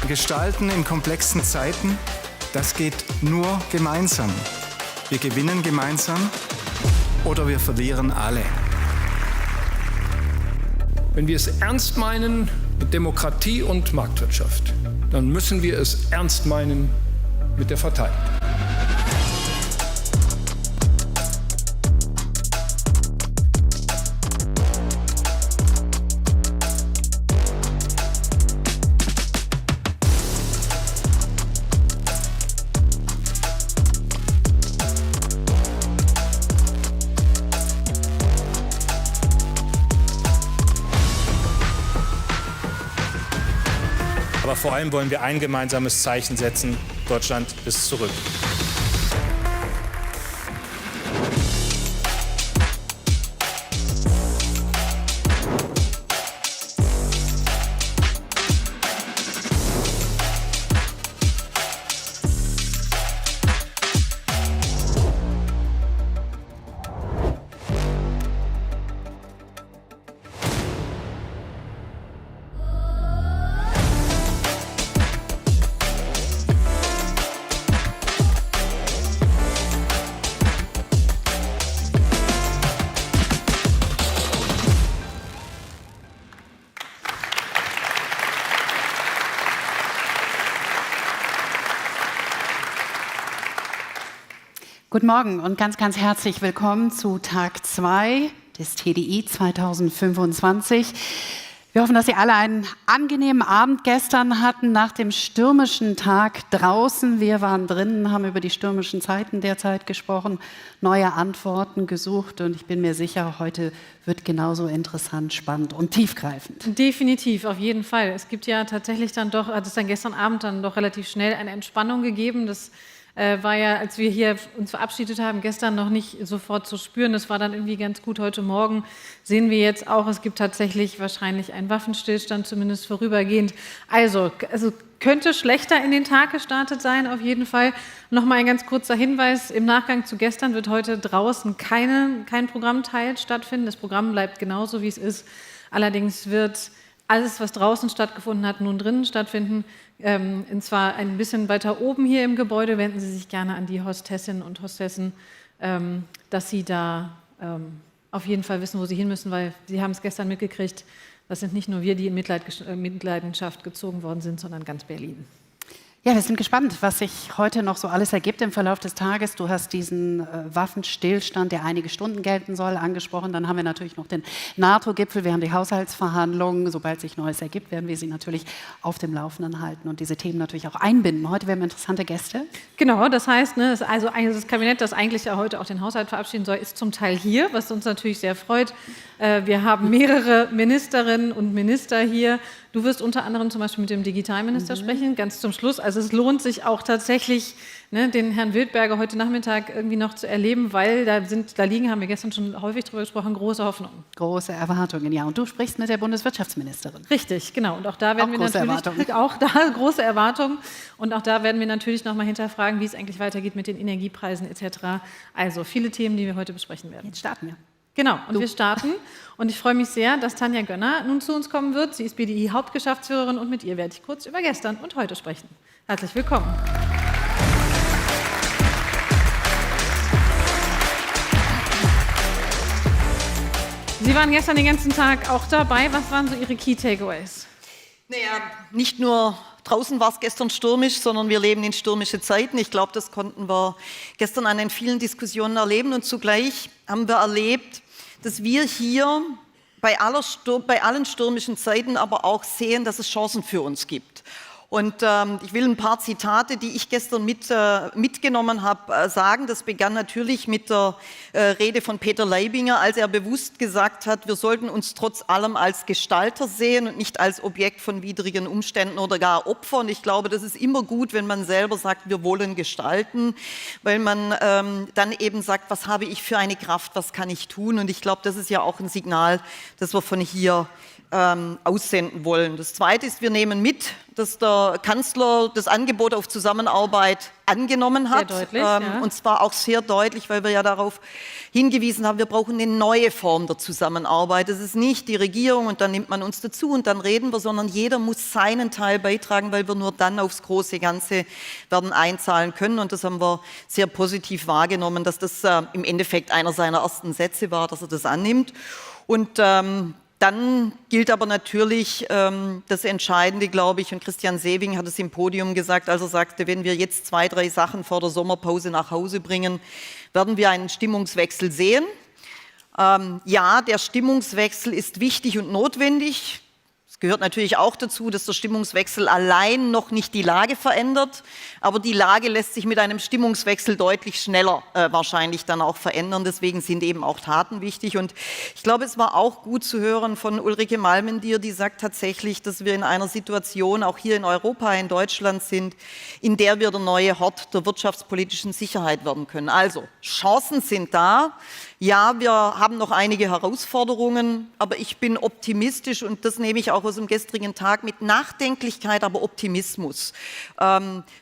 Gestalten in komplexen Zeiten, das geht nur gemeinsam. Wir gewinnen gemeinsam oder wir verlieren alle. Wenn wir es ernst meinen mit Demokratie und Marktwirtschaft, dann müssen wir es ernst meinen mit der Verteilung. Aber vor allem wollen wir ein gemeinsames Zeichen setzen. Deutschland ist zurück. Guten Morgen und ganz, ganz herzlich willkommen zu Tag 2 des TDI 2025. Wir hoffen, dass Sie alle einen angenehmen Abend gestern hatten nach dem stürmischen Tag draußen. Wir waren drinnen, haben über die stürmischen Zeiten derzeit gesprochen, neue Antworten gesucht und ich bin mir sicher, heute wird genauso interessant, spannend und tiefgreifend. Definitiv, auf jeden Fall. Es gibt ja tatsächlich dann doch, hat es dann gestern Abend dann doch relativ schnell eine Entspannung gegeben. Das war ja, als wir hier uns verabschiedet haben, gestern noch nicht sofort zu spüren. Das war dann irgendwie ganz gut. Heute Morgen sehen wir jetzt auch, es gibt tatsächlich wahrscheinlich einen Waffenstillstand, zumindest vorübergehend. Also könnte schlechter in den Tag gestartet sein, auf jeden Fall. Nochmal ein ganz kurzer Hinweis. Im Nachgang zu gestern wird heute draußen kein Programmteil stattfinden. Das Programm bleibt genauso, wie es ist. Allerdings wird alles, was draußen stattgefunden hat, nun drinnen stattfinden. Und zwar ein bisschen weiter oben hier im Gebäude. Wenden Sie sich gerne an die Hostessinnen und Hostessen, dass Sie da auf jeden Fall wissen, wo Sie hin müssen, weil Sie haben es gestern mitgekriegt, das sind nicht nur wir, die in Mitleidenschaft gezogen worden sind, sondern ganz Berlin. Ja, wir sind gespannt, was sich heute noch so alles ergibt im Verlauf des Tages. Du hast diesen Waffenstillstand, der einige Stunden gelten soll, angesprochen. Dann haben wir natürlich noch den NATO-Gipfel, wir haben die Haushaltsverhandlungen. Sobald sich Neues ergibt, werden wir Sie natürlich auf dem Laufenden halten und diese Themen natürlich auch einbinden. Heute werden wir interessante Gäste. Genau, das heißt, also das Kabinett, das eigentlich ja heute auch den Haushalt verabschieden soll, ist zum Teil hier, was uns natürlich sehr freut. Wir haben mehrere Ministerinnen und Minister hier. Du wirst unter anderem zum Beispiel mit dem Digitalminister sprechen, ganz zum Schluss. Also es lohnt sich auch tatsächlich, den Herrn Wildberger heute Nachmittag irgendwie noch zu erleben, weil da liegen, haben wir gestern schon häufig drüber gesprochen, große Hoffnungen. Große Erwartungen, ja. Und du sprichst mit der Bundeswirtschaftsministerin. Richtig, genau. Und auch da werden wir natürlich große Erwartungen. Und auch da werden wir natürlich noch mal hinterfragen, wie es eigentlich weitergeht mit den Energiepreisen etc. Also viele Themen, die wir heute besprechen werden. Jetzt starten wir. Genau, und wir starten. Und ich freue mich sehr, dass Tanja Gönner nun zu uns kommen wird. Sie ist BDI-Hauptgeschäftsführerin und mit ihr werde ich kurz über gestern und heute sprechen. Herzlich willkommen. Sie waren gestern den ganzen Tag auch dabei. Was waren so Ihre Key Takeaways? Naja, nicht nur draußen war es gestern stürmisch, sondern wir leben in stürmische Zeiten. Ich glaube, das konnten wir gestern an den vielen Diskussionen erleben. Und zugleich haben wir erlebt, dass wir hier bei allen stürmischen Zeiten aber auch sehen, dass es Chancen für uns gibt. Und ich will ein paar Zitate, die ich gestern mitgenommen habe, sagen. Das begann natürlich mit der Rede von Peter Leibinger, als er bewusst gesagt hat, wir sollten uns trotz allem als Gestalter sehen und nicht als Objekt von widrigen Umständen oder gar Opfer. Und ich glaube, das ist immer gut, wenn man selber sagt, wir wollen gestalten, weil man dann eben sagt, was habe ich für eine Kraft, was kann ich tun? Und ich glaube, das ist ja auch ein Signal, das wir von hier aussenden wollen. Das Zweite ist, wir nehmen mit, dass der der Kanzler das Angebot auf Zusammenarbeit angenommen hat. Sehr deutlich, ja. Und zwar auch sehr deutlich, weil wir ja darauf hingewiesen haben, wir brauchen eine neue Form der Zusammenarbeit. Es ist nicht die Regierung und dann nimmt man uns dazu und dann reden wir, sondern jeder muss seinen Teil beitragen, weil wir nur dann aufs große Ganze werden einzahlen können. Und das haben wir sehr positiv wahrgenommen, dass das im Endeffekt einer seiner ersten Sätze war, dass er das annimmt. Und dann gilt aber natürlich das Entscheidende, glaube ich, und Christian Sewing hat es im Podium gesagt, als er sagte, wenn wir jetzt 2, 3 Sachen vor der Sommerpause nach Hause bringen, werden wir einen Stimmungswechsel sehen. Ja, der Stimmungswechsel ist wichtig und notwendig. Es gehört natürlich auch dazu, dass der Stimmungswechsel allein noch nicht die Lage verändert, aber die Lage lässt sich mit einem Stimmungswechsel deutlich schneller wahrscheinlich dann auch verändern. Deswegen sind eben auch Taten wichtig. Und ich glaube, es war auch gut zu hören von Ulrike Malmendier, die sagt tatsächlich, dass wir in einer Situation auch hier in Europa, in Deutschland sind, in der wir der neue Hort der wirtschaftspolitischen Sicherheit werden können. Also Chancen sind da. Ja, wir haben noch einige Herausforderungen, aber ich bin optimistisch und das nehme ich auch aus dem gestrigen Tag mit Nachdenklichkeit, aber Optimismus.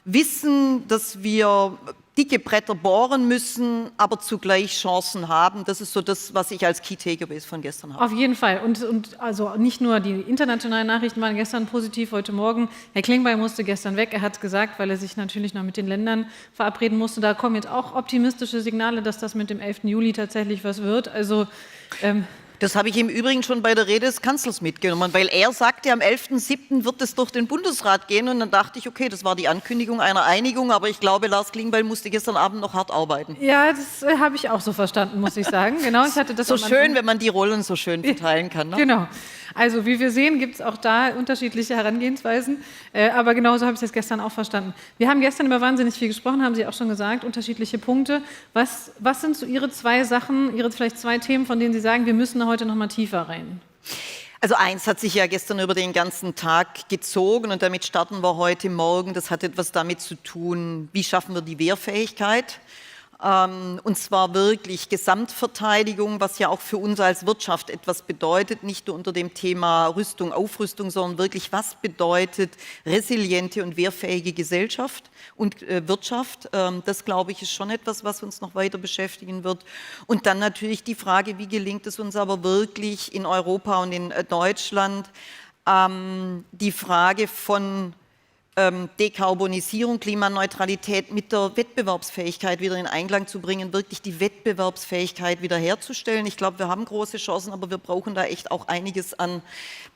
Wissen, dass wir dicke Bretter bohren müssen, aber zugleich Chancen haben. Das ist so das, was ich als Key Takeaways von gestern habe. Auf jeden Fall. Und also nicht nur die internationalen Nachrichten waren gestern positiv, heute Morgen. Herr Klingbeil musste gestern weg. Er hat es gesagt, weil er sich natürlich noch mit den Ländern verabreden musste. Da kommen jetzt auch optimistische Signale, dass das mit dem 11. Juli tatsächlich was wird. Also das habe ich im Übrigen schon bei der Rede des Kanzlers mitgenommen, weil er sagte, am 11.07. wird es durch den Bundesrat gehen und dann dachte ich, okay, das war die Ankündigung einer Einigung, aber ich glaube, Lars Klingbeil musste gestern Abend noch hart arbeiten. ja, das habe ich auch so verstanden, muss ich sagen. Genau, ich hatte das So schön, wenn man die Rollen so schön verteilen kann. Ne? Genau. Also wie wir sehen, gibt es auch da unterschiedliche Herangehensweisen, aber genauso habe ich es gestern auch verstanden. Wir haben gestern über wahnsinnig viel gesprochen, haben Sie auch schon gesagt, unterschiedliche Punkte. Was sind so Ihre 2 Sachen, Ihre vielleicht 2 Themen, von denen Sie sagen, wir müssen da heute noch mal tiefer rein? Also eins hat sich ja gestern über den ganzen Tag gezogen und damit starten wir heute Morgen. Das hat etwas damit zu tun, wie schaffen wir die Wehrfähigkeit? Und zwar wirklich Gesamtverteidigung, was ja auch für uns als Wirtschaft etwas bedeutet, nicht nur unter dem Thema Rüstung, Aufrüstung, sondern wirklich, was bedeutet resiliente und wehrfähige Gesellschaft und Wirtschaft. Das, glaube ich, ist schon etwas, was uns noch weiter beschäftigen wird. Und dann natürlich die Frage, wie gelingt es uns aber wirklich in Europa und in Deutschland, die Frage von Dekarbonisierung, Klimaneutralität mit der Wettbewerbsfähigkeit wieder in Einklang zu bringen, wirklich die Wettbewerbsfähigkeit wiederherzustellen. Ich glaube, wir haben große Chancen, aber wir brauchen da echt auch einiges an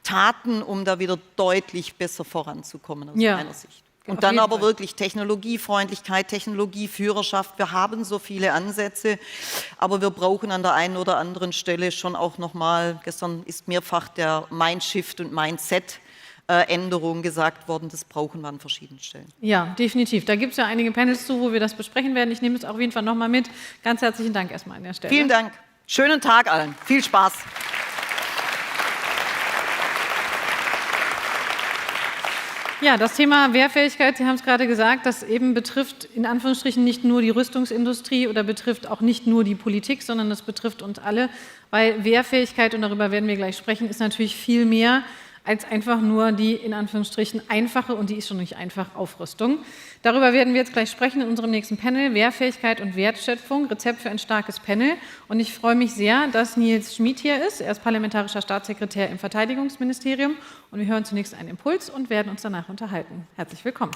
Taten, um da wieder deutlich besser voranzukommen aus meiner Sicht. Und dann aber wirklich Technologiefreundlichkeit, Technologieführerschaft. Wir haben so viele Ansätze, aber wir brauchen an der einen oder anderen Stelle schon auch nochmal, gestern ist mehrfach der Mindshift und Mindset Änderungen gesagt worden, das brauchen wir an verschiedenen Stellen. Ja, definitiv. Da gibt es ja einige Panels zu, wo wir das besprechen werden. Ich nehme es auf jeden Fall nochmal mit. Ganz herzlichen Dank erstmal an der Stelle. Vielen Dank. Schönen Tag allen. Viel Spaß. Ja, das Thema Wehrfähigkeit, Sie haben es gerade gesagt, das eben betrifft in Anführungsstrichen nicht nur die Rüstungsindustrie oder betrifft auch nicht nur die Politik, sondern das betrifft uns alle, weil Wehrfähigkeit, und darüber werden wir gleich sprechen, ist natürlich viel mehr als einfach nur die, in Anführungsstrichen, einfache, und die ist schon nicht einfach, Aufrüstung. Darüber werden wir jetzt gleich sprechen in unserem nächsten Panel, Wehrfähigkeit und Wertschöpfung, Rezept für ein starkes Panel. Und ich freue mich sehr, dass Nils Schmid hier ist. Er ist parlamentarischer Staatssekretär im Verteidigungsministerium. Und wir hören zunächst einen Impuls und werden uns danach unterhalten. Herzlich willkommen.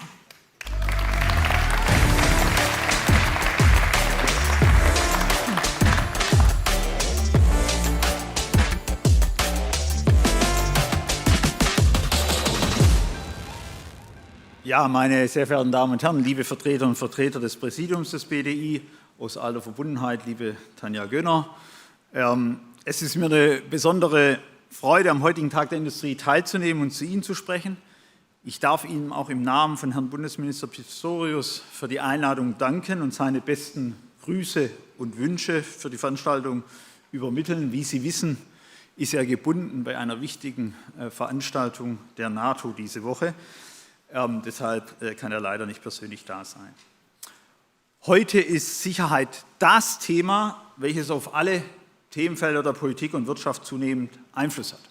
Ja, meine sehr verehrten Damen und Herren, liebe Vertreter und Vertreter des Präsidiums des BDI, aus alter Verbundenheit, liebe Tanja Göner. Es ist mir eine besondere Freude, am heutigen Tag der Industrie teilzunehmen und zu Ihnen zu sprechen. Ich darf Ihnen auch im Namen von Herrn Bundesminister Pistorius für die Einladung danken und seine besten Grüße und Wünsche für die Veranstaltung übermitteln. Wie Sie wissen, ist er gebunden bei einer wichtigen Veranstaltung der NATO diese Woche. Deshalb kann er leider nicht persönlich da sein. Heute ist Sicherheit das Thema, welches auf alle Themenfelder der Politik und Wirtschaft zunehmend Einfluss hat.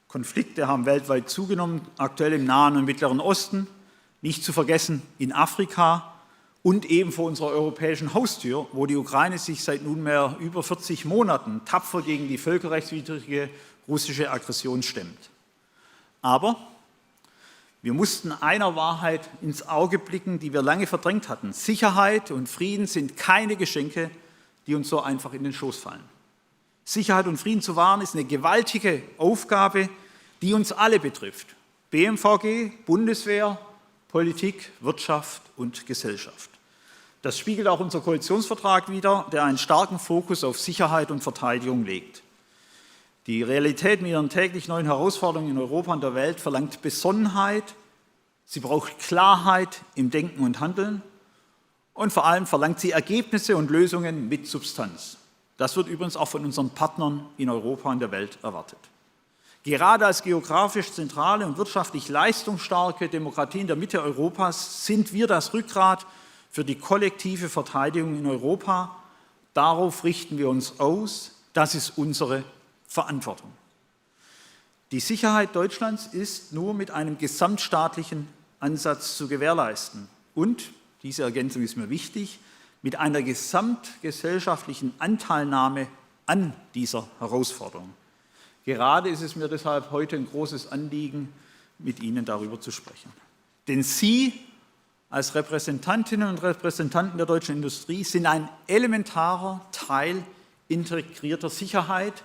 Konflikte haben weltweit zugenommen, aktuell im Nahen und Mittleren Osten. Nicht zu vergessen in Afrika und eben vor unserer europäischen Haustür, wo die Ukraine sich seit nunmehr über 40 Monaten tapfer gegen die völkerrechtswidrige russische Aggression stemmt. Aber wir mussten einer Wahrheit ins Auge blicken, die wir lange verdrängt hatten. Sicherheit und Frieden sind keine Geschenke, die uns so einfach in den Schoß fallen. Sicherheit und Frieden zu wahren ist eine gewaltige Aufgabe, die uns alle betrifft. BMVG, Bundeswehr, Politik, Wirtschaft und Gesellschaft. Das spiegelt auch unser Koalitionsvertrag wider, der einen starken Fokus auf Sicherheit und Verteidigung legt. Die Realität mit ihren täglich neuen Herausforderungen in Europa und der Welt verlangt Besonnenheit, sie braucht Klarheit im Denken und Handeln und vor allem verlangt sie Ergebnisse und Lösungen mit Substanz. Das wird übrigens auch von unseren Partnern in Europa und der Welt erwartet. Gerade als geografisch zentrale und wirtschaftlich leistungsstarke Demokratie in der Mitte Europas sind wir das Rückgrat für die kollektive Verteidigung in Europa. Darauf richten wir uns aus. Das ist unsere Verantwortung. Die Sicherheit Deutschlands ist nur mit einem gesamtstaatlichen Ansatz zu gewährleisten. Und, diese Ergänzung ist mir wichtig, mit einer gesamtgesellschaftlichen Anteilnahme an dieser Herausforderung. Gerade ist es mir deshalb heute ein großes Anliegen, mit Ihnen darüber zu sprechen. Denn Sie als Repräsentantinnen und Repräsentanten der deutschen Industrie sind ein elementarer Teil integrierter Sicherheit.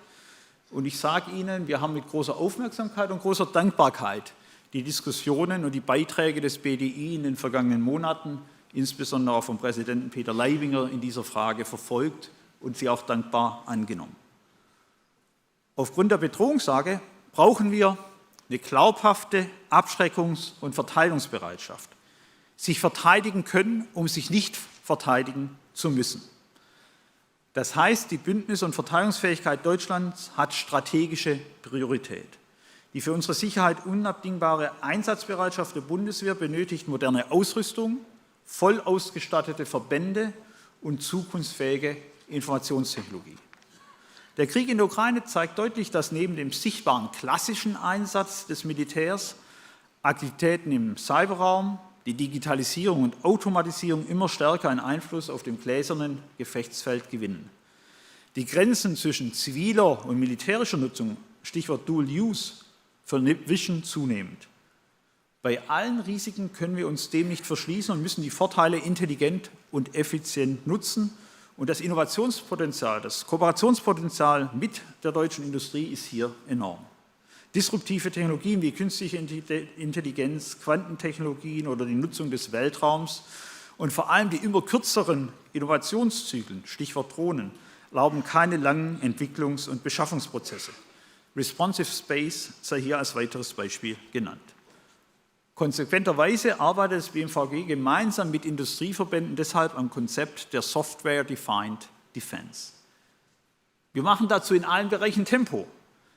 Und ich sage Ihnen, wir haben mit großer Aufmerksamkeit und großer Dankbarkeit die Diskussionen und die Beiträge des BDI in den vergangenen Monaten, insbesondere auch vom Präsidenten Peter Leibinger, in dieser Frage verfolgt und sie auch dankbar angenommen. Aufgrund der Bedrohungslage brauchen wir eine glaubhafte Abschreckungs- und Verteidigungsbereitschaft. Sich verteidigen können, um sich nicht verteidigen zu müssen. Das heißt, die Bündnis- und Verteidigungsfähigkeit Deutschlands hat strategische Priorität. Die für unsere Sicherheit unabdingbare Einsatzbereitschaft der Bundeswehr benötigt moderne Ausrüstung, voll ausgestattete Verbände und zukunftsfähige Informationstechnologie. Der Krieg in der Ukraine zeigt deutlich, dass neben dem sichtbaren klassischen Einsatz des Militärs Aktivitäten im Cyberraum, die Digitalisierung und Automatisierung immer stärker einen Einfluss auf dem gläsernen Gefechtsfeld gewinnen. Die Grenzen zwischen ziviler und militärischer Nutzung, Stichwort Dual Use, verwischen zunehmend. Bei allen Risiken können wir uns dem nicht verschließen und müssen die Vorteile intelligent und effizient nutzen. Und das Innovationspotenzial, das Kooperationspotenzial mit der deutschen Industrie ist hier enorm. Disruptive Technologien wie künstliche Intelligenz, Quantentechnologien oder die Nutzung des Weltraums und vor allem die immer kürzeren Innovationszyklen, Stichwort Drohnen, erlauben keine langen Entwicklungs- und Beschaffungsprozesse. Responsive Space sei hier als weiteres Beispiel genannt. Konsequenterweise arbeitet das BMVG gemeinsam mit Industrieverbänden deshalb am Konzept der Software-Defined Defense. Wir machen dazu in allen Bereichen Tempo.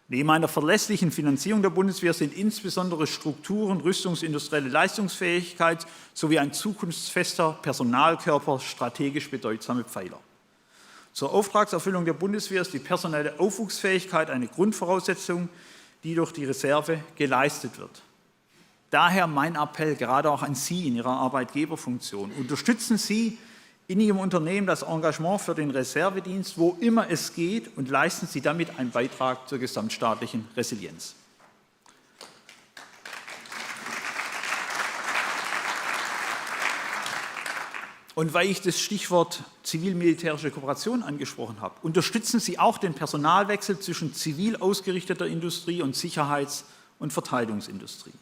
Neben einer verlässlichen Finanzierung der Bundeswehr sind insbesondere Strukturen, rüstungsindustrielle Leistungsfähigkeit sowie ein zukunftsfester Personalkörper strategisch bedeutsame Pfeiler. Zur Auftragserfüllung der Bundeswehr ist die personelle Aufwuchsfähigkeit eine Grundvoraussetzung, die durch die Reserve geleistet wird. Daher mein Appell gerade auch an Sie in Ihrer Arbeitgeberfunktion. Unterstützen Sie in Ihrem Unternehmen das Engagement für den Reservedienst, wo immer es geht, und leisten Sie damit einen Beitrag zur gesamtstaatlichen Resilienz. Und weil ich das Stichwort zivil-militärische Kooperation angesprochen habe, unterstützen Sie auch den Personalwechsel zwischen zivil ausgerichteter Industrie und Sicherheits- und Verteidigungsindustrie.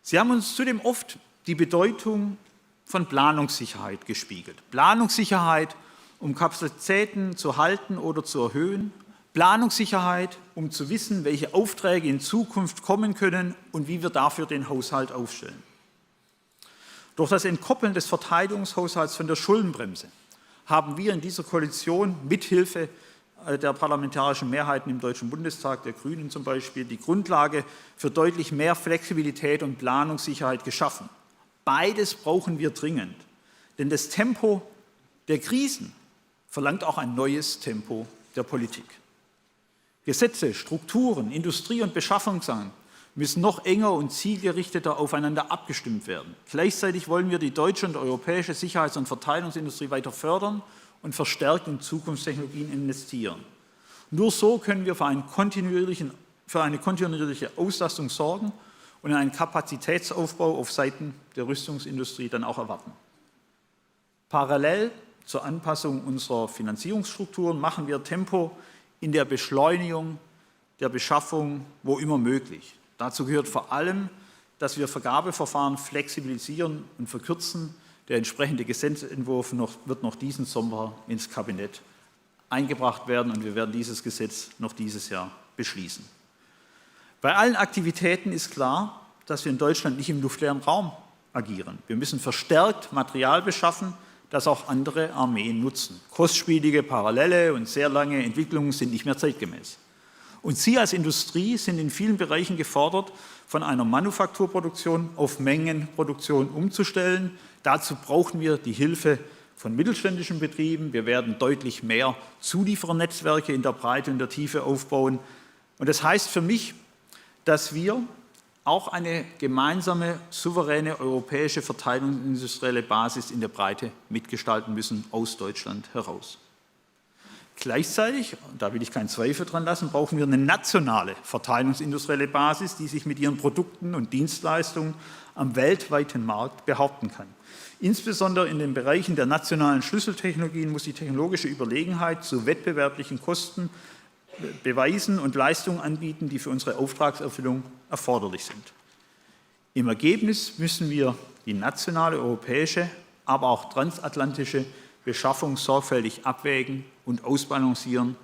Sie haben uns zudem oft die Bedeutung von Planungssicherheit gespiegelt. Planungssicherheit, um Kapazitäten zu halten oder zu erhöhen. Planungssicherheit, um zu wissen, welche Aufträge in Zukunft kommen können und wie wir dafür den Haushalt aufstellen. Durch das Entkoppeln des Verteidigungshaushalts von der Schuldenbremse haben wir in dieser Koalition mithilfe der parlamentarischen Mehrheiten im Deutschen Bundestag, der Grünen zum Beispiel, die Grundlage für deutlich mehr Flexibilität und Planungssicherheit geschaffen. Beides brauchen wir dringend, denn das Tempo der Krisen verlangt auch ein neues Tempo der Politik. Gesetze, Strukturen, Industrie- und Beschaffungssachen müssen noch enger und zielgerichteter aufeinander abgestimmt werden. Gleichzeitig wollen wir die deutsche und europäische Sicherheits- und Verteidigungsindustrie weiter fördern und verstärkt in Zukunftstechnologien investieren. Nur so können wir für eine kontinuierliche Auslastung sorgen und einen Kapazitätsaufbau auf Seiten der Rüstungsindustrie dann auch erwarten. Parallel zur Anpassung unserer Finanzierungsstrukturen machen wir Tempo in der Beschleunigung der Beschaffung, wo immer möglich. Dazu gehört vor allem, dass wir Vergabeverfahren flexibilisieren und verkürzen. Der entsprechende Gesetzentwurf wird noch diesen Sommer ins Kabinett eingebracht werden und wir werden dieses Gesetz noch dieses Jahr beschließen. Bei allen Aktivitäten ist klar, dass wir in Deutschland nicht im luftleeren Raum agieren. Wir müssen verstärkt Material beschaffen, das auch andere Armeen nutzen. Kostspielige, parallele und sehr lange Entwicklungen sind nicht mehr zeitgemäß. Und Sie als Industrie sind in vielen Bereichen gefordert, von einer Manufakturproduktion auf Mengenproduktion umzustellen. Dazu brauchen wir die Hilfe von mittelständischen Betrieben. Wir werden deutlich mehr Zulieferernetzwerke in der Breite und der Tiefe aufbauen. Und das heißt für mich, dass wir auch eine gemeinsame, souveräne europäische verteidigungsindustrielle Basis in der Breite mitgestalten müssen, aus Deutschland heraus. Gleichzeitig, da will ich keinen Zweifel dran lassen, brauchen wir eine nationale verteidigungsindustrielle Basis, die sich mit ihren Produkten und Dienstleistungen am weltweiten Markt behaupten kann. Insbesondere in den Bereichen der nationalen Schlüsseltechnologien muss die technologische Überlegenheit zu wettbewerblichen Kosten beweisen und Leistungen anbieten, die für unsere Auftragserfüllung erforderlich sind. Im Ergebnis müssen wir die nationale, europäische, aber auch transatlantische Beschaffung sorgfältig abwägen und ausbalancieren.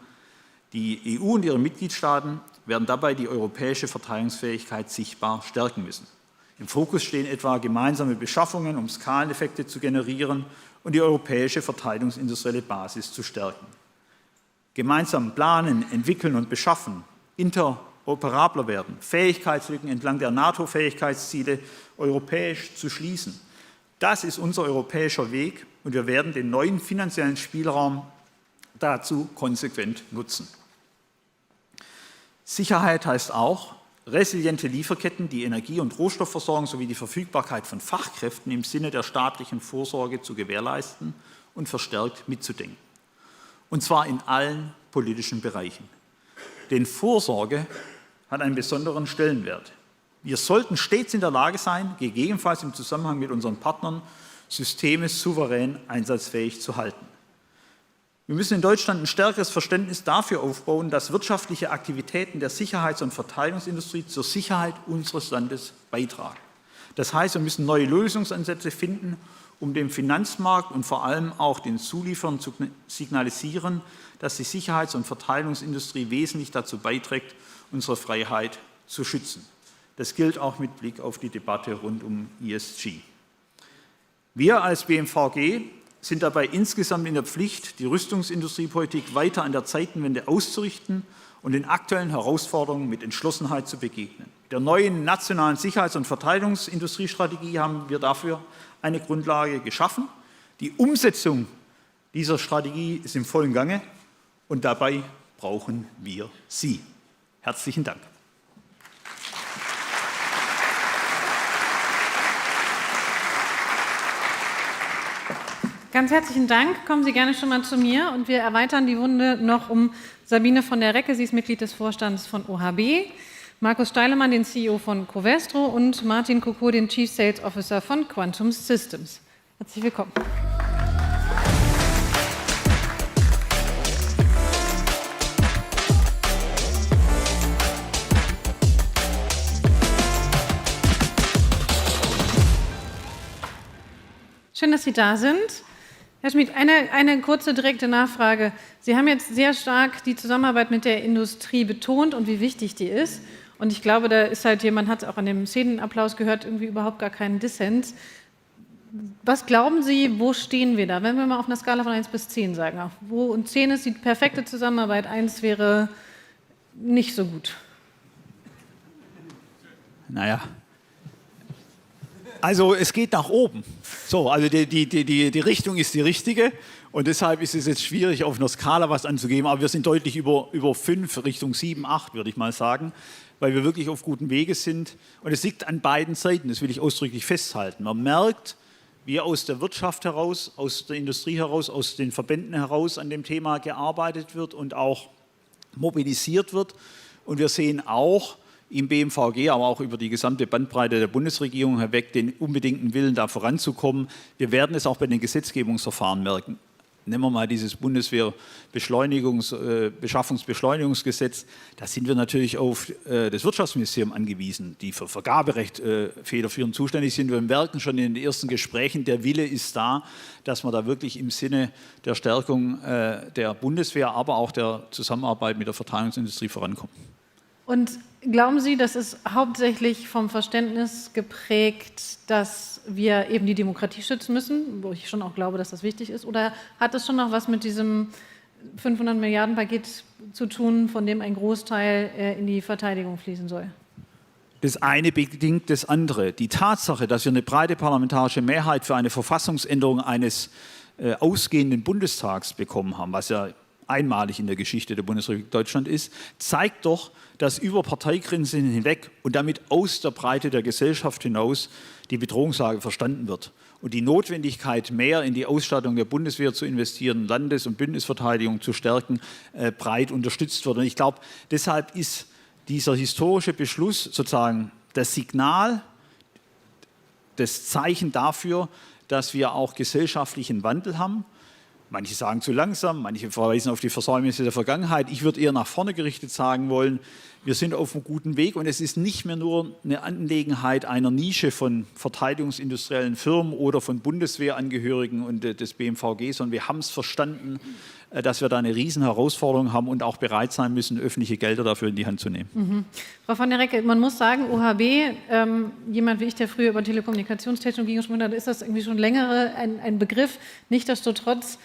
Die EU und ihre Mitgliedstaaten werden dabei die europäische Verteidigungsfähigkeit sichtbar stärken müssen. Im Fokus stehen etwa gemeinsame Beschaffungen, um Skaleneffekte zu generieren und die europäische verteidigungsindustrielle Basis zu stärken. Gemeinsam planen, entwickeln und beschaffen, interoperabler werden, Fähigkeitslücken entlang der NATO-Fähigkeitsziele europäisch zu schließen. Das ist unser europäischer Weg und wir werden den neuen finanziellen Spielraum dazu konsequent nutzen. Sicherheit heißt auch, resiliente Lieferketten, die Energie- und Rohstoffversorgung sowie die Verfügbarkeit von Fachkräften im Sinne der staatlichen Vorsorge zu gewährleisten und verstärkt mitzudenken. Und zwar in allen politischen Bereichen. Denn Vorsorge hat einen besonderen Stellenwert. Wir sollten stets in der Lage sein, gegebenenfalls im Zusammenhang mit unseren Partnern, Systeme souverän einsatzfähig zu halten. Wir müssen in Deutschland ein stärkeres Verständnis dafür aufbauen, dass wirtschaftliche Aktivitäten der Sicherheits- und Verteidigungsindustrie zur Sicherheit unseres Landes beitragen. Das heißt, wir müssen neue Lösungsansätze finden, um dem Finanzmarkt und vor allem auch den Zulieferern zu signalisieren, dass die Sicherheits- und Verteidigungsindustrie wesentlich dazu beiträgt, unsere Freiheit zu schützen. Das gilt auch mit Blick auf die Debatte rund um ESG. Wir als BMVG sind dabei insgesamt in der Pflicht, die Rüstungsindustriepolitik weiter an der Zeitenwende auszurichten und den aktuellen Herausforderungen mit Entschlossenheit zu begegnen. Mit der neuen nationalen Sicherheits- und Verteidigungsindustriestrategie haben wir dafür eine Grundlage geschaffen. Die Umsetzung dieser Strategie ist im vollen Gange und dabei brauchen wir Sie. Herzlichen Dank. Ganz herzlichen Dank. Kommen Sie gerne schon mal zu mir und wir erweitern die Runde noch um Sabine von der Recke. Sie ist Mitglied des Vorstands von OHB, Markus Steilemann, den CEO von Covestro und Martin Coco, den Chief Sales Officer von Quantum Systems. Herzlich willkommen. Schön, dass Sie da sind. Herr Schmid, eine kurze, direkte Nachfrage. Sie haben jetzt sehr stark die Zusammenarbeit mit der Industrie betont und wie wichtig die ist. Und ich glaube, da ist halt jemand, hat es auch an dem Szenenapplaus gehört, irgendwie überhaupt gar keinen Dissens. Was glauben Sie, wo stehen wir da? Wenn wir mal auf einer Skala von 1 bis 10 sagen. Wo und 10 ist die perfekte Zusammenarbeit, 1 wäre nicht so gut. Naja. Also es geht nach oben. So, also die Richtung ist die richtige Und deshalb ist es jetzt schwierig, auf einer Skala was anzugeben, aber wir sind deutlich über 5, Richtung 7, 8, würde ich mal sagen, weil wir wirklich auf gutem Wege sind. Und es liegt an beiden Seiten, das will ich ausdrücklich festhalten. Man merkt, wie aus der Wirtschaft heraus, aus der Industrie heraus, aus den Verbänden heraus an dem Thema gearbeitet wird und auch mobilisiert wird. Und wir sehen auch im BMVG, aber auch über die gesamte Bandbreite der Bundesregierung hinweg den unbedingten Willen, da voranzukommen. Wir werden es auch bei den Gesetzgebungsverfahren merken. Nehmen wir mal dieses Beschaffungsbeschleunigungsgesetz. Da sind wir natürlich auf das Wirtschaftsministerium angewiesen, die für Vergaberecht federführend zuständig sind. Wir merken schon in den ersten Gesprächen, der Wille ist da, dass wir da wirklich im Sinne der Stärkung der Bundeswehr, aber auch der Zusammenarbeit mit der Verteidigungsindustrie vorankommen. Und glauben Sie, das ist hauptsächlich vom Verständnis geprägt, dass wir eben die Demokratie schützen müssen, wo ich schon auch glaube, dass das wichtig ist? Oder hat das schon noch was mit diesem 500 Milliarden Paket zu tun, von dem ein Großteil in die Verteidigung fließen soll? Das eine bedingt das andere. Die Tatsache, dass wir eine breite parlamentarische Mehrheit für eine Verfassungsänderung eines ausgehenden Bundestags bekommen haben, was ja einmalig in der Geschichte der Bundesrepublik Deutschland ist, zeigt doch, dass über Parteigrenzen hinweg und damit aus der Breite der Gesellschaft hinaus die Bedrohungslage verstanden wird. Und die Notwendigkeit, mehr in die Ausstattung der Bundeswehr zu investieren, Landes- und Bündnisverteidigung zu stärken, breit unterstützt wird. Und ich glaube, deshalb ist dieser historische Beschluss sozusagen das Signal, das Zeichen dafür, dass wir auch gesellschaftlichen Wandel haben. Manche sagen zu langsam, manche verweisen auf die Versäumnisse der Vergangenheit. Ich würde eher nach vorne gerichtet sagen wollen, wir sind auf einem guten Weg und es ist nicht mehr nur eine Angelegenheit einer Nische von verteidigungsindustriellen Firmen oder von Bundeswehrangehörigen und des BMVG, sondern wir haben es verstanden, dass wir da eine riesen Herausforderung haben und auch bereit sein müssen, öffentliche Gelder dafür in die Hand zu nehmen. Mhm. Frau von der Recke, man muss sagen, OHB, jemand wie ich, der früher über Telekommunikationstechnologie gesprochen hat, ist das irgendwie schon längere ein Begriff. Nichtsdestotrotz,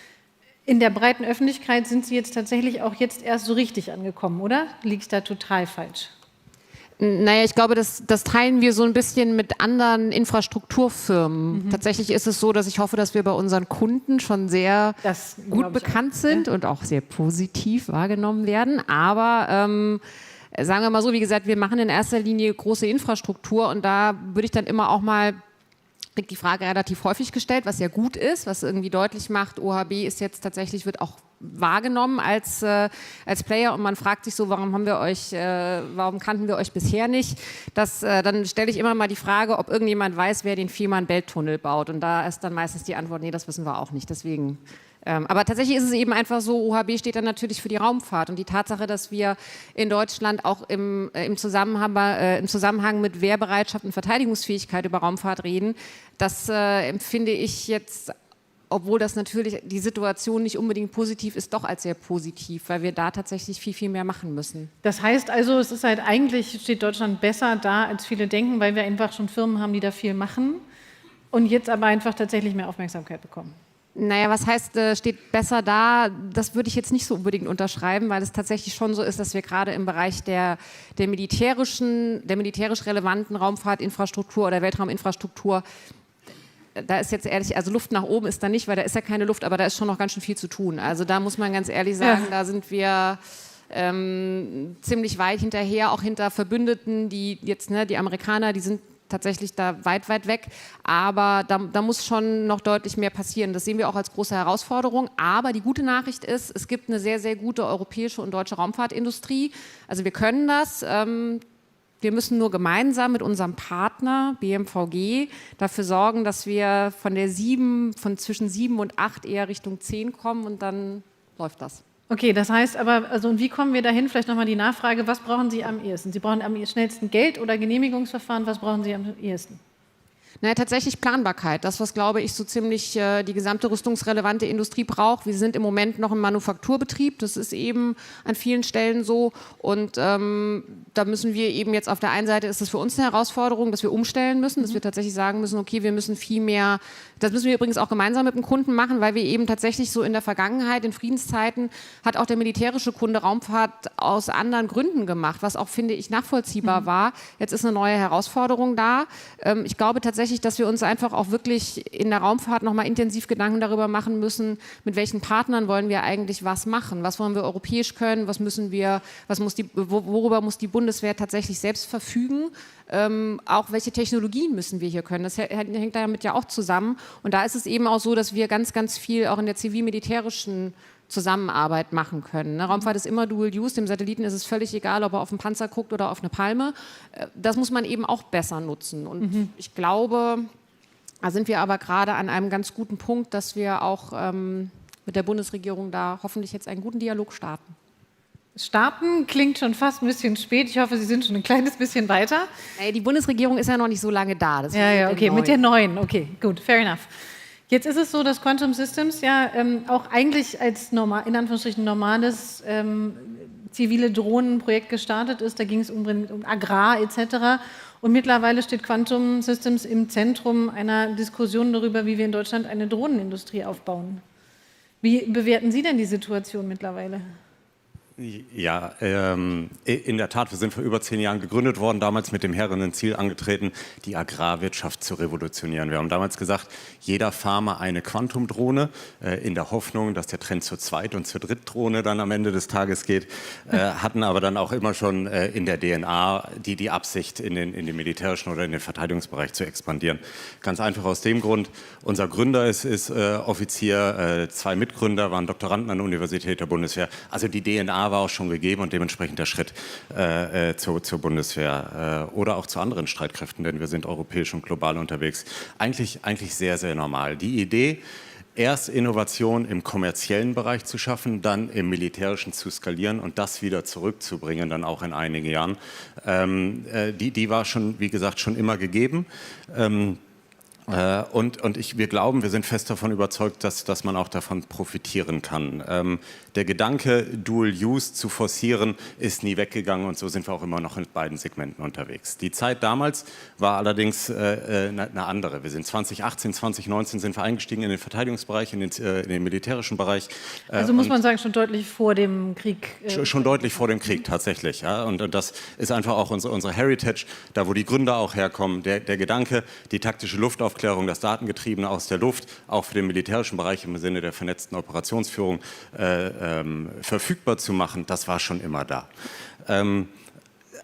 in der breiten Öffentlichkeit sind Sie jetzt tatsächlich auch jetzt erst so richtig angekommen, oder? Liege ich da total falsch? Naja, ich glaube, das teilen wir so ein bisschen mit anderen Infrastrukturfirmen. Tatsächlich ist es so, dass ich hoffe, dass wir bei unseren Kunden schon sehr gut bekannt sind und auch sehr positiv wahrgenommen werden. Aber sagen wir mal so, wie gesagt, wir machen in erster Linie große Infrastruktur und da würde ich dann immer auch mal die Frage relativ häufig gestellt, was ja gut ist, was irgendwie deutlich macht, OHB ist jetzt tatsächlich, wird auch wahrgenommen als Player und man fragt sich so, warum kannten wir euch bisher nicht? Dann stelle ich immer mal die Frage, ob irgendjemand weiß, wer den Fehmarn-Belt-Tunnel baut und da ist dann meistens die Antwort, nee, das wissen wir auch nicht, deswegen. Aber tatsächlich ist es eben einfach so, OHB steht dann natürlich für die Raumfahrt und die Tatsache, dass wir in Deutschland auch im Zusammenhang mit Wehrbereitschaft und Verteidigungsfähigkeit über Raumfahrt reden, das empfinde ich jetzt, obwohl das natürlich die Situation nicht unbedingt positiv ist, doch als sehr positiv, weil wir da tatsächlich viel, viel mehr machen müssen. Das heißt also, es ist halt eigentlich, steht Deutschland besser da, als viele denken, weil wir einfach schon Firmen haben, die da viel machen und jetzt aber einfach tatsächlich mehr Aufmerksamkeit bekommen. Naja, was heißt, steht besser da? Das würde ich jetzt nicht so unbedingt unterschreiben, weil es tatsächlich schon so ist, dass wir gerade im Bereich der militärisch relevanten Raumfahrtinfrastruktur oder Weltrauminfrastruktur, da ist jetzt ehrlich, also Luft nach oben ist da nicht, weil da ist ja keine Luft, aber da ist schon noch ganz schön viel zu tun. Also da muss man ganz ehrlich sagen, da sind wir ziemlich weit hinterher, auch hinter Verbündeten, die jetzt, die Amerikaner, die sind tatsächlich da weit, weit weg, aber da muss schon noch deutlich mehr passieren. Das sehen wir auch als große Herausforderung, aber die gute Nachricht ist, es gibt eine sehr, sehr gute europäische und deutsche Raumfahrtindustrie. Also wir können das. Wir müssen nur gemeinsam mit unserem Partner BMVG dafür sorgen, dass wir von zwischen 7 und 8 eher Richtung 10 kommen und dann läuft das. Okay, das heißt aber, also und wie kommen wir dahin? Vielleicht nochmal die Nachfrage, was brauchen Sie am ehesten? Sie brauchen am schnellsten Geld oder Genehmigungsverfahren, was brauchen Sie am ehesten? Naja, tatsächlich Planbarkeit. Das, was, glaube ich, so ziemlich die gesamte rüstungsrelevante Industrie braucht. Wir sind im Moment noch im Manufakturbetrieb. Das ist eben an vielen Stellen so. Und da müssen wir eben jetzt auf der einen Seite, ist es für uns eine Herausforderung, dass wir umstellen müssen, dass wir tatsächlich sagen müssen, okay, wir müssen viel mehr, das müssen wir übrigens auch gemeinsam mit dem Kunden machen, weil wir eben tatsächlich so in der Vergangenheit, in Friedenszeiten, hat auch der militärische Kunde Raumfahrt aus anderen Gründen gemacht, was auch, finde ich, nachvollziehbar war. Jetzt ist eine neue Herausforderung da. Ich glaube tatsächlich, tatsächlich, dass wir uns einfach auch wirklich in der Raumfahrt nochmal intensiv Gedanken darüber machen müssen, mit welchen Partnern wollen wir eigentlich was machen, was wollen wir europäisch können, worüber muss die Bundeswehr tatsächlich selbst verfügen, auch welche Technologien müssen wir hier können. Das hängt damit ja auch zusammen. Und da ist es eben auch so, dass wir ganz, ganz viel auch in der zivil-militärischen Zusammenarbeit machen können. Raumfahrt ist immer Dual-Use, dem Satelliten ist es völlig egal, ob er auf einen Panzer guckt oder auf eine Palme. Das muss man eben auch besser nutzen. Und ich glaube, da sind wir aber gerade an einem ganz guten Punkt, dass wir auch mit der Bundesregierung da hoffentlich jetzt einen guten Dialog starten. Starten klingt schon fast ein bisschen spät. Ich hoffe, Sie sind schon ein kleines bisschen weiter. Die Bundesregierung ist ja noch nicht so lange da. Ja, okay, mit der neuen. Okay, gut, fair enough. Jetzt ist es so, dass Quantum Systems ja auch eigentlich als in Anführungsstrichen normales zivile Drohnenprojekt gestartet ist. Da ging es um Agrar etc. Und mittlerweile steht Quantum Systems im Zentrum einer Diskussion darüber, wie wir in Deutschland eine Drohnenindustrie aufbauen. Wie bewerten Sie denn die Situation mittlerweile? Ja, in der Tat, wir sind vor über 10 Jahren gegründet worden, damals mit dem hehrigen Ziel angetreten, die Agrarwirtschaft zu revolutionieren. Wir haben damals gesagt, jeder Farmer eine Quantumdrohne, in der Hoffnung, dass der Trend zur Zweit- und zur Drittdrohne dann am Ende des Tages geht, hatten aber dann auch immer schon in der DNA die Absicht, in den militärischen oder in den Verteidigungsbereich zu expandieren. Ganz einfach aus dem Grund, unser Gründer ist Offizier, 2 Mitgründer waren Doktoranden an der Universität der Bundeswehr, also die DNA war auch schon gegeben und dementsprechend der Schritt zur Bundeswehr oder auch zu anderen Streitkräften, denn wir sind europäisch und global unterwegs. Eigentlich sehr, sehr normal. Die Idee, erst Innovation im kommerziellen Bereich zu schaffen, dann im militärischen zu skalieren und das wieder zurückzubringen, dann auch in einigen Jahren, die war schon, wie gesagt, schon immer gegeben. Wir glauben, wir sind fest davon überzeugt, dass man auch davon profitieren kann. Der Gedanke, Dual Use zu forcieren, ist nie weggegangen und so sind wir auch immer noch in beiden Segmenten unterwegs. Die Zeit damals war allerdings eine andere. Wir sind 2018, 2019 sind wir eingestiegen in den Verteidigungsbereich, in den militärischen Bereich. Also muss man sagen, schon deutlich vor dem Krieg. Schon deutlich vor dem Krieg, tatsächlich. Ja? Und das ist einfach auch unsere Heritage, da wo die Gründer auch herkommen. Der Gedanke, die taktische Luftaufklärung, das Datengetriebene aus der Luft, auch für den militärischen Bereich im Sinne der vernetzten Operationsführung verfügbar zu machen, das war schon immer da.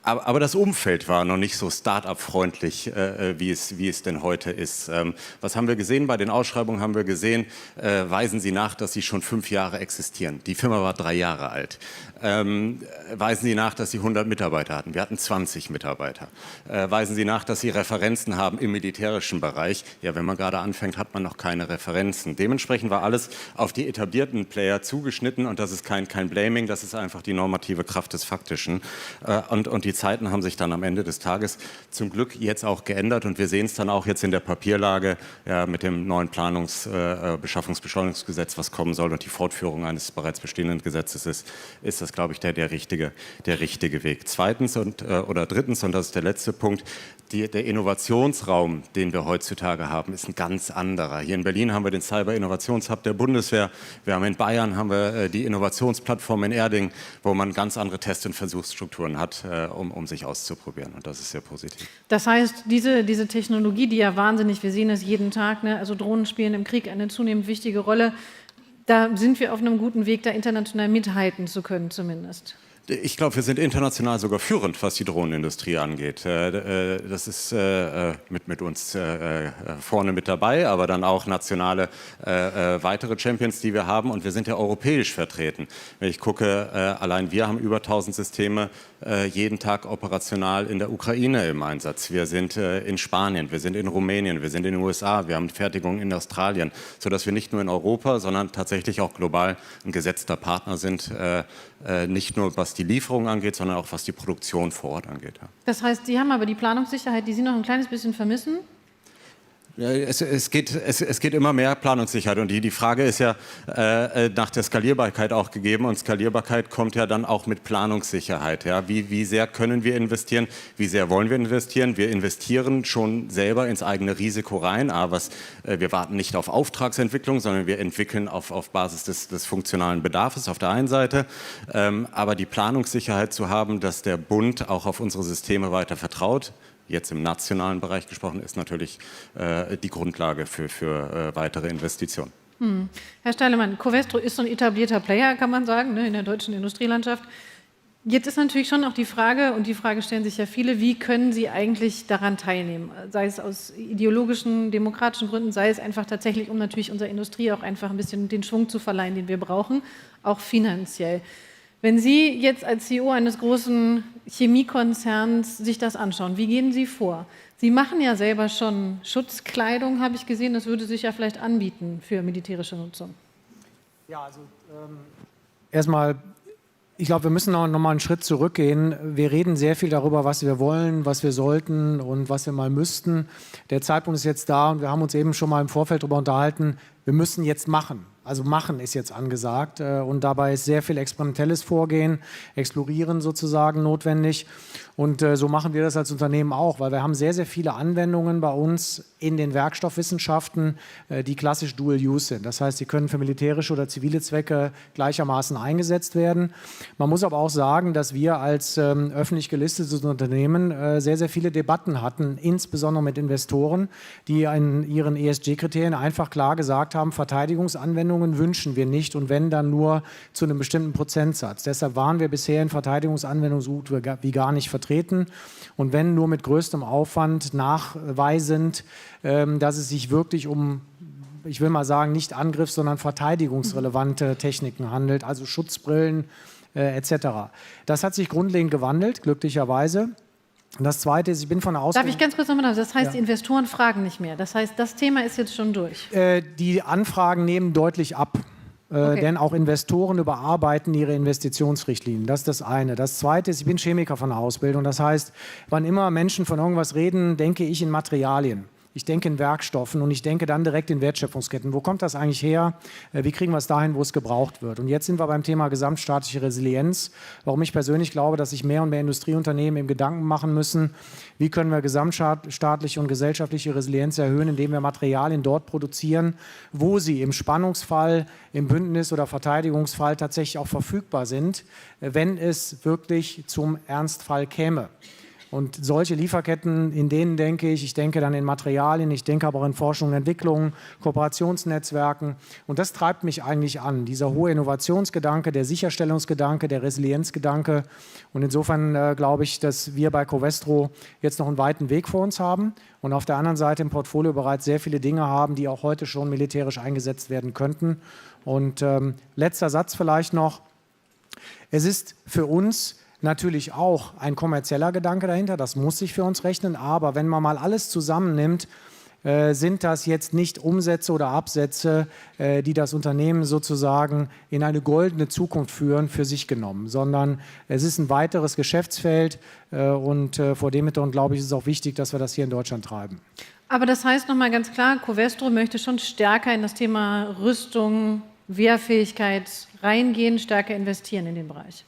Aber das Umfeld war noch nicht so Start-up-freundlich, wie es denn heute ist. Was haben wir gesehen? Bei den Ausschreibungen haben wir gesehen, weisen Sie nach, dass Sie schon 5 Jahre existieren. Die Firma war 3 Jahre alt. Weisen Sie nach, dass Sie 100 Mitarbeiter hatten. Wir hatten 20 Mitarbeiter. Weisen Sie nach, dass Sie Referenzen haben im militärischen Bereich. Ja, wenn man gerade anfängt, hat man noch keine Referenzen. Dementsprechend war alles auf die etablierten Player zugeschnitten und das ist kein Blaming, das ist einfach die normative Kraft des Faktischen. Und die Zeiten haben sich dann am Ende des Tages zum Glück jetzt auch geändert und wir sehen es dann auch jetzt in der Papierlage mit dem neuen Beschaffungs-Beschleunigungsgesetz, was kommen soll und die Fortführung eines bereits bestehenden Gesetzes ist das, glaube ich, der richtige Weg. Zweitens oder drittens, und das ist der letzte Punkt, der Innovationsraum, den wir heutzutage haben, ist ein ganz anderer. Hier in Berlin haben wir den Cyber-Innovationshub der Bundeswehr. Wir haben in Bayern die Innovationsplattform in Erding, wo man ganz andere Test- und Versuchsstrukturen hat, um sich auszuprobieren. Und das ist sehr positiv. Das heißt, diese Technologie, die ja wahnsinnig, wir sehen es jeden Tag, ne? Also Drohnen spielen im Krieg eine zunehmend wichtige Rolle. Da sind wir auf einem guten Weg, da international mithalten zu können zumindest. Ich glaube, wir sind international sogar führend, was die Drohnenindustrie angeht. Das ist mit uns vorne mit dabei, aber dann auch nationale weitere Champions, die wir haben. Und wir sind ja europäisch vertreten. Wenn ich gucke, allein wir haben über 1000 Systeme jeden Tag operational in der Ukraine im Einsatz. Wir sind in Spanien, wir sind in Rumänien, wir sind in den USA, wir haben Fertigung in Australien, sodass wir nicht nur in Europa, sondern tatsächlich auch global ein gesetzter Partner sind, nicht nur was die Lieferung angeht, sondern auch was die Produktion vor Ort angeht. Das heißt, Sie haben aber die Planungssicherheit, die Sie noch ein kleines bisschen vermissen? Ja, es geht immer mehr Planungssicherheit und die Frage ist ja nach der Skalierbarkeit auch gegeben und Skalierbarkeit kommt ja dann auch mit Planungssicherheit. Ja? Wie sehr können wir investieren, wie sehr wollen wir investieren? Wir investieren schon selber ins eigene Risiko rein, aber wir warten nicht auf Auftragsentwicklung, sondern wir entwickeln auf Basis des funktionalen Bedarfs auf der einen Seite, aber die Planungssicherheit zu haben, dass der Bund auch auf unsere Systeme weiter vertraut, jetzt im nationalen Bereich gesprochen, ist natürlich die Grundlage für weitere Investitionen. Herr Steilemann, Covestro ist so ein etablierter Player, kann man sagen, ne, in der deutschen Industrielandschaft. Jetzt ist natürlich schon auch die Frage, und die Frage stellen sich ja viele, wie können Sie eigentlich daran teilnehmen? Sei es aus ideologischen, demokratischen Gründen, sei es einfach tatsächlich, um natürlich unserer Industrie auch einfach ein bisschen den Schwung zu verleihen, den wir brauchen, auch finanziell. Wenn Sie jetzt als CEO eines großen Chemiekonzerns sich das anschauen, wie gehen Sie vor? Sie machen ja selber schon Schutzkleidung, habe ich gesehen, das würde sich ja vielleicht anbieten für militärische Nutzung. Ja, also erstmal, ich glaube, wir müssen noch mal einen Schritt zurückgehen. Wir reden sehr viel darüber, was wir wollen, was wir sollten und was wir mal müssten. Der Zeitpunkt ist jetzt da und wir haben uns eben schon mal im Vorfeld darüber unterhalten, wir müssen jetzt machen. Also machen ist jetzt angesagt und dabei ist sehr viel experimentelles Vorgehen, Explorieren sozusagen notwendig. Und so machen wir das als Unternehmen auch, weil wir haben sehr, sehr viele Anwendungen bei uns in den Werkstoffwissenschaften, die klassisch Dual-Use sind. Das heißt, sie können für militärische oder zivile Zwecke gleichermaßen eingesetzt werden. Man muss aber auch sagen, dass wir als öffentlich gelistetes Unternehmen sehr, sehr viele Debatten hatten, insbesondere mit Investoren, die in ihren ESG-Kriterien einfach klar gesagt haben, Verteidigungsanwendungen wünschen wir nicht und wenn, dann nur zu einem bestimmten Prozentsatz. Deshalb waren wir bisher in Verteidigungsanwendungen so gut wie gar nicht vertreten und wenn nur mit größtem Aufwand nachweisend, dass es sich wirklich um, ich will mal sagen, nicht angriffs-, sondern verteidigungsrelevante Techniken handelt, also Schutzbrillen etc. Das hat sich grundlegend gewandelt, glücklicherweise. Und das Zweite ist, ich bin von der Ausbildung... Darf ich ganz kurz nochmal nach? Das heißt, ja. Die Investoren fragen nicht mehr. Das heißt, das Thema ist jetzt schon durch. Die Anfragen nehmen deutlich ab. Okay. Denn auch Investoren überarbeiten ihre Investitionsrichtlinien. Das ist das eine. Das Zweite ist, ich bin Chemiker von der Ausbildung. Das heißt, wann immer Menschen von irgendwas reden, denke ich in Materialien. Ich denke in Werkstoffen und ich denke dann direkt in Wertschöpfungsketten. Wo kommt das eigentlich her? Wie kriegen wir es dahin, wo es gebraucht wird? Und jetzt sind wir beim Thema gesamtstaatliche Resilienz. Warum ich persönlich glaube, dass sich mehr und mehr Industrieunternehmen im Gedanken machen müssen, wie können wir gesamtstaatliche und gesellschaftliche Resilienz erhöhen, indem wir Materialien dort produzieren, wo sie im Spannungsfall, im Bündnis- oder Verteidigungsfall tatsächlich auch verfügbar sind, wenn es wirklich zum Ernstfall käme. Und solche Lieferketten, in denen denke ich denke dann in Materialien, ich denke aber auch in Forschung und Entwicklung, Kooperationsnetzwerken. Und das treibt mich eigentlich an, dieser hohe Innovationsgedanke, der Sicherstellungsgedanke, der Resilienzgedanke. Und insofern glaube ich, dass wir bei Covestro jetzt noch einen weiten Weg vor uns haben und auf der anderen Seite im Portfolio bereits sehr viele Dinge haben, die auch heute schon militärisch eingesetzt werden könnten. Und letzter Satz vielleicht noch. Es ist für uns natürlich auch ein kommerzieller Gedanke dahinter, das muss sich für uns rechnen, aber wenn man mal alles zusammennimmt, sind das jetzt nicht Umsätze oder Absätze, die das Unternehmen sozusagen in eine goldene Zukunft führen, für sich genommen, sondern es ist ein weiteres Geschäftsfeld und vor dem Hintergrund, glaube ich, ist es auch wichtig, dass wir das hier in Deutschland treiben. Aber das heißt nochmal ganz klar, Covestro möchte schon stärker in das Thema Rüstung, Wehrfähigkeit reingehen, stärker investieren in den Bereich.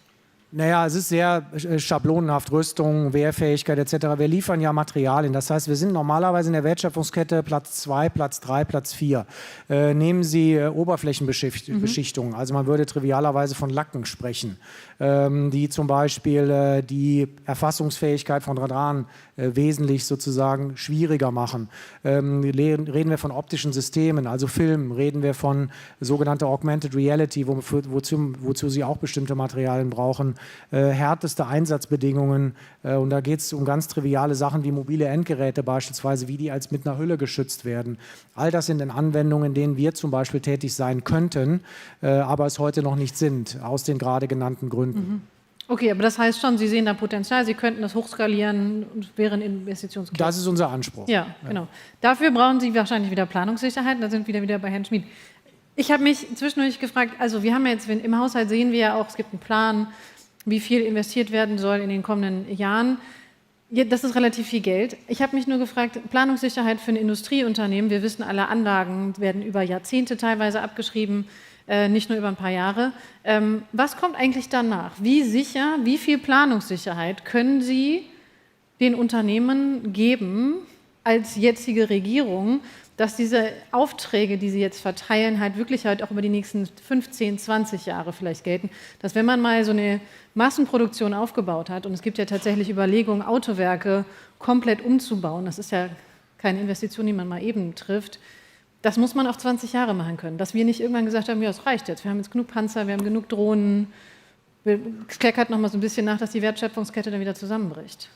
Naja, es ist sehr schablonenhaft, Rüstung, Wehrfähigkeit etc. Wir liefern ja Materialien. Das heißt, wir sind normalerweise in der Wertschöpfungskette Platz 2, Platz 3, Platz 4. Nehmen Sie Oberflächenbeschichtung, also man würde trivialerweise von Lacken sprechen, die zum Beispiel die Erfassungsfähigkeit von Radaren wesentlich sozusagen schwieriger machen. Reden wir von optischen Systemen, also Filmen, reden wir von sogenannter Augmented Reality, wozu Sie auch bestimmte Materialien brauchen, härteste Einsatzbedingungen und da geht es um ganz triviale Sachen wie mobile Endgeräte beispielsweise, wie die als mit einer Hülle geschützt werden. All das sind in Anwendungen, in denen wir zum Beispiel tätig sein könnten, aber es heute noch nicht sind, aus den gerade genannten Gründen. Okay, aber das heißt schon, Sie sehen da Potenzial, Sie könnten das hochskalieren und wären Investitionsketten. Das ist unser Anspruch. Ja, genau. Dafür brauchen Sie wahrscheinlich wieder Planungssicherheit, da sind wir wieder bei Herrn Schmid. Ich habe mich zwischendurch gefragt, also wir haben jetzt, im Haushalt sehen wir ja auch, es gibt einen Plan, wie viel investiert werden soll in den kommenden Jahren. Das ist relativ viel Geld. Ich habe mich nur gefragt, Planungssicherheit für ein Industrieunternehmen, wir wissen, alle Anlagen werden über Jahrzehnte teilweise abgeschrieben, nicht nur über ein paar Jahre. Was kommt eigentlich danach? Wie sicher, wie viel Planungssicherheit können Sie den Unternehmen geben als jetzige Regierung, dass diese Aufträge, die Sie jetzt verteilen, halt wirklich halt auch über die nächsten 15, 20 Jahre vielleicht gelten. Dass wenn man mal so eine Massenproduktion aufgebaut hat, und es gibt ja tatsächlich Überlegungen, Autowerke komplett umzubauen, das ist ja keine Investition, die man mal eben trifft, das muss man auf 20 Jahre machen können. Dass wir nicht irgendwann gesagt haben, ja, das reicht jetzt, wir haben jetzt genug Panzer, wir haben genug Drohnen, es kleckert noch mal so ein bisschen nach, dass die Wertschöpfungskette dann wieder zusammenbricht.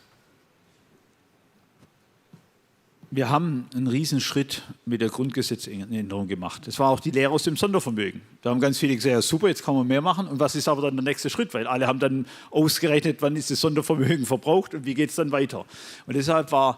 Wir haben einen Riesenschritt mit der Grundgesetzänderung gemacht. Das war auch die Lehre aus dem Sondervermögen. Da haben ganz viele gesagt, ja super, jetzt kann man mehr machen. Und was ist aber dann der nächste Schritt? Weil alle haben dann ausgerechnet, wann ist das Sondervermögen verbraucht und wie geht es dann weiter. Und deshalb war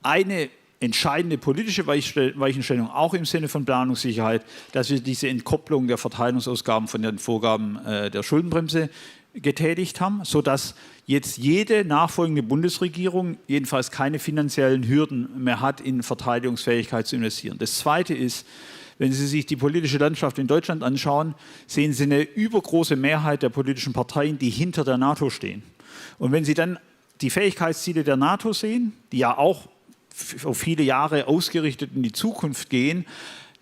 eine entscheidende politische Weichenstellung, auch im Sinne von Planungssicherheit, dass wir diese Entkopplung der Verteilungsausgaben von den Vorgaben der Schuldenbremse getätigt haben, sodass jetzt jede nachfolgende Bundesregierung jedenfalls keine finanziellen Hürden mehr hat, in Verteidigungsfähigkeit zu investieren. Das Zweite ist, wenn Sie sich die politische Landschaft in Deutschland anschauen, sehen Sie eine übergroße Mehrheit der politischen Parteien, die hinter der NATO stehen. Und wenn Sie dann die Fähigkeitsziele der NATO sehen, die ja auch auf viele Jahre ausgerichtet in die Zukunft gehen,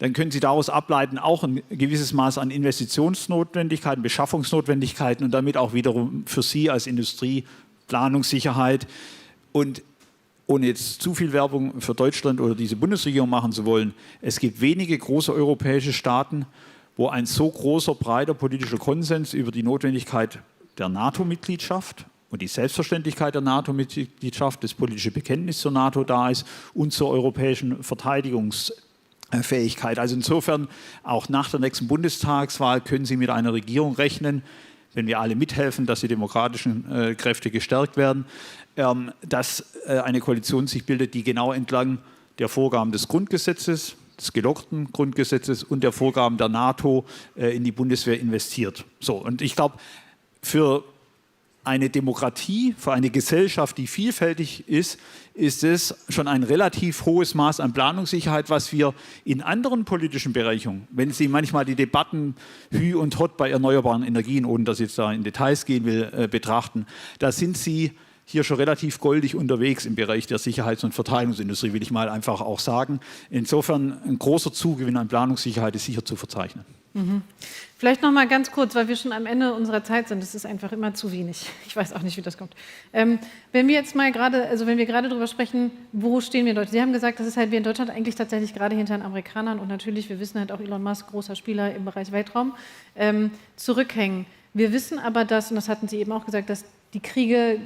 dann können Sie daraus ableiten, auch ein gewisses Maß an Investitionsnotwendigkeiten, Beschaffungsnotwendigkeiten und damit auch wiederum für Sie als Industrie Planungssicherheit. Und ohne jetzt zu viel Werbung für Deutschland oder diese Bundesregierung machen zu wollen, es gibt wenige große europäische Staaten, wo ein so großer, breiter politischer Konsens über die Notwendigkeit der NATO-Mitgliedschaft und die Selbstverständlichkeit der NATO-Mitgliedschaft, das politische Bekenntnis zur NATO da ist und zur europäischen Verteidigungsfähigkeit. Also insofern, auch nach der nächsten Bundestagswahl können Sie mit einer Regierung rechnen, wenn wir alle mithelfen, dass die demokratischen Kräfte gestärkt werden, dass eine Koalition sich bildet, die genau entlang der Vorgaben des Grundgesetzes, des gelockten Grundgesetzes und der Vorgaben der NATO in die Bundeswehr investiert. So, und ich glaube, für eine Demokratie, für eine Gesellschaft, die vielfältig ist, ist es schon ein relativ hohes Maß an Planungssicherheit, was wir in anderen politischen Bereichen, wenn Sie manchmal die Debatten Hü und Hott bei erneuerbaren Energien, ohne dass ich jetzt da in Details gehen will, betrachten, da sind Sie hier schon relativ goldig unterwegs im Bereich der Sicherheits- und Verteidigungsindustrie, will ich mal einfach auch sagen. Insofern ein großer Zugewinn an Planungssicherheit ist sicher zu verzeichnen. Mhm. Vielleicht noch mal ganz kurz, weil wir schon am Ende unserer Zeit sind. Das ist einfach immer zu wenig. Ich weiß auch nicht, wie das kommt. Wenn wir jetzt mal gerade, also wenn wir gerade darüber sprechen, wo stehen wir in Deutschland? Sie haben gesagt, das ist halt wir in Deutschland eigentlich tatsächlich gerade hinter den Amerikanern und natürlich, wir wissen halt auch Elon Musk, großer Spieler im Bereich Weltraum, zurückhängen. Wir wissen aber, dass, und das hatten Sie eben auch gesagt, dass die Kriege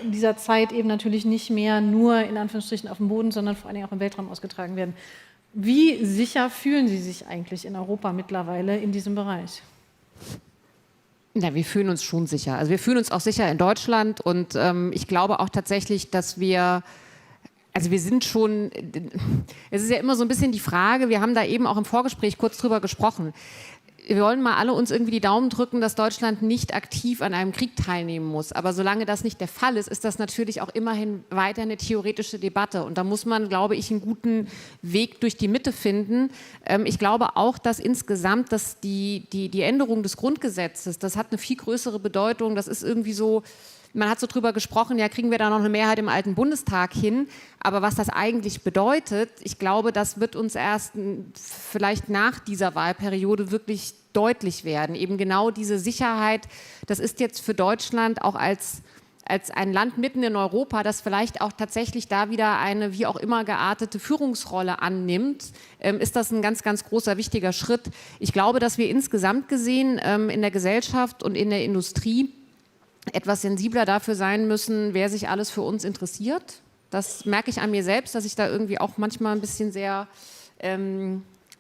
in dieser Zeit eben natürlich nicht mehr nur in Anführungsstrichen auf dem Boden, sondern vor allen Dingen auch im Weltraum ausgetragen werden. Wie sicher fühlen Sie sich eigentlich in Europa mittlerweile in diesem Bereich? Na, wir fühlen uns schon sicher. Also wir fühlen uns auch sicher in Deutschland und ich glaube auch tatsächlich, dass wir, also wir sind schon, es ist ja immer so ein bisschen die Frage, wir haben da eben auch im Vorgespräch kurz drüber gesprochen. Wir wollen mal alle uns irgendwie die Daumen drücken, dass Deutschland nicht aktiv an einem Krieg teilnehmen muss. Aber solange das nicht der Fall ist, ist das natürlich auch immerhin weiter eine theoretische Debatte. Und da muss man, glaube ich, einen guten Weg durch die Mitte finden. Ich glaube auch, dass insgesamt dass die Änderung des Grundgesetzes, das hat eine viel größere Bedeutung. Das ist irgendwie so, man hat so drüber gesprochen, ja, kriegen wir da noch eine Mehrheit im alten Bundestag hin. Aber was das eigentlich bedeutet, ich glaube, das wird uns erst vielleicht nach dieser Wahlperiode wirklich deutlich werden. Eben genau diese Sicherheit, das ist jetzt für Deutschland auch als ein Land mitten in Europa, das vielleicht auch tatsächlich da wieder eine wie auch immer geartete Führungsrolle annimmt, ist das ein ganz, ganz großer, wichtiger Schritt. Ich glaube, dass wir insgesamt gesehen in der Gesellschaft und in der Industrie etwas sensibler dafür sein müssen, wer sich alles für uns interessiert. Das merke ich an mir selbst, dass ich da irgendwie auch manchmal ein bisschen sehr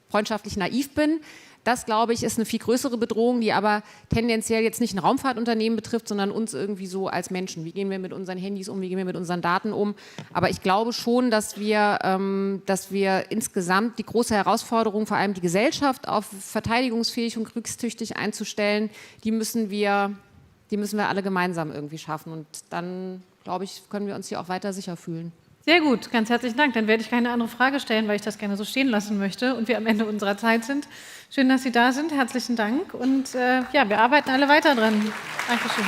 freundschaftlich naiv bin. Das, glaube ich, ist eine viel größere Bedrohung, die aber tendenziell jetzt nicht ein Raumfahrtunternehmen betrifft, sondern uns irgendwie so als Menschen. Wie gehen wir mit unseren Handys um, wie gehen wir mit unseren Daten um? Aber ich glaube schon, dass wir insgesamt die große Herausforderung, vor allem die Gesellschaft auf verteidigungsfähig und kriegstüchtig einzustellen, die müssen wir alle gemeinsam irgendwie schaffen. Und dann, glaube ich, können wir uns hier auch weiter sicher fühlen. Sehr gut, ganz herzlichen Dank. Dann werde ich keine andere Frage stellen, weil ich das gerne so stehen lassen möchte und wir am Ende unserer Zeit sind. Schön, dass Sie da sind. Herzlichen Dank. Und ja, wir arbeiten alle weiter dran. Dankeschön.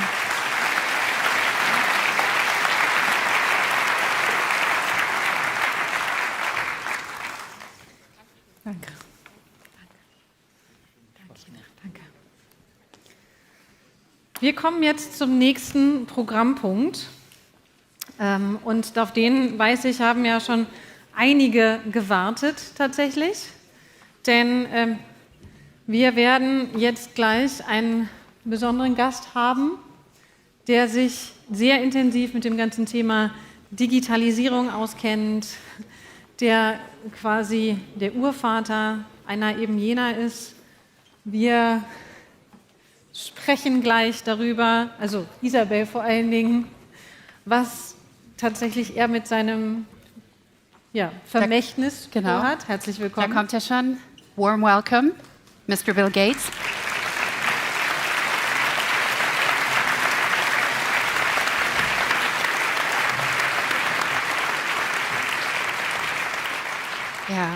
wir kommen jetzt zum nächsten Programmpunkt. Und auf den, weiß ich, haben ja schon einige gewartet tatsächlich. Denn wir werden jetzt gleich einen besonderen Gast haben, der sich sehr intensiv mit dem ganzen Thema Digitalisierung auskennt, der quasi der Urvater einer eben jener ist. Wir sprechen gleich darüber, also Isabel vor allen Dingen, was tatsächlich er mit seinem Vermächtnis hat. Herzlich willkommen. Da kommt er schon. Warm welcome, Mr. Bill Gates. Yeah.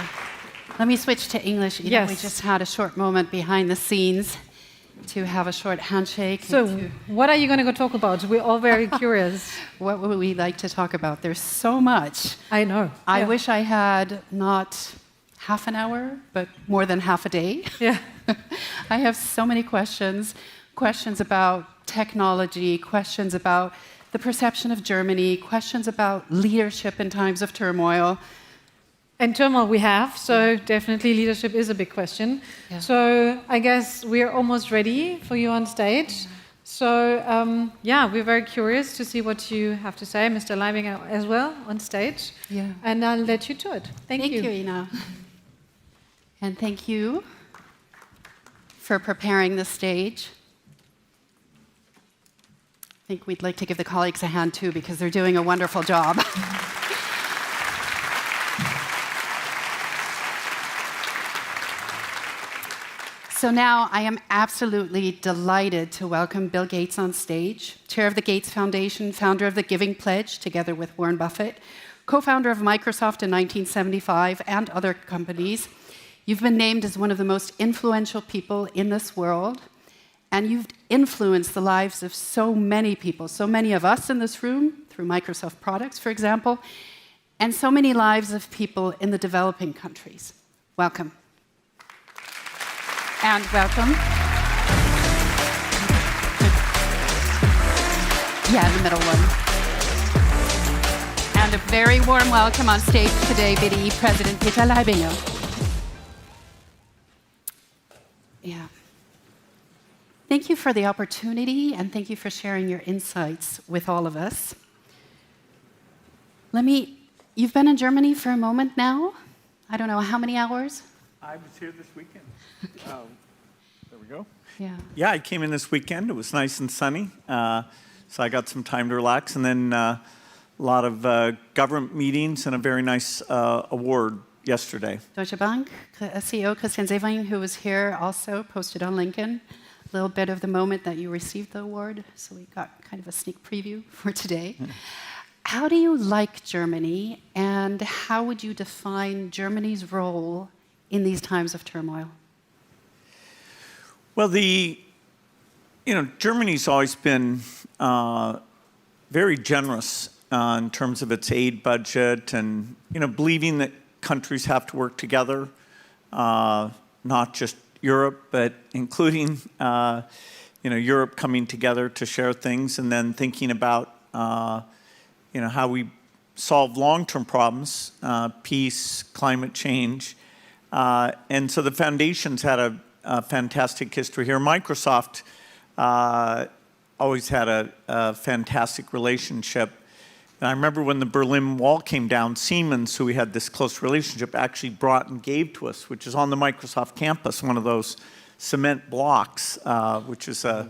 Let me switch to English. You know, we just had a short moment behind the scenes to have a short handshake. So, what are you going to go talk about? We're all very curious. What would we like to talk about? There's so much. I know. I wish I had not half an hour, but more than half a day. Yeah. I have so many questions. Questions about technology, questions about the perception of Germany, questions about leadership in times of turmoil. And turmoil we have, so definitely leadership is a big question. Yeah. So I guess we're almost ready for you on stage. So we're very curious to see what you have to say, Mr. Leibinger as well on stage. Yeah. And I'll let you to it. Thank you. Thank you, Ina. And thank you for preparing the stage. I think we'd like to give the colleagues a hand too, because they're doing a wonderful job. So now I am absolutely delighted to welcome Bill Gates on stage, chair of the Gates Foundation, founder of the Giving Pledge, together with Warren Buffett, co-founder of Microsoft in 1975 and other companies. You've been named as one of the most influential people in this world, and you've influenced the lives of so many people, so many of us in this room, through Microsoft products, for example, and so many lives of people in the developing countries. Welcome. And welcome. Yeah, the middle one. And a very warm welcome on stage today, BDI President Peter Leibinger. Yeah. Thank you for the opportunity, and thank you for sharing your insights with all of us. You've been in Germany for a moment now. I don't know, how many hours? I was here this weekend. There we go. Yeah, I came in this weekend. It was nice and sunny, so I got some time to relax. And then a lot of government meetings and a very nice award yesterday. Deutsche Bank CEO Christian Sewing, who was here, also posted on LinkedIn a little bit of the moment that you received the award. So we got kind of a sneak preview for today. How do you like Germany, and how would you define Germany's role in these times of turmoil? Well, Germany's always been very generous in terms of its aid budget, and believing that countries have to work together, not just Europe, but including Europe coming together to share things, and then thinking about how we solve long-term problems, peace, climate change. And so the foundation's had a fantastic history here. Microsoft always had a fantastic relationship. And I remember when the Berlin Wall came down, Siemens, who we had this close relationship, actually brought and gave to us, which is on the Microsoft campus, one of those cement blocks, which is a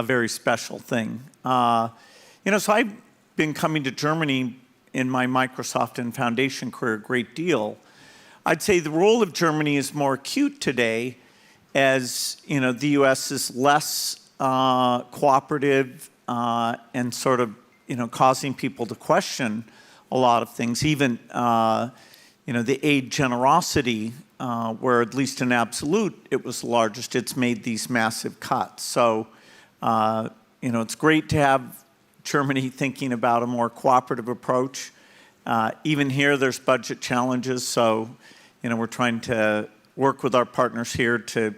very special thing. So I've been coming to Germany in my Microsoft and foundation career a great deal. I'd say the role of Germany is more acute today as, the U.S. is less cooperative and sort of, causing people to question a lot of things, even, the aid generosity, where at least in absolute it was the largest, it's made these massive cuts. So, it's great to have Germany thinking about a more cooperative approach. Even here, there's budget challenges, so we're trying to work with our partners here to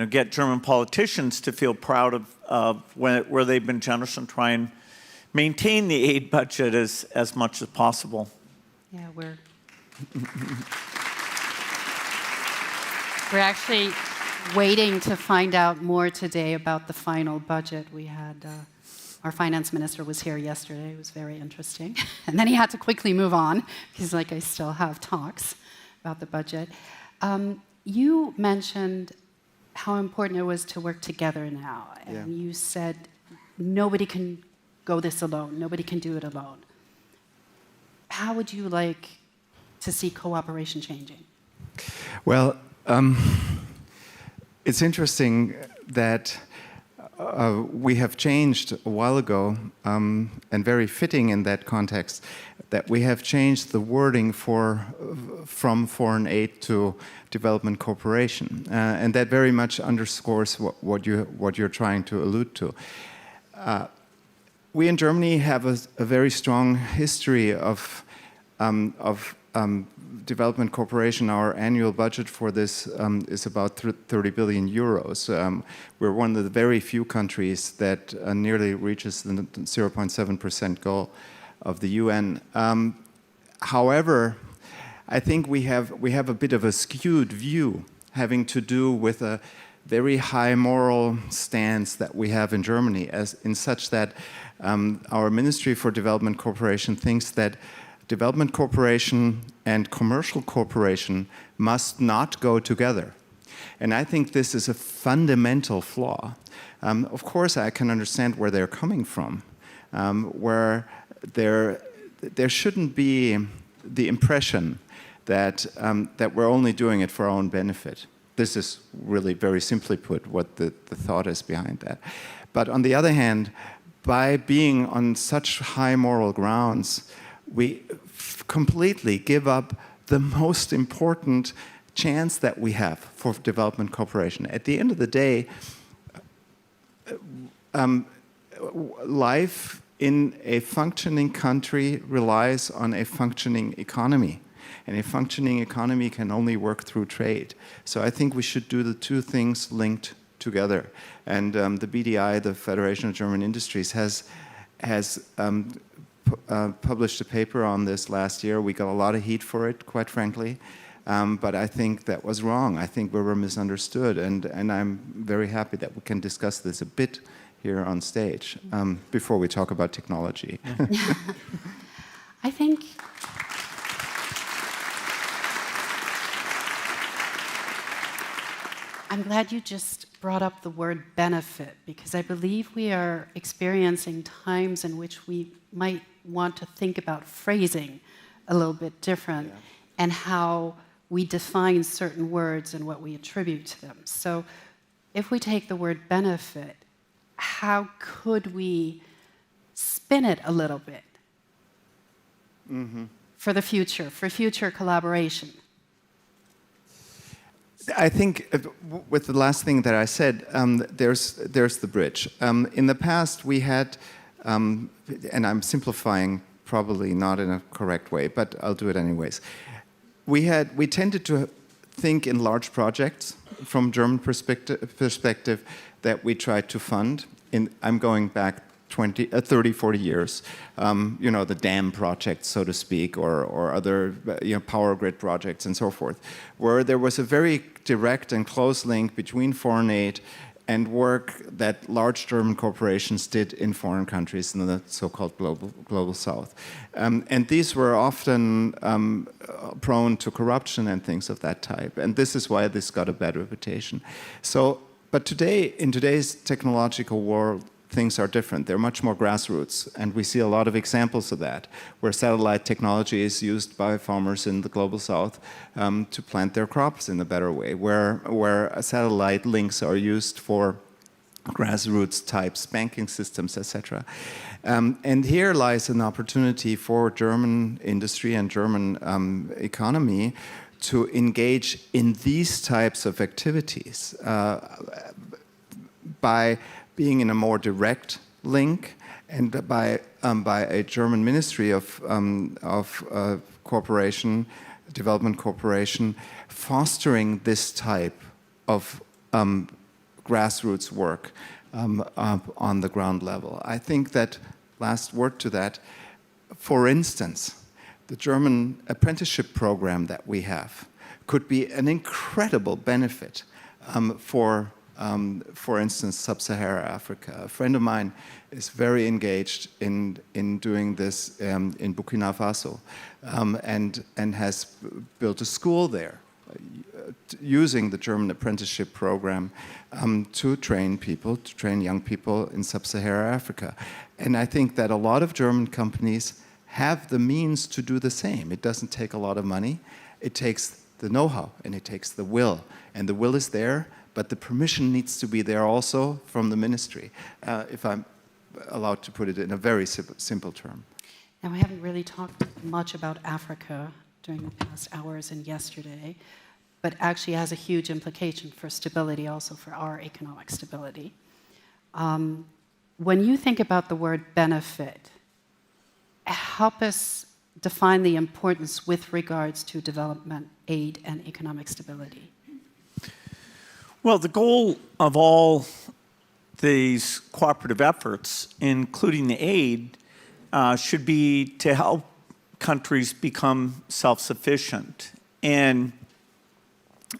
get German politicians to feel proud of where they've been generous and try and maintain the aid budget as much as possible. Yeah, we're actually waiting to find out more today about the final budget. We had our finance minister was here yesterday. It was very interesting. And then he had to quickly move on because, like, I still have talks about the budget. You mentioned how important it was to work together now. And you said nobody can go this alone. Nobody can do it alone. How would you like to see cooperation changing? Well, it's interesting that we have changed a while ago, and very fitting in that context, that we have changed the wording from foreign aid to development cooperation, and that very much underscores what you're trying to allude to. We in Germany have a very strong history of development cooperation. Our annual budget for this is about 30 billion euros. We're one of the very few countries that nearly reaches the 0.7% goal of the UN. However, I think we have a bit of a skewed view having to do with a very high moral stance that we have in Germany, as in such that our Ministry for Development Cooperation thinks that development cooperation and commercial cooperation must not go together. And I think this is a fundamental flaw. Of course, I can understand where they're coming from, where there shouldn't be the impression that we're only doing it for our own benefit. This is really very simply put what the thought is behind that. But on the other hand, by being on such high moral grounds, we completely give up the most important chance that we have for development cooperation. At the end of the day, life in a functioning country relies on a functioning economy. And a functioning economy can only work through trade. So I think we should do the two things linked together. And the BDI, the Federation of German Industries, has published a paper on this last year. We got a lot of heat for it, quite frankly. But I think that was wrong. I think we were misunderstood. And I'm very happy that we can discuss this a bit here on stage before we talk about technology. I think I'm glad you just brought up the word benefit, because I believe we are experiencing times in which we might want to think about phrasing a little bit different and how we define certain words and what we attribute to them. So if we take the word benefit, how could we spin it a little bit for the future, for future collaboration? I think with the last thing that I said, there's the bridge. In the past, we had, and I'm simplifying probably not in a correct way, but I'll do it anyways. We tended to think in large projects from German perspective that we tried to fund. I'm going back 30, 40 years, the dam projects, so to speak, or other power grid projects and so forth, where there was a very direct and close link between foreign aid and work that large German corporations did in foreign countries in the so-called global South. And these were often prone to corruption and things of that type. And this is why this got a bad reputation. But today, in today's technological world, things are different. They're much more grassroots, and we see a lot of examples of that, where satellite technology is used by farmers in the global South to plant their crops in a better way, where satellite links are used for grassroots types, banking systems, etc. And here lies an opportunity for German industry and German economy to engage in these types of activities by being in a more direct link, and by a German Ministry of Cooperation, Development Cooperation, fostering this type of grassroots work on the ground level. I think that, last word to that, for instance, the German apprenticeship program that we have could be an incredible benefit for instance, Sub-Saharan Africa. A friend of mine is very engaged in doing this in Burkina Faso and has built a school there using the German apprenticeship program to train young people in Sub-Saharan Africa. And I think that a lot of German companies have the means to do the same. It doesn't take a lot of money. It takes the know-how and it takes the will. And the will is there, but the permission needs to be there also from the ministry, if I'm allowed to put it in a very simple term. Now, we haven't really talked much about Africa during the past hours and yesterday, but actually has a huge implication for stability, also for our economic stability. When you think about the word benefit, help us define the importance with regards to development aid and economic stability. Well, the goal of all these cooperative efforts, including the aid, should be to help countries become self-sufficient. And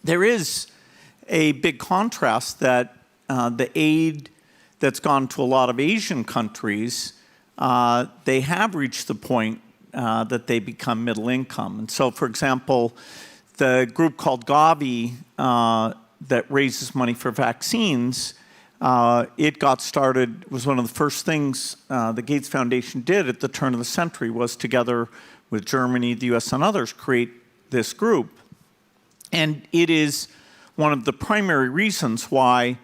there is a big contrast that the aid that's gone to a lot of Asian countries, they have reached the point that they become middle income. And so, for example, the group called Gavi that raises money for vaccines, it got started, was one of the first things the Gates Foundation did at the turn of the century, was together with Germany, the US, and others, create this group. And it is one of the primary reasons why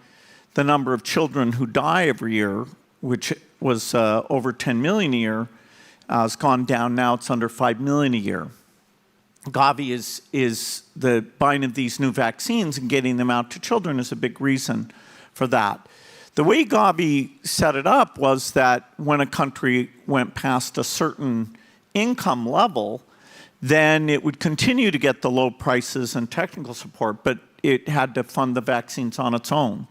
the number of children who die every year, which was over 10 million a year, has gone down. Now it's under 5 million a year. Gavi is the buying of these new vaccines and getting them out to children is a big reason for that. The way Gavi set it up was that when a country went past a certain income level, then it would continue to get the low prices and technical support, but it had to fund the vaccines on its own.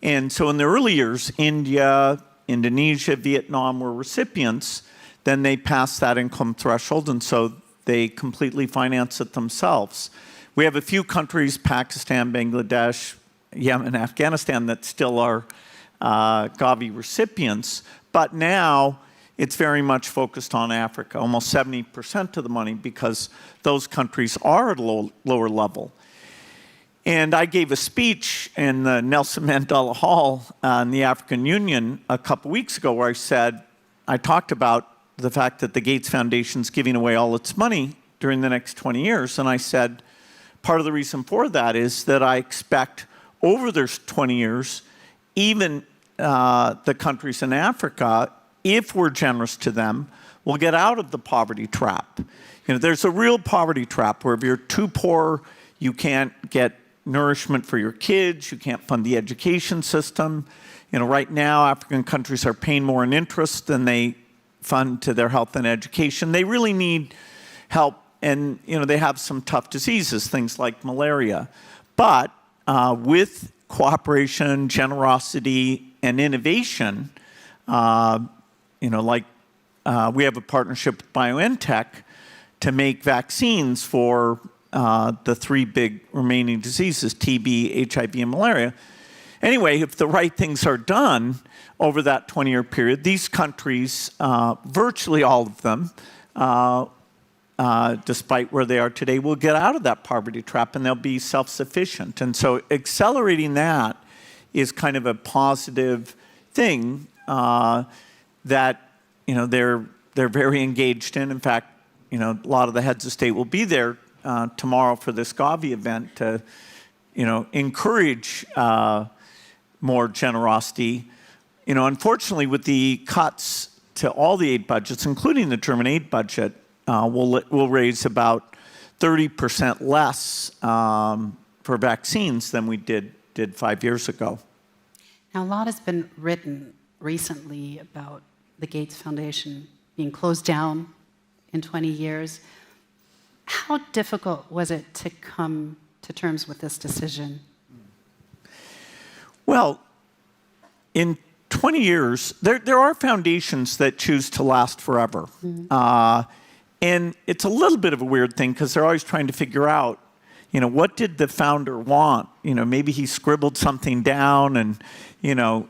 And so in the early years, India, Indonesia, Vietnam were recipients. Then they passed that income threshold, and so they completely finance it themselves. We have a few countries, Pakistan, Bangladesh, Yemen, Afghanistan, that still are Gavi recipients, but now it's very much focused on Africa, almost 70% of the money, because those countries are at a lower level. And I gave a speech in the Nelson Mandela Hall in the African Union a couple weeks ago where I talked about the fact that the Gates Foundation's giving away all its money during the next 20 years. And I said, part of the reason for that is that I expect over those 20 years, even the countries in Africa, if we're generous to them, will get out of the poverty trap. You know, there's a real poverty trap where if you're too poor, you can't get nourishment for your kids, you can't fund the education system. You know, right now, African countries are paying more in interest than they fund to their health and education. They really need help, and you know, they have some tough diseases, things like malaria. But with cooperation, generosity, and innovation, you know, like we have a partnership with BioNTech to make vaccines for the three big remaining diseases, TB, HIV, and malaria. Anyway, if the right things are done over that 20-year period, these countries, virtually all of them, despite where they are today, will get out of that poverty trap and they'll be self-sufficient. And so accelerating that is kind of a positive thing that, you know, they're very engaged in. In fact, you know, a lot of the heads of state will be there tomorrow for this Gavi event to, you know, encourage more generosity. You know, unfortunately, with the cuts to all the aid budgets, including the German aid budget, we'll raise about 30% less for vaccines than we did 5 years ago. Now, a lot has been written recently about the Gates Foundation being closed down in 20 years. How difficult was it to come to terms with this decision? Well, in 20 years, there are foundations that choose to last forever. And it's a little bit of a weird thing because they're always trying to figure out, what did the founder want? Maybe he scribbled something down and,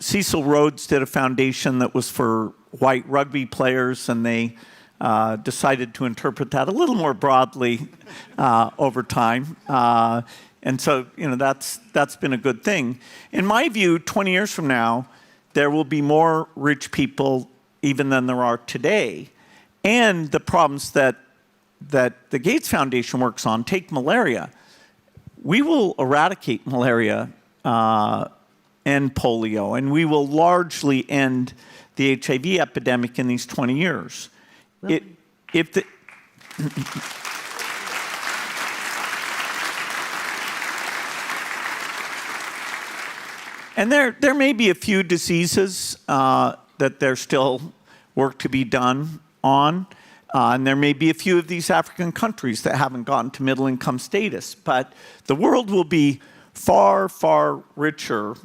Cecil Rhodes did a foundation that was for white rugby players, and they decided to interpret that a little more broadly over time. And so, that's been a good thing. In my view, 20 years from now, there will be more rich people even than there are today. And the problems that the Gates Foundation works on, take malaria. We will eradicate malaria and polio, and we will largely end the HIV epidemic in these 20 years. And there may be a few diseases that there's still work to be done on. And there may be a few of these African countries that haven't gotten to middle-income status. But the world will be far, far richer.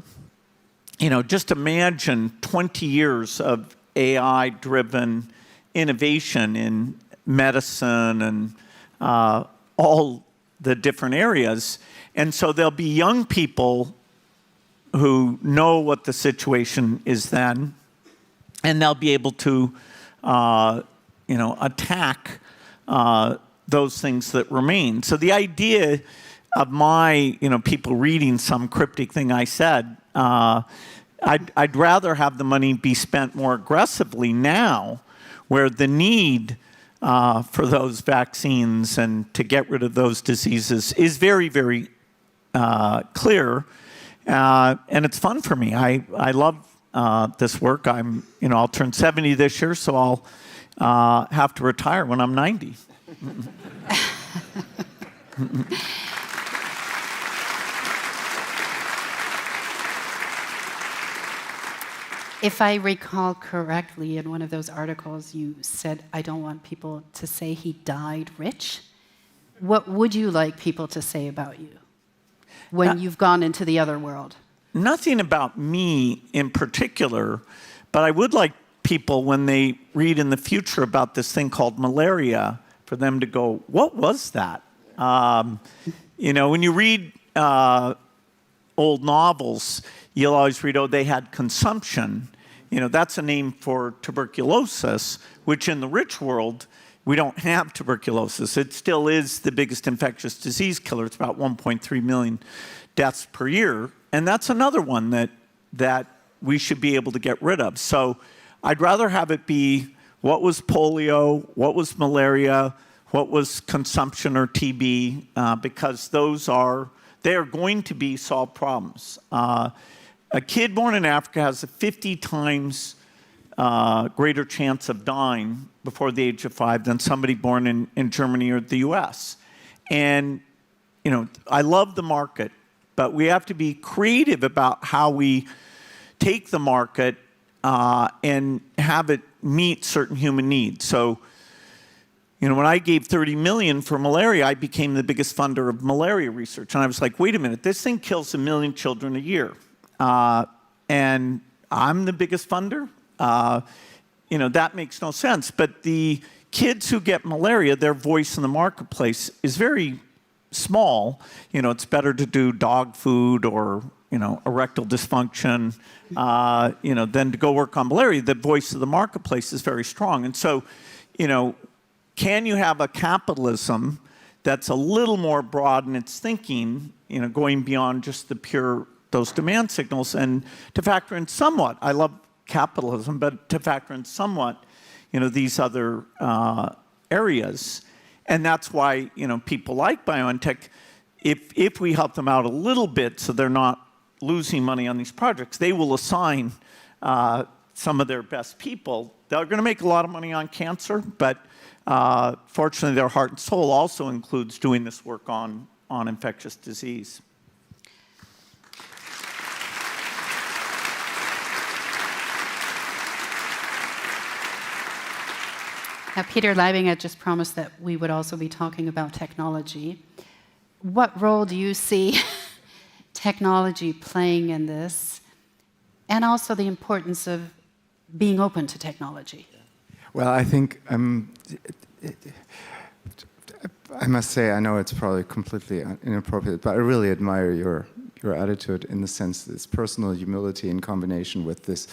Just imagine 20 years of AI-driven innovation in medicine and all the different areas. And so there'll be young people who know what the situation is then, and they'll be able to attack those things that remain. So the idea of my, people reading some cryptic thing I said, I'd rather have the money be spent more aggressively now, where the need for those vaccines and to get rid of those diseases is very, very clear. And it's fun for me. I love this work. I'll turn 70 this year, so I'll have to retire when I'm 90. If I recall correctly, in one of those articles, you said, I don't want people to say he died rich. What would you like people to say about you when you've gone into the other world? Nothing about me in particular, but I would like people, when they read in the future about this thing called malaria, for them to go, what was that? When you read old novels, you'll always read, they had consumption. That's a name for tuberculosis, which in the rich world, we don't have tuberculosis. It still is the biggest infectious disease killer. It's about 1.3 million deaths per year. And that's another one that we should be able to get rid of. So I'd rather have it be what was polio, what was malaria, what was consumption or TB, because they are going to be solved problems. A kid born in Africa has a 50 times greater chance of dying before the age of 5 than somebody born in Germany or the US. And, I love the market, but we have to be creative about how we take the market and have it meet certain human needs. So, when I gave $30 million for malaria, I became the biggest funder of malaria research. And I was like, wait a minute, this thing kills 1 million children a year. And I'm the biggest funder? That makes no sense. But the kids who get malaria, their voice in the marketplace is very small. It's better to do dog food or, erectile dysfunction, than to go work on malaria. The voice of the marketplace is very strong. And so, can you have a capitalism that's a little more broad in its thinking, going beyond just those demand signals, and to factor in somewhat, I love capitalism, but to factor in somewhat, these other areas. And that's why, people like BioNTech, if we help them out a little bit so they're not losing money on these projects, they will assign some of their best people. They're going to make a lot of money on cancer, but fortunately their heart and soul also includes doing this work on infectious disease. Now, Peter Leibing had just promised that we would also be talking about technology. What role do you see technology playing in this? and also the importance of being open to technology? Well, I think I must say, I know it's probably completely inappropriate, but I really admire your attitude in the sense that it's personal humility in combination with this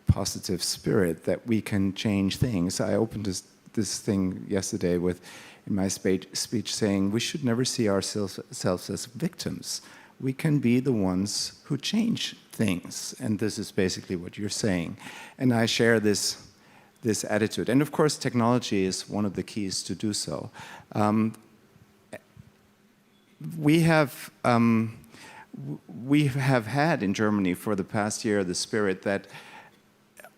positive spirit that we can change things. I opened this thing yesterday in my speech saying we should never see ourselves as victims. We can be the ones who change things, and this is basically what you're saying. And I share this attitude. And of course, technology is one of the keys to do so. We have had in Germany for the past year the spirit that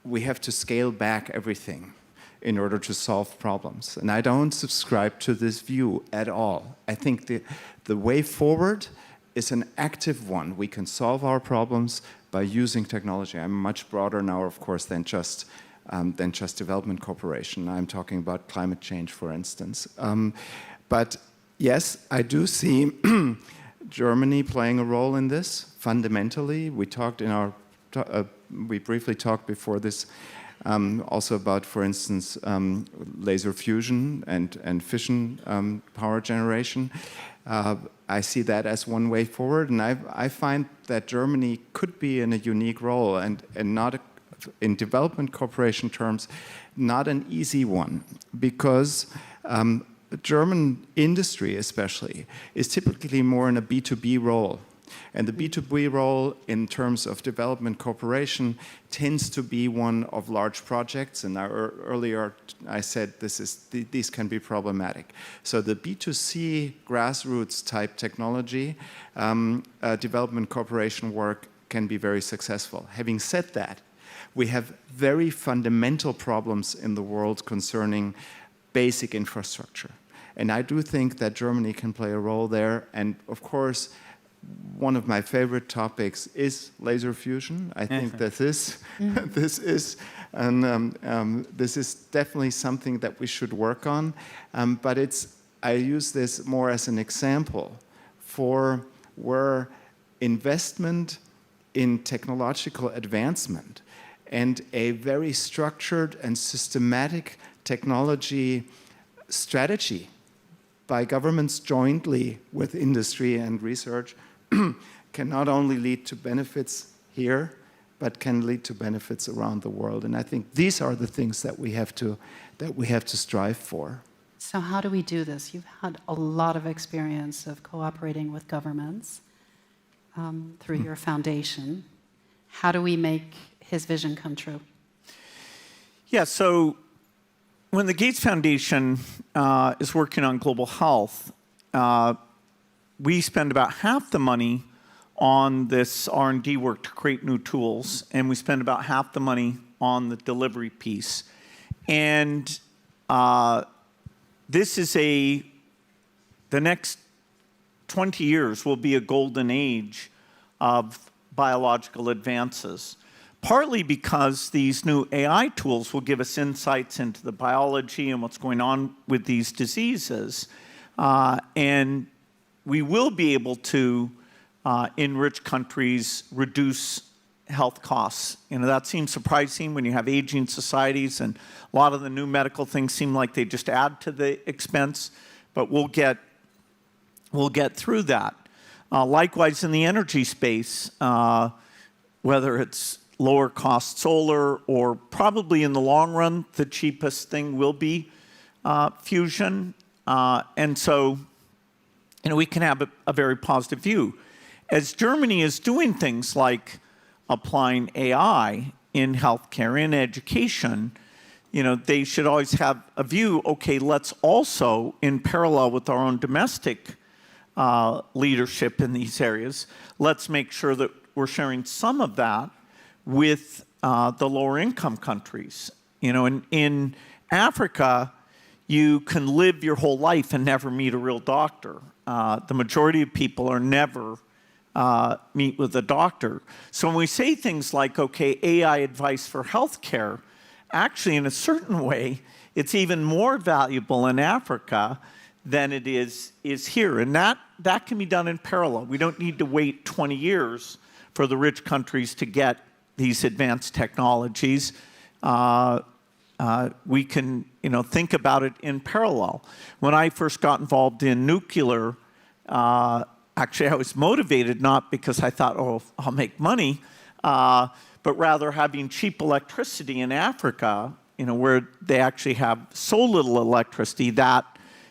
we have to scale back everything in order to solve problems. And I don't subscribe to this view at all. I think the way forward is an active one. We can solve our problems by using technology. I'm much broader now, of course, than just development cooperation. I'm talking about climate change, for instance. But yes, I do see Germany playing a role in this fundamentally. We briefly talked before this also about, for instance, laser fusion and fission power generation. I see that as one way forward, and I find that Germany could be in a unique role and not in development cooperation terms, not an easy one, because German industry especially is typically more in a B2B role. And the B2B role in terms of development cooperation tends to be one of large projects. And earlier I said these can be problematic. So the B2C grassroots type technology, development cooperation work can be very successful. Having said that, we have very fundamental problems in the world concerning basic infrastructure. And I do think that Germany can play a role there. And of course, one of my favorite topics is laser fusion. I think that this is definitely something that we should work on. But I use this more as an example for where investment in technological advancement and a very structured and systematic technology strategy by governments jointly with industry and research can not only lead to benefits here, but can lead to benefits around the world. And I think these are the things that we have to strive for. So how do we do this? You've had a lot of experience of cooperating with governments through your foundation. How do we make his vision come true? Yeah, so when the Gates Foundation is working on global health, we spend about half the money on this R&D work to create new tools, and we spend about half the money on the delivery piece. And this is the next 20 years will be a golden age of biological advances. Partly because these new AI tools will give us insights into the biology and what's going on with these diseases. And we will be able to, in rich countries, reduce health costs. You know, that seems surprising when you have aging societies, and a lot of the new medical things seem like they just add to the expense, but we'll get through that. Likewise, in the energy space, whether it's lower cost solar, or probably in the long run, the cheapest thing will be fusion. And so, you know, we can have a very positive view. As Germany is doing things like applying AI in healthcare, in education, you know, they should always have a view, okay, let's also, in parallel with our own domestic leadership in these areas, let's make sure that we're sharing some of that with the lower income countries. You know, in Africa, you can live your whole life and never meet a real doctor. The majority of people are never meet with a doctor. So when we say things like, okay, AI advice for healthcare, actually in a certain way, it's even more valuable in Africa than it is here. And that can be done in parallel. We don't need to wait 20 years for the rich countries to get these advanced technologies, we can, think about it in parallel. When I first got involved in nuclear, actually I was motivated not because I thought, oh, I'll make money, but rather having cheap electricity in Africa, where they actually have so little electricity, that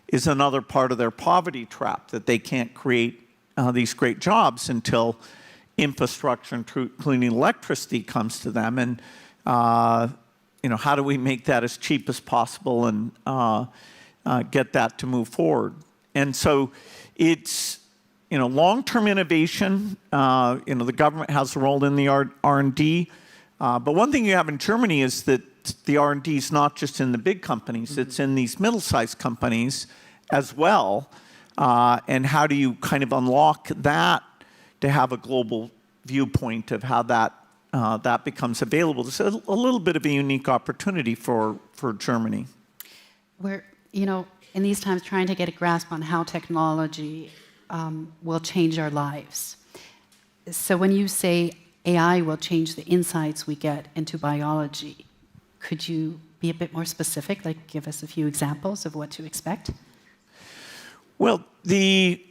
is another part of their poverty trap, that they can't create these great jobs until infrastructure, including electricity, comes to them. And how do we make that as cheap as possible and get that to move forward? And so it's long-term innovation. The government has a role in the R&D. But one thing you have in Germany is that the R&D is not just in the big companies, it's in these middle-sized companies as well. And how do you kind of unlock that to have a global viewpoint of how that becomes available? It's a little bit of a unique opportunity for Germany. We're, in these times trying to get a grasp on how technology will change our lives. So when you say AI will change the insights we get into biology, could you be a bit more specific, like give us a few examples of what to expect? Well, the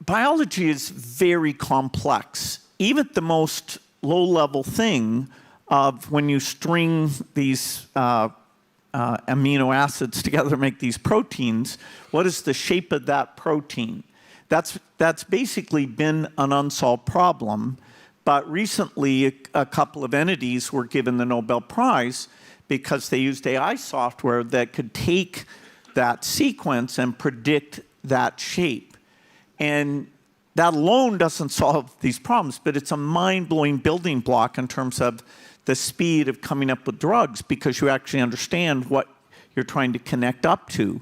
biology is very complex. Even the most low-level thing of when you string these amino acids together to make these proteins, what is the shape of that protein? That's basically been an unsolved problem. But recently, a couple of entities were given the Nobel Prize because they used AI software that could take that sequence and predict that shape. And that alone doesn't solve these problems, but it's a mind-blowing building block in terms of the speed of coming up with drugs, because you actually understand what you're trying to connect up to.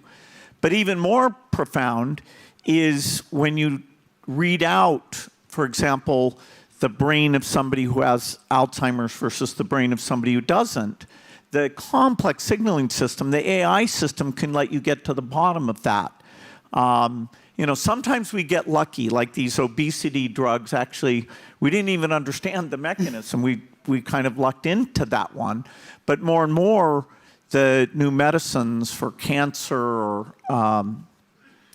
But even more profound is when you read out, for example, the brain of somebody who has Alzheimer's versus the brain of somebody who doesn't. The complex signaling system, the AI system, can let you get to the bottom of that. Sometimes we get lucky, like these obesity drugs. Actually, we didn't even understand the mechanism. We kind of lucked into that one. But more and more, the new medicines for cancer or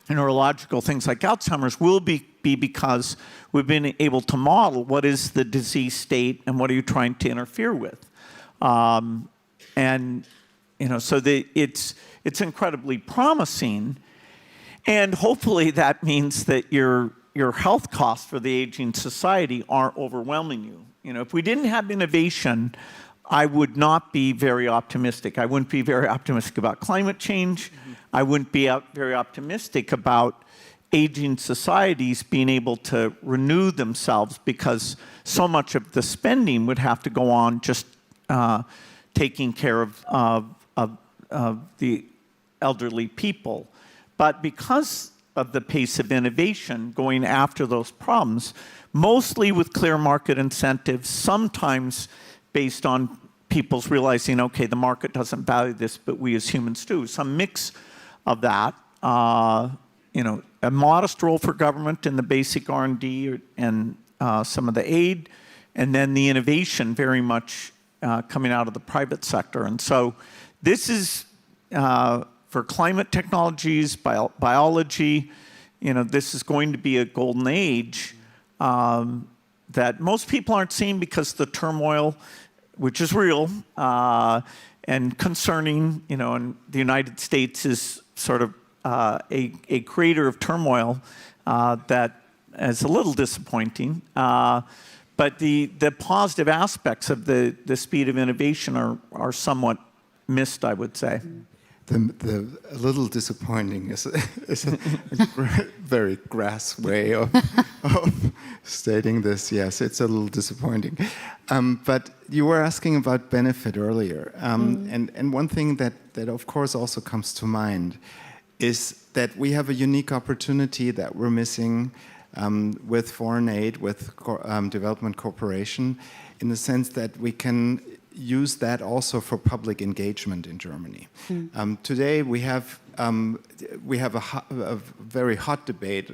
neurological things like Alzheimer's will be because we've been able to model what is the disease state and what are you trying to interfere with. So it's incredibly promising. And hopefully that means that your health costs for the aging society aren't overwhelming you. If we didn't have innovation, I would not be very optimistic. I wouldn't be very optimistic about climate change. I wouldn't be very optimistic about aging societies being able to renew themselves, because so much of the spending would have to go on just taking care of the elderly people. But because of the pace of innovation going after those problems, mostly with clear market incentives, sometimes based on people's realizing, okay, the market doesn't value this, but we as humans do. Some mix of that, a modest role for government in the basic R&D and some of the aid, and then the innovation very much coming out of the private sector. And so this is, for climate technologies, biology, this is going to be a golden age that most people aren't seeing because the turmoil, which is real and concerning, and the United States is sort of a creator of turmoil that is a little disappointing. But the positive aspects of the speed of innovation are somewhat missed, I would say. The a little disappointing is a very crass way of stating this. Yes, it's a little disappointing. But you were asking about benefit earlier. And one thing that of course also comes to mind is that we have a unique opportunity that we're missing with foreign aid, with development cooperation, in the sense that we can use that also for public engagement in Germany. Today we have a very hot debate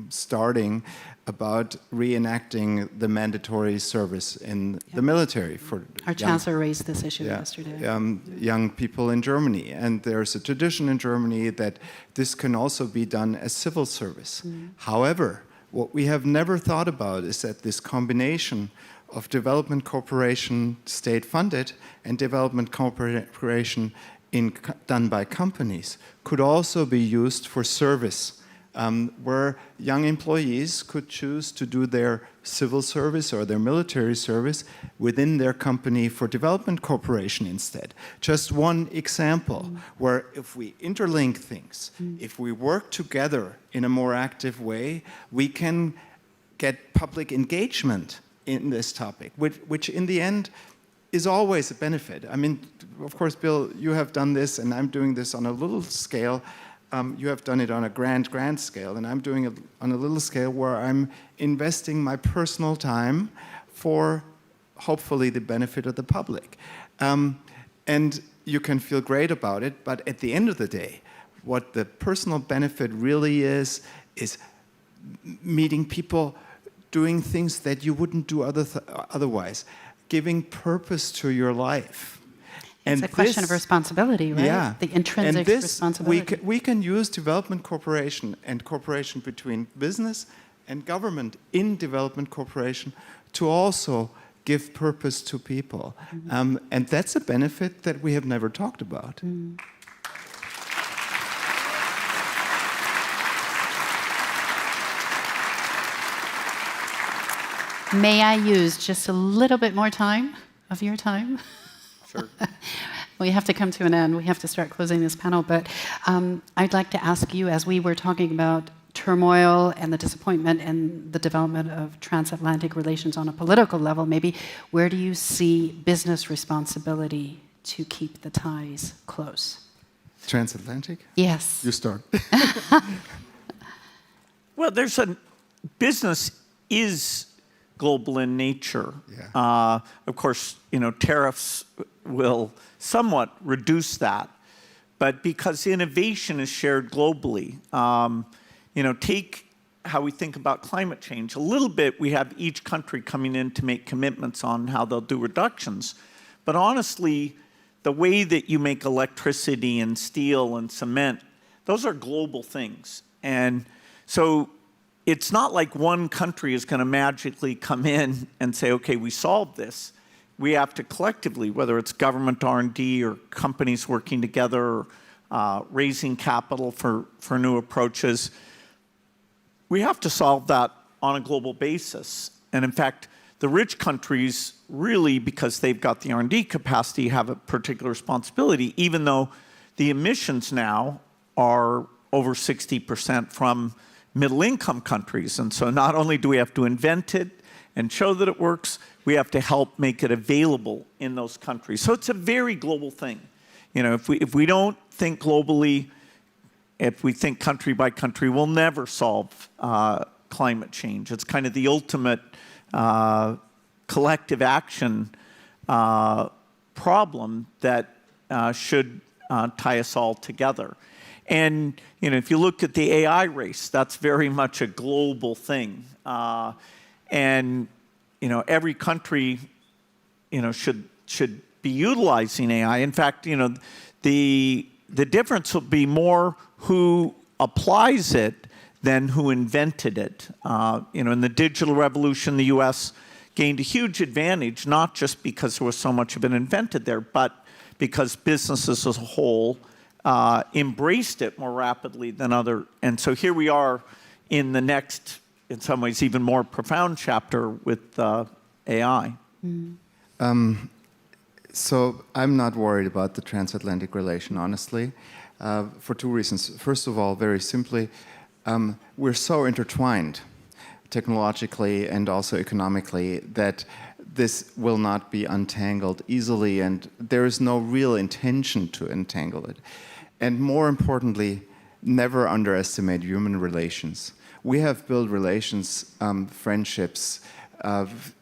starting about reenacting the mandatory service in the military for Our Chancellor raised this issue yesterday. Young people in Germany. And there's a tradition in Germany that this can also be done as civil service. However, what we have never thought about is that this combination of development cooperation state-funded and development cooperation done by companies could also be used for service, where young employees could choose to do their civil service or their military service within their company for development cooperation instead. Just one example where if we interlink things, if we work together in a more active way, we can get public engagement in this topic, which in the end is always a benefit. I mean, of course, Bill, you have done this, and I'm doing this on a little scale. You have done it on a grand scale, and I'm doing it on a little scale where I'm investing my personal time for hopefully the benefit of the public. And you can feel great about it, but at the end of the day, what the personal benefit really is meeting people, doing things that you wouldn't do otherwise, giving purpose to your life. It's a question of responsibility, right? Yeah. The intrinsic responsibility. We can use development cooperation and cooperation between business and government in development cooperation to also give purpose to people. And that's a benefit that we have never talked about. May I use just a little bit more time of your time? Sure. We have to come to an end. We have to start closing this panel. But I'd like to ask you, as we were talking about turmoil and the disappointment in the development of transatlantic relations on a political level, maybe where do you see business responsibility to keep the ties close? Transatlantic? Yes. You start. Well, business is global in nature. Yeah. Of course, tariffs will somewhat reduce that, but because innovation is shared globally, take how we think about climate change. A little bit, we have each country coming in to make commitments on how they'll do reductions, but honestly, the way that you make electricity and steel and cement, those are global things. And so it's not like one country is going to magically come in and say, okay, we solved this. We have to collectively, whether it's government R&D or companies working together, raising capital for new approaches, we have to solve that on a global basis. And in fact, the rich countries really, because they've got the R&D capacity, have a particular responsibility, even though the emissions now are over 60% from middle-income countries. And so not only do we have to invent it and show that it works, we have to help make it available in those countries. So it's a very global thing. If we don't think globally, if we think country by country, we'll never solve climate change. It's kind of the ultimate collective action problem that should tie us all together. And if you look at the AI race, that's very much a global thing. And every country should be utilizing AI. In fact, the difference will be more who applies it than who invented it. In the digital revolution, the US gained a huge advantage, not just because there was so much of it invented there, but because businesses as a whole embraced it more rapidly than other. And so here we are in the next, in some ways, even more profound chapter with AI. So I'm not worried about the transatlantic relation, honestly, for two reasons. First of all, very simply, we're so intertwined technologically and also economically that this will not be untangled easily, and there is no real intention to entangle it. And more importantly, never underestimate human relations. We have built relations, friendships,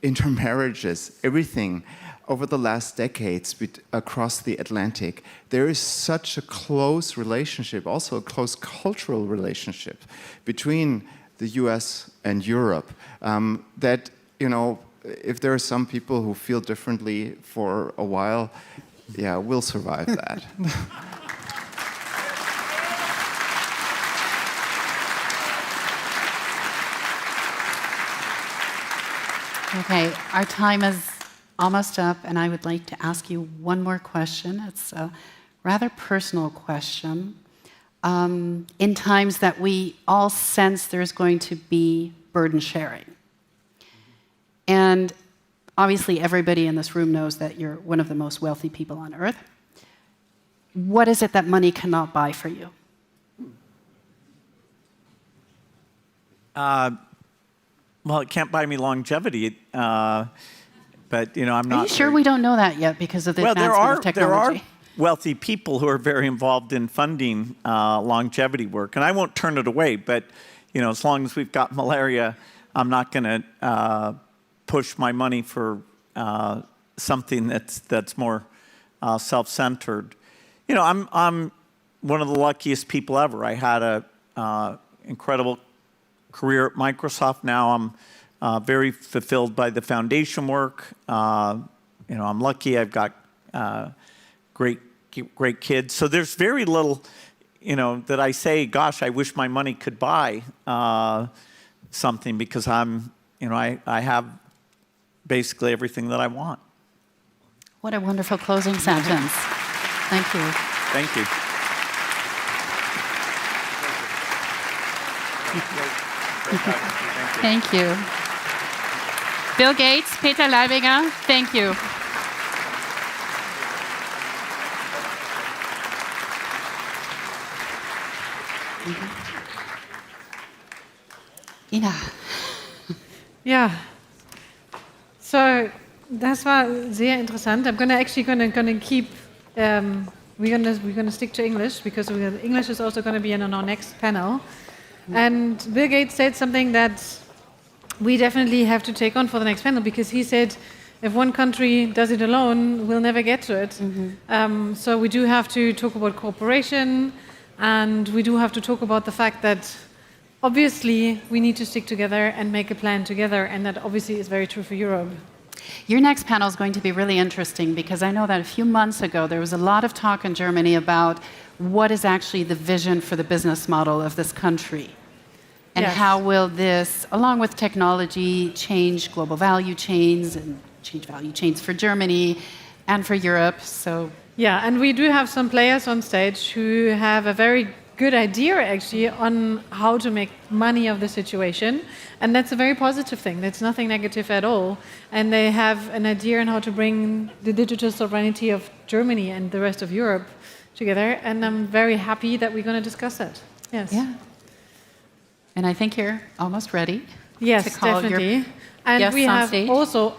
intermarriages, everything. Over the last decades across the Atlantic, there is such a close relationship, also a close cultural relationship between the US and Europe, that, you know, if there are some people who feel differently for a while, yeah, we'll survive that. Okay, our time is almost up, and I would like to ask you one more question. It's a rather personal question. In times that we all sense there's going to be burden sharing. And obviously everybody in this room knows that you're one of the most wealthy people on earth. What is it that money cannot buy for you? Well, it can't buy me longevity, but you know, I'm not. Are you sure we don't know that yet because of the advancement of technology? There are wealthy people who are very involved in funding longevity work, and I won't turn it away. But you know, as long as we've got malaria, I'm not going to push my money for something that's more self-centered. You know, I'm one of the luckiest people ever. I had a incredible career at Microsoft. Now I'm very fulfilled by the foundation work. You know, I'm lucky. I've got great kids. So there's very little, you know, that I say, gosh, I wish my money could buy something, because you know, I have basically everything that I want. What a wonderful closing sentence. Thank you. Thank you. Thank you. Bill Gates, Peter Leibinger, thank you. Ina. Ja, so das war sehr interessant. I'm gonna keep. We're gonna stick to English, because English is also gonna be in our next panel. And Bill Gates said something that we definitely have to take on for the next panel, because he said, if one country does it alone, we'll never get to it. So we do have to talk about cooperation, and we do have to talk about the fact that obviously we need to stick together and make a plan together, and that obviously is very true for Europe. Your next panel is going to be really interesting, because I know that a few months ago there was a lot of talk in Germany about what is actually the vision for the business model of this country. And how will this, along with technology, change global value chains and change value chains for Germany and for Europe? So yeah, and we do have some players on stage who have a very good idea actually on how to make money of the situation, and that's a very positive thing. That's nothing negative at all. And they have an idea on how to bring the digital sovereignty of Germany and the rest of Europe together, and I'm very happy that we're going to discuss that. Yes. Yeah. And I think you're almost ready. Yes, to call definitely. And we have also,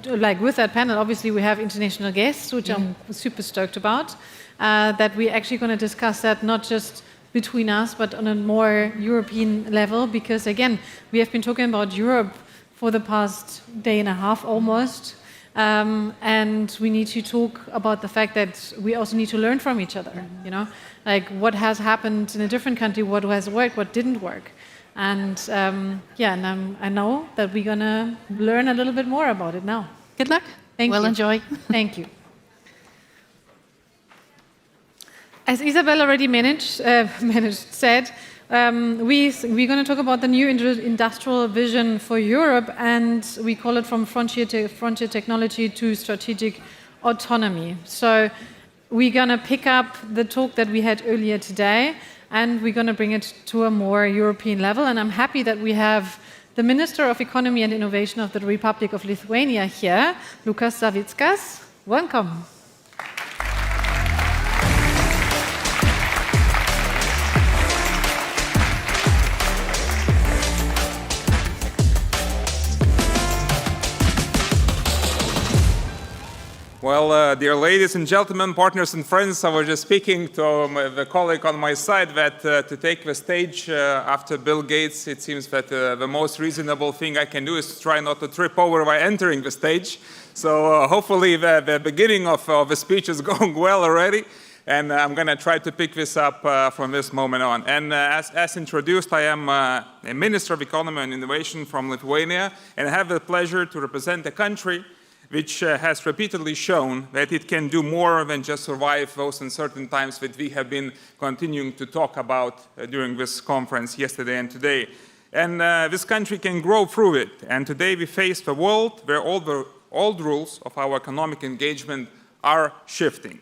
like with that panel, obviously we have international guests, which I'm super stoked about, that we're actually going to discuss that not just between us, but on a more European level, because again, we have been talking about Europe for the past day and a half almost, and we need to talk about the fact that we also need to learn from each other, you know, like what has happened in a different country, what has worked, what didn't work. And and I know that we're going to learn a little bit more about it now. Good luck. Thank you. We'll enjoy. Thank you. As Isabel already said, we're going to talk about the new industrial vision for Europe, and we call it from frontier technology to strategic autonomy. So we're going to pick up the talk that we had earlier today, and we're going to bring it to a more European level. And I'm happy that we have the Minister of Economy and Innovation of the Republic of Lithuania here, Lukas Savickas. Welcome. Well, dear ladies and gentlemen, partners and friends, I was just speaking to the colleague on my side that to take the stage after Bill Gates, it seems that the most reasonable thing I can do is to try not to trip over by entering the stage. So hopefully the beginning of the speech is going well already. And I'm going to try to pick this up from this moment on. And as introduced, I am a Minister of Economy and Innovation from Lithuania, and I have the pleasure to represent a country which has repeatedly shown that it can do more than just survive those uncertain times that we have been continuing to talk about during this conference yesterday and today. And this country can grow through it. And today we face the world where all the old rules of our economic engagement are shifting.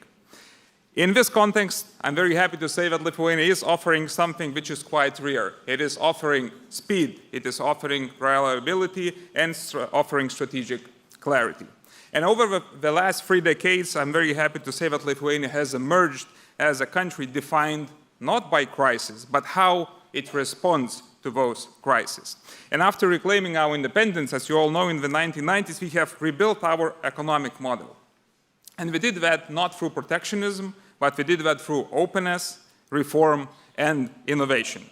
In this context, I'm very happy to say that Lithuania is offering something which is quite rare. It is offering speed, it is offering reliability, and offering strategic clarity. And over the last 3 decades, I'm very happy to say that Lithuania has emerged as a country defined not by crisis, but how it responds to those crises. And after reclaiming our independence, as you all know, in the 1990s, we have rebuilt our economic model. And we did that not through protectionism, but we did that through openness, reform, and innovation.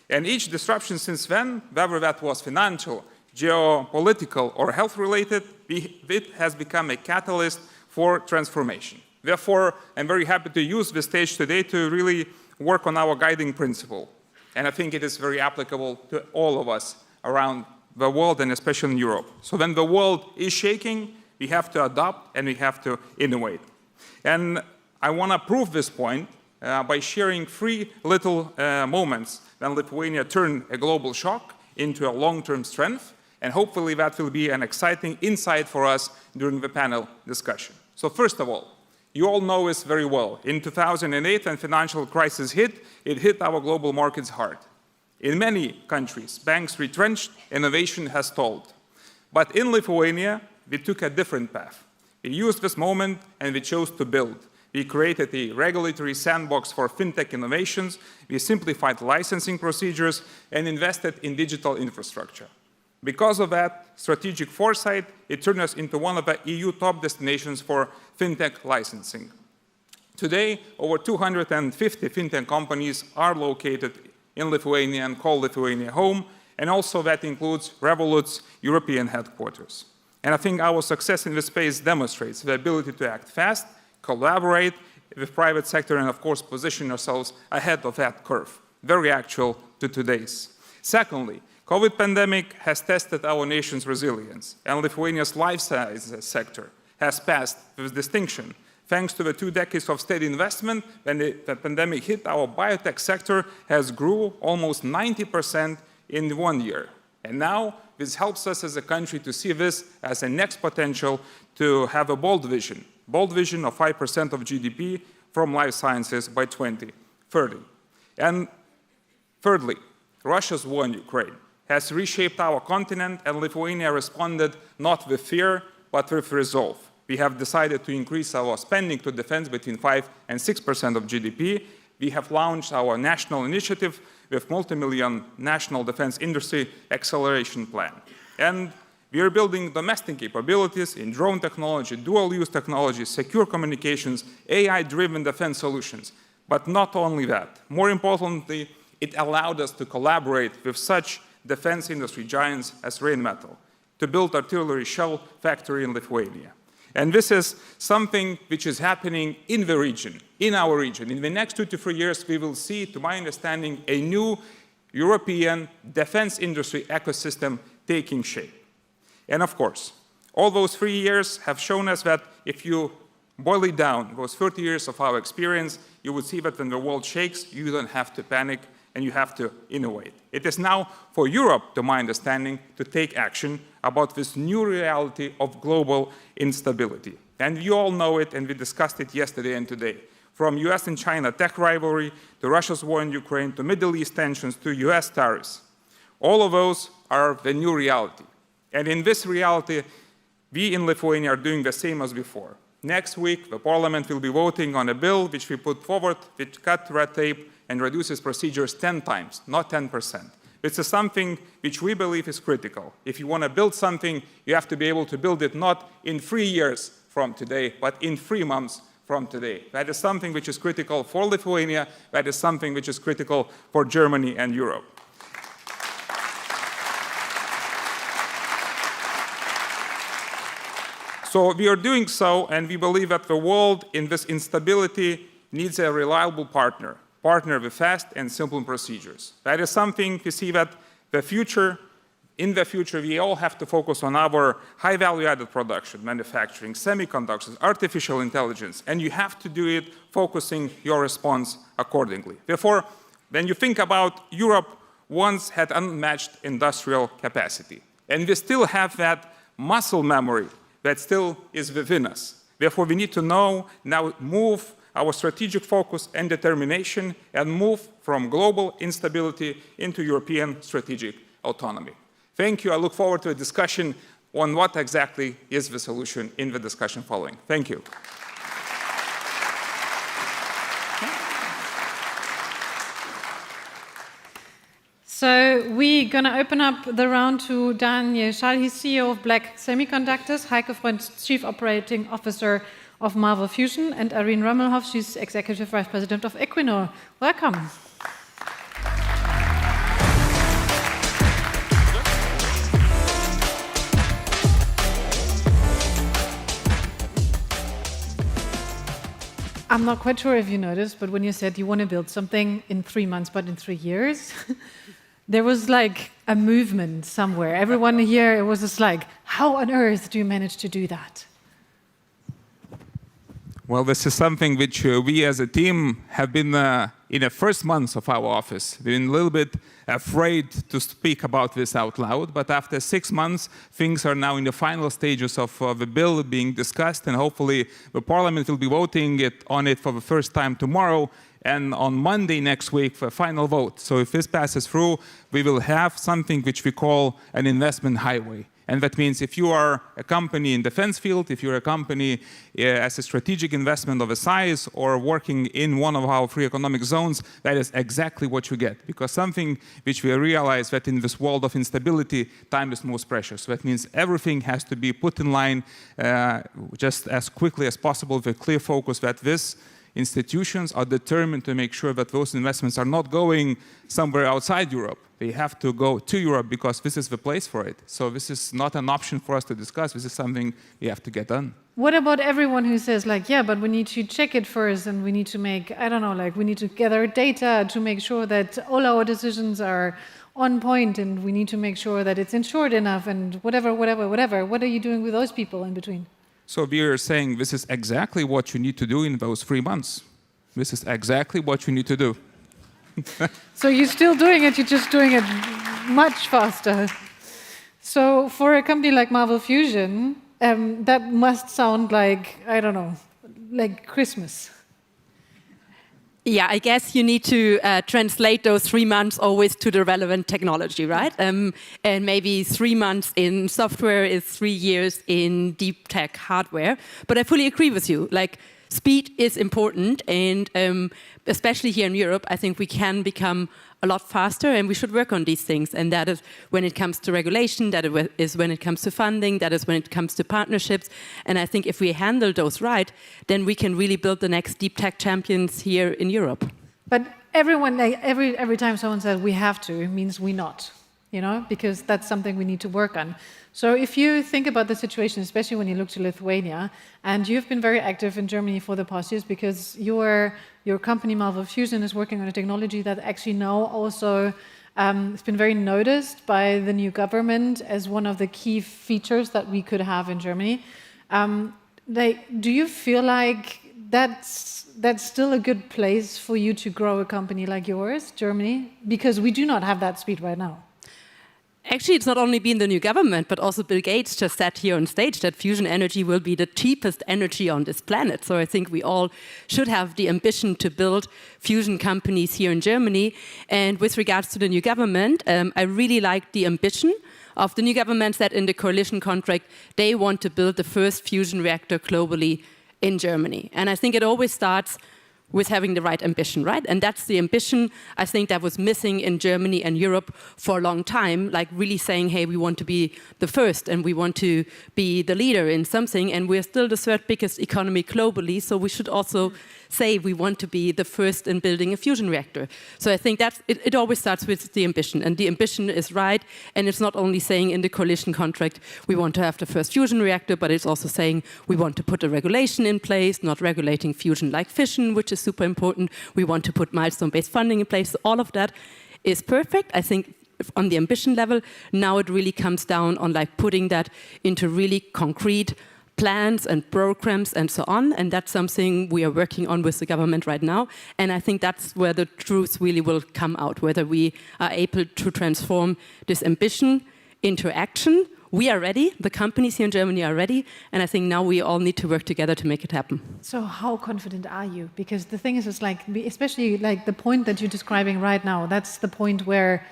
And each disruption since then, whether that was financial, geopolitical, or health-related, it has become a catalyst for transformation. Therefore, I'm very happy to use the stage today to really work on our guiding principle. And I think it is very applicable to all of us around the world, and especially in Europe. So when the world is shaking, we have to adapt and we have to innovate. And I want to prove this point by sharing 3 little moments when Lithuania turned a global shock into a long-term strength. And hopefully that will be an exciting insight for us during the panel discussion. So first of all, you all know this very well. In 2008, when financial crisis hit, it hit our global markets hard. In many countries, banks retrenched, innovation has stalled. But in Lithuania, we took a different path. We used this moment and we chose to build. We created a regulatory sandbox for fintech innovations, we simplified licensing procedures, and invested in digital infrastructure. Because of that strategic foresight, it turned us into one of the EU top destinations for fintech licensing. Today, over 250 fintech companies are located in Lithuania and call Lithuania home, and also that includes Revolut's European headquarters. And I think our success in this space demonstrates the ability to act fast, collaborate with private sector, and of course position ourselves ahead of that curve, very actual to today's. Secondly, COVID pandemic has tested our nation's resilience, and Lithuania's life sciences sector has passed with distinction. Thanks to the 2 decades of steady investment, when the pandemic hit, our biotech sector has grew almost 90% in 1 year. And now this helps us as a country to see this as a next potential to have a bold vision of 5% of GDP from life sciences by 2030. And thirdly, Russia's war in Ukraine has reshaped our continent, and Lithuania responded not with fear, but with resolve. We have decided to increase our spending to defense between 5 and 6% of GDP. We have launched our national initiative with multi-million national defense industry acceleration plan. And we are building domestic capabilities in drone technology, dual-use technology, secure communications, AI-driven defense solutions. But not only that. More importantly, it allowed us to collaborate with such defense industry giants as Rheinmetall to build artillery shell factory in Lithuania. And this is something which is happening in the region, in our region. In the next 2 to 3 years, we will see, to my understanding, a new European defense industry ecosystem taking shape. And of course, all those 3 years have shown us that if you boil it down, those 30 years of our experience, you will see that when the world shakes, you don't have to panic and you have to innovate. It is now for Europe, to my understanding, to take action about this new reality of global instability. And you all know it, and we discussed it yesterday and today. From US and China tech rivalry, to Russia's war in Ukraine, to Middle East tensions, to US tariffs. All of those are the new reality. And in this reality, we in Lithuania are doing the same as before. Next week, the Parliament will be voting on a bill which we put forward, which cut red tape and reduces procedures 10 times, not 10%. This is something which we believe is critical. If you want to build something, you have to be able to build it not in 3 years from today, but in 3 months from today. That is something which is critical for Lithuania. That is something which is critical for Germany and Europe. So we are doing so, and we believe that the world in this instability needs a reliable partner with fast and simple procedures. That is something we see that in the future, we all have to focus on our high value-added production, manufacturing, semiconductors, artificial intelligence, and you have to do it focusing your response accordingly. Therefore, when you think about Europe, once had unmatched industrial capacity, and we still have that muscle memory that still is within us. Therefore, we need to now move our strategic focus and determination and move from global instability into European strategic autonomy. Thank you. I look forward to a discussion on what exactly is the solution in the discussion following. Thank you. So we're going to open up the round to Daniel Schall. He's CEO of Black Semiconductors, Heike Freund, Chief Operating Officer of Marvel Fusion, and Irene Römmelhoff, she's Executive Vice President of Equinor. Welcome. I'm not quite sure if you noticed, but when you said you want to build something in 3 months, but in 3 years, there was like a movement somewhere. Everyone here, it was just like, how on earth do you manage to do that? Well, this is something which we as a team have been in the first months of our office. We've been a little bit afraid to speak about this out loud, but after 6 months, things are now in the final stages of the bill being discussed, and hopefully the Parliament will be voting on it for the first time tomorrow, and on Monday next week for a final vote. So if this passes through, we will have something which we call an investment highway. And that means if you are a company in defense field, if you're a company as a strategic investment of a size or working in one of our 3 economic zones, that is exactly what you get. Because something which we realize that in this world of instability, time is most precious. So that means everything has to be put in line just as quickly as possible with a clear focus that this institutions are determined to make sure that those investments are not going somewhere outside Europe. They have to go to Europe because this is the place for it. So this is not an option for us to discuss. This is something we have to get done. What about everyone who says like, yeah, but we need to check it first and we need to make, I don't know, like we need to gather data to make sure that all our decisions are on point and we need to make sure that it's insured enough and whatever. What are you doing with those people in between? So we are saying this is exactly what you need to do in those 3 months. This is exactly what you need to do. So you're still doing it, you're just doing it much faster. So for a company like Marvel Fusion, that must sound like, I don't know, like Christmas. Yeah, I guess you need to translate those 3 months always to the relevant technology, right? And maybe 3 months in software is 3 years in deep tech hardware. But I fully agree with you. Like, speed is important, and especially here in Europe, I think we can become a lot faster, and we should work on these things. And that is when it comes to regulation, that is when it comes to funding, that is when it comes to partnerships. And I think if we handle those right, then we can really build the next deep tech champions here in Europe. But everyone, every time someone says we have to, it means we not, you know, because that's something we need to work on. So if you think about the situation, especially when you look to Lithuania, and you've been very active in Germany for the past years because your company, Marvel Fusion, is working on a technology that actually now also has been very noticed by the new government as one of the key features that we could have in Germany. Do you feel like that's still a good place for you to grow a company like yours, Germany? Because we do not have that speed right now. Actually, it's not only been the new government, but also Bill Gates just said here on stage that fusion energy will be the cheapest energy on this planet. So I think we all should have the ambition to build fusion companies here in Germany. And with regards to the new government, I really like the ambition of the new government that in the coalition contract, they want to build the first fusion reactor globally in Germany. And I think it always starts with having the right ambition, right? And that's the ambition, I think, that was missing in Germany and Europe for a long time, like really saying, hey, we want to be the first and we want to be the leader in something, and we're still the third biggest economy globally, so we should also say we want to be the first in building a fusion reactor. So I think that's, it always starts with the ambition, and the ambition is right, and it's not only saying in the coalition contract we want to have the first fusion reactor, but it's also saying we want to put a regulation in place, not regulating fusion like fission, which is super important. We want to put milestone-based funding in place. All of that is perfect. I think on the ambition level, now it really comes down on like putting that into really concrete plans and programs and so on, and that's something we are working on with the government right now, and I think that's where the truth really will come out, whether we are able to transform this ambition into action. We are ready, the companies here in Germany are ready, and I think now we all need to work together to make it happen. So how confident are you? Because the thing is, it's like, especially like the point that you're describing right now, that's the point where,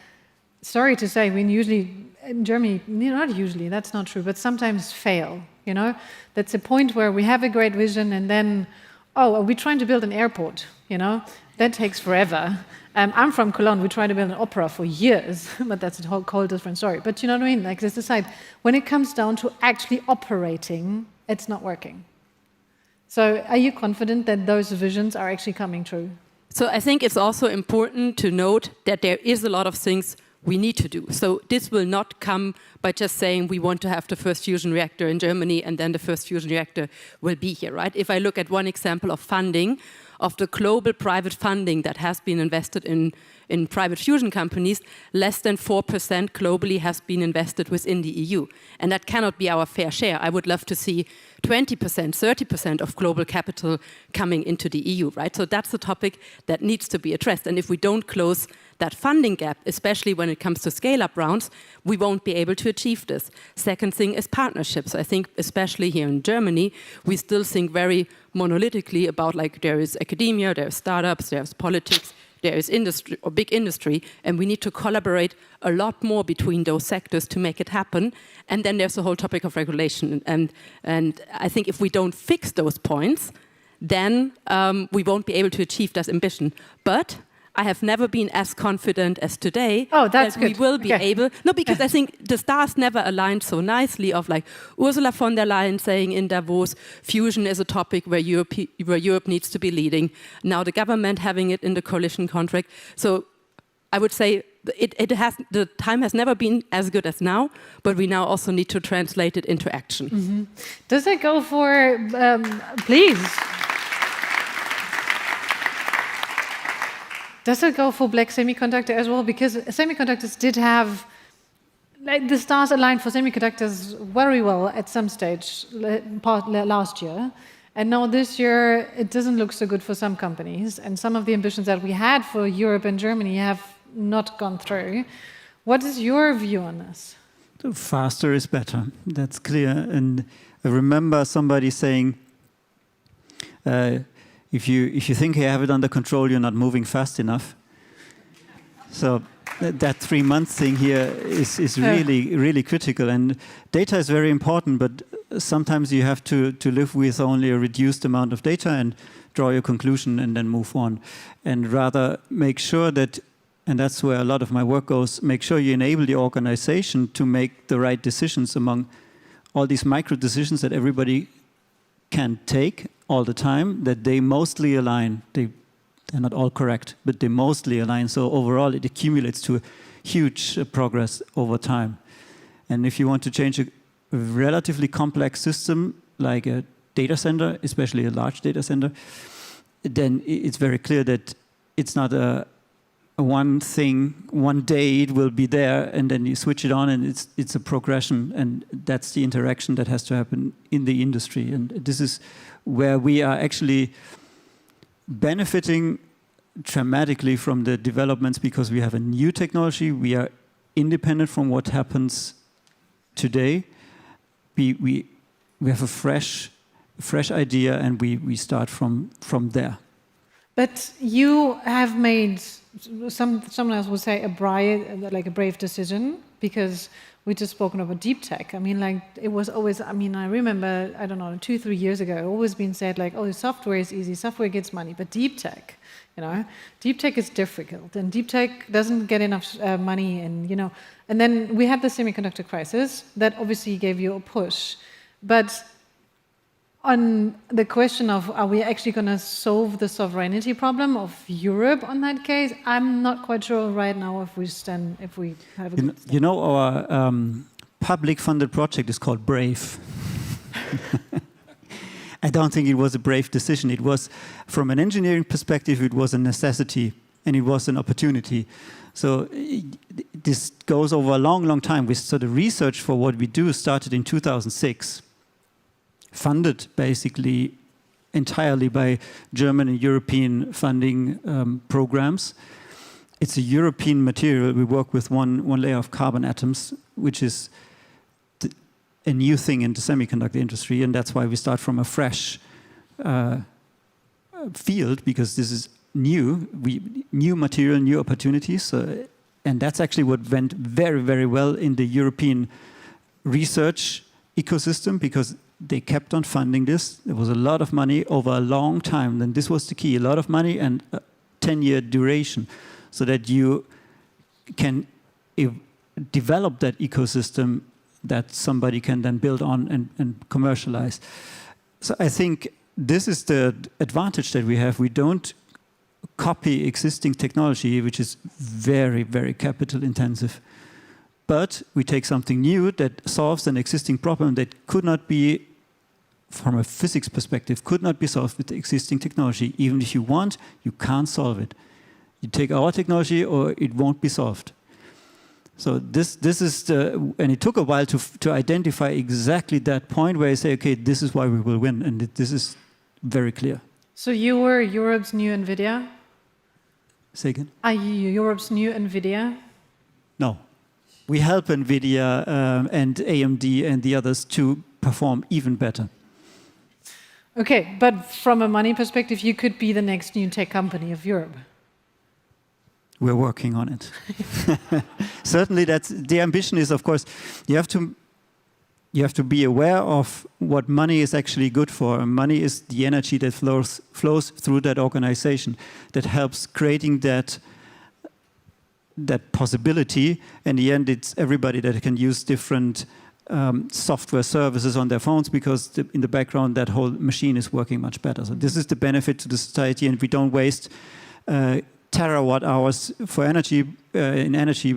sorry to say, we usually, in Germany, not usually, that's not true, but sometimes fail. You know, that's a point where we have a great vision and then, oh, are we trying to build an airport? You know, that takes forever. I'm from Cologne, we tried to build an opera for years, but that's a whole different story. But you know what I mean? Like, this aside, when it comes down to actually operating, it's not working. So are you confident that those visions are actually coming true? So I think it's also important to note that there is a lot of things we need to do. So this will not come by just saying we want to have the first fusion reactor in Germany and then the first fusion reactor will be here, right? If I look at one example of funding, of the global private funding that has been invested in private fusion companies, less than 4% globally has been invested within the EU. And that cannot be our fair share. I would love to see 20%, 30% of global capital coming into the EU, right? So that's a topic that needs to be addressed. And if we don't close that funding gap, especially when it comes to scale-up rounds, we won't be able to achieve this. Second thing is partnerships. I think especially here in Germany, we still think very monolithically about like there is academia, there are startups, there's politics, there is industry or big industry, and we need to collaborate a lot more between those sectors to make it happen. And then there's the whole topic of regulation. And I think if we don't fix those points, then we won't be able to achieve that ambition. But I have never been as confident as today that we will be able. No, because I think the stars never aligned so nicely of like Ursula von der Leyen saying in Davos, fusion is a topic where Europe needs to be leading. Now the government having it in the coalition contract. So I would say the time has never been as good as now, but we now also need to translate it into action. Mm-hmm. Does it go for, please? Does it go for black semiconductor as well? Because semiconductors did have, like the stars aligned for semiconductors very well at some stage last year. And now this year, it doesn't look so good for some companies. And some of the ambitions that we had for Europe and Germany have not gone through. What is your view on this? Faster is better, that's clear. And I remember somebody saying, if you think you have it under control, you're not moving fast enough. So that 3-month thing here is really, really critical. And data is very important, but sometimes you have to live with only a reduced amount of data and draw your conclusion and then move on. And rather make sure that, and that's where a lot of my work goes, make sure you enable the organization to make the right decisions among all these micro decisions that everybody can take all the time, that they mostly align. They're not all correct, but they mostly align. So overall, it accumulates to a huge progress over time. And if you want to change a relatively complex system, like a data center, especially a large data center, then it's very clear that it's not a one thing, one day it will be there, and then you switch it on, and it's a progression, and that's the interaction that has to happen in the industry. And this is where we are actually benefiting dramatically from the developments, because we have a new technology, we are independent from what happens today. We have a fresh idea, and we start from there. But you have made, someone else would say, a brave decision, because we just spoken about deep tech. I mean, like, it was always, I mean, I remember, I don't know, 2-3 years ago, it always been said, like, oh, software is easy, software gets money, but deep tech, you know, deep tech is difficult, and deep tech doesn't get enough money, and, you know, and then we had the semiconductor crisis that obviously gave you a push. But on the question of, are we actually going to solve the sovereignty problem of Europe on that case? I'm not quite sure right now if we have a good stand. You know, our public-funded project is called BRAVE. I don't think it was a brave decision. It was, from an engineering perspective, it was a necessity, and it was an opportunity. So this goes over a long, long time. So the research for what we do started in 2006. Funded basically entirely by German and European funding programs. It's a European material. We work with one layer of carbon atoms, which is a new thing in the semiconductor industry, and that's why we start from a fresh field, because this is new material, new opportunities, and that's actually what went very, very well in the European research ecosystem, because they kept on funding this. There was a lot of money over a long time, and this was the key, a lot of money and a 10-year duration, so that you can develop that ecosystem that somebody can then build on and commercialize. So I think this is the advantage that we have. We don't copy existing technology, which is very, very capital intensive. But we take something new that solves an existing problem that could not be, from a physics perspective, could not be solved with the existing technology. Even if you want, you can't solve it. You take our technology or it won't be solved. So this is and it took a while to identify exactly that point where you say, okay, this is why we will win, and this is very clear. So you were Europe's new NVIDIA? Say again? Are you Europe's new NVIDIA? No. We help NVIDIA and AMD and the others to perform even better. Okay, but from a money perspective, you could be the next new tech company of Europe. We're working on it. Certainly, that's the ambition. Is, of course, you have to be aware of what money is actually good for. Money is the energy that flows through that organization, that helps creating that possibility. In the end, it's everybody that can use different software services on their phones, because in the background that whole machine is working much better. So this is the benefit to the society, and we don't waste terawatt hours for energy in energy,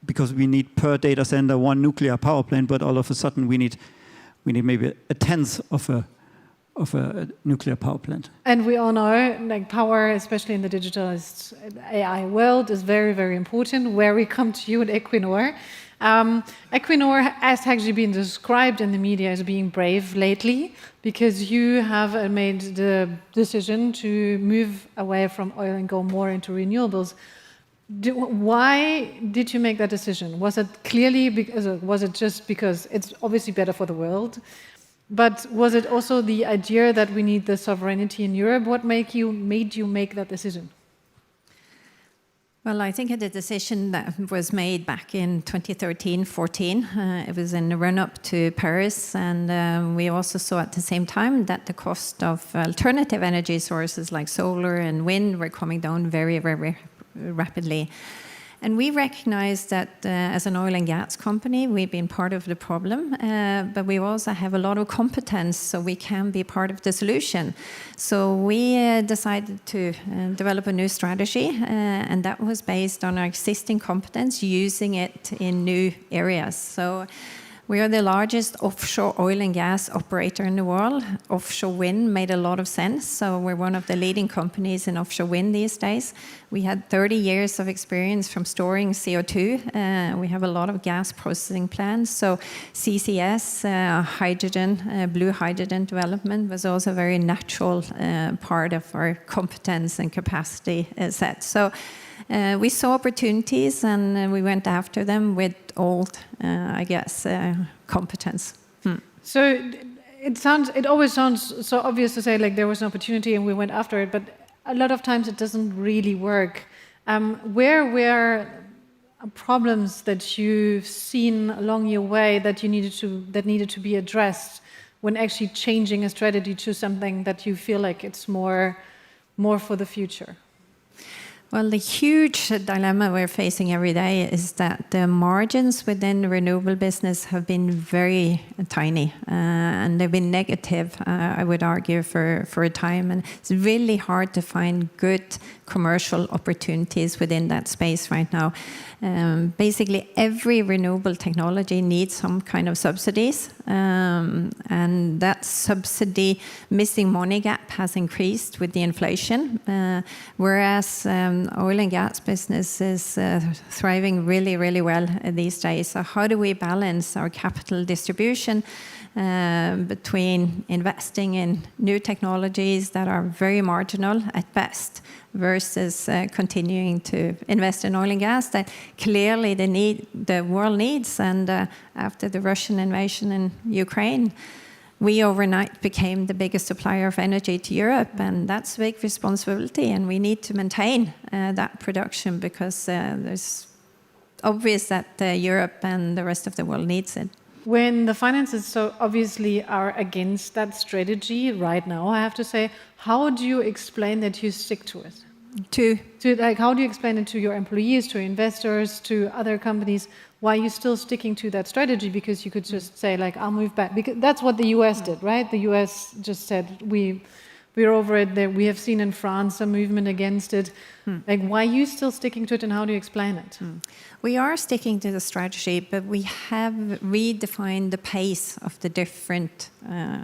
because we need per data center one nuclear power plant, but all of a sudden we need maybe a tenth of a nuclear power plant. And we all know, like, power, especially in the digitalized AI world, is very, very important. Where we come to you at Equinor. Equinor has actually been described in the media as being brave lately, because you have made the decision to move away from oil and go more into renewables. Why did you make that decision? Was it clearly because, was it just because it's obviously better for the world? But was it also the idea that we need the sovereignty in Europe? What made you make that decision? Well, I think the decision that was made back in 2013-14, it was in the run-up to Paris, and we also saw at the same time that the cost of alternative energy sources like solar and wind were coming down very, very rapidly. And we recognize that as an oil and gas company, we've been part of the problem, but we also have a lot of competence, so we can be part of the solution. So we decided to develop a new strategy, and that was based on our existing competence, using it in new areas. So we are the largest offshore oil and gas operator in the world. Offshore wind made a lot of sense, so we're one of the leading companies in offshore wind these days. We had 30 years of experience from storing CO2. We have a lot of gas processing plants, so CCS, hydrogen, blue hydrogen development was also a very natural part of our competence and capacity set. So we saw opportunities, and we went after them with old, competence. So it always sounds so obvious to say, like, there was an opportunity and we went after it, but a lot of times it doesn't really work. Where were problems that you've seen along your way that needed to be addressed when actually changing a strategy to something that you feel like it's more for the future? Well, the huge dilemma we're facing every day is that the margins within the renewable business have been very tiny, and they've been negative, I would argue, for a time. And it's really hard to find good commercial opportunities within that space right now. Basically, every renewable technology needs some kind of subsidies, and that subsidy missing money gap has increased with the inflation, whereas oil and gas business is thriving really, really well these days. So how do we balance our capital distribution between investing in new technologies that are very marginal at best versus continuing to invest in oil and gas that clearly the world needs? And after the Russian invasion in Ukraine, we overnight became the biggest supplier of energy to Europe, and that's a big responsibility, and we need to maintain that production because there's obvious that Europe and the rest of the world needs it. When the finances so obviously are against that strategy right now, I have to say, how do you explain that you stick to it? How do you explain it to your employees, to investors, to other companies? Why are you still sticking to that strategy? Because you could just say, like, I'll move back. Because that's what the US did, right? The US just said, we're over it. We have seen in France a movement against it. Like, why are you still sticking to it, and how do you explain it? We are sticking to the strategy, but we have redefined the pace of the different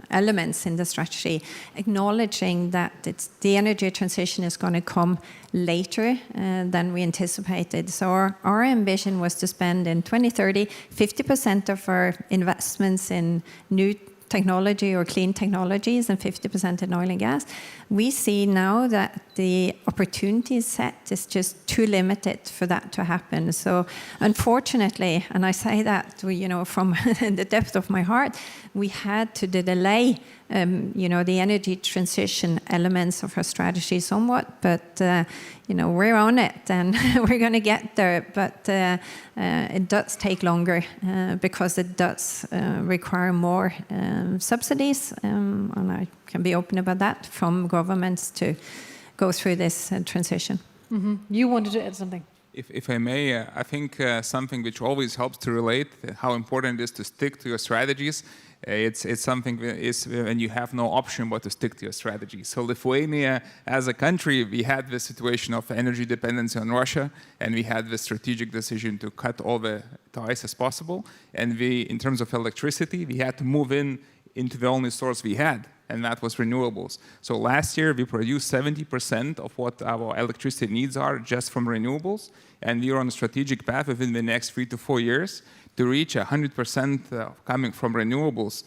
elements in the strategy, acknowledging that the energy transition is going to come later than we anticipated. So our ambition was to spend in 2030 50% of our investments in new technology or clean technologies and 50% in oil and gas. We see now that the opportunity set is just too limited for that to happen. So unfortunately, and I say that from the depth of my heart, we had to delay the energy transition elements of our strategy somewhat, but we're on it and we're going to get there. But it does take longer because it does require more subsidies, and I can be open about that, from governments to go through this transition. Mm-hmm. You wanted to add something? If I may, I think something which always helps to relate how important it is to stick to your strategies. It's something is when you have no option but to stick to your strategy. So Lithuania, as a country, we had the situation of energy dependency on Russia, and we had the strategic decision to cut all the ties as possible. And in terms of electricity, we had to move into the only source we had, and that was renewables. So last year, we produced 70% of what our electricity needs are just from renewables, and we are on a strategic path within the next 3 to 4 years to reach 100% coming from renewables,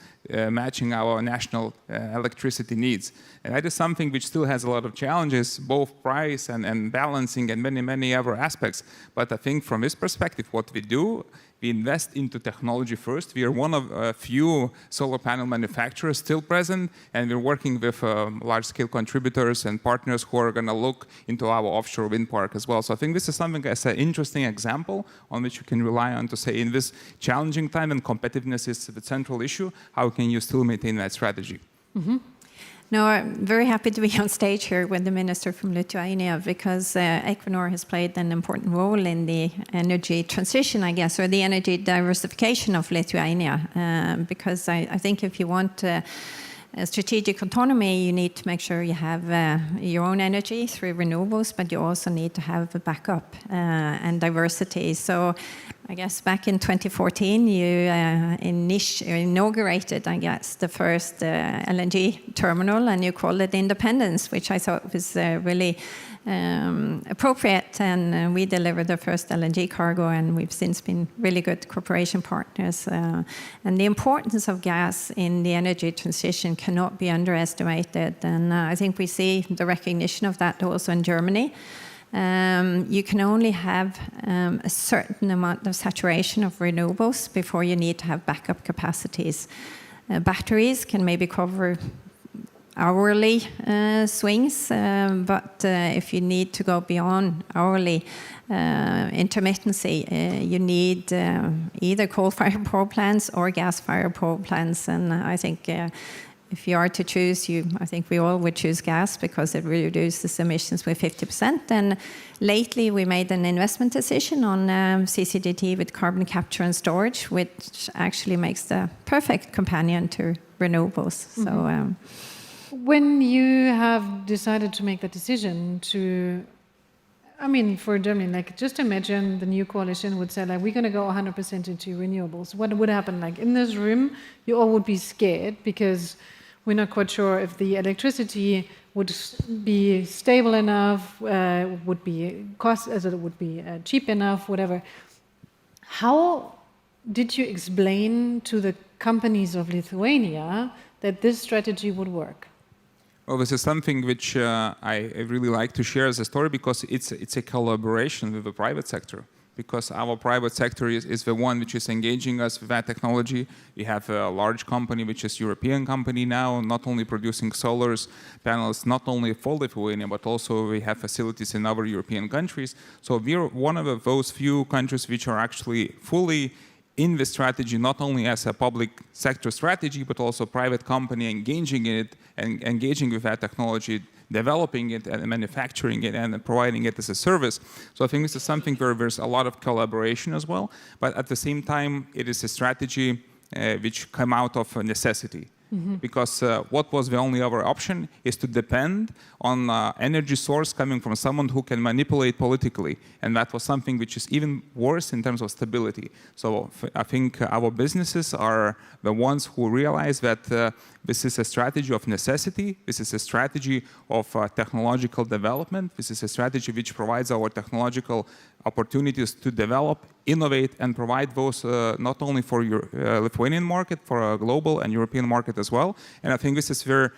matching our national electricity needs. And that is something which still has a lot of challenges, both price and balancing and many, many other aspects. But I think from this perspective, what we do, we invest into technology first. We are one of a few solar panel manufacturers still present, and we're working with large-scale contributors and partners who are going to look into our offshore wind park as well. So I think this is something as an interesting example on which you can rely on to say, in this challenging time, and competitiveness is the central issue, how can you still maintain that strategy? Mm-hmm. No, I'm very happy to be on stage here with the minister from Lithuania, because Equinor has played an important role in the energy transition, I guess, or the energy diversification of Lithuania. Because I think if you want strategic autonomy, you need to make sure you have your own energy through renewables, but you also need to have a backup and diversity. So I guess back in 2014, you inaugurated, I guess, the first LNG terminal, and you called it Independence, which I thought was really appropriate. And we delivered the first LNG cargo, and we've since been really good cooperation partners. And the importance of gas in the energy transition cannot be underestimated. And I think we see the recognition of that also in Germany. You can only have a certain amount of saturation of renewables before you need to have backup capacities. Batteries can maybe cover hourly swings, but if you need to go beyond hourly intermittency, you need either coal-fired power plants or gas-fired power plants. And I think if you are to choose, I think we all would choose gas because it reduces emissions with 50%. And lately we made an investment decision on CCGT with carbon capture and storage, which actually makes the perfect companion to renewables. Mm-hmm. So. When you have decided to make that decision for Germany, like just imagine the new coalition would say, like, we're going to go 100% into renewables. What would happen? Like in this room, you all would be scared because we're not quite sure if the electricity would be stable enough, would be cheap enough, whatever. How did you explain to the companies of Lithuania that this strategy would work? Well, this is something which I really like to share as a story because it's a collaboration with the private sector. Because our private sector is the one which is engaging us with that technology. We have a large company, which is a European company now, not only producing solar panels, not only for Lithuania, but also we have facilities in other European countries. So we're one of those few countries which are actually fully in the strategy, not only as a public sector strategy, but also private company engaging in it and engaging with that technology, developing it and manufacturing it and providing it as a service. So I think this is something where there's a lot of collaboration as well, but at the same time, it is a strategy which came out of a necessity. Mm-hmm. Because what was the only other option is to depend on energy source coming from someone who can manipulate politically. And that was something which is even worse in terms of stability. So I think our businesses are the ones who realize that this is a strategy of necessity. This is a strategy of technological development. This is a strategy which provides our technological opportunities to develop, innovate, and provide those not only for your Lithuanian market, for a global and European market as well. And I think this is where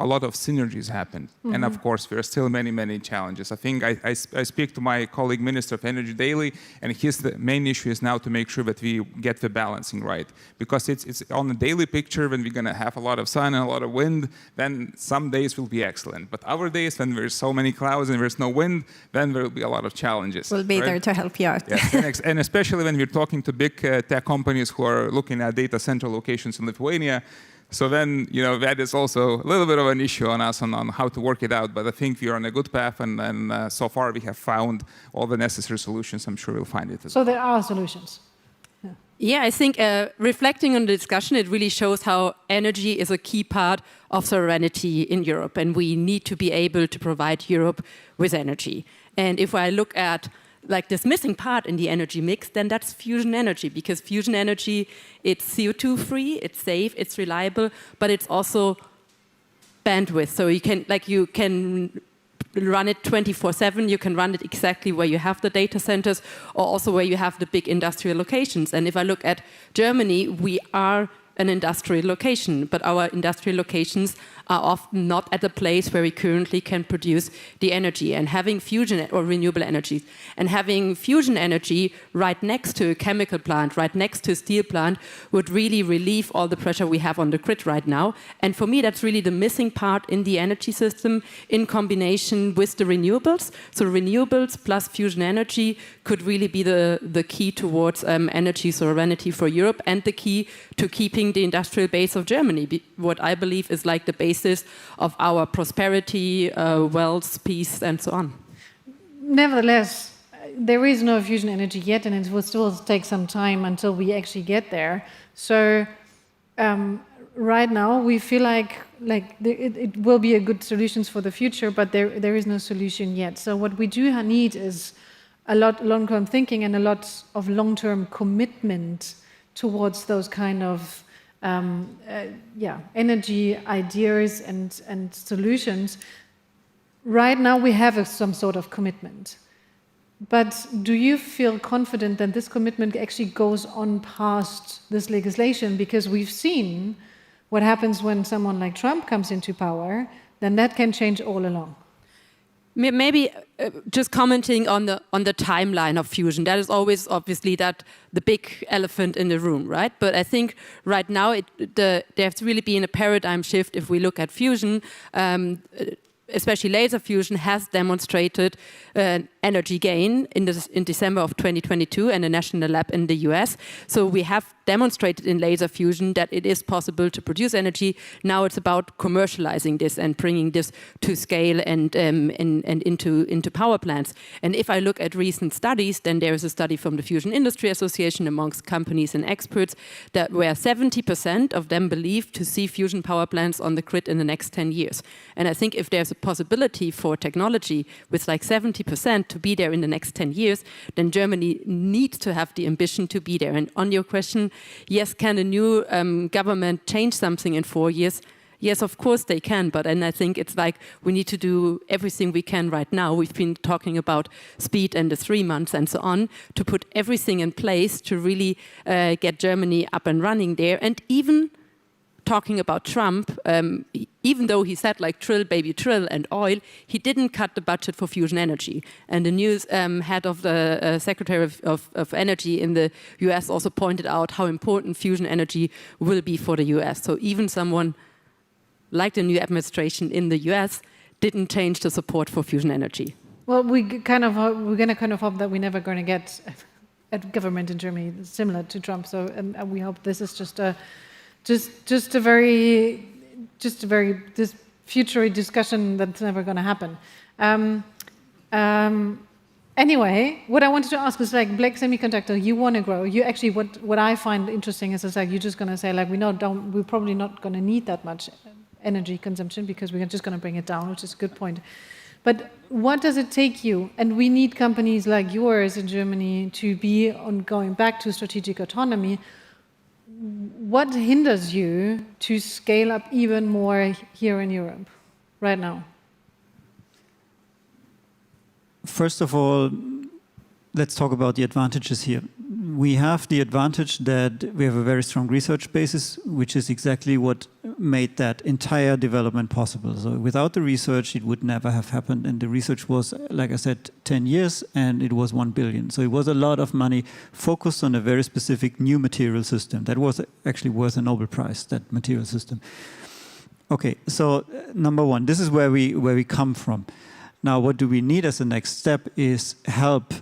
a lot of synergies happen. Mm-hmm. And of course, there are still many, many challenges. I think I speak to my colleague, Minister of Energy, daily, and the main issue is now to make sure that we get the balancing right. Because it's on the daily picture, when we're going to have a lot of sun and a lot of wind, then some days will be excellent. But other days, when there's so many clouds and there's no wind, then there will be a lot of challenges. We'll be there to help you out. Yes. And especially when we're talking to big tech companies who are looking at data center locations in Lithuania. So then, that is also a little bit of an issue on us on how to work it out. But I think we are on a good path, and so far we have found all the necessary solutions. I'm sure we'll find it as well. So there are solutions. Yeah, I think reflecting on the discussion, it really shows how energy is a key part of sovereignty in Europe, and we need to be able to provide Europe with energy. And if I look at this missing part in the energy mix, then that's fusion energy, because fusion energy, it's CO2 free, it's safe, it's reliable, but it's also bandwidth. So you can run it 24/7, you can run it exactly where you have the data centers or also where you have the big industrial locations. And if I look at Germany, we are an industrial location, but our industrial locations are often not at a place where we currently can produce the energy. And having fusion or renewable energies and having fusion energy right next to a chemical plant, right next to a steel plant, would really relieve all the pressure we have on the grid right now. And for me, that's really the missing part in the energy system in combination with the renewables. So renewables plus fusion energy could really be the key towards energy sovereignty for Europe and the key to keeping the industrial base of Germany, what I believe is like the basis of our prosperity, wealth, peace, and so on. Nevertheless, there is no fusion energy yet, and it will still take some time until we actually get there. So right now, we feel like it will be a good solutions for the future, but there is no solution yet. So what we do need is a lot long-term thinking and a lot of long-term commitment towards those kind of energy ideas and solutions. Right now we have some sort of commitment. But do you feel confident that this commitment actually goes on past this legislation? Because we've seen what happens when someone like Trump comes into power, then that can change all along. maybe just commenting on the timeline of fusion. That is always obviously the big elephant in the room, right? But I think right now there has really been a paradigm shift if we look at fusion. Especially laser fusion has demonstrated energy gain in December of 2022 in a national lab in the US. So we have demonstrated in laser fusion that it is possible to produce energy. Now it's about commercializing this and bringing this to scale and into power plants. And if I look at recent studies, then there is a study from the Fusion Industry Association amongst companies and experts that where 70% of them believe to see fusion power plants on the grid in the next 10 years. And I think if there's a possibility for technology with like 70% to be there in the next 10 years, then Germany needs to have the ambition to be there. And on your question, yes, can a new government change something in 4 years? Yes, of course they can, but and I think it's like we need to do everything we can right now. We've been talking about speed and the 3 months and so on, to put everything in place to really get Germany up and running there. And even talking about Trump, even though he said like trill, baby, trill and oil, he didn't cut the budget for fusion energy. And the news head of the Secretary of Energy in the US also pointed out how important fusion energy will be for the US. So even someone like the new administration in the US didn't change the support for fusion energy. Well, we're going to kind of hope that we're never going to get a government in Germany similar to Trump. So and we hope this is just a very this future discussion that's never going to happen. Anyway, what I wanted to ask is like Black Semiconductor, you want to grow. You actually, what I find interesting is like you're just going to say like we're probably not going to need that much energy consumption because we're just going to bring it down, which is a good point. But what does it take you? And we need companies like yours in Germany to be on going back to strategic autonomy. What hinders you to scale up even more here in Europe right now? First of all, let's talk about the advantages here. We have the advantage that we have a very strong research basis, which is exactly what made that entire development possible. So without the research, it would never have happened. And the research was, like I said, 10 years, and it was 1 billion. So it was a lot of money focused on a very specific new material system. That was actually worth a Nobel Prize, that material system. Okay, so number one, this is where we come from. Now, what do we need as a next step is help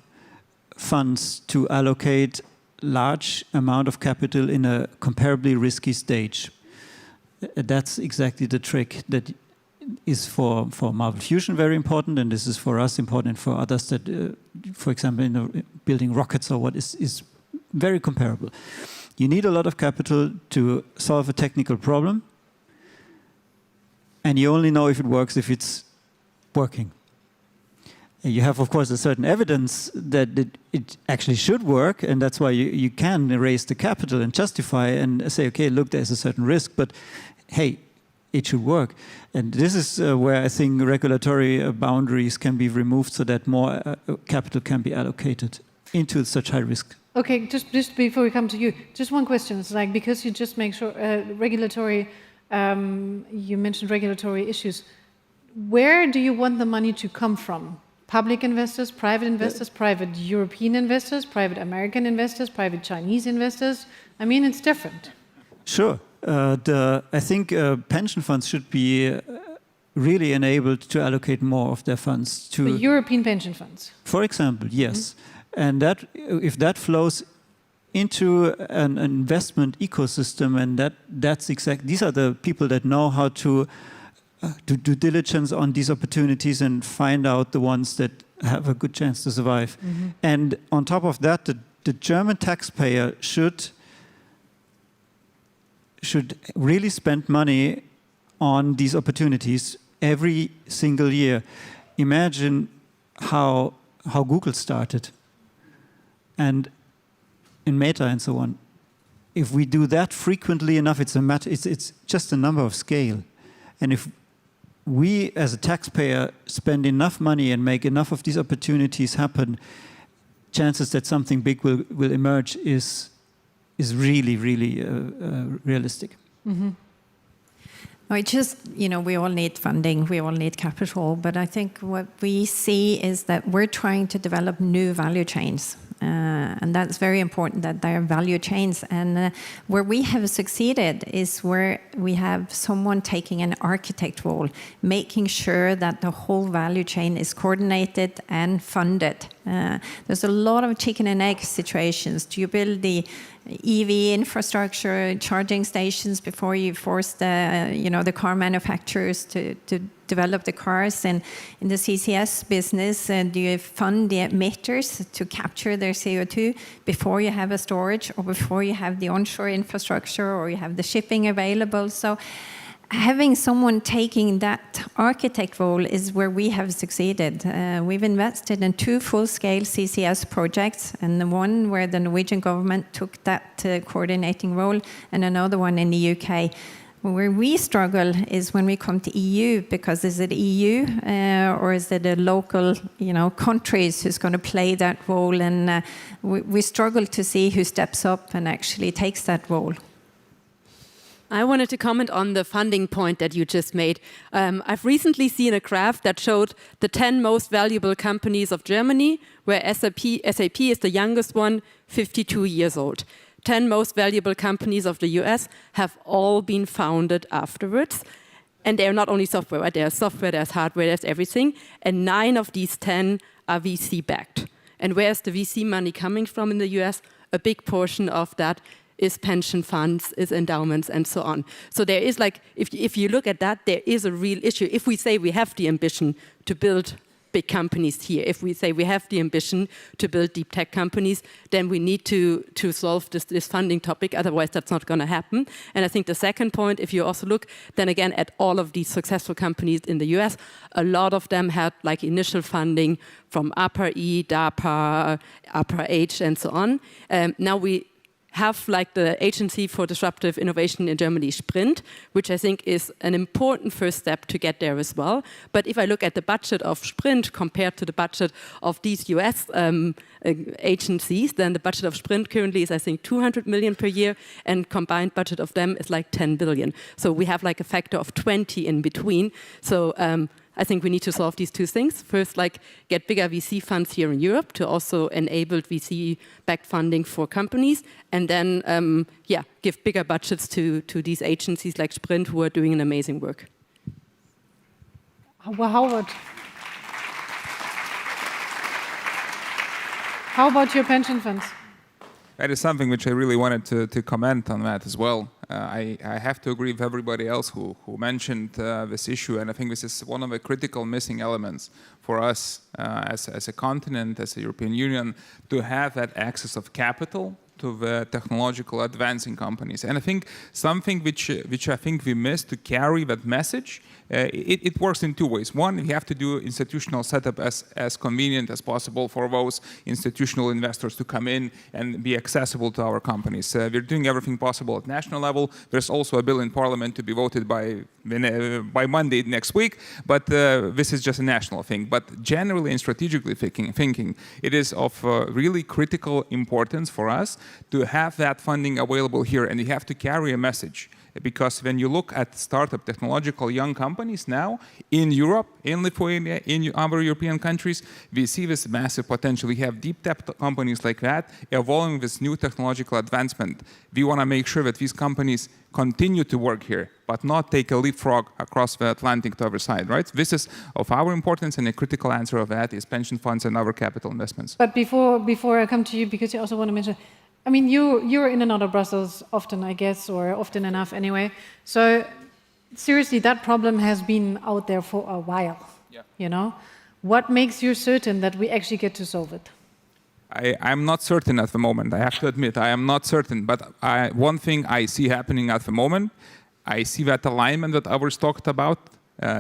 funds to allocate large amount of capital in a comparably risky stage. That's exactly the trick that is for Marvel Fusion very important, and this is for us important, for others that, for example, in building rockets or what is very comparable. You need a lot of capital to solve a technical problem, and you only know if it works if it's working. You have, of course, a certain evidence that it actually should work, and that's why you can raise the capital and justify and say, okay, look, there's a certain risk, but hey, it should work. And this is where I think regulatory boundaries can be removed so that more capital can be allocated into such high risk. Okay, just before we come to you, just one question. It's like, because you just make sure regulatory, you mentioned regulatory issues. Where do you want the money to come from? Public investors, private European investors, private American investors, private Chinese investors? I mean, it's different. Sure. I think pension funds should be really enabled to allocate more of their funds to... The European pension funds? For example, yes. Mm-hmm. And that, if that flows into an investment ecosystem, and that's exactly... These are the people that know how to do due diligence on these opportunities and find out the ones that have a good chance to survive. Mm-hmm. And on top of that, the German taxpayer should really spend money on these opportunities every single year. Imagine how Google started, and in Meta and so on. If we do that frequently enough, it's just a number of scale. And if we as a taxpayer spend enough money and make enough of these opportunities happen, chances that something big will emerge is really, really realistic. Mm-hmm. No, it's just, we all need funding, we all need capital, but I think what we see is that we're trying to develop new value chains. And that's very important, that there are value chains. And where we have succeeded is where we have someone taking an architect role, making sure that the whole value chain is coordinated and funded. There's a lot of chicken and egg situations. Do you build the EV infrastructure, charging stations before you force the car manufacturers to develop the cars? And in the CCS business, do you fund the emitters to capture their CO2 before you have a storage, or before you have the onshore infrastructure, or you have the shipping available? So having someone taking that architect role is where we have succeeded. We've invested in 2 full-scale CCS projects, and the one where the Norwegian government took that coordinating role, and another one in the UK. Where we struggle is when we come to EU, because is it EU or is it the local, countries who's going to play that role? And we struggle to see who steps up and actually takes that role. I wanted to comment on the funding point that you just made. I've recently seen a graph that showed the 10 most valuable companies of Germany, where SAP is the youngest one, 52 years old. 10 most valuable companies of the US have all been founded afterwards. And they're not only software, right? There's software, there's hardware, there's everything. And 9 of these 10 are VC-backed. And where's the VC money coming from in the US? A big portion of that is pension funds, is endowments, and so on. So there is if you look at that, there is a real issue. If we say we have the ambition to build big companies here, if we say we have the ambition to build deep tech companies, then we need to solve this funding topic, otherwise that's not going to happen. And I think the second point, if you also look then again at all of these successful companies in the US, a lot of them had initial funding from APA-E, DARPA, APA-H, and so on. Now we have the Agency for Disruptive Innovation in Germany, Sprint, which I think is an important first step to get there as well. But if I look at the budget of Sprint compared to the budget of these US agencies, then the budget of Sprint currently is, I think, 200 million per year, and combined budget of them is 10 billion. So we have a factor of 20 in between. So I think we need to solve these 2 things. First, get bigger VC funds here in Europe to also enable VC-backed funding for companies, and then, give bigger budgets to these agencies like Sprint, who are doing an amazing work. Well, how about your pension funds? That is something which I really wanted to comment on that as well. I have to agree with everybody else who mentioned this issue, and I think this is one of the critical missing elements for us as a continent, as a European Union, to have that access of capital to the technological advancing companies. And I think something which I think we missed to carry that message, it works in 2 ways. One, we have to do institutional setup as convenient as possible for those institutional investors to come in and be accessible to our companies. We're doing everything possible at national level. There's also a bill in Parliament to be voted by Monday next week, but this is just a national thing. But generally and strategically thinking, it is of really critical importance for us to have that funding available here, and you have to carry a message. Because when you look at startup technological young companies now in Europe, in Lithuania, in other European countries, we see this massive potential. We have deep tech companies like that evolving with new technological advancement. We want to make sure that these companies continue to work here, but not take a leapfrog across the Atlantic to the other side, right? This is of our importance, and a critical answer of that is pension funds and other capital investments. But before I come to you, because you also want to mention, I mean, you're in and out of Brussels often, I guess, or often enough anyway. So seriously, that problem has been out there for a while. Yeah. What makes you certain that we actually get to solve it? I'm not certain at the moment. I have to admit, I am not certain. But one thing I see happening at the moment, I see that alignment that others talked about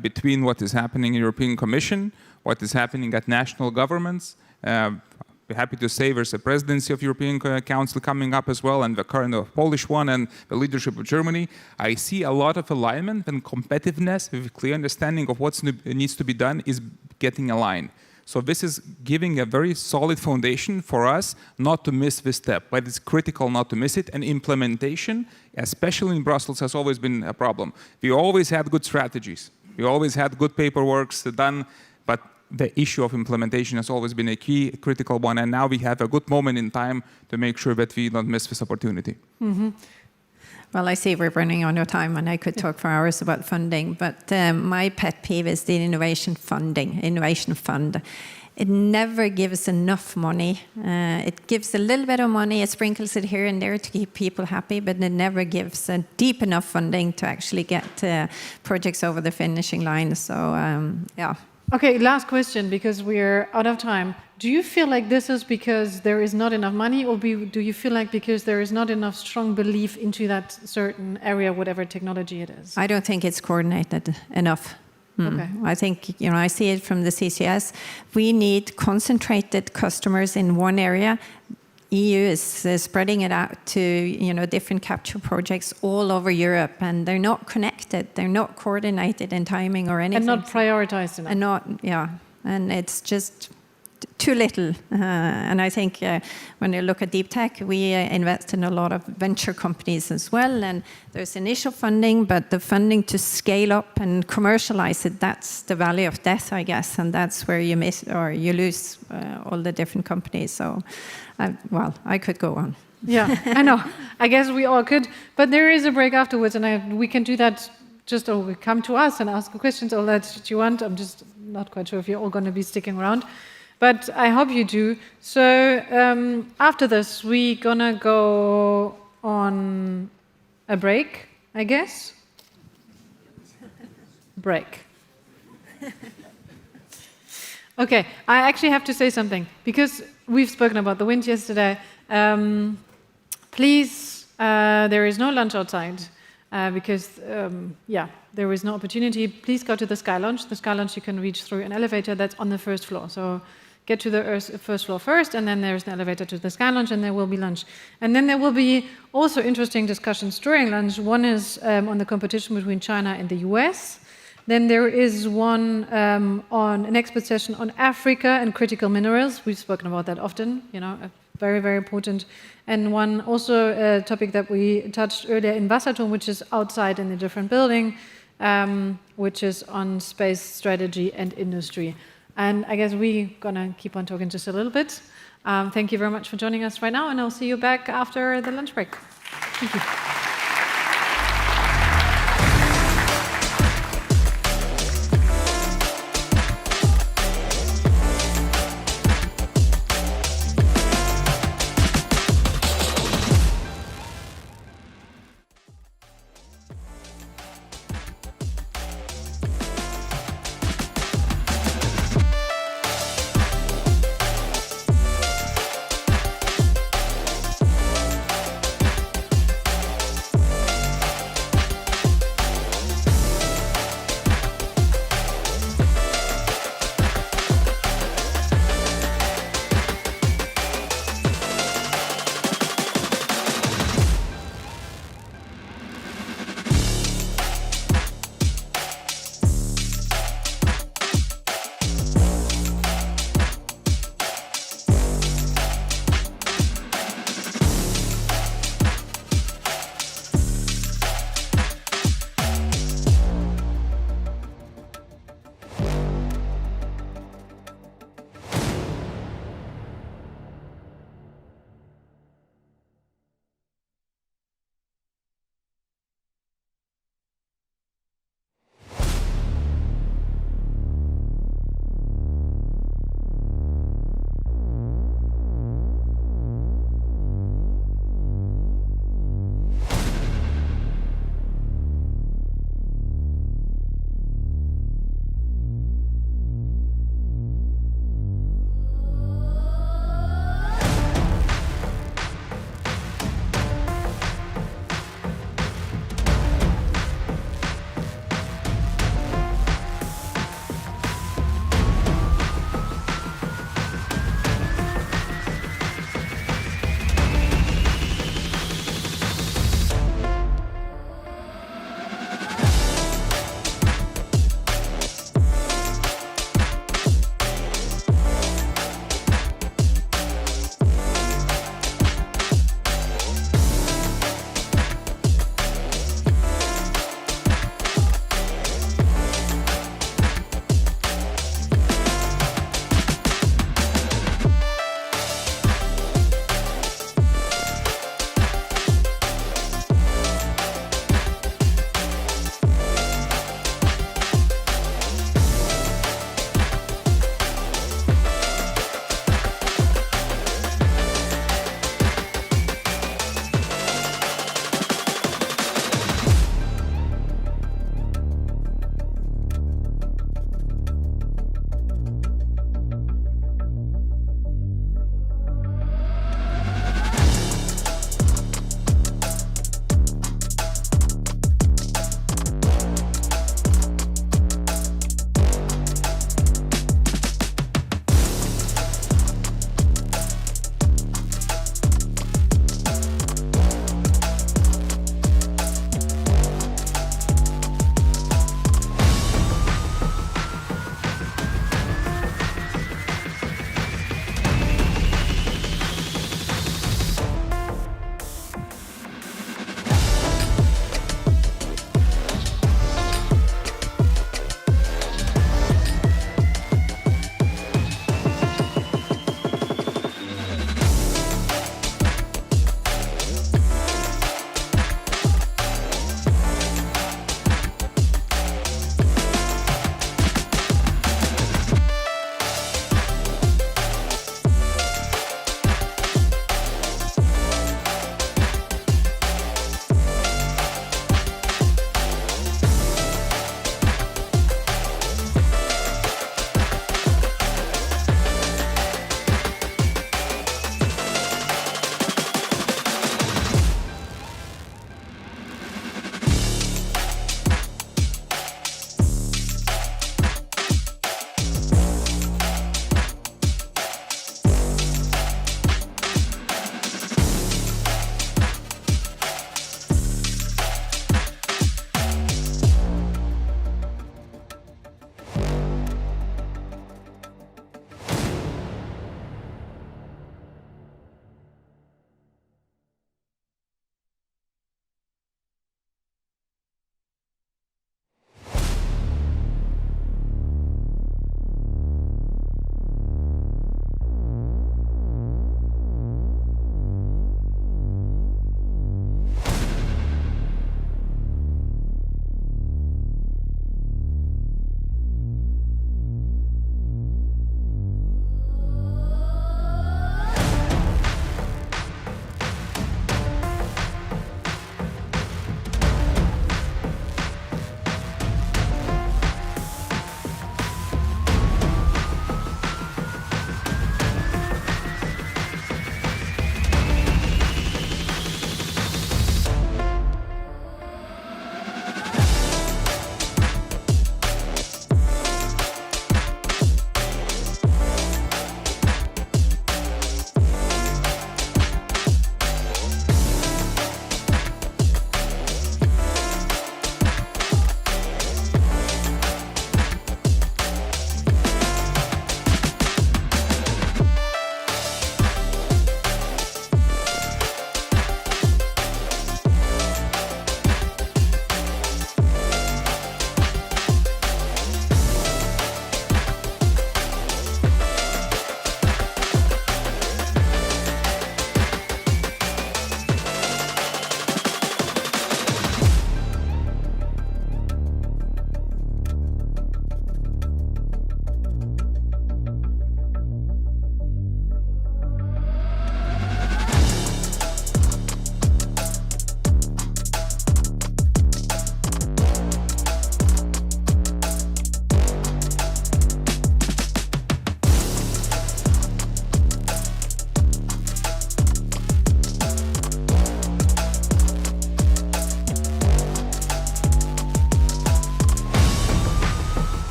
between what is happening in the European Commission, what is happening at national governments. We're happy to say there's a presidency of European Council coming up as well, and the current Polish one, and the leadership of Germany. I see a lot of alignment and competitiveness with a clear understanding of what needs to be done is getting aligned. So this is giving a very solid foundation for us not to miss this step, but it's critical not to miss it. And implementation, especially in Brussels, has always been a problem. We always had good strategies. We always had good paperwork done, but the issue of implementation has always been a key, critical one. And now we have a good moment in time to make sure that we don't miss this opportunity. Mm-hmm. Well, I see we're running out of time, and I could talk for hours about funding, but my pet peeve is the innovation fund. It never gives enough money. It gives a little bit of money, it sprinkles it here and there to keep people happy, but it never gives deep enough funding to actually get projects over the finishing line. So, yeah. Okay, last question, because we're out of time. Do you feel like this is because there is not enough money, or do you feel like because there is not enough strong belief into that certain area, whatever technology it is? I don't think it's coordinated enough. Okay. I think, I see it from the CCS. We need concentrated customers in one area. EU is spreading it out to, different capture projects all over Europe, and they're not connected. They're not coordinated in timing or anything. And not prioritized enough. And it's just too little. And I think when you look at deep tech, we invest in a lot of venture companies as well. And there's initial funding, but the funding to scale up and commercialize it, that's the valley of death, I guess. And that's where you miss or you lose all the different companies. So, I could go on. Yeah, I know. I guess we all could. But there is a break afterwards, and we can do that or come to us and ask questions, all that you want. I'm just not quite sure if you're all going to be sticking around. But I hope you do. So after this, we're going to go on a break, I guess. Break. Okay, I actually have to say something, because we've spoken about the wind yesterday. Please, there is no lunch outside, because, there is no opportunity. Please go to the Sky Lounge. The Sky Lounge you can reach through an elevator that's on the first floor. So get to the first floor first, and then there's an elevator to the Sky Lounge, and there will be lunch. And then there will be also interesting discussions during lunch. One is on the competition between China and the US. Then there is one on an expert session on Africa and critical minerals. We've spoken about that often, very, very important. And one also a topic that we touched earlier in Wasserturm, which is outside in a different building, which is on space strategy and industry. And I guess we're going to keep on talking just a little bit. Thank you very much for joining us right now, and I'll see you back after the lunch break. Thank you.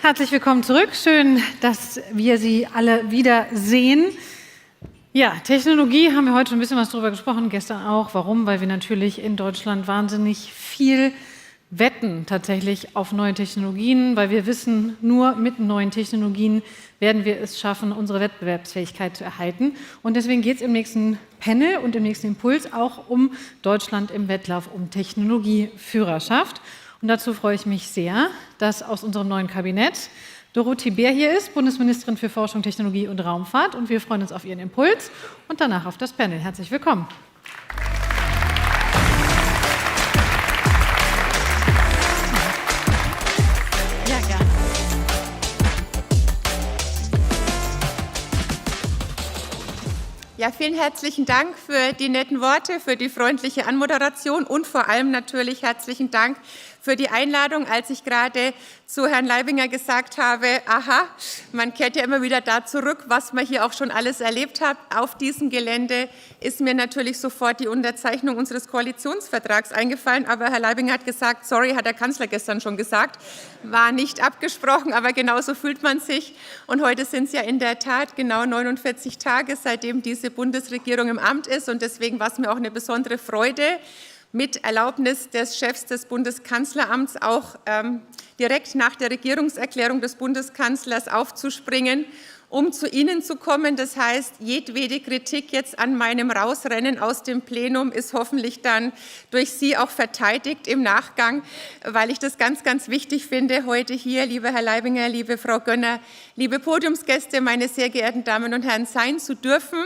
Herzlich willkommen zurück. Schön, dass wir Sie alle wieder sehen. Ja, Technologie haben wir heute schon ein bisschen was drüber gesprochen, gestern auch. Warum? Weil wir natürlich in Deutschland wahnsinnig viel wetten tatsächlich auf neue Technologien, weil wir wissen, nur mit neuen Technologien werden wir es schaffen, unsere Wettbewerbsfähigkeit zu erhalten. Und deswegen geht es im nächsten Panel und im nächsten Impuls auch um Deutschland im Wettlauf um Technologieführerschaft. Und dazu freue ich mich sehr, dass aus unserem neuen Kabinett Dorothee Bär hier ist, Bundesministerin für Forschung, Technologie und Raumfahrt. Und wir freuen uns auf Ihren Impuls und danach auf das Panel. Herzlich willkommen. Ja, gerne. Ja, vielen herzlichen Dank für die netten Worte, für die freundliche Anmoderation und vor allem natürlich herzlichen Dank für die Einladung, als ich gerade zu Herrn Leibinger gesagt habe, aha, man kehrt ja immer wieder da zurück, was man hier auch schon alles erlebt hat. Auf diesem Gelände ist mir natürlich sofort die Unterzeichnung unseres Koalitionsvertrags eingefallen, aber Herr Leibinger hat gesagt, sorry, hat der Kanzler gestern schon gesagt, war nicht abgesprochen, aber genauso fühlt man sich. Und heute sind es ja in der Tat genau 49 Tage, seitdem diese Bundesregierung im Amt ist und deswegen war es mir auch eine besondere Freude, mit Erlaubnis des Chefs des Bundeskanzleramts auch direkt nach der Regierungserklärung des Bundeskanzlers aufzuspringen, um zu Ihnen zu kommen. Das heißt, jedwede Kritik jetzt an meinem Rausrennen aus dem Plenum ist hoffentlich dann durch Sie auch verteidigt im Nachgang, weil ich das ganz, ganz wichtig finde, heute hier, lieber Herr Leibinger, liebe Frau Gönner, liebe Podiumsgäste, meine sehr geehrten Damen und Herren, sein zu dürfen,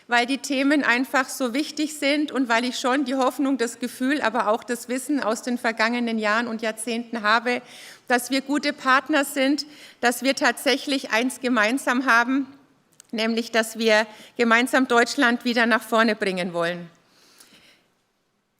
weil die Themen einfach so wichtig sind und weil ich schon die Hoffnung, das Gefühl, aber auch das Wissen aus den vergangenen Jahren und Jahrzehnten habe, dass wir gute Partner sind, dass wir tatsächlich eins gemeinsam haben, nämlich, dass wir gemeinsam Deutschland wieder nach vorne bringen wollen.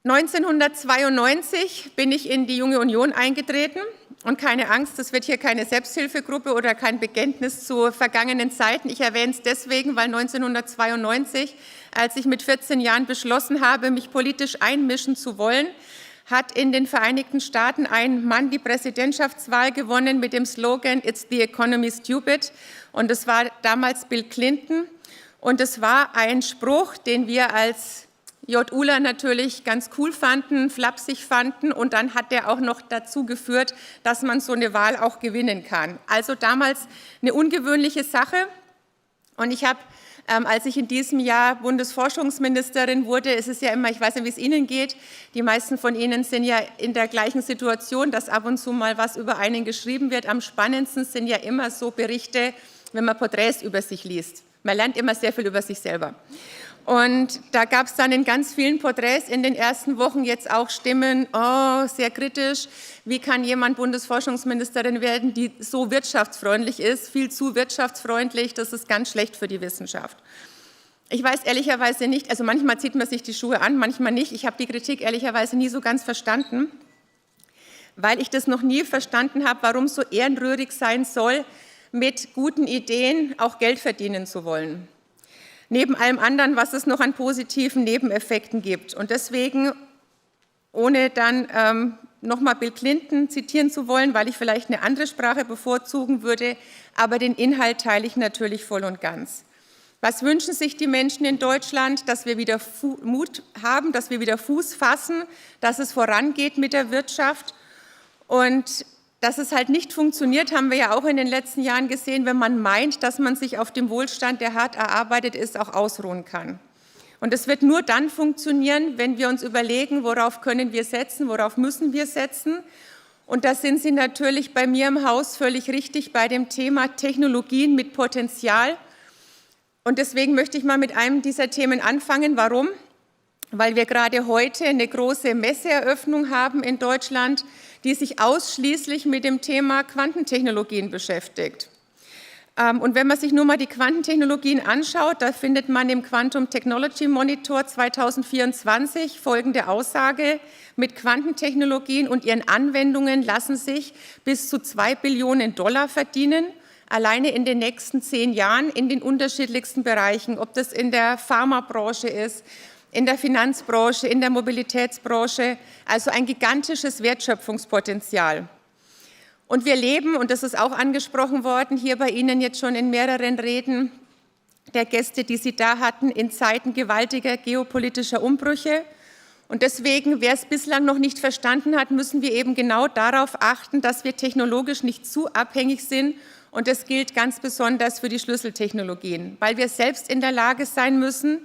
1992 bin ich in die Junge Union eingetreten und keine Angst, das wird hier keine Selbsthilfegruppe oder kein Bekenntnis zu vergangenen Zeiten. Ich erwähne es deswegen, weil 1992, als ich mit 14 Jahren beschlossen habe, mich politisch einmischen zu wollen, hat in den Vereinigten Staaten ein Mann die Präsidentschaftswahl gewonnen mit dem Slogan "It's the economy stupid" und es war damals Bill Clinton und es war ein Spruch, den wir als JUler natürlich ganz cool fanden, flapsig fanden und dann hat der auch noch dazu geführt, dass man so eine Wahl auch gewinnen kann. Also damals eine ungewöhnliche Sache und ich habe, als ich in diesem Jahr Bundesforschungsministerin wurde, ist es ja immer, ich weiß nicht, wie es Ihnen geht, die meisten von Ihnen sind ja in der gleichen Situation, dass ab und zu mal was über einen geschrieben wird. Am spannendsten sind ja immer so Berichte, wenn man Porträts über sich liest. Man lernt immer sehr viel über sich selber. Und da gab es dann in ganz vielen Porträts in den ersten Wochen jetzt auch Stimmen, oh, sehr kritisch, wie kann jemand Bundesforschungsministerin werden, die so wirtschaftsfreundlich ist, viel zu wirtschaftsfreundlich, das ist ganz schlecht für die Wissenschaft. Ich weiß ehrlicherweise nicht, also manchmal zieht man sich die Schuhe an, manchmal nicht, ich habe die Kritik ehrlicherweise nie so ganz verstanden, weil ich das noch nie verstanden habe, warum so ehrenrührig sein soll, mit guten Ideen auch Geld verdienen zu wollen. Neben allem anderen, was es noch an positiven Nebeneffekten gibt. Und deswegen, ohne dann nochmal Bill Clinton zitieren zu wollen, weil ich vielleicht eine andere Sprache bevorzugen würde, aber den Inhalt teile ich natürlich voll und ganz. Was wünschen sich die Menschen in Deutschland? Dass wir wieder Mut haben, dass wir wieder Fuß fassen, dass es vorangeht mit der Wirtschaft und dass es halt nicht funktioniert, haben wir ja auch in den letzten Jahren gesehen, wenn man meint, dass man sich auf dem Wohlstand, der hart erarbeitet ist, auch ausruhen kann. Und es wird nur dann funktionieren, wenn wir uns überlegen, worauf können wir setzen, worauf müssen wir setzen. Und da sind Sie natürlich bei mir im Haus völlig richtig bei dem Thema Technologien mit Potenzial. Und deswegen möchte ich mal mit einem dieser Themen anfangen. Warum? Weil wir gerade heute eine große Messeeröffnung haben in Deutschland, die sich ausschließlich mit dem Thema Quantentechnologien beschäftigt. Und wenn man sich nur mal die Quantentechnologien anschaut, da findet man im Quantum Technology Monitor 2024 folgende Aussage: Mit Quantentechnologien und ihren Anwendungen lassen sich bis zu $2 Billionen verdienen, alleine in den nächsten 10 Jahren in den unterschiedlichsten Bereichen, ob das in der Pharmabranche ist, in der Finanzbranche, in der Mobilitätsbranche, also ein gigantisches Wertschöpfungspotenzial. Und wir leben, und das ist auch angesprochen worden, hier bei Ihnen jetzt schon in mehreren Reden der Gäste, die Sie da hatten, in Zeiten gewaltiger geopolitischer Umbrüche. Und deswegen, wer es bislang noch nicht verstanden hat, müssen wir eben genau darauf achten, dass wir technologisch nicht zu abhängig sind. Und das gilt ganz besonders für die Schlüsseltechnologien, weil wir selbst in der Lage sein müssen,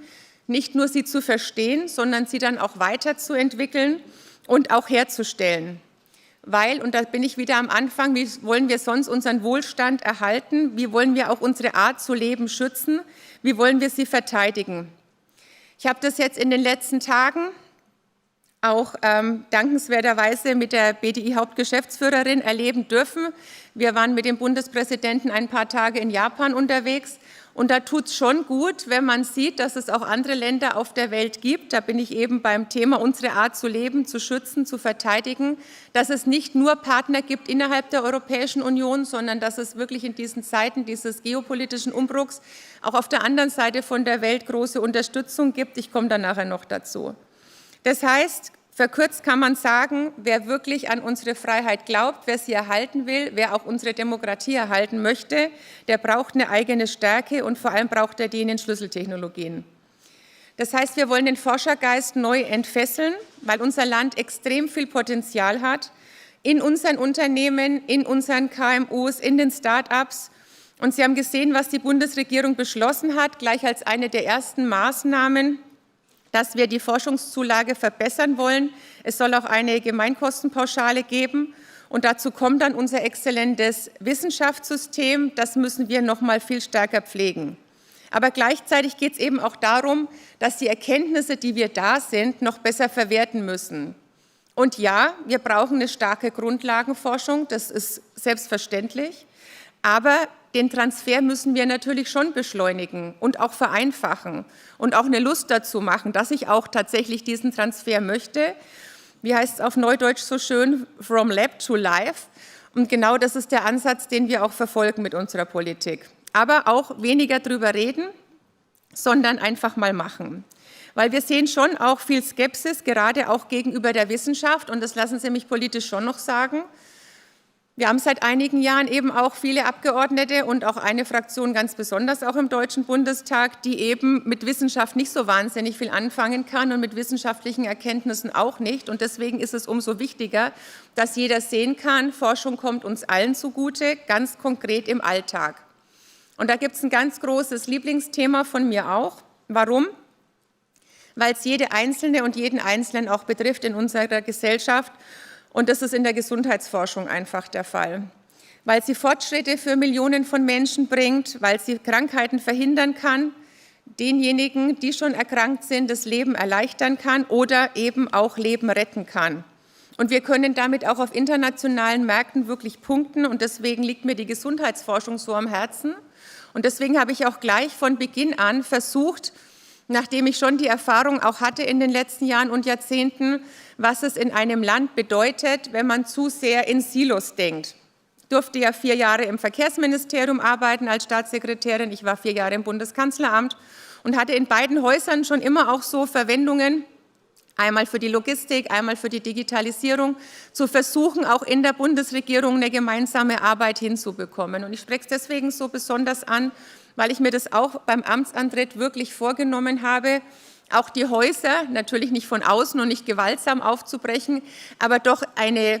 nicht nur sie zu verstehen, sondern sie dann auch weiterzuentwickeln und auch herzustellen. Weil, und da bin ich wieder am Anfang, wie wollen wir sonst unseren Wohlstand erhalten? Wie wollen wir auch unsere Art zu leben schützen? Wie wollen wir sie verteidigen? Ich habe das jetzt in den letzten Tagen auch dankenswerterweise mit der BDI-Hauptgeschäftsführerin erleben dürfen. Wir waren mit dem Bundespräsidenten ein paar Tage in Japan unterwegs. Und da tut es schon gut, wenn man sieht, dass es auch andere Länder auf der Welt gibt. Da bin ich eben beim Thema, unsere Art zu leben, zu schützen, zu verteidigen, dass es nicht nur Partner gibt innerhalb der Europäischen Union, sondern dass es wirklich in diesen Zeiten dieses geopolitischen Umbruchs auch auf der anderen Seite von der Welt große Unterstützung gibt. Ich komme da nachher noch dazu. Das heißt, verkürzt kann man sagen, wer wirklich an unsere Freiheit glaubt, wer sie erhalten will, wer auch unsere Demokratie erhalten möchte, der braucht eine eigene Stärke und vor allem braucht er die in den Schlüsseltechnologien. Das heißt, wir wollen den Forschergeist neu entfesseln, weil unser Land extrem viel Potenzial hat, in unseren Unternehmen, in unseren KMUs, in den Start-ups. Und Sie haben gesehen, was die Bundesregierung beschlossen hat, gleich als eine der ersten Maßnahmen, dass wir die Forschungszulage verbessern wollen. Es soll auch eine Gemeinkostenpauschale geben. Und dazu kommt dann unser exzellentes Wissenschaftssystem. Das müssen wir noch mal viel stärker pflegen. Aber gleichzeitig geht es eben auch darum, dass die Erkenntnisse, die wir da sind, noch besser verwerten müssen. Und ja, wir brauchen eine starke Grundlagenforschung. Das ist selbstverständlich. Aber den Transfer müssen wir natürlich schon beschleunigen und auch vereinfachen und auch eine Lust dazu machen, dass ich auch tatsächlich diesen Transfer möchte. Wie heißt es auf Neudeutsch so schön? From Lab to Life. Und genau das ist der Ansatz, den wir auch verfolgen mit unserer Politik. Aber auch weniger drüber reden, sondern einfach mal machen. Weil wir sehen schon auch viel Skepsis, gerade auch gegenüber der Wissenschaft. Und das lassen Sie mich politisch schon noch sagen. Wir haben seit einigen Jahren eben auch viele Abgeordnete und auch eine Fraktion ganz besonders auch im Deutschen Bundestag, die eben mit Wissenschaft nicht so wahnsinnig viel anfangen kann und mit wissenschaftlichen Erkenntnissen auch nicht. Und deswegen ist es umso wichtiger, dass jeder sehen kann, Forschung kommt uns allen zugute, ganz konkret im Alltag. Und da gibt es ein ganz großes Lieblingsthema von mir auch. Warum? Weil es jede Einzelne und jeden Einzelnen auch betrifft in unserer Gesellschaft. Und das ist in der Gesundheitsforschung einfach der Fall, weil sie Fortschritte für Millionen von Menschen bringt, weil sie Krankheiten verhindern kann, denjenigen, die schon erkrankt sind, das Leben erleichtern kann oder eben auch Leben retten kann. Und wir können damit auch auf internationalen Märkten wirklich punkten und deswegen liegt mir die Gesundheitsforschung so am Herzen. Und deswegen habe ich auch gleich von Beginn an versucht, nachdem ich schon die Erfahrung auch hatte in den letzten Jahren und Jahrzehnten, was es in einem Land bedeutet, wenn man zu sehr in Silos denkt. Ich durfte ja 4 Jahre im Verkehrsministerium arbeiten als Staatssekretärin. Ich war 4 Jahre im Bundeskanzleramt und hatte in beiden Häusern schon immer auch so Verwendungen, einmal für die Logistik, einmal für die Digitalisierung, zu versuchen, auch in der Bundesregierung eine gemeinsame Arbeit hinzubekommen. Und ich spreche es deswegen so besonders an, weil ich mir das auch beim Amtsantritt wirklich vorgenommen habe, auch die Häuser, natürlich nicht von außen und nicht gewaltsam aufzubrechen, aber doch eine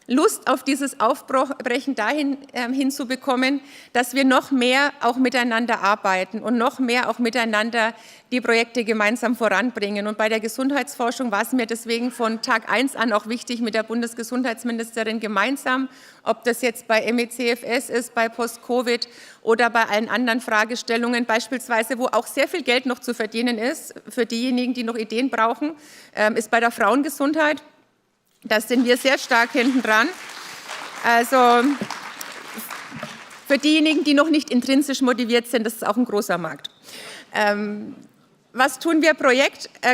Lust auf dieses Aufbrechen dahin hinzubekommen, dass wir noch mehr auch miteinander arbeiten und noch mehr auch miteinander die Projekte gemeinsam voranbringen. Und bei der Gesundheitsforschung war es mir deswegen von Tag 1 an auch wichtig, mit der Bundesgesundheitsministerin gemeinsam, ob das jetzt bei MECFS ist, bei Post-Covid oder bei allen anderen Fragestellungen, beispielsweise, wo auch sehr viel Geld noch zu verdienen ist, für diejenigen, die noch Ideen brauchen, ist bei der Frauengesundheit. Da sind wir sehr stark hinten dran. Also für diejenigen, die noch nicht intrinsisch motiviert sind, das ist auch ein großer Markt. Was tun wir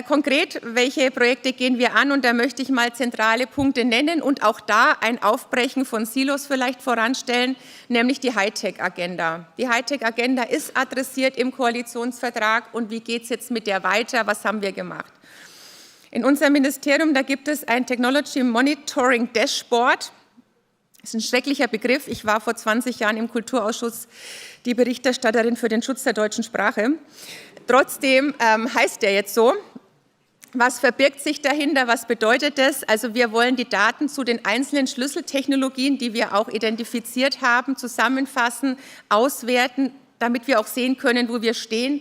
konkret? Welche Projekte gehen wir an? Und da möchte ich mal zentrale Punkte nennen und auch da ein Aufbrechen von Silos vielleicht voranstellen, nämlich die Hightech-Agenda. Die Hightech-Agenda ist adressiert im Koalitionsvertrag und wie geht es jetzt mit der weiter? Was haben wir gemacht? In unserem Ministerium, da gibt es ein Technology Monitoring Dashboard. Das ist ein schrecklicher Begriff. Ich war vor 20 Jahren im Kulturausschuss die Berichterstatterin für den Schutz der deutschen Sprache. Trotzdem heißt der jetzt so. Was verbirgt sich dahinter? Was bedeutet das? Also wir wollen die Daten zu den einzelnen Schlüsseltechnologien, die wir auch identifiziert haben, zusammenfassen, auswerten, damit wir auch sehen können, wo wir stehen.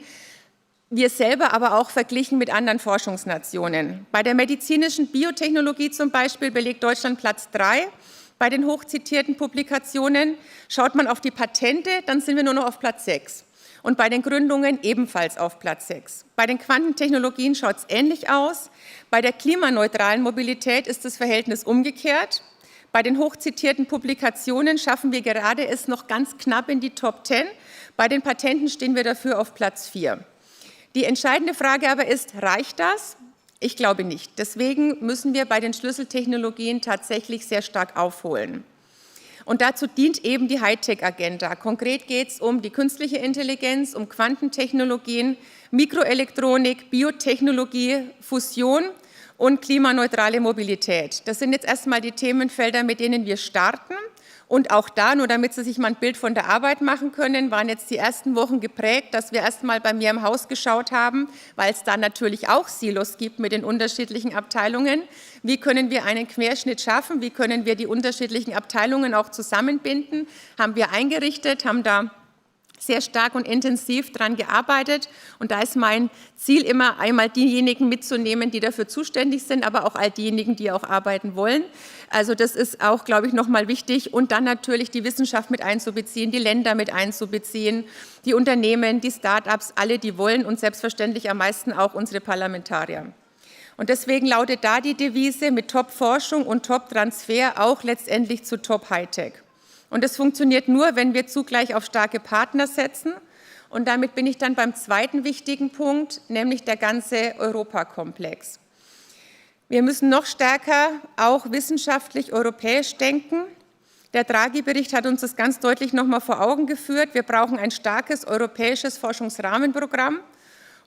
Wir selber aber auch verglichen mit anderen Forschungsnationen. Bei der medizinischen Biotechnologie zum Beispiel belegt Deutschland Platz 3. Bei den hochzitierten Publikationen schaut man auf die Patente, dann sind wir nur noch auf Platz 6. Und bei den Gründungen ebenfalls auf Platz 6. Bei den Quantentechnologien schaut es ähnlich aus. Bei der klimaneutralen Mobilität ist das Verhältnis umgekehrt. Bei den hochzitierten Publikationen schaffen wir gerade es noch ganz knapp in die Top 10. Bei den Patenten stehen wir dafür auf Platz 4. Die entscheidende Frage aber ist, reicht das? Ich glaube nicht. Deswegen müssen wir bei den Schlüsseltechnologien tatsächlich sehr stark aufholen. Und dazu dient eben die Hightech-Agenda. Konkret geht es um die künstliche Intelligenz, um Quantentechnologien, Mikroelektronik, Biotechnologie, Fusion und klimaneutrale Mobilität. Das sind jetzt erstmal die Themenfelder, mit denen wir starten. Und auch da, nur damit Sie sich mal ein Bild von der Arbeit machen können, waren jetzt die ersten Wochen geprägt, dass wir erstmal bei mir im Haus geschaut haben, weil es da natürlich auch Silos gibt mit den unterschiedlichen Abteilungen. Wie können wir einen Querschnitt schaffen? Wie können wir die unterschiedlichen Abteilungen auch zusammenbinden? Haben wir eingerichtet, haben da sehr stark und intensiv daran gearbeitet. Und da ist mein Ziel immer einmal diejenigen mitzunehmen, die dafür zuständig sind, aber auch all diejenigen, die auch arbeiten wollen. Also das ist auch, glaube ich, nochmal wichtig. Und dann natürlich die Wissenschaft mit einzubeziehen, die Länder mit einzubeziehen, die Unternehmen, die Start-ups, alle, die wollen und selbstverständlich am meisten auch unsere Parlamentarier. Und deswegen lautet da die Devise mit Top-Forschung und Top-Transfer auch letztendlich zu Top-Hightech. Und das funktioniert nur, wenn wir zugleich auf starke Partner setzen. Und damit bin ich dann beim zweiten wichtigen Punkt, nämlich der ganze Europakomplex. Wir müssen noch stärker auch wissenschaftlich europäisch denken. Der Draghi-Bericht hat uns das ganz deutlich noch mal vor Augen geführt. Wir brauchen ein starkes europäisches Forschungsrahmenprogramm.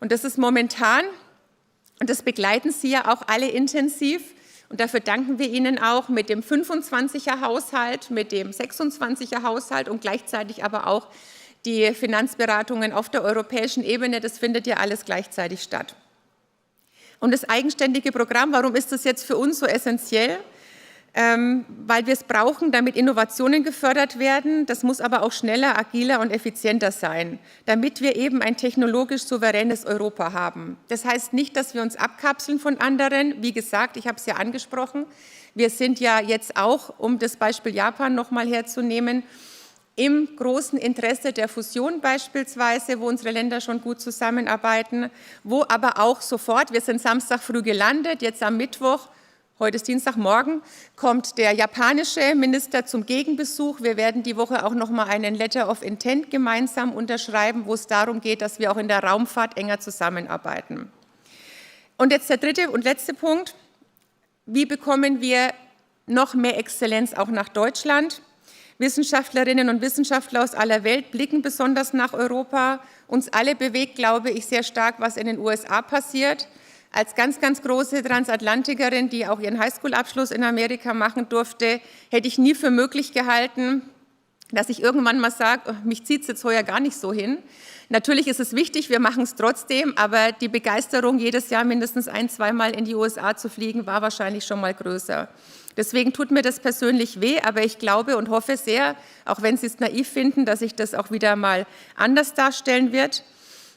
Und das ist momentan, und das begleiten Sie ja auch alle intensiv, und dafür danken wir Ihnen auch mit dem 25er Haushalt, mit dem 26er Haushalt und gleichzeitig aber auch die Finanzberatungen auf der europäischen Ebene. Das findet ja alles gleichzeitig statt. Und das eigenständige Programm, warum ist das jetzt für uns so essentiell? Weil wir es brauchen, damit Innovationen gefördert werden. Das muss aber auch schneller, agiler und effizienter sein, damit wir eben ein technologisch souveränes Europa haben. Das heißt nicht, dass wir uns abkapseln von anderen. Wie gesagt, ich habe es ja angesprochen, wir sind ja jetzt auch, um das Beispiel Japan noch mal herzunehmen, im großen Interesse der Fusion beispielsweise, wo unsere Länder schon gut zusammenarbeiten, wo aber auch sofort, wir sind Samstag früh gelandet, jetzt am Mittwoch, heute ist Dienstagmorgen, kommt der japanische Minister zum Gegenbesuch. Wir werden die Woche auch noch mal einen Letter of Intent gemeinsam unterschreiben, wo es darum geht, dass wir auch in der Raumfahrt enger zusammenarbeiten. Und jetzt der dritte und letzte Punkt. Wie bekommen wir noch mehr Exzellenz auch nach Deutschland? Wissenschaftlerinnen und Wissenschaftler aus aller Welt blicken besonders nach Europa. Uns alle bewegt, glaube ich, sehr stark, was in den USA passiert. Als ganz, ganz große Transatlantikerin, die auch ihren Highschool-Abschluss in Amerika machen durfte, hätte ich nie für möglich gehalten, dass ich irgendwann mal sage, oh, mich zieht es jetzt heuer gar nicht so hin. Natürlich ist es wichtig, wir machen es trotzdem, aber die Begeisterung, jedes Jahr mindestens 1-2 Mal in die USA zu fliegen, war wahrscheinlich schon mal größer. Deswegen tut mir das persönlich weh, aber ich glaube und hoffe sehr, auch wenn Sie es naiv finden, dass sich das auch wieder mal anders darstellen wird.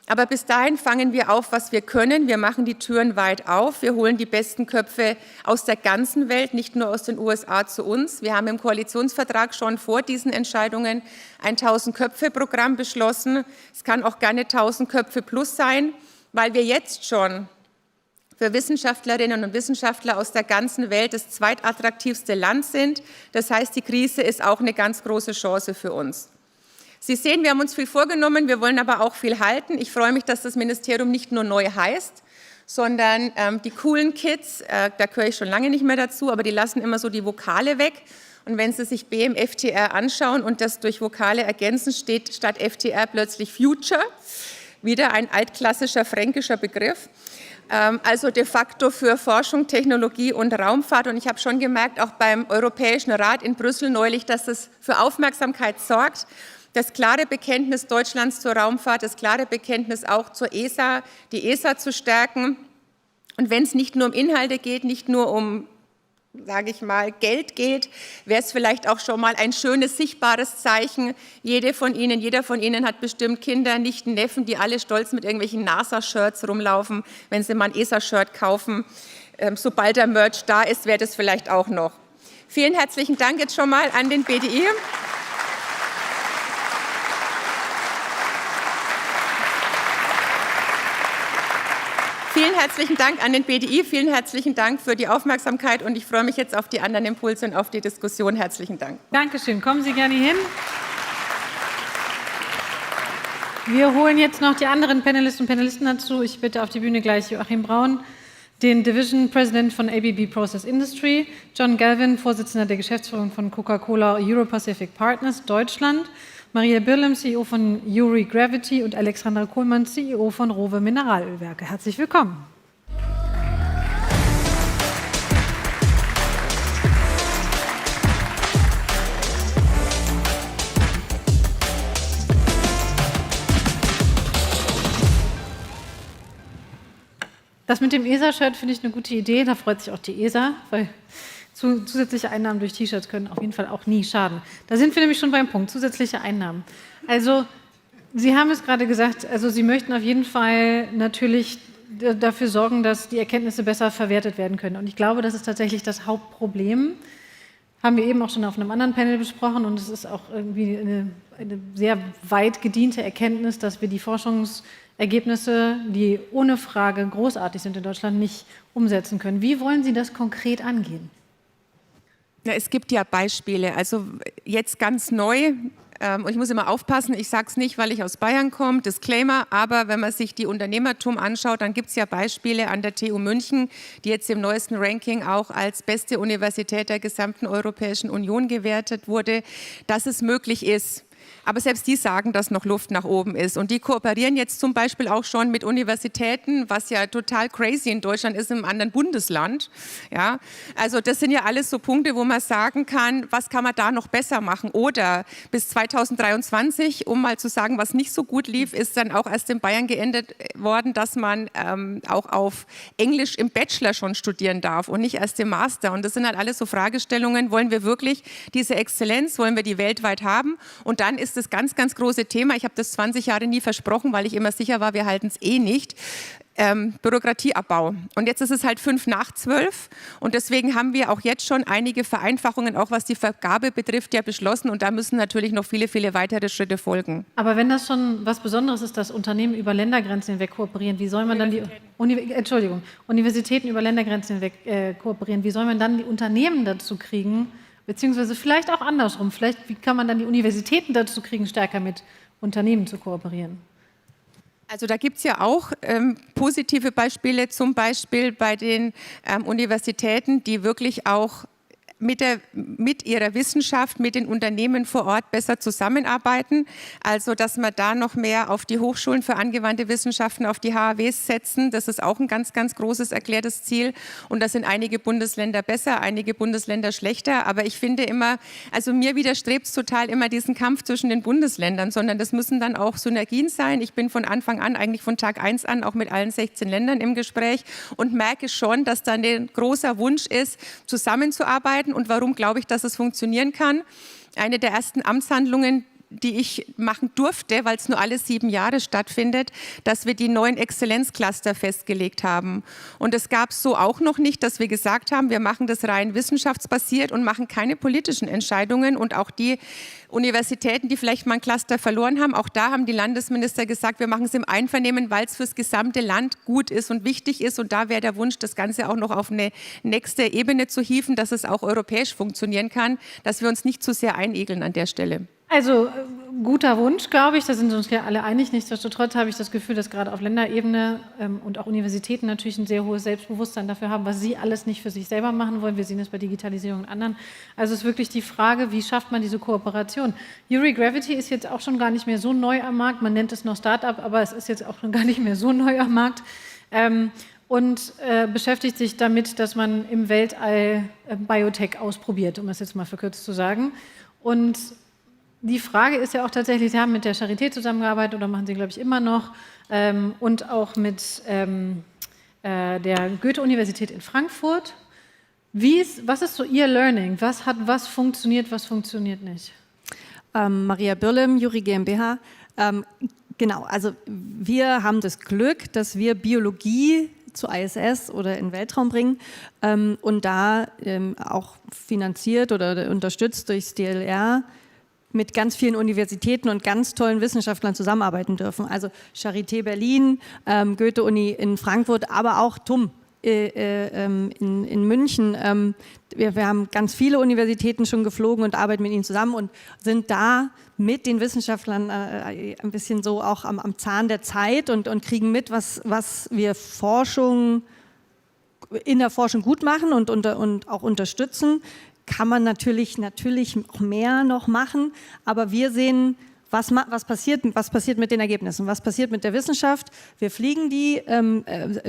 Aber bis dahin fangen wir auf, was wir können. Wir machen die Türen weit auf. Wir holen die besten Köpfe aus der ganzen Welt, nicht nur aus den USA zu uns. Wir haben im Koalitionsvertrag schon vor diesen Entscheidungen ein 1000-Köpfe-Programm beschlossen. Es kann auch gerne 1000 Köpfe plus sein, weil wir jetzt schon für Wissenschaftlerinnen und Wissenschaftler aus der ganzen Welt das zweitattraktivste Land sind. Das heißt, die Krise ist auch eine ganz große Chance für uns. Sie sehen, wir haben uns viel vorgenommen, wir wollen aber auch viel halten. Ich freue mich, dass das Ministerium nicht nur neu heißt, sondern die coolen Kids, da gehöre ich schon lange nicht mehr dazu, aber die lassen immer so die Vokale weg. Und wenn Sie sich BMFTR anschauen und das durch Vokale ergänzen, steht statt FTR plötzlich Future, wieder ein altklassischer fränkischer Begriff. also de facto für Forschung, Technologie und Raumfahrt. Und ich habe schon gemerkt, auch beim Europäischen Rat in Brüssel neulich, dass es für Aufmerksamkeit sorgt. Das klare Bekenntnis Deutschlands zur Raumfahrt, das klare Bekenntnis auch zur ESA, die ESA zu stärken. Und wenn es nicht nur um Inhalte geht, nicht nur um, sage ich mal, Geld geht, wäre es vielleicht auch schon mal ein schönes, sichtbares Zeichen. Jeder von Ihnen hat bestimmt Kinder, Nichten, Neffen, die alle stolz mit irgendwelchen NASA-Shirts rumlaufen, wenn sie mal ein ESA-Shirt kaufen. Sobald der Merch da ist, wäre das vielleicht auch noch. Vielen herzlichen Dank jetzt schon mal an den BDI. Vielen herzlichen Dank an den BDI, vielen herzlichen Dank für die Aufmerksamkeit und ich freue mich jetzt auf die anderen Impulse und auf die Diskussion. Herzlichen Dank. Dankeschön. Kommen Sie gerne hin. Wir holen jetzt noch die anderen Panelistinnen und Panelisten dazu. Ich bitte auf die Bühne gleich Joachim Braun, den Division President von ABB Process Industry, John Galvin, Vorsitzender der Geschäftsführung von Coca-Cola Euro-Pacific Partners Deutschland, Maria Birlem, CEO von Uri Gravity und Alexandra Kohlmann, CEO von Rowe Mineralölwerke. Herzlich willkommen. Das mit dem ESA-Shirt finde ich eine gute Idee. Da freut sich auch die ESA, weil zusätzliche Einnahmen durch T-Shirts können auf jeden Fall auch nie schaden. Da sind wir nämlich schon beim Punkt, zusätzliche Einnahmen. Also, Sie haben es gerade gesagt, also Sie möchten auf jeden Fall natürlich dafür sorgen, dass die Erkenntnisse besser verwertet werden können. Und ich glaube, das ist tatsächlich das Hauptproblem. Haben wir eben auch schon auf einem anderen Panel besprochen und es ist auch irgendwie eine sehr weit gediente Erkenntnis, dass wir die Forschungsergebnisse, die ohne Frage großartig sind in Deutschland, nicht umsetzen können. Wie wollen Sie das konkret angehen? Ja, es gibt ja Beispiele, also jetzt ganz neu, und ich muss immer aufpassen, ich sage es nicht, weil ich aus Bayern komme, Disclaimer, aber wenn man sich die Unternehmertum anschaut, dann gibt es ja Beispiele an der TU München, die jetzt im neuesten Ranking auch als beste Universität der gesamten Europäischen Union gewertet wurde, dass es möglich ist. Aber selbst die sagen, dass noch Luft nach oben ist. Und die kooperieren jetzt zum Beispiel auch schon mit Universitäten, was ja total crazy in Deutschland ist, im anderen Bundesland. Ja, also das sind ja alles so Punkte, wo man sagen kann, was kann man da noch besser machen? Oder bis 2023, um mal zu sagen, was nicht so gut lief, ist dann auch erst in Bayern geändert worden, dass man auch auf Englisch im Bachelor schon studieren darf und nicht erst im Master. Und das sind halt alles so Fragestellungen, wollen wir wirklich diese Exzellenz, wollen wir die weltweit haben? Und dann ist das ganz, ganz große Thema, ich habe das 20 Jahre nie versprochen, weil ich immer sicher war, wir halten es eh nicht, Bürokratieabbau. Und jetzt ist es halt 11:55 und deswegen haben wir auch jetzt schon einige Vereinfachungen, auch was die Vergabe betrifft, ja beschlossen und da müssen natürlich noch viele, viele weitere Schritte folgen. Aber wenn das schon was Besonderes ist, dass Unternehmen über Ländergrenzen hinweg kooperieren, wie soll man dann die Universitäten über Ländergrenzen hinweg kooperieren, wie soll man dann die Unternehmen dazu kriegen, beziehungsweise vielleicht auch andersrum, wie kann man dann die Universitäten dazu kriegen, stärker mit Unternehmen zu kooperieren? Also da gibt es ja auch positive Beispiele, zum Beispiel bei den Universitäten, die wirklich auch mit ihrer Wissenschaft, mit den Unternehmen vor Ort besser zusammenarbeiten. Also, dass wir da noch mehr auf die Hochschulen für angewandte Wissenschaften, auf die HAWs setzen. Das ist auch ein ganz, ganz großes erklärtes Ziel. Und da sind einige Bundesländer besser, einige Bundesländer schlechter. Aber ich finde immer, also mir widerstrebt es total immer diesen Kampf zwischen den Bundesländern, sondern das müssen dann auch Synergien sein. Ich bin von Anfang an, eigentlich von Tag 1 an, auch mit allen 16 Ländern im Gespräch und merke schon, dass da ein großer Wunsch ist, zusammenzuarbeiten. Und warum glaube ich, dass es funktionieren kann? Eine der ersten Amtshandlungen, die ich machen durfte, weil es nur alle 7 Jahre stattfindet, dass wir die neuen Exzellenzcluster festgelegt haben. Und es gab es so auch noch nicht, dass wir gesagt haben, wir machen das rein wissenschaftsbasiert und machen keine politischen Entscheidungen. Und auch die Universitäten, die vielleicht mal ein Cluster verloren haben, auch da haben die Landesminister gesagt, wir machen es im Einvernehmen, weil es fürs gesamte Land gut ist und wichtig ist. Und da wäre der Wunsch, das Ganze auch noch auf eine nächste Ebene zu hieven, dass es auch europäisch funktionieren kann, dass wir uns nicht zu sehr einigeln an der Stelle. Also guter Wunsch, glaube ich, da sind wir uns ja alle einig. Nichtsdestotrotz habe ich das Gefühl, dass gerade auf Länderebene und auch Universitäten natürlich ein sehr hohes Selbstbewusstsein dafür haben, was sie alles nicht für sich selber machen wollen. Wir sehen es bei Digitalisierung und anderen. Also es ist wirklich die Frage, wie schafft man diese Kooperation? Uri Gravity ist jetzt auch schon gar nicht mehr so neu am Markt. Man nennt es noch Start-up, aber es ist jetzt auch schon gar nicht mehr so neu am Markt. und beschäftigt sich damit, dass man im Weltall Biotech ausprobiert, um es jetzt mal verkürzt zu sagen. Und die Frage ist ja auch tatsächlich, Sie haben mit der Charité zusammengearbeitet oder machen Sie, glaube ich, immer noch und auch mit der Goethe-Universität in Frankfurt. Was ist so Ihr Learning? Was funktioniert nicht? Maria Birlem, Juri GmbH. Genau, also wir haben das Glück, dass wir Biologie zu ISS oder in den Weltraum bringen und da auch finanziert oder unterstützt durchs DLR mit ganz vielen Universitäten und ganz tollen Wissenschaftlern zusammenarbeiten dürfen. Also Charité Berlin, Goethe-Uni in Frankfurt, aber auch TUM in München. Wir haben ganz viele Universitäten schon geflogen und arbeiten mit ihnen zusammen und sind da mit den Wissenschaftlern ein bisschen so auch am Zahn der Zeit und kriegen mit, was wir in der Forschung gut machen und auch unterstützen. Kann man natürlich auch mehr noch machen, aber wir sehen, was passiert mit den Ergebnissen, was passiert mit der Wissenschaft. Wir fliegen die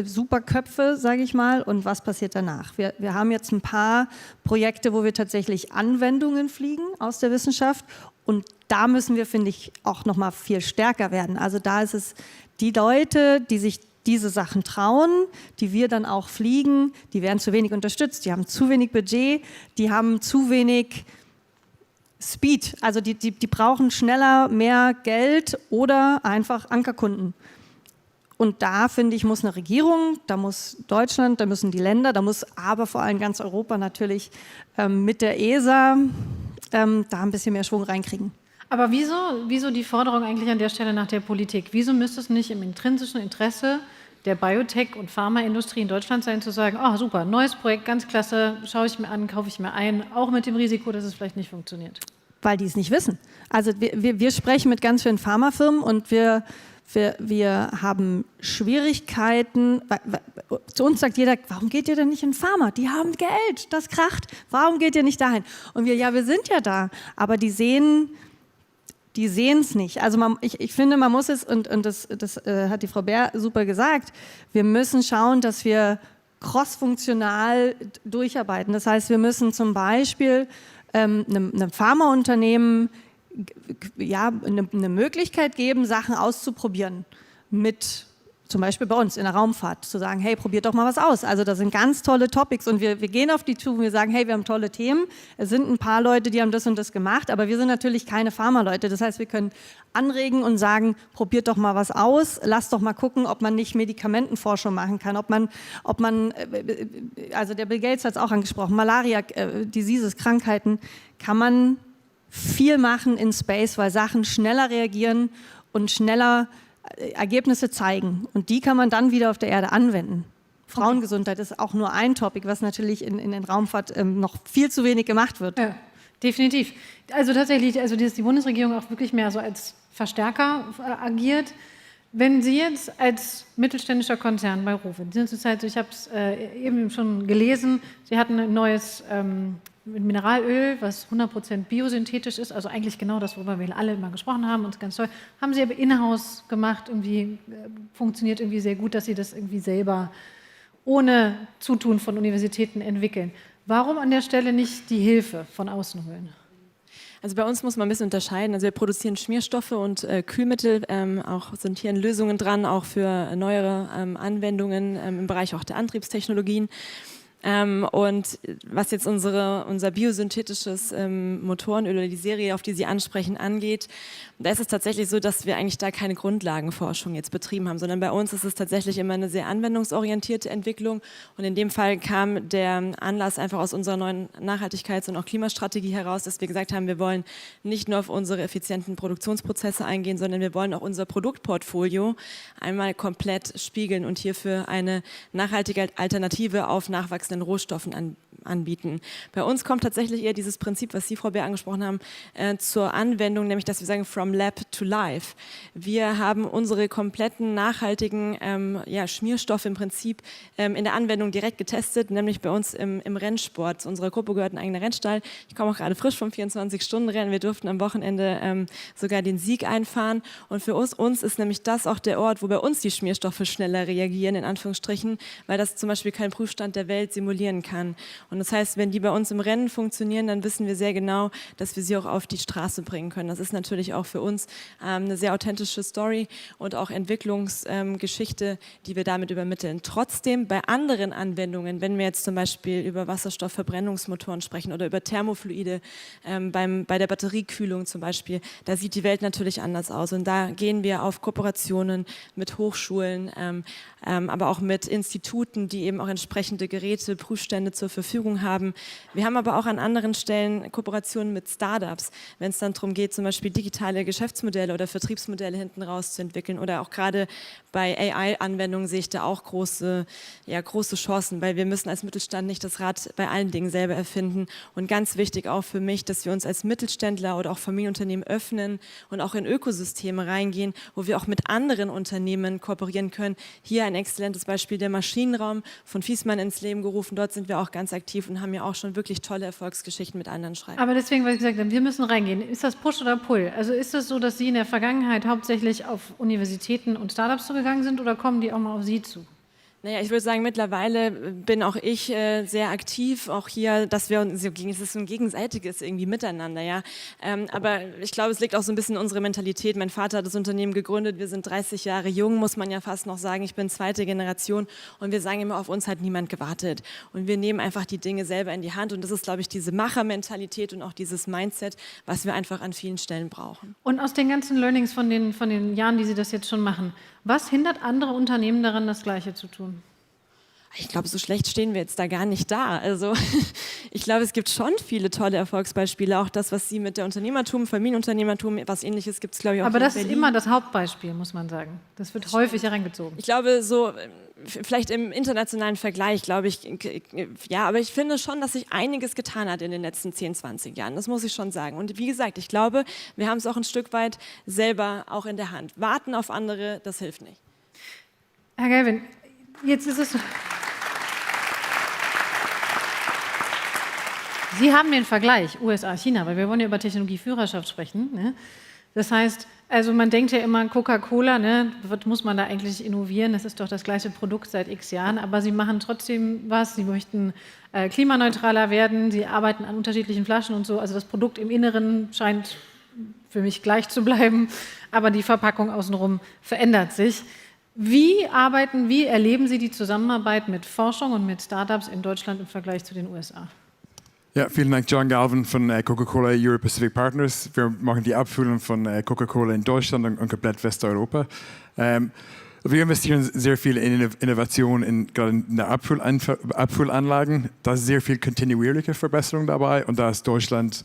super Köpfe, sage ich mal, und was passiert danach. Wir haben jetzt ein paar Projekte, wo wir tatsächlich Anwendungen fliegen aus der Wissenschaft und da müssen wir, finde ich, auch noch mal viel stärker werden. Also da ist es die Leute, die sich diese Sachen trauen, die wir dann auch fliegen, die werden zu wenig unterstützt, die haben zu wenig Budget, die haben zu wenig Speed, also die brauchen schneller mehr Geld oder einfach Ankerkunden. Und da, finde ich, muss eine Regierung, da muss Deutschland, da müssen die Länder, da muss aber vor allem ganz Europa natürlich mit der ESA da ein bisschen mehr Schwung reinkriegen. Aber wieso die Forderung eigentlich an der Stelle nach der Politik? Wieso müsste es nicht im intrinsischen Interesse der Biotech- und Pharmaindustrie in Deutschland sein, zu sagen, oh super, neues Projekt, ganz klasse, schaue ich mir an, kaufe ich mir ein, auch mit dem Risiko, dass es vielleicht nicht funktioniert? Weil die es nicht wissen. Also wir sprechen mit ganz vielen Pharmafirmen und wir haben Schwierigkeiten. Zu uns sagt jeder, warum geht ihr denn nicht in Pharma? Die haben Geld, das kracht. Warum geht ihr nicht dahin? Und wir sind ja da, aber die sehen es nicht. Also ich finde, man muss es, und das hat die Frau Bär super gesagt, wir müssen schauen, dass wir crossfunktional durcharbeiten. Das heißt, wir müssen zum Beispiel einem Pharmaunternehmen eine Möglichkeit geben, Sachen auszuprobieren mit zum Beispiel bei uns in der Raumfahrt, zu sagen, hey, probiert doch mal was aus. Also das sind ganz tolle Topics und wir gehen auf die zu und wir sagen, hey, wir haben tolle Themen. Es sind ein paar Leute, die haben das und das gemacht, aber wir sind natürlich keine Pharma-Leute. Das heißt, wir können anregen und sagen, probiert doch mal was aus, lasst doch mal gucken, ob man nicht Medikamentenforschung machen kann, ob man, also der Bill Gates hat es auch angesprochen, Malaria, Diseases, Krankheiten, kann man viel machen in Space, weil Sachen schneller reagieren und schneller Ergebnisse zeigen. Und die kann man dann wieder auf der Erde anwenden. Frauengesundheit ist auch nur ein Topic, was natürlich in der Raumfahrt noch viel zu wenig gemacht wird. Ja, definitiv. Also tatsächlich, dass die Bundesregierung auch wirklich mehr so als Verstärker agiert. Wenn Sie jetzt als mittelständischer Konzern bei Rowe, Sie sind zurzeit, ich habe es eben schon gelesen, Sie hatten ein neues Mineralöl, was 100% biosynthetisch ist, also eigentlich genau das, worüber wir alle immer gesprochen haben, und ganz toll. Haben Sie aber in-house gemacht, irgendwie funktioniert irgendwie sehr gut, dass Sie das irgendwie selber ohne Zutun von Universitäten entwickeln. Warum an der Stelle nicht die Hilfe von außen holen? Also bei uns muss man ein bisschen unterscheiden. Also wir produzieren Schmierstoffe und Kühlmittel, auch sind hier Lösungen dran, auch für neuere Anwendungen im Bereich auch der Antriebstechnologien. Und was jetzt unser biosynthetisches Motorenöl oder die Serie, auf die Sie ansprechen, angeht, da ist es tatsächlich so, dass wir eigentlich da keine Grundlagenforschung jetzt betrieben haben, sondern bei uns ist es tatsächlich immer eine sehr anwendungsorientierte Entwicklung. Und in dem Fall kam der Anlass einfach aus unserer neuen Nachhaltigkeits- und auch Klimastrategie heraus, dass wir gesagt haben, wir wollen nicht nur auf unsere effizienten Produktionsprozesse eingehen, sondern wir wollen auch unser Produktportfolio einmal komplett spiegeln und hierfür eine nachhaltige Alternative auf nachwachsende den Rohstoffen anbieten. Bei uns kommt tatsächlich eher dieses Prinzip, was Sie, Frau Beer, angesprochen haben, zur Anwendung, nämlich dass wir sagen, from lab to life. Wir haben unsere kompletten nachhaltigen Schmierstoffe im Prinzip in der Anwendung direkt getestet, nämlich bei uns im Rennsport. Zu unserer Gruppe gehört ein eigener Rennstall. Ich komme auch gerade frisch vom 24-Stunden-Rennen. Wir durften am Wochenende sogar den Sieg einfahren. Und für uns ist nämlich das auch der Ort, wo bei uns die Schmierstoffe schneller reagieren, in Anführungsstrichen, weil das zum Beispiel kein Prüfstand der Welt simulieren kann. Und das heißt, wenn die bei uns im Rennen funktionieren, dann wissen wir sehr genau, dass wir sie auch auf die Straße bringen können. Das ist natürlich auch für uns eine sehr authentische Story und auch Entwicklungsgeschichte, die wir damit übermitteln. Trotzdem bei anderen Anwendungen, wenn wir jetzt zum Beispiel über Wasserstoffverbrennungsmotoren sprechen oder über Thermofluide, bei der Batteriekühlung zum Beispiel, da sieht die Welt natürlich anders aus. Und da gehen wir auf Kooperationen mit Hochschulen, aber auch mit Instituten, die eben auch entsprechende Geräte, Prüfstände zur Verfügung haben. Wir haben aber auch an anderen Stellen Kooperationen mit Startups, wenn es dann darum geht, zum Beispiel digitale Geschäftsmodelle oder Vertriebsmodelle hinten raus zu entwickeln. Oder auch gerade bei AI-Anwendungen sehe ich da auch große Chancen, weil wir müssen als Mittelstand nicht das Rad bei allen Dingen selber erfinden. Und ganz wichtig auch für mich, dass wir uns als Mittelständler oder auch Familienunternehmen öffnen und auch in Ökosysteme reingehen, wo wir auch mit anderen Unternehmen kooperieren können. Hier ein exzellentes Beispiel, der Maschinenraum von Fiesmann ins Leben gerufen. Dort sind wir auch ganz aktiv und haben ja auch schon wirklich tolle Erfolgsgeschichten mit anderen schreiben. Aber deswegen, weil ich gesagt habe, wir müssen reingehen. Ist das Push oder Pull? Also ist es so, dass Sie in der Vergangenheit hauptsächlich auf Universitäten und Startups zugegangen sind oder kommen die auch mal auf Sie zu? Naja, ich würde sagen, mittlerweile bin auch ich sehr aktiv, auch hier, dass wir uns, es ist so ein gegenseitiges irgendwie Miteinander, ja. Aber ich glaube, es liegt auch so ein bisschen in unserer Mentalität. Mein Vater hat das Unternehmen gegründet, wir sind 30 Jahre jung, muss man ja fast noch sagen. Ich bin zweite Generation und wir sagen immer, auf uns hat niemand gewartet. Und wir nehmen einfach die Dinge selber in die Hand und das ist, glaube ich, diese Machermentalität und auch dieses Mindset, was wir einfach an vielen Stellen brauchen. Und aus den ganzen Learnings von den Jahren, die Sie das jetzt schon machen, was hindert andere Unternehmen daran, das Gleiche zu tun? Ich glaube, so schlecht stehen wir jetzt da gar nicht da. Also ich glaube, es gibt schon viele tolle Erfolgsbeispiele. Auch das, was Sie mit der Unternehmertum, Familienunternehmertum, was Ähnliches gibt es, glaube ich, auch. Aber das in ist immer das Hauptbeispiel, muss man sagen. Das wird häufig herangezogen. Ich glaube, so vielleicht im internationalen Vergleich, glaube ich, ja, aber ich finde schon, dass sich einiges getan hat in den letzten 10, 20 Jahren. Das muss ich schon sagen. Und wie gesagt, ich glaube, wir haben es auch ein Stück weit selber auch in der Hand. Warten auf andere, das hilft nicht. Herr Galvin, jetzt ist es... Sie haben den Vergleich USA-China, weil wir wollen ja über Technologieführerschaft sprechen. Ne? Das heißt, also man denkt ja immer, Coca-Cola, ne, was muss man da eigentlich innovieren? Das ist doch das gleiche Produkt seit x Jahren, aber sie machen trotzdem was. Sie möchten klimaneutraler werden, sie arbeiten an unterschiedlichen Flaschen und so. Also das Produkt im Inneren scheint für mich gleich zu bleiben, aber die Verpackung außenrum verändert sich. Wie erleben Sie die Zusammenarbeit mit Forschung und mit Startups in Deutschland im Vergleich zu den USA? Ja, vielen Dank, John Galvin von Coca-Cola Euro Pacific Partners. Wir machen die Abfüllung von Coca-Cola in Deutschland und komplett Westeuropa. Wir investieren sehr viel in Innovation, gerade in der Abfüllanlagen. Da ist sehr viel kontinuierliche Verbesserung dabei und da ist Deutschland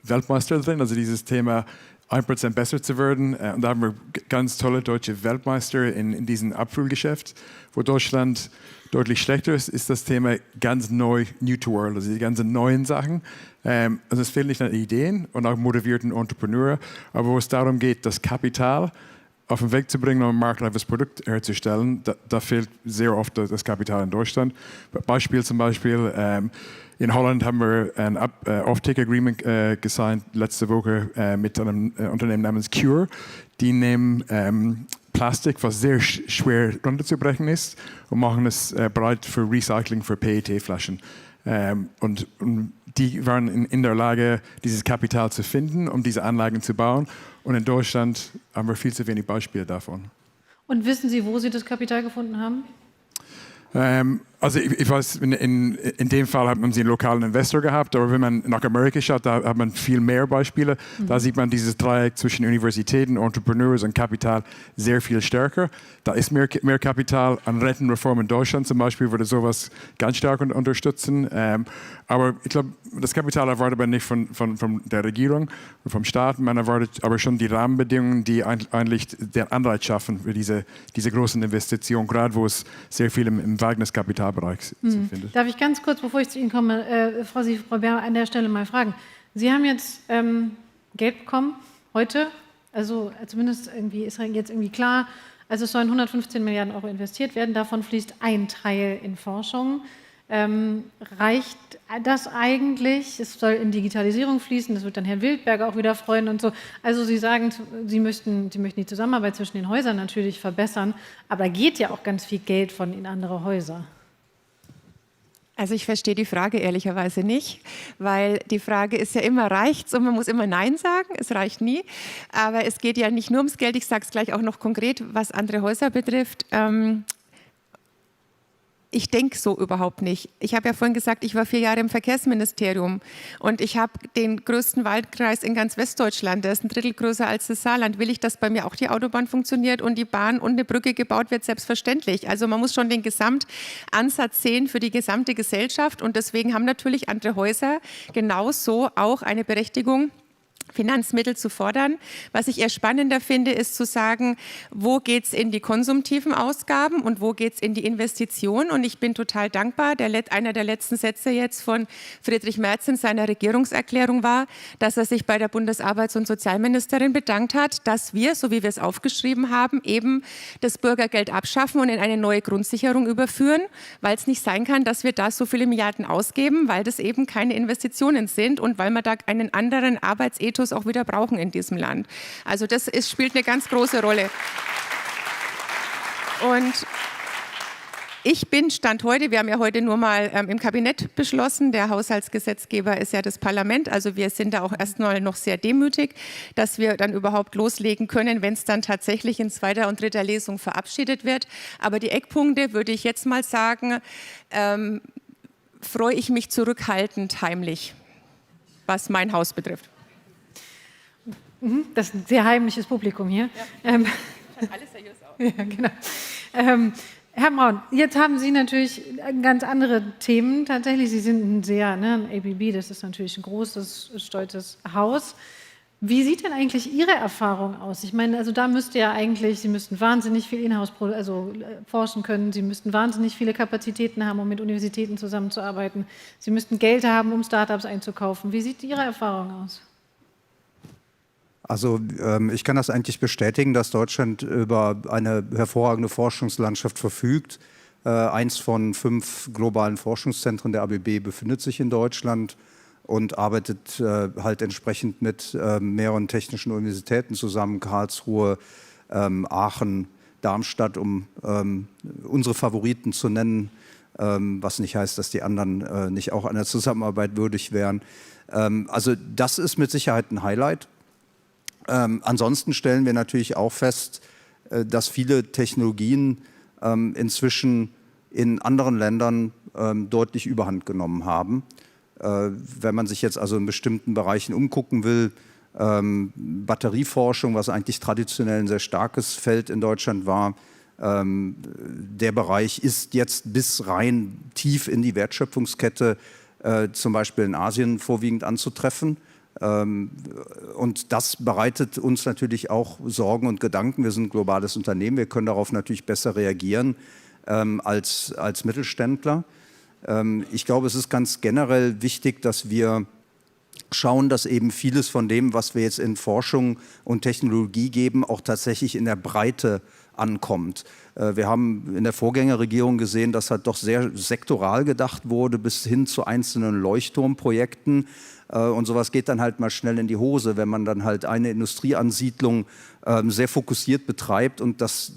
Weltmeister drin, also dieses Thema 1% besser zu werden. Und da haben wir ganz tolle deutsche Weltmeister in diesem Abfüllgeschäft. Wo Deutschland deutlich schlechter ist das Thema ganz neu, new to world, also die ganzen neuen Sachen. Also es fehlt nicht an Ideen und auch motivierten Entrepreneuren, aber wo es darum geht, das Kapital auf den Weg zu bringen, um ein marktreifes Produkt herzustellen, da fehlt sehr oft das Kapital in Deutschland. Beispiel zum Beispiel, in Holland haben wir ein Offtake-Agreement gesigned letzte Woche mit einem Unternehmen namens Cure. Die nehmen Plastik, was sehr schwer runterzubrechen ist, und machen es bereit für Recycling für PET-Flaschen. Und die waren in der Lage, dieses Kapital zu finden, um diese Anlagen zu bauen. Und in Deutschland haben wir viel zu wenig Beispiele davon. Und wissen Sie, wo Sie das Kapital gefunden haben? Also ich weiß, in dem Fall hat man sie einen lokalen Investor gehabt, aber wenn man nach Amerika schaut, da hat man viel mehr Beispiele. Da sieht man dieses Dreieck zwischen Universitäten, Entrepreneurs und Kapital sehr viel stärker. Da ist mehr Kapital. An Rentenreform in Deutschland zum Beispiel würde sowas ganz stark unterstützen. Aber ich glaube, das Kapital erwartet man nicht von der Regierung und vom Staat. Man erwartet aber schon die Rahmenbedingungen, die eigentlich den Anreiz schaffen für diese großen Investitionen, gerade wo es sehr viel im Wagniskapital Agrarbereich findet. Darf ich ganz kurz, bevor ich zu Ihnen komme, Frau Bär, an der Stelle mal fragen. Sie haben jetzt Geld bekommen, heute, also zumindest irgendwie ist jetzt irgendwie klar, also es sollen 115 Milliarden Euro investiert werden, davon fließt ein Teil in Forschung. Reicht das eigentlich? Es soll in Digitalisierung fließen, das wird dann Herrn Wildberger auch wieder freuen und so. Also Sie sagen, Sie möchten die Zusammenarbeit zwischen den Häusern natürlich verbessern, aber da geht ja auch ganz viel Geld von in andere Häuser. Also ich verstehe die Frage ehrlicherweise nicht, weil die Frage ist ja immer, reicht's? Und man muss immer Nein sagen, es reicht nie. Aber es geht ja nicht nur ums Geld, ich sage es gleich auch noch konkret, was andere Häuser betrifft. Ich denke so überhaupt nicht. Ich habe ja vorhin gesagt, ich war 4 Jahre im Verkehrsministerium und ich habe den größten Waldkreis in ganz Westdeutschland. Der ist 1/3 größer als das Saarland. Will ich, dass bei mir auch die Autobahn funktioniert und die Bahn und eine Brücke gebaut wird? Selbstverständlich. Also man muss schon den Gesamtansatz sehen für die gesamte Gesellschaft und deswegen haben natürlich andere Häuser genauso auch eine Berechtigung, Finanzmittel zu fordern. Was ich eher spannender finde, ist zu sagen, wo geht es in die konsumtiven Ausgaben und wo geht es in die Investition. Und ich bin total dankbar, einer der letzten Sätze jetzt von Friedrich Merz in seiner Regierungserklärung war, dass er sich bei der Bundesarbeits- und Sozialministerin bedankt hat, dass wir, so wie wir es aufgeschrieben haben, eben das Bürgergeld abschaffen und in eine neue Grundsicherung überführen, weil es nicht sein kann, dass wir da so viele Milliarden ausgeben, weil das eben keine Investitionen sind und weil man da einen anderen Arbeitsethos auch wieder brauchen in diesem Land. Also das spielt eine ganz große Rolle. Und ich bin Stand heute, wir haben ja heute nur mal im Kabinett beschlossen, der Haushaltsgesetzgeber ist ja das Parlament, also wir sind da auch erstmal noch sehr demütig, dass wir dann überhaupt loslegen können, wenn es dann tatsächlich in 2. und 3. Lesung verabschiedet wird. Aber die Eckpunkte, würde ich jetzt mal sagen, freue ich mich zurückhaltend heimlich, was mein Haus betrifft. Das ist ein sehr heimliches Publikum hier. Ja. Alles seriös auch. Ja, genau. Herr Braun, jetzt haben Sie natürlich ganz andere Themen tatsächlich. Sie sind ein ABB, das ist natürlich ein großes, stolzes Haus. Wie sieht denn eigentlich Ihre Erfahrung aus? Ich meine, also da müsste ja eigentlich, Sie müssten wahnsinnig viel Inhouse forschen können, Sie müssten wahnsinnig viele Kapazitäten haben, um mit Universitäten zusammenzuarbeiten. Sie müssten Geld haben, um Startups einzukaufen. Wie sieht Ihre Erfahrung aus? Also ich kann das eigentlich bestätigen, dass Deutschland über eine hervorragende Forschungslandschaft verfügt. Eins von 5 globalen Forschungszentren der ABB befindet sich in Deutschland und arbeitet halt entsprechend mit mehreren technischen Universitäten zusammen, Karlsruhe, Aachen, Darmstadt, um unsere Favoriten zu nennen, was nicht heißt, dass die anderen nicht auch einer Zusammenarbeit würdig wären. Also das ist mit Sicherheit ein Highlight. Ansonsten stellen wir natürlich auch fest, dass viele Technologien inzwischen in anderen Ländern deutlich Überhand genommen haben. Wenn man sich jetzt also in bestimmten Bereichen umgucken will, Batterieforschung, was eigentlich traditionell ein sehr starkes Feld in Deutschland war, der Bereich ist jetzt bis rein tief in die Wertschöpfungskette, zum Beispiel in Asien vorwiegend anzutreffen. Und das bereitet uns natürlich auch Sorgen und Gedanken. Wir sind ein globales Unternehmen, wir können darauf natürlich besser reagieren als Mittelständler. Ich glaube, es ist ganz generell wichtig, dass wir schauen, dass eben vieles von dem, was wir jetzt in Forschung und Technologie geben, auch tatsächlich in der Breite ankommt. Wir haben in der Vorgängerregierung gesehen, dass halt doch sehr sektoral gedacht wurde, bis hin zu einzelnen Leuchtturmprojekten. Und sowas geht dann halt mal schnell in die Hose, wenn man dann halt eine Industrieansiedlung sehr fokussiert betreibt. Und das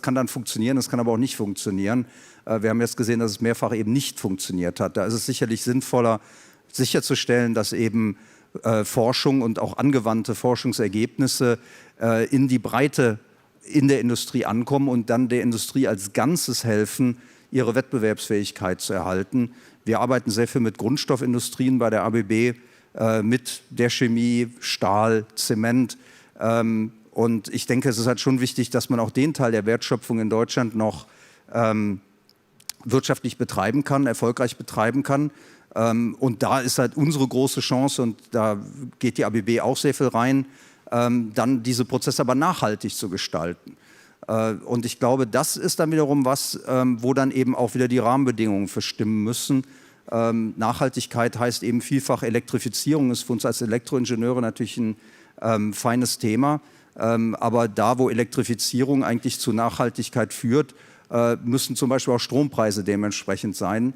kann dann funktionieren, das kann aber auch nicht funktionieren. Wir haben jetzt gesehen, dass es mehrfach eben nicht funktioniert hat. Da ist es sicherlich sinnvoller, sicherzustellen, dass eben Forschung und auch angewandte Forschungsergebnisse in die Breite in der Industrie ankommen und dann der Industrie als Ganzes helfen, ihre Wettbewerbsfähigkeit zu erhalten. Wir arbeiten sehr viel mit Grundstoffindustrien bei der ABB, mit der Chemie, Stahl, Zement. Und ich denke, es ist halt schon wichtig, dass man auch den Teil der Wertschöpfung in Deutschland noch wirtschaftlich betreiben kann, erfolgreich betreiben kann. Und da ist halt unsere große Chance, und da geht die ABB auch sehr viel rein, dann diese Prozesse aber nachhaltig zu gestalten. Und ich glaube, das ist dann wiederum was, wo dann eben auch wieder die Rahmenbedingungen für stimmen müssen. Nachhaltigkeit heißt eben vielfach Elektrifizierung, ist für uns als Elektroingenieure natürlich ein feines Thema. Aber da, wo Elektrifizierung eigentlich zu Nachhaltigkeit führt, müssen zum Beispiel auch Strompreise dementsprechend sein.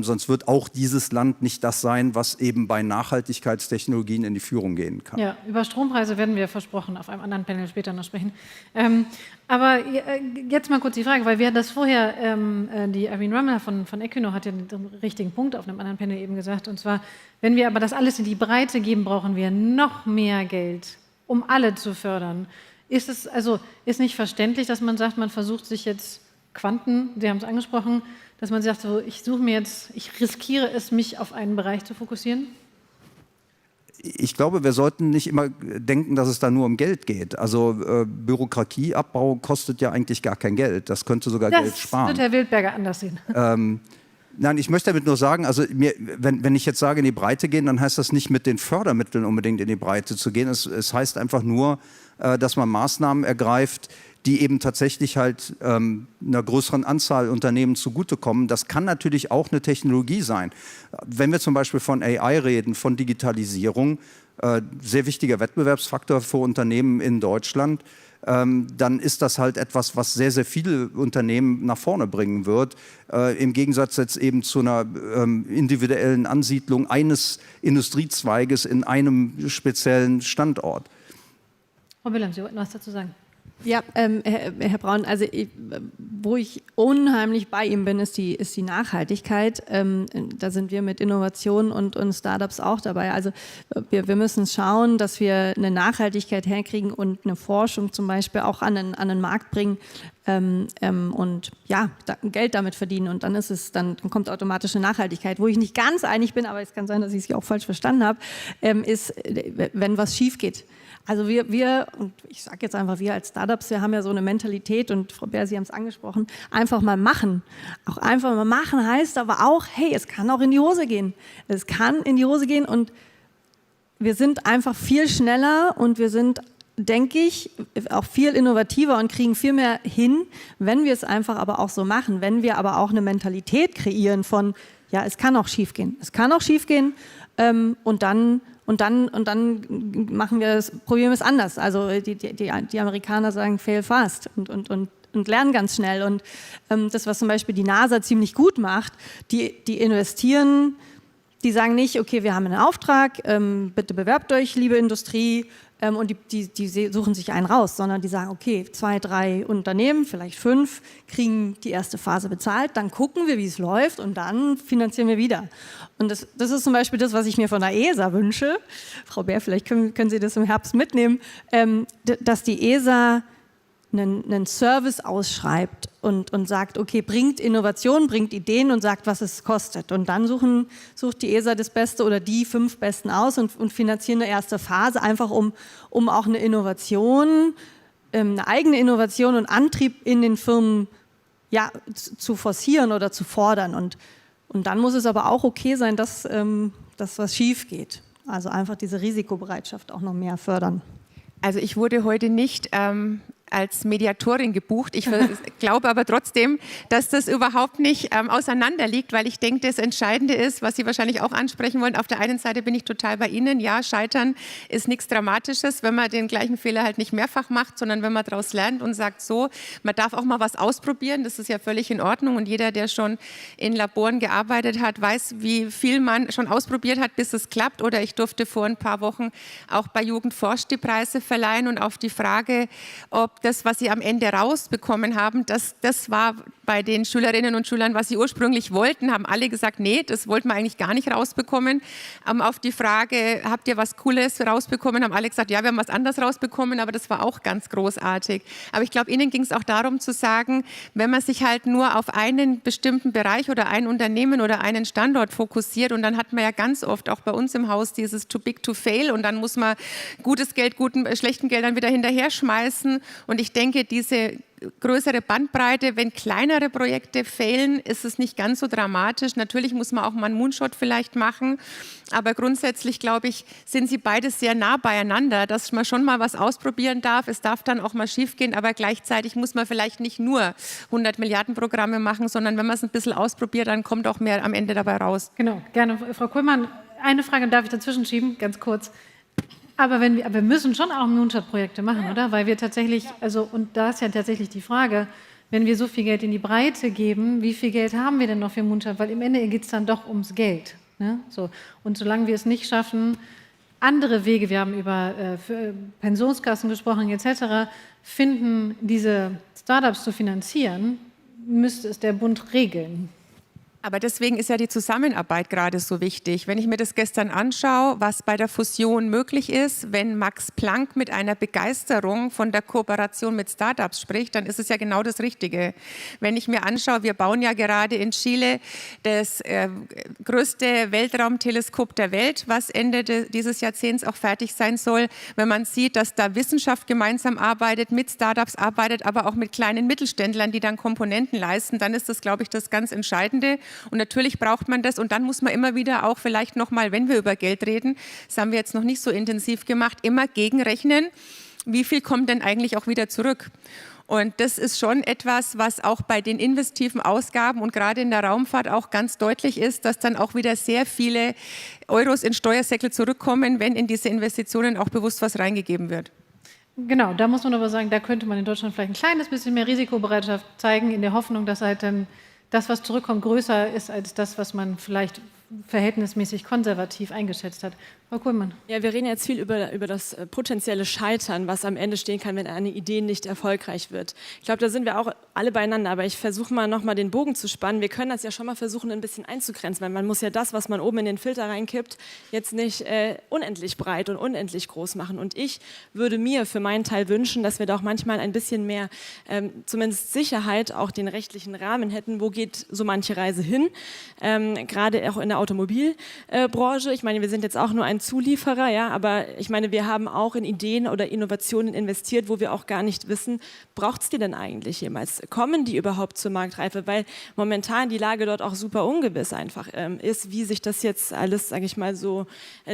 Sonst wird auch dieses Land nicht das sein, was eben bei Nachhaltigkeitstechnologien in die Führung gehen kann. Ja, über Strompreise werden wir versprochen auf einem anderen Panel später noch sprechen. Aber jetzt mal kurz die Frage, weil wir das vorher, die Irene Rummler von Equinor hat ja den richtigen Punkt auf einem anderen Panel eben gesagt, und zwar, wenn wir aber das alles in die Breite geben, brauchen wir noch mehr Geld, um alle zu fördern. Ist nicht verständlich, dass man sagt, man versucht sich jetzt Quanten, Sie haben es angesprochen, dass man sagt, so, ich riskiere es, mich auf einen Bereich zu fokussieren? Ich glaube, wir sollten nicht immer denken, dass es da nur um Geld geht. Also Bürokratieabbau kostet ja eigentlich gar kein Geld. Das könnte sogar Geld sparen. Das wird Herr Wildberger anders sehen. Nein, ich möchte damit nur sagen, also wenn ich jetzt sage, in die Breite gehen, dann heißt das nicht mit den Fördermitteln unbedingt in die Breite zu gehen. Es heißt einfach nur, dass man Maßnahmen ergreift, die eben tatsächlich halt einer größeren Anzahl Unternehmen zugutekommen. Das kann natürlich auch eine Technologie sein. Wenn wir zum Beispiel von AI reden, von Digitalisierung, sehr wichtiger Wettbewerbsfaktor für Unternehmen in Deutschland, dann ist das halt etwas, was sehr, sehr viele Unternehmen nach vorne bringen wird. Im Gegensatz jetzt eben zu einer individuellen Ansiedlung eines Industriezweiges in einem speziellen Standort. Frau Wilhelm, Sie wollten was dazu sagen? Ja, Herr Braun, also wo ich unheimlich bei ihm bin, ist die Nachhaltigkeit. Da sind wir mit Innovationen und Startups auch dabei. Also wir müssen schauen, dass wir eine Nachhaltigkeit herkriegen und eine Forschung zum Beispiel auch an den Markt bringen und ja, Geld damit verdienen. Und dann kommt automatisch eine Nachhaltigkeit. Wo ich nicht ganz einig bin, aber es kann sein, dass ich es auch falsch verstanden habe, ist, wenn was schief geht. Also wir, und ich sage jetzt einfach, wir als Startups, wir haben ja so eine Mentalität, und Frau Bär, Sie haben es angesprochen, einfach mal machen. Auch einfach mal machen heißt aber auch, hey, es kann auch in die Hose gehen. Es kann in die Hose gehen, und wir sind einfach viel schneller und wir sind, denke ich, auch viel innovativer und kriegen viel mehr hin, wenn wir es einfach aber auch so machen, wenn wir aber auch eine Mentalität kreieren von, ja, es kann auch schief gehen. Es kann auch schief gehen, und dann machen wir es, probieren wir es anders. Also die Amerikaner sagen fail fast und lernen ganz schnell. Und das, was zum Beispiel die NASA ziemlich gut macht, die investieren, die sagen nicht, okay, wir haben einen Auftrag, bitte bewerbt euch, liebe Industrie, und die suchen sich einen raus, sondern die sagen, okay, 2, 3 Unternehmen, vielleicht 5, kriegen die erste Phase bezahlt, dann gucken wir, wie es läuft, und dann finanzieren wir wieder. Und das ist zum Beispiel das, was ich mir von der ESA wünsche. Frau Bär, vielleicht können Sie das im Herbst mitnehmen, dass die ESA einen Service ausschreibt und sagt, okay, bringt Innovation, bringt Ideen und sagt, was es kostet. Und dann sucht die ESA das Beste oder die 5 Besten aus und finanzieren eine erste Phase, einfach um auch eine Innovation, eine eigene Innovation und Antrieb in den Firmen zu forcieren oder zu fordern. Und dann muss es aber auch okay sein, dass was schief geht. Also einfach diese Risikobereitschaft auch noch mehr fördern. Also ich wurde heute nicht als Mediatorin gebucht. Ich glaube aber trotzdem, dass das überhaupt nicht auseinander liegt, weil ich denke, das Entscheidende ist, was Sie wahrscheinlich auch ansprechen wollen. Auf der einen Seite bin ich total bei Ihnen. Ja, Scheitern ist nichts Dramatisches, wenn man den gleichen Fehler halt nicht mehrfach macht, sondern wenn man daraus lernt und sagt so, man darf auch mal was ausprobieren. Das ist ja völlig in Ordnung. Und jeder, der schon in Laboren gearbeitet hat, weiß, wie viel man schon ausprobiert hat, bis es klappt. Oder ich durfte vor ein paar Wochen auch bei Jugend forscht die Preise verleihen, und auf die Frage, ob das, was sie am Ende rausbekommen haben, das war bei den Schülerinnen und Schülern, was sie ursprünglich wollten, haben alle gesagt, nee, das wollten wir eigentlich gar nicht rausbekommen. Auf die Frage, habt ihr was Cooles rausbekommen, haben alle gesagt, ja, wir haben was anderes rausbekommen, aber das war auch ganz großartig. Aber ich glaube, Ihnen ging es auch darum zu sagen, wenn man sich halt nur auf einen bestimmten Bereich oder ein Unternehmen oder einen Standort fokussiert, und dann hat man ja ganz oft auch bei uns im Haus dieses too big to fail, und dann muss man gutes Geld, schlechten Geld dann wieder hinterher schmeißen, Und ich denke, diese größere Bandbreite, wenn kleinere Projekte fehlen, ist es nicht ganz so dramatisch. Natürlich muss man auch mal einen Moonshot vielleicht machen, aber grundsätzlich, glaube ich, sind sie beide sehr nah beieinander, dass man schon mal was ausprobieren darf. Es darf dann auch mal schiefgehen, aber gleichzeitig muss man vielleicht nicht nur 100 Milliarden Programme machen, sondern wenn man es ein bisschen ausprobiert, dann kommt auch mehr am Ende dabei raus. Genau, gerne. Frau Kuhlmann, eine Frage darf ich dazwischen schieben, ganz kurz. Aber wir müssen schon auch Moonshot-Projekte machen, oder? Weil wir tatsächlich, und da ist ja tatsächlich die Frage, wenn wir so viel Geld in die Breite geben, wie viel Geld haben wir denn noch für Moonshot? Weil im Ende geht es dann doch ums Geld. Ne? So. Und solange wir es nicht schaffen, andere Wege, wir haben über Pensionskassen gesprochen etc., finden, diese Startups zu finanzieren, müsste es der Bund regeln. Aber deswegen ist ja die Zusammenarbeit gerade so wichtig. Wenn ich mir das gestern anschaue, was bei der Fusion möglich ist, wenn Max Planck mit einer Begeisterung von der Kooperation mit Startups spricht, dann ist es ja genau das Richtige. Wenn ich mir anschaue, wir bauen ja gerade in Chile das größte Weltraumteleskop der Welt, was Ende dieses Jahrzehnts auch fertig sein soll. Wenn man sieht, dass da Wissenschaft gemeinsam arbeitet, mit Startups arbeitet, aber auch mit kleinen Mittelständlern, die dann Komponenten leisten, dann ist das, glaube ich, das ganz Entscheidende. Und natürlich braucht man das und dann muss man immer wieder auch vielleicht nochmal, wenn wir über Geld reden, das haben wir jetzt noch nicht so intensiv gemacht, immer gegenrechnen, wie viel kommt denn eigentlich auch wieder zurück. Und das ist schon etwas, was auch bei den investiven Ausgaben und gerade in der Raumfahrt auch ganz deutlich ist, dass dann auch wieder sehr viele Euros in Steuersäckel zurückkommen, wenn in diese Investitionen auch bewusst was reingegeben wird. Genau, da muss man aber sagen, da könnte man in Deutschland vielleicht ein kleines bisschen mehr Risikobereitschaft zeigen, in der Hoffnung, dass halt dann das, was zurückkommt, größer ist als das, was man vielleicht verhältnismäßig konservativ eingeschätzt hat. Frau Kuhlmann. Ja, wir reden jetzt viel über das potenzielle Scheitern, was am Ende stehen kann, wenn eine Idee nicht erfolgreich wird. Ich glaube, da sind wir auch alle beieinander, aber ich versuche mal nochmal den Bogen zu spannen. Wir können das ja schon mal versuchen, ein bisschen einzugrenzen, weil man muss ja das, was man oben in den Filter reinkippt, jetzt nicht unendlich breit und unendlich groß machen. Und ich würde mir für meinen Teil wünschen, dass wir da auch manchmal ein bisschen mehr, zumindest Sicherheit, auch den rechtlichen Rahmen hätten. Wo geht so manche Reise hin? Gerade auch in der Automobilbranche. Ich meine, wir sind jetzt auch nur ein Zulieferer, ja, aber ich meine, wir haben auch in Ideen oder Innovationen investiert, wo wir auch gar nicht wissen, braucht es die denn eigentlich jemals? Kommen die überhaupt zur Marktreife? Weil momentan die Lage dort auch super ungewiss einfach ist, wie sich das jetzt alles, sage ich mal, so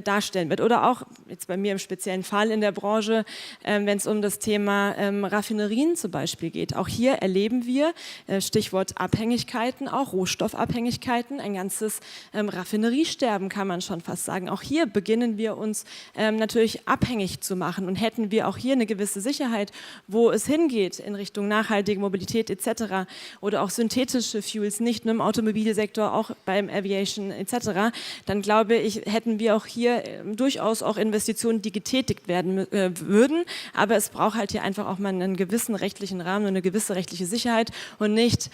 darstellen wird. Oder auch jetzt bei mir im speziellen Fall in der Branche, wenn es um das Thema Raffinerien zum Beispiel geht. Auch hier erleben wir, Stichwort Abhängigkeiten, auch Rohstoffabhängigkeiten, ein ganzes Raffineriesterben kann man schon fast sagen. Auch hier beginnen wir uns natürlich abhängig zu machen und hätten wir auch hier eine gewisse Sicherheit, wo es hingeht in Richtung nachhaltige Mobilität etc. oder auch synthetische Fuels, nicht nur im Automobilsektor, auch beim Aviation etc., dann glaube ich, hätten wir auch hier durchaus auch Investitionen, die getätigt werden würden, aber es braucht halt hier einfach auch mal einen gewissen rechtlichen Rahmen und eine gewisse rechtliche Sicherheit und nicht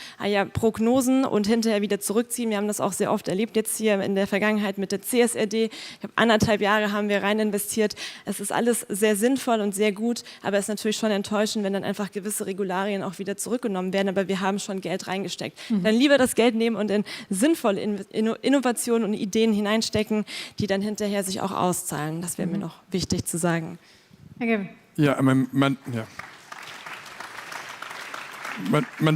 Prognosen und hinterher wieder zurückziehen. Wir haben das auch sehr oft erlebt, jetzt hier in der Vergangenheit mit der CSRD. Ich habe 1,5 Jahre haben wir rein investiert. Es ist alles sehr sinnvoll und sehr gut, aber es ist natürlich schon enttäuschend, wenn dann einfach gewisse Regularien auch wieder zurückgenommen werden, aber wir haben schon Geld reingesteckt. Dann lieber das Geld nehmen und in sinnvolle Innovationen und Ideen hineinstecken, die dann hinterher sich auch auszahlen. Das wäre mir noch wichtig zu sagen. Herr Geben. Ja, man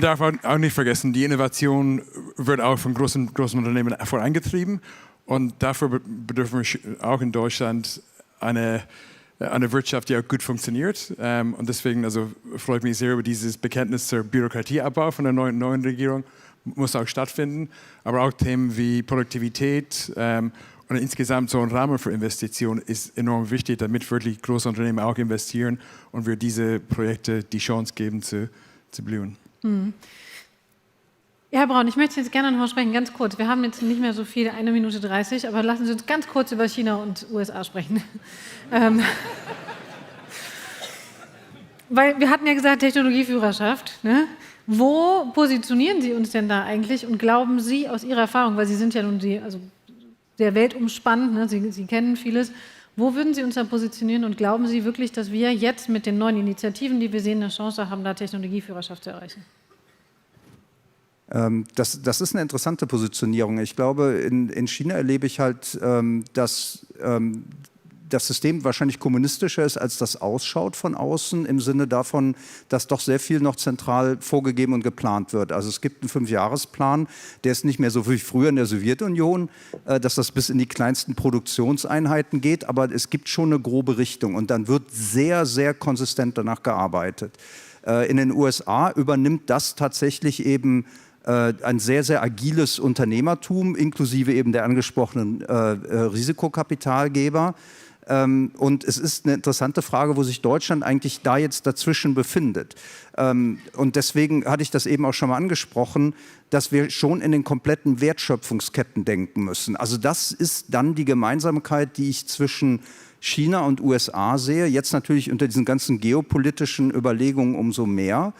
darf auch nicht vergessen, die Innovation wird auch von großen Unternehmen vorangetrieben und dafür bedürfen wir auch in Deutschland eine Wirtschaft, die auch gut funktioniert. Und deswegen freue ich mich sehr über dieses Bekenntnis zur Bürokratieabbau von der neuen Regierung, muss auch stattfinden, aber auch Themen wie Produktivität und insgesamt so ein Rahmen für Investitionen ist enorm wichtig, damit wirklich große Unternehmen auch investieren und wir diese Projekte die Chance geben zu blühen. Ja, Herr Braun, ich möchte jetzt gerne noch sprechen, ganz kurz. Wir haben jetzt nicht mehr so viel, 1 Minute 30, aber lassen Sie uns ganz kurz über China und USA sprechen. Weil wir hatten ja gesagt, Technologieführerschaft. Ne? Wo positionieren Sie uns denn da eigentlich und glauben Sie aus Ihrer Erfahrung, weil Sie sind ja nun sehr weltumspannend, ne? Sie kennen vieles, wo würden Sie uns da positionieren und glauben Sie wirklich, dass wir jetzt mit den neuen Initiativen, die wir sehen, eine Chance haben, da Technologieführerschaft zu erreichen? Das ist eine interessante Positionierung. Ich glaube, in China erlebe ich halt, dass das System wahrscheinlich kommunistischer ist, als das ausschaut von außen, im Sinne davon, dass doch sehr viel noch zentral vorgegeben und geplant wird. Also es gibt einen 5-Jahresplan, der ist nicht mehr so wie früher in der Sowjetunion, dass das bis in die kleinsten Produktionseinheiten geht, aber es gibt schon eine grobe Richtung und dann wird sehr, sehr konsistent danach gearbeitet. In den USA übernimmt das tatsächlich eben ein sehr, sehr agiles Unternehmertum, inklusive eben der angesprochenen Risikokapitalgeber. Und es ist eine interessante Frage, wo sich Deutschland eigentlich da jetzt dazwischen befindet. Und deswegen hatte ich das eben auch schon mal angesprochen, dass wir schon in den kompletten Wertschöpfungsketten denken müssen. Also das ist dann die Gemeinsamkeit, die ich zwischen China und USA sehe. Jetzt natürlich unter diesen ganzen geopolitischen Überlegungen umso mehr.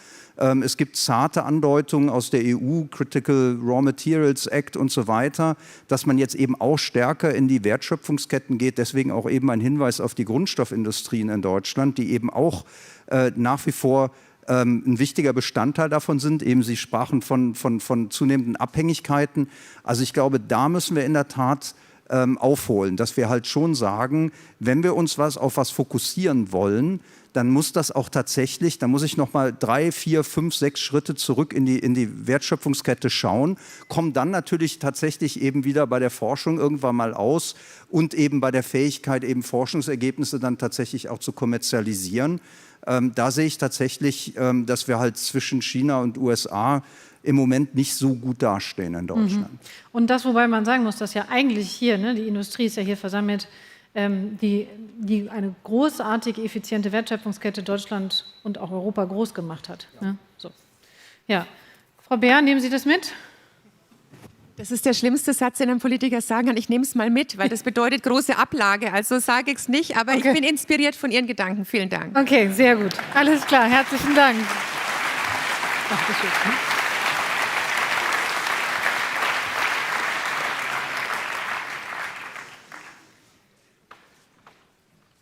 Es gibt zarte Andeutungen aus der EU, Critical Raw Materials Act und so weiter, dass man jetzt eben auch stärker in die Wertschöpfungsketten geht. Deswegen auch eben ein Hinweis auf die Grundstoffindustrien in Deutschland, die eben auch nach wie vor ein wichtiger Bestandteil davon sind. Eben Sie sprachen von zunehmenden Abhängigkeiten. Also ich glaube, da müssen wir in der Tat aufholen, dass wir halt schon sagen, wenn wir uns auf was fokussieren wollen, dann muss das auch tatsächlich, dann muss ich nochmal 3, 4, 5, 6 Schritte zurück in die Wertschöpfungskette schauen, komme dann natürlich tatsächlich eben wieder bei der Forschung irgendwann mal aus und eben bei der Fähigkeit, eben Forschungsergebnisse dann tatsächlich auch zu kommerzialisieren. Da sehe ich tatsächlich, dass wir halt zwischen China und USA im Moment nicht so gut dastehen in Deutschland. Und das, wobei man sagen muss, dass ja eigentlich hier, ne, die Industrie ist ja hier versammelt, die eine großartige, effiziente Wertschöpfungskette Deutschland und auch Europa groß gemacht hat. Ja. Ne? So. Ja. Frau Beer, nehmen Sie das mit? Das ist der schlimmste Satz, den ein Politiker sagen kann. Ich nehme es mal mit, weil das bedeutet große Ablage. Also sage ich es nicht, aber ich bin inspiriert von Ihren Gedanken. Vielen Dank. Okay, sehr gut. Alles klar. Herzlichen Dank.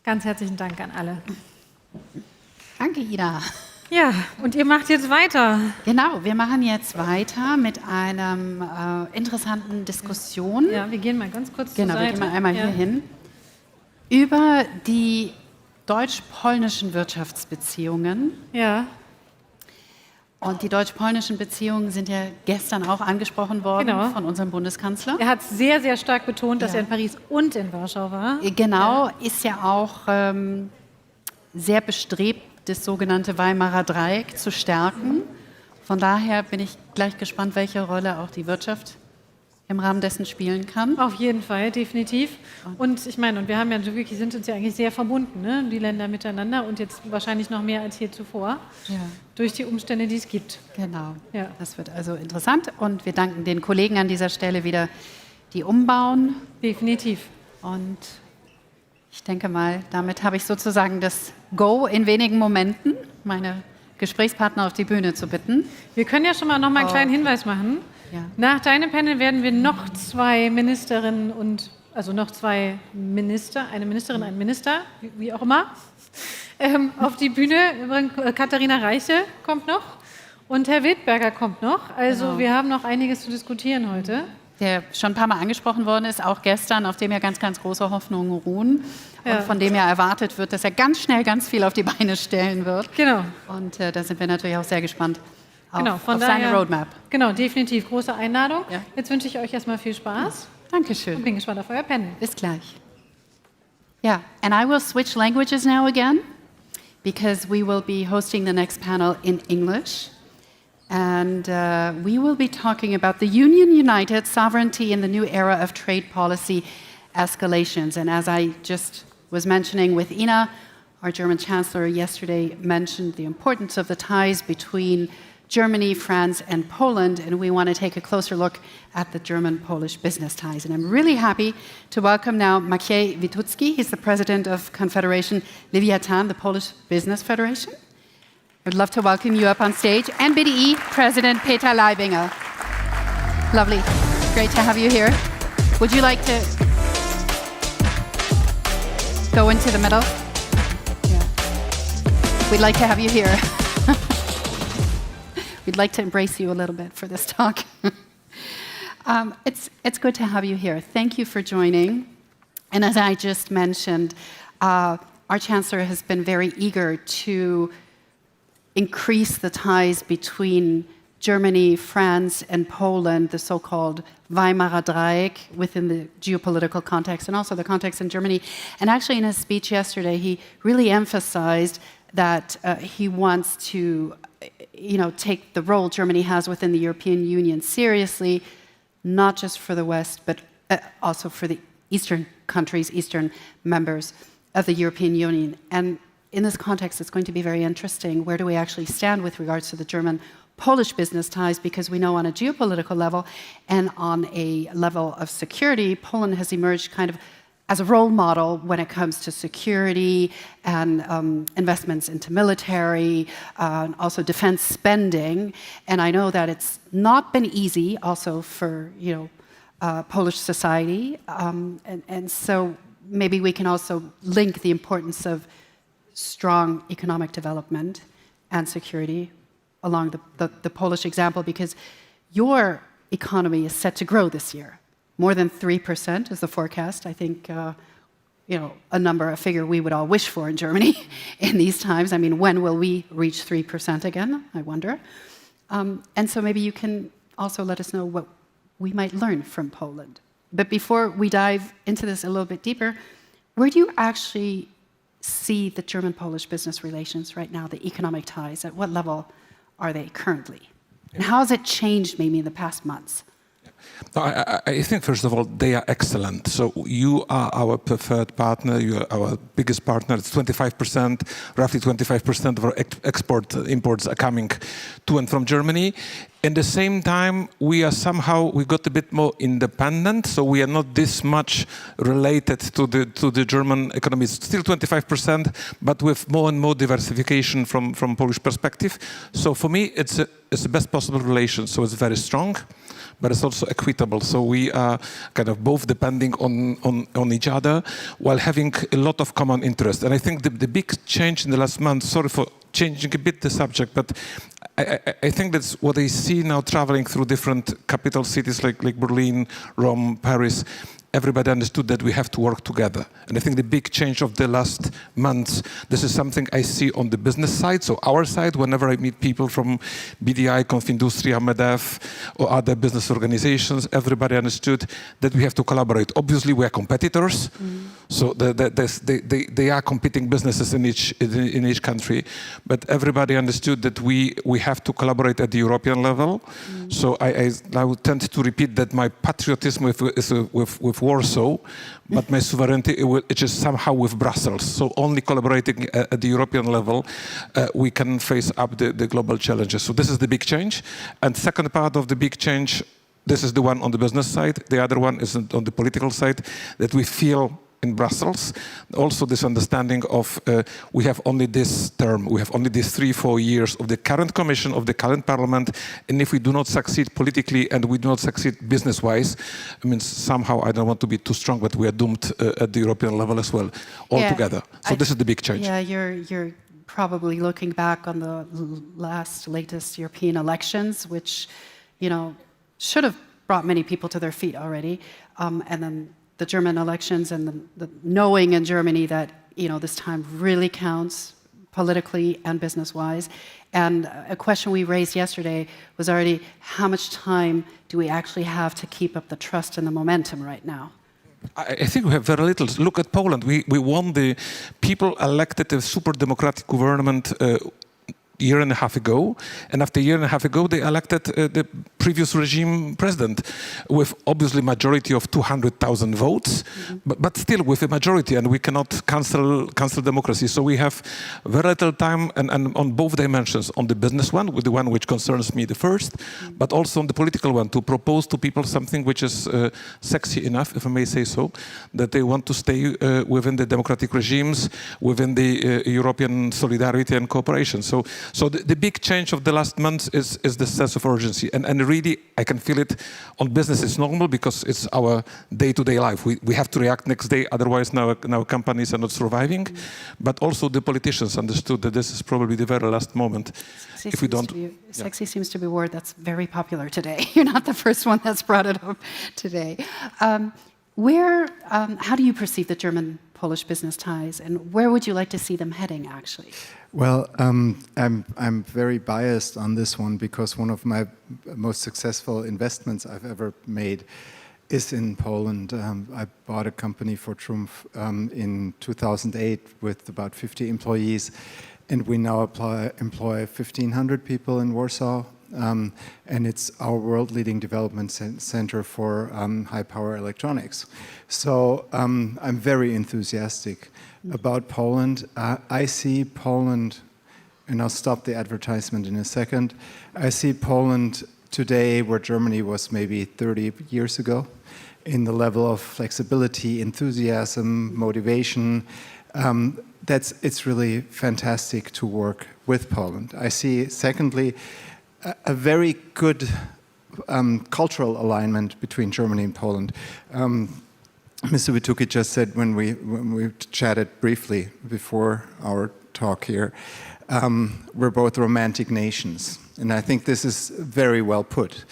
Ganz herzlichen Dank an alle. Danke, Ida. Ja, und ihr macht jetzt weiter. Genau, wir machen jetzt weiter mit einer interessanten Diskussion. Ja, wir gehen mal ganz kurz zur Seite. Genau, wir gehen mal einmal hier hin. Über die deutsch-polnischen Wirtschaftsbeziehungen. Ja. Und die deutsch-polnischen Beziehungen sind ja gestern auch angesprochen worden von unserem Bundeskanzler. Er hat sehr, sehr stark betont, dass er in Paris und in Warschau war. Genau, ist ja auch sehr bestrebt, das sogenannte Weimarer Dreieck zu stärken. Von daher bin ich gleich gespannt, welche Rolle auch die Wirtschaft im Rahmen dessen spielen kann. Auf jeden Fall, definitiv. Und ich meine, und wir haben ja wirklich, sind uns ja eigentlich sehr verbunden, ne? Die Länder miteinander und jetzt wahrscheinlich noch mehr als hier zuvor, durch die Umstände, die es gibt. Genau, das wird also interessant und wir danken den Kollegen an dieser Stelle wieder, die umbauen. Definitiv. Und ich denke mal, damit habe ich sozusagen das Go in wenigen Momenten, meine Gesprächspartner auf die Bühne zu bitten. Wir können ja schon mal noch mal einen kleinen Hinweis machen. Ja. Nach deinem Panel werden wir noch 2 Ministerinnen und, also noch 2 Minister, eine Ministerin, ein Minister, wie auch immer, auf die Bühne. Katharina Reiche kommt noch und Herr Wildberger kommt noch. Also wir haben noch einiges zu diskutieren heute. Der schon ein paar Mal angesprochen worden ist, auch gestern, auf dem ja ganz, ganz große Hoffnungen ruhen und von dem ja erwartet wird, dass er ganz schnell ganz viel auf die Beine stellen wird. Genau. Und da sind wir natürlich auch sehr gespannt auf von seine Roadmap. Genau, definitiv. Große Einladung. Ja. Jetzt wünsche ich euch erstmal viel Spaß. Dankeschön. Und bin gespannt auf euer Panel. Bis gleich. Yeah, and I will switch languages now again, because we will be hosting the next panel in English. And we will be talking about the Union United Sovereignty in the New Era of Trade Policy Escalations. And as I just was mentioning with Ina, our German Chancellor yesterday mentioned the importance of the ties between Germany, France, and Poland, and we want to take a closer look at the German-Polish business ties. And I'm really happy to welcome now Maciej Witucki. He's the president of Confederation Leviathan, the Polish Business Federation. I'd love to welcome you up on stage. And BDE President Peter Leibinger. Lovely. Great to have you here. Would you like to go into the middle? Yeah. We'd like to have you here. We'd like to embrace you a little bit for this talk. It's good to have you here. Thank you for joining. And as I just mentioned, our Chancellor has been very eager to increase the ties between Germany, France, and Poland, the so-called Weimarer Dreieck within the geopolitical context and also the context in Germany. And actually in his speech yesterday, he really emphasized that he wants to take the role Germany has within the European Union seriously, not just for the West, but also for the Eastern countries, Eastern members of the European Union. And in this context, it's going to be very interesting. Where do we actually stand with regards to the German-Polish business ties? Because we know on a geopolitical level and on a level of security, Poland has emerged kind of as a role model when it comes to security and investments into military, and also defense spending. And I know that it's not been easy also for Polish society. And so maybe we can also link the importance of strong economic development and security along the Polish example, because your economy is set to grow this year. More than 3% is the forecast. I think, a figure we would all wish for in Germany in these times. I mean, when will we reach 3% again, I wonder? And so maybe you can also let us know what we might learn from Poland. But before we dive into this a little bit deeper, where do you actually see the German-Polish business relations right now, the economic ties? At what level are they currently? And how has it changed maybe in the past months? No, I think, first of all, they are excellent. So you are our preferred partner. You are our biggest partner. It's 25%, roughly 25% of our imports are coming to and from Germany. At the same time, we got a bit more independent, so we are not this much related to the German economy. It's still 25%, but with more and more diversification from Polish perspective. So for me, it's the best possible relation. So it's very strong, but it's also equitable. So we are kind of both depending on each other while having a lot of common interest. And I think the big change in the last month, sorry for changing a bit the subject, but I think that's what I see now traveling through different capital cities like Berlin, Rome, Paris. Everybody understood that we have to work together. And I think the big change of the last months, this is something I see on the business side. So our side, whenever I meet people from BDI, Confindustria, MEDEF, or other business organizations, everybody understood that we have to collaborate. Obviously, we are competitors. So they are competing businesses in each country. But everybody understood that we have to collaborate at the European level. So I would tend to repeat that my patriotism with Warsaw, but my sovereignty it is somehow with Brussels. So only collaborating at the European level, we can face up the global challenges. So this is the big change. And second part of the big change, this is the one on the business side. The other one is on the political side, that we feel in Brussels. Also this understanding of we have only this term, we have only these 3-4 years of the current commission, of the current parliament, and if we do not succeed politically and we do not succeed business-wise, I mean, somehow, I don't want to be too strong, but we are doomed at the European level as well, altogether. So this is the big change. Yeah, you're probably looking back on the latest European elections, which, should have brought many people to their feet already, and then the German elections and the knowing in Germany that, this time really counts politically and business-wise. And a question we raised yesterday was already, how much time do we actually have to keep up the trust and the momentum right now? I think we have very little. Look at Poland. We won the people elected a super democratic government year and a half ago, and after a year and a half ago they elected the previous regime president with obviously majority of 200,000 votes, but still with a majority, and we cannot cancel democracy. So we have very little time, and on both dimensions, on the business one, with the one which concerns me the first, but also on the political one, to propose to people something which is sexy enough, if I may say so, that they want to stay within the democratic regimes, within the European solidarity and cooperation. So the big change of the last months is the sense of urgency. And really, I can feel it on business. It's normal because it's our day-to-day life. We have to react next day, otherwise now companies are not surviving. But also the politicians understood that this is probably the very last moment. If we don't... Sexy seems to be a word that's very popular today. You're not the first one that's brought it up today. how do you perceive the German-Polish business ties, and where would you like to see them heading, actually? Well, I'm very biased on this one because one of my most successful investments I've ever made is in Poland. I bought a company for Trumpf in 2008 with about 50 employees, and we now employ 1,500 people in Warsaw. And it's our world-leading development center for high-power electronics. So I'm very enthusiastic about Poland. I see Poland, and I'll stop the advertisement in a second. I see Poland today where Germany was maybe 30 years ago in the level of flexibility, enthusiasm, motivation. It's really fantastic to work with Poland. I see, secondly, a very good cultural alignment between Germany and Poland. Mr. Wituki just said when we chatted briefly before our talk here, we're both romantic nations, and I think this is very well put.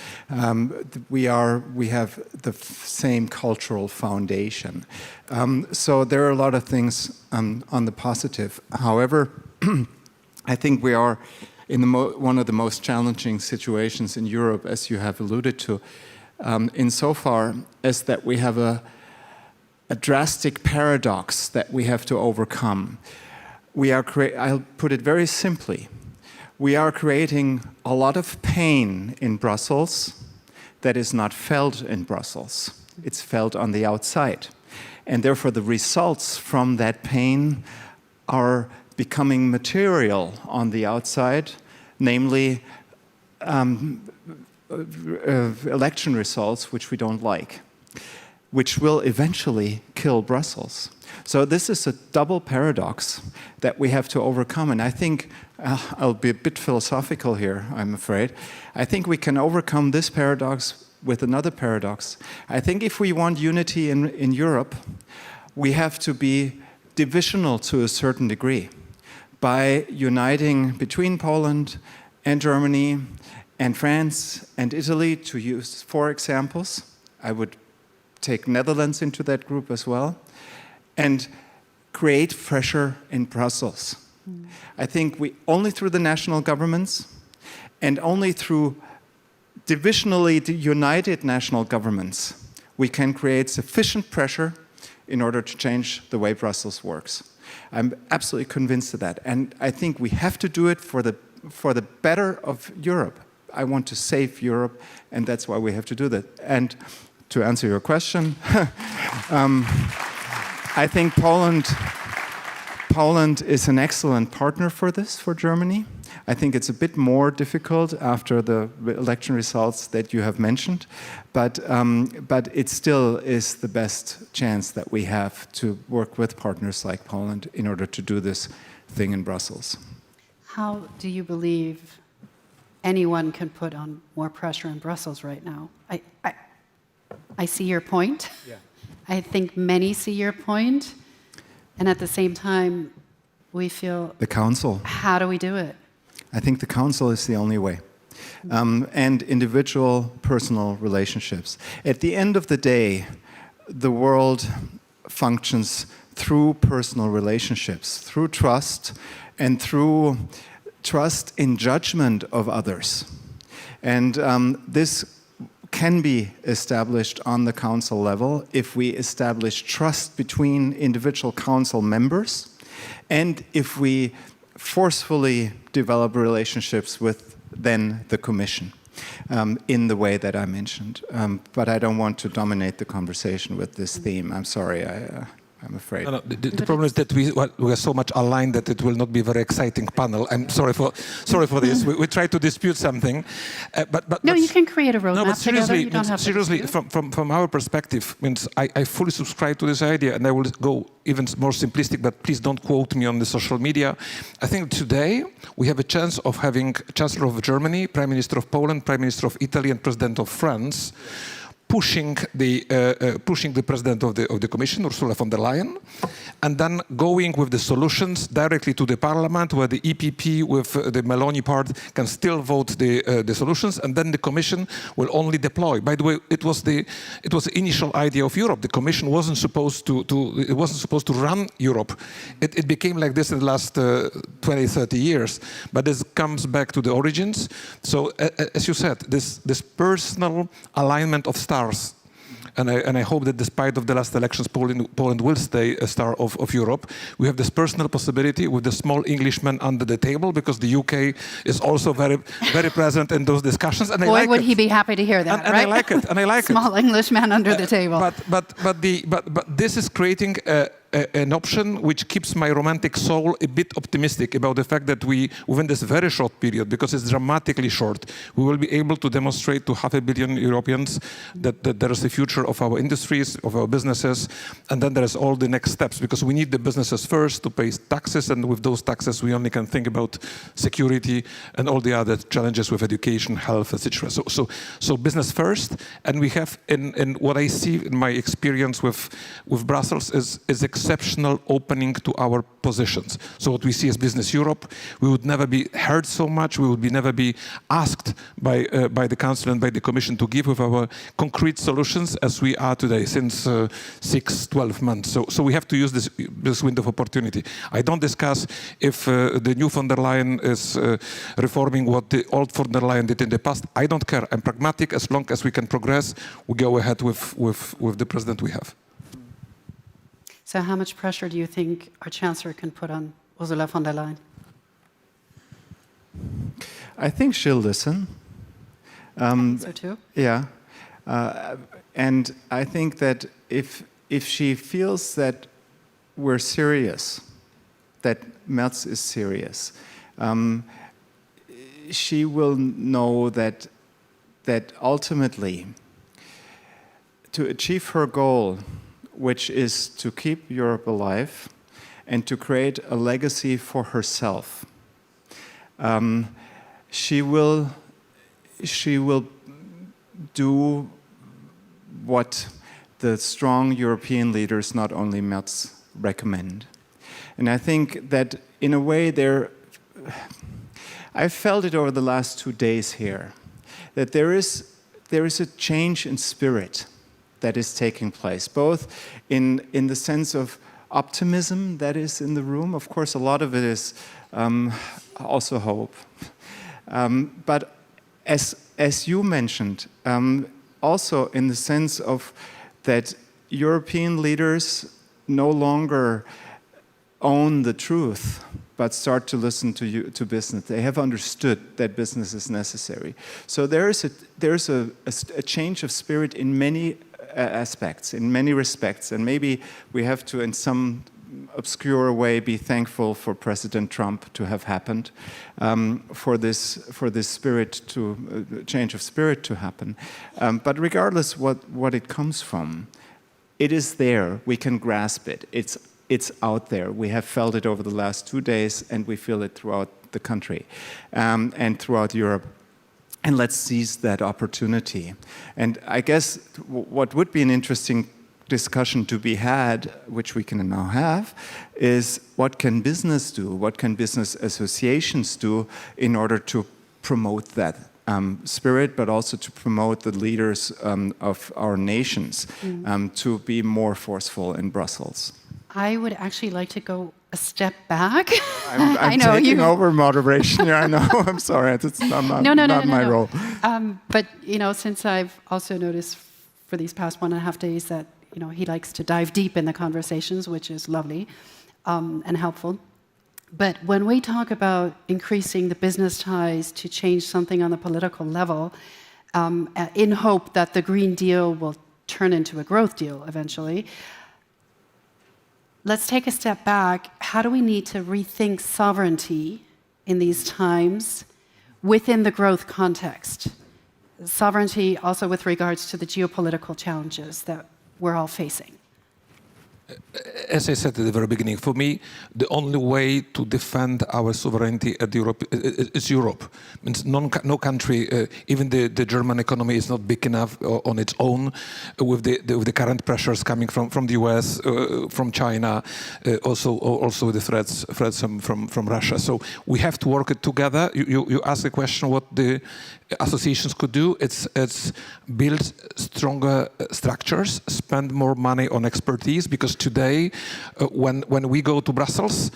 We have the same cultural foundation, so there are a lot of things on the positive. However, I think we are in one of the most challenging situations in Europe, as you have alluded to, insofar as that we have a drastic paradox that we have to overcome. I'll put it very simply. We are creating a lot of pain in Brussels that is not felt in Brussels. It's felt on the outside. And therefore the results from that pain are becoming material on the outside, namely election results which we don't like, which will eventually kill Brussels. So this is a double paradox that we have to overcome. And I think, I'll be a bit philosophical here, I'm afraid. I think we can overcome this paradox with another paradox. I think if we want unity in Europe, we have to be divisional to a certain degree by uniting between Poland and Germany and France and Italy, to use 4 examples. I would take Netherlands into that group as well, and create pressure in Brussels. I think only through the national governments and only through divisionally united national governments we can create sufficient pressure in order to change the way Brussels works. I'm absolutely convinced of that, and I think we have to do it for the better of Europe. I want to save Europe, and that's why we have to do that. And to answer your question, I think Poland is an excellent partner for this, for Germany. I think it's a bit more difficult after the election results that you have mentioned, but it still is the best chance that we have to work with partners like Poland in order to do this thing in Brussels. How do you believe anyone can put on more pressure in Brussels right now? I see your point. Yeah. I think many see your point, and at the same time, we feel... The Council. How do we do it? I think the Council is the only way. And individual, personal relationships. At the end of the day, the world functions through personal relationships, through trust, and through trust in judgment of others. And this can be established on the Council level if we establish trust between individual Council members, and if we forcefully develop relationships with then the Commission in the way that I mentioned. But I don't want to dominate the conversation with this theme. I'm sorry, I'm afraid. No, the problem is that we are so much aligned that it will not be a very exciting panel. I'm sorry for this. We try to dispute something, but no, you can create a roadmap. No, but seriously, you don't have seriously, from our perspective, means I fully subscribe to this idea, and I will go even more simplistic. But please don't quote me on the social media. I think today we have a chance of having Chancellor of Germany, Prime Minister of Poland, Prime Minister of Italy, and President of France pushing the president of the Commission, Ursula von der Leyen, and then going with the solutions directly to the Parliament, where the EPP with the Meloni part can still vote the solutions, and then the Commission will only deploy. By the way, it was the initial idea of Europe. The Commission wasn't supposed to run Europe. It became like this in the last 20, 30 years. But this comes back to the origins. So, as you said, this personal alignment of stars. And I hope that despite of the last elections, Poland will stay a star of Europe. We have this personal possibility with the small Englishman under the table, because the UK is also very, very present in those discussions. And Boy, I like would it. he be happy to hear that, And right? I like it. And I like Small Englishman under the table. But this is creating an option which keeps my romantic soul a bit optimistic about the fact that we, within this very short period, because it's dramatically short, we will be able to demonstrate to 500 million Europeans that there is the future of our industries, of our businesses, and then there is all the next steps, because we need the businesses first to pay taxes, and with those taxes we only can think about security and all the other challenges with education, health, etc. So business first, and we have, in what I see in my experience with Brussels is exceptional opening to our positions. So what we see as Business Europe, we would never be heard so much, we would never be asked by the Council and by the Commission to give with our concrete solutions as we are today, since 6-12 months. So we have to use this window of opportunity. I don't discuss if the new von der Leyen is reforming what the old von der Leyen did in the past. I don't care. I'm pragmatic. As long as we can progress, we go ahead with the president we have. So how much pressure do you think our Chancellor can put on Ursula von der Leyen? I think she'll listen. I think so too. Yeah. And I think that if she feels that we're serious, that Merz is serious, she will know that ultimately, to achieve her goal, which is to keep Europe alive and to create a legacy for herself, she will do what the strong European leaders, not only Merz, recommend. And I think that in a way I've felt it over the last 2 days here, that there is a change in spirit that is taking place, both in the sense of optimism that is in the room. Of course, a lot of it is also hope. But as you mentioned, also in the sense of that European leaders no longer own the truth, but start to listen to business. They have understood that business is necessary. So there's a change of spirit in many aspects, in many respects, and maybe we have to, in some obscure way, be thankful for President Trump to have happened, for this spirit to change of spirit to happen. But regardless what it comes from, it is there. We can grasp it. It's out there. We have felt it over the last 2 days, and we feel it throughout the country and throughout Europe. And let's seize that opportunity. And I guess what would be an interesting discussion to be had, which we can now have, is what can business do? What can business associations do in order to promote that spirit, but also to promote the leaders of our nations to be more forceful in Brussels? I would actually like to go a step back. I'm taking over moderation here. I know. I'm sorry. It's not my role. But since I've also noticed for these past 1.5 days that he likes to dive deep in the conversations, which is lovely and helpful. But when we talk about increasing the business ties to change something on the political level, in hope that the Green Deal will turn into a growth deal eventually, let's take a step back. How do we need to rethink sovereignty in these times within the growth context? Sovereignty also with regards to the geopolitical challenges that we're all facing. as I said at the very beginning, for me, the only way to defend our sovereignty at Europe is Europe. Means no country, even the German economy, is not big enough on its own with the current pressures coming from the US, from China, also the threats from Russia. So we have to work it together. You ask the question what the associations could do. It's build stronger structures, spend more money on expertise, because today, when we go to Brussels,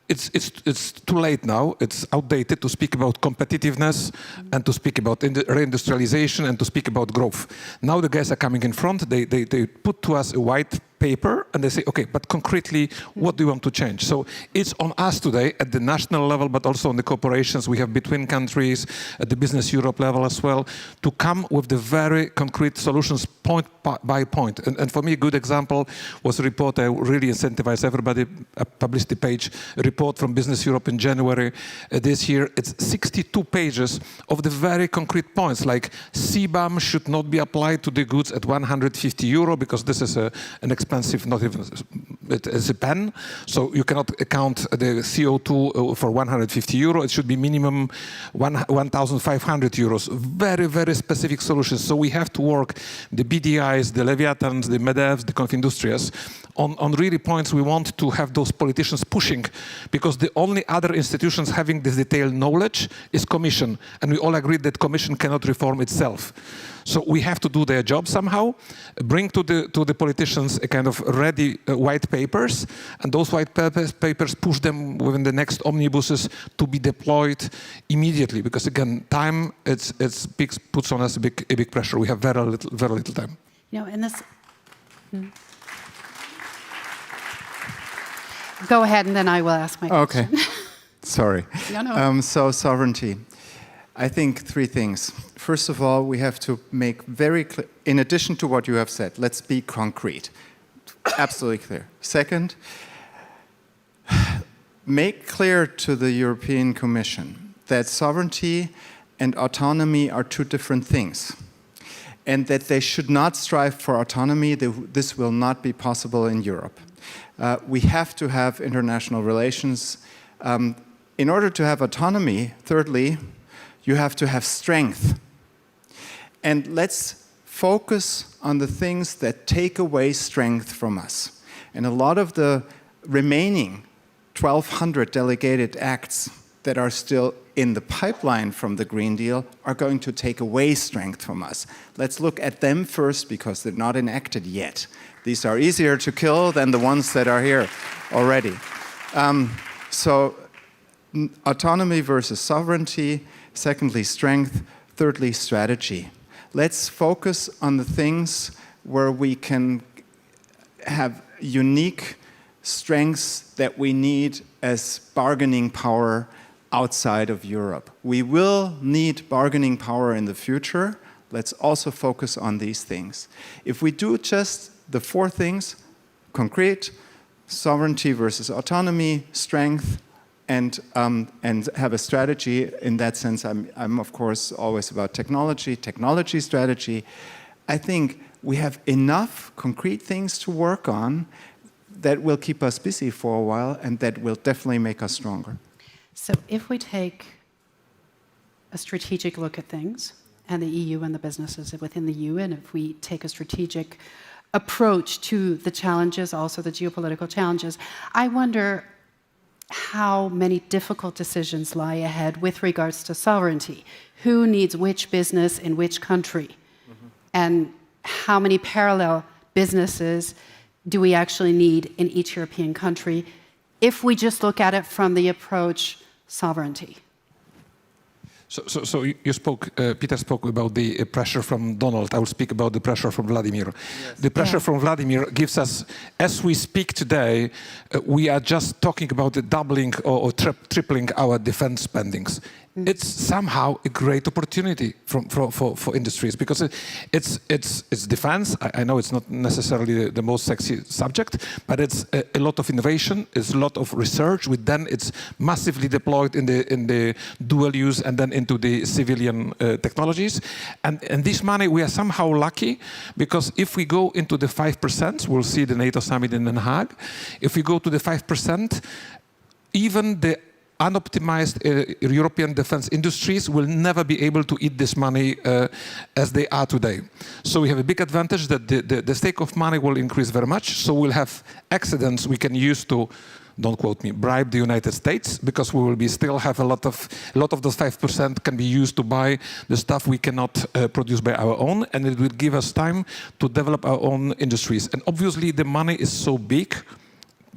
it's too late now. It's outdated to speak about competitiveness and to speak about reindustrialization and to speak about growth. Now the guys are coming in front. They put to us a white paper and they say, okay, but concretely, what do you want to change? So it's on us today at the national level, but also on the cooperations we have between countries, at the Business Europe level as well, to come with the very concrete solutions point by point. And for me, a good example was a report. I really incentivize everybody, a publicity page, a report from Business Europe in January this year. It's 62 pages of the very concrete points, like CBAM should not be applied to the goods at 150 euro, because this is an expensive, not even it's a pen, so you cannot account the CO2 for 150 euro. It should be minimum 1,500 euros. Very, very specific solutions. So we have to work the BDIs, the Leviathans, the MEDEVs, the Confindustrias on really points we want to have those politicians pushing, because the only other institutions having this detailed knowledge is Commission, and we all agree that Commission cannot reform itself. So we have to do their job somehow, bring to the politicians a kind of ready white papers, and those white papers push them within the next omnibuses to be deployed immediately. Because again, time puts on us a big pressure. We have very little time. In this. Go ahead, and then I will ask my question. Okay. Sorry. No. So sovereignty. I think three things. First of all, we have to make very clear, in addition to what you have said, let's be concrete. Absolutely clear. Second, make clear to the European Commission that sovereignty and autonomy are two different things, and that they should not strive for autonomy. This will not be possible in Europe. We have to have international relations. In order to have autonomy, thirdly, you have to have strength. And let's focus on the things that take away strength from us. And a lot of the remaining 1,200 delegated acts that are still in the pipeline from the Green Deal are going to take away strength from us. Let's look at them first, because they're not enacted yet. These are easier to kill than the ones that are here already. So autonomy versus sovereignty. Secondly, strength. Thirdly, strategy. Let's focus on the things where we can have unique strengths that we need as bargaining power outside of Europe. We will need bargaining power in the future. Let's also focus on these things. If we do just the four things, concrete, sovereignty versus autonomy, strength, and have a strategy. In that sense, I'm of course always about technology strategy. I think we have enough concrete things to work on that will keep us busy for a while, and that will definitely make us stronger. So if we take a strategic look at things, and the EU and the businesses within the EU, and if we take a strategic approach to the challenges, also the geopolitical challenges, I wonder how many difficult decisions lie ahead with regards to sovereignty. Who needs which business in which country? And how many parallel businesses do we actually need in each European country if we just look at it from the approach sovereignty? So you spoke, Peter spoke about the pressure from Donald. I will speak about the pressure from Vladimir. Yes. The pressure from Vladimir gives us, as we speak today, we are just talking about the doubling or tripling our defense spendings. it's somehow a great opportunity for industries, because it's defense. I know it's not necessarily the most sexy subject, but it's a lot of innovation, it's a lot of research, which then it's massively deployed in the dual use and then into the civilian technologies. And this money, we are somehow lucky, because if we go into the 5%, we'll see the NATO summit in Den Haag, if we go to the 5%, even the unoptimized European defense industries will never be able to eat this money as they are today. So we have a big advantage that the stake of money will increase very much. So we'll have excedents we can use to, don't quote me, bribe the United States, because we will still have a lot of those 5% can be used to buy the stuff we cannot produce by our own, and it will give us time to develop our own industries. And obviously the money is so big,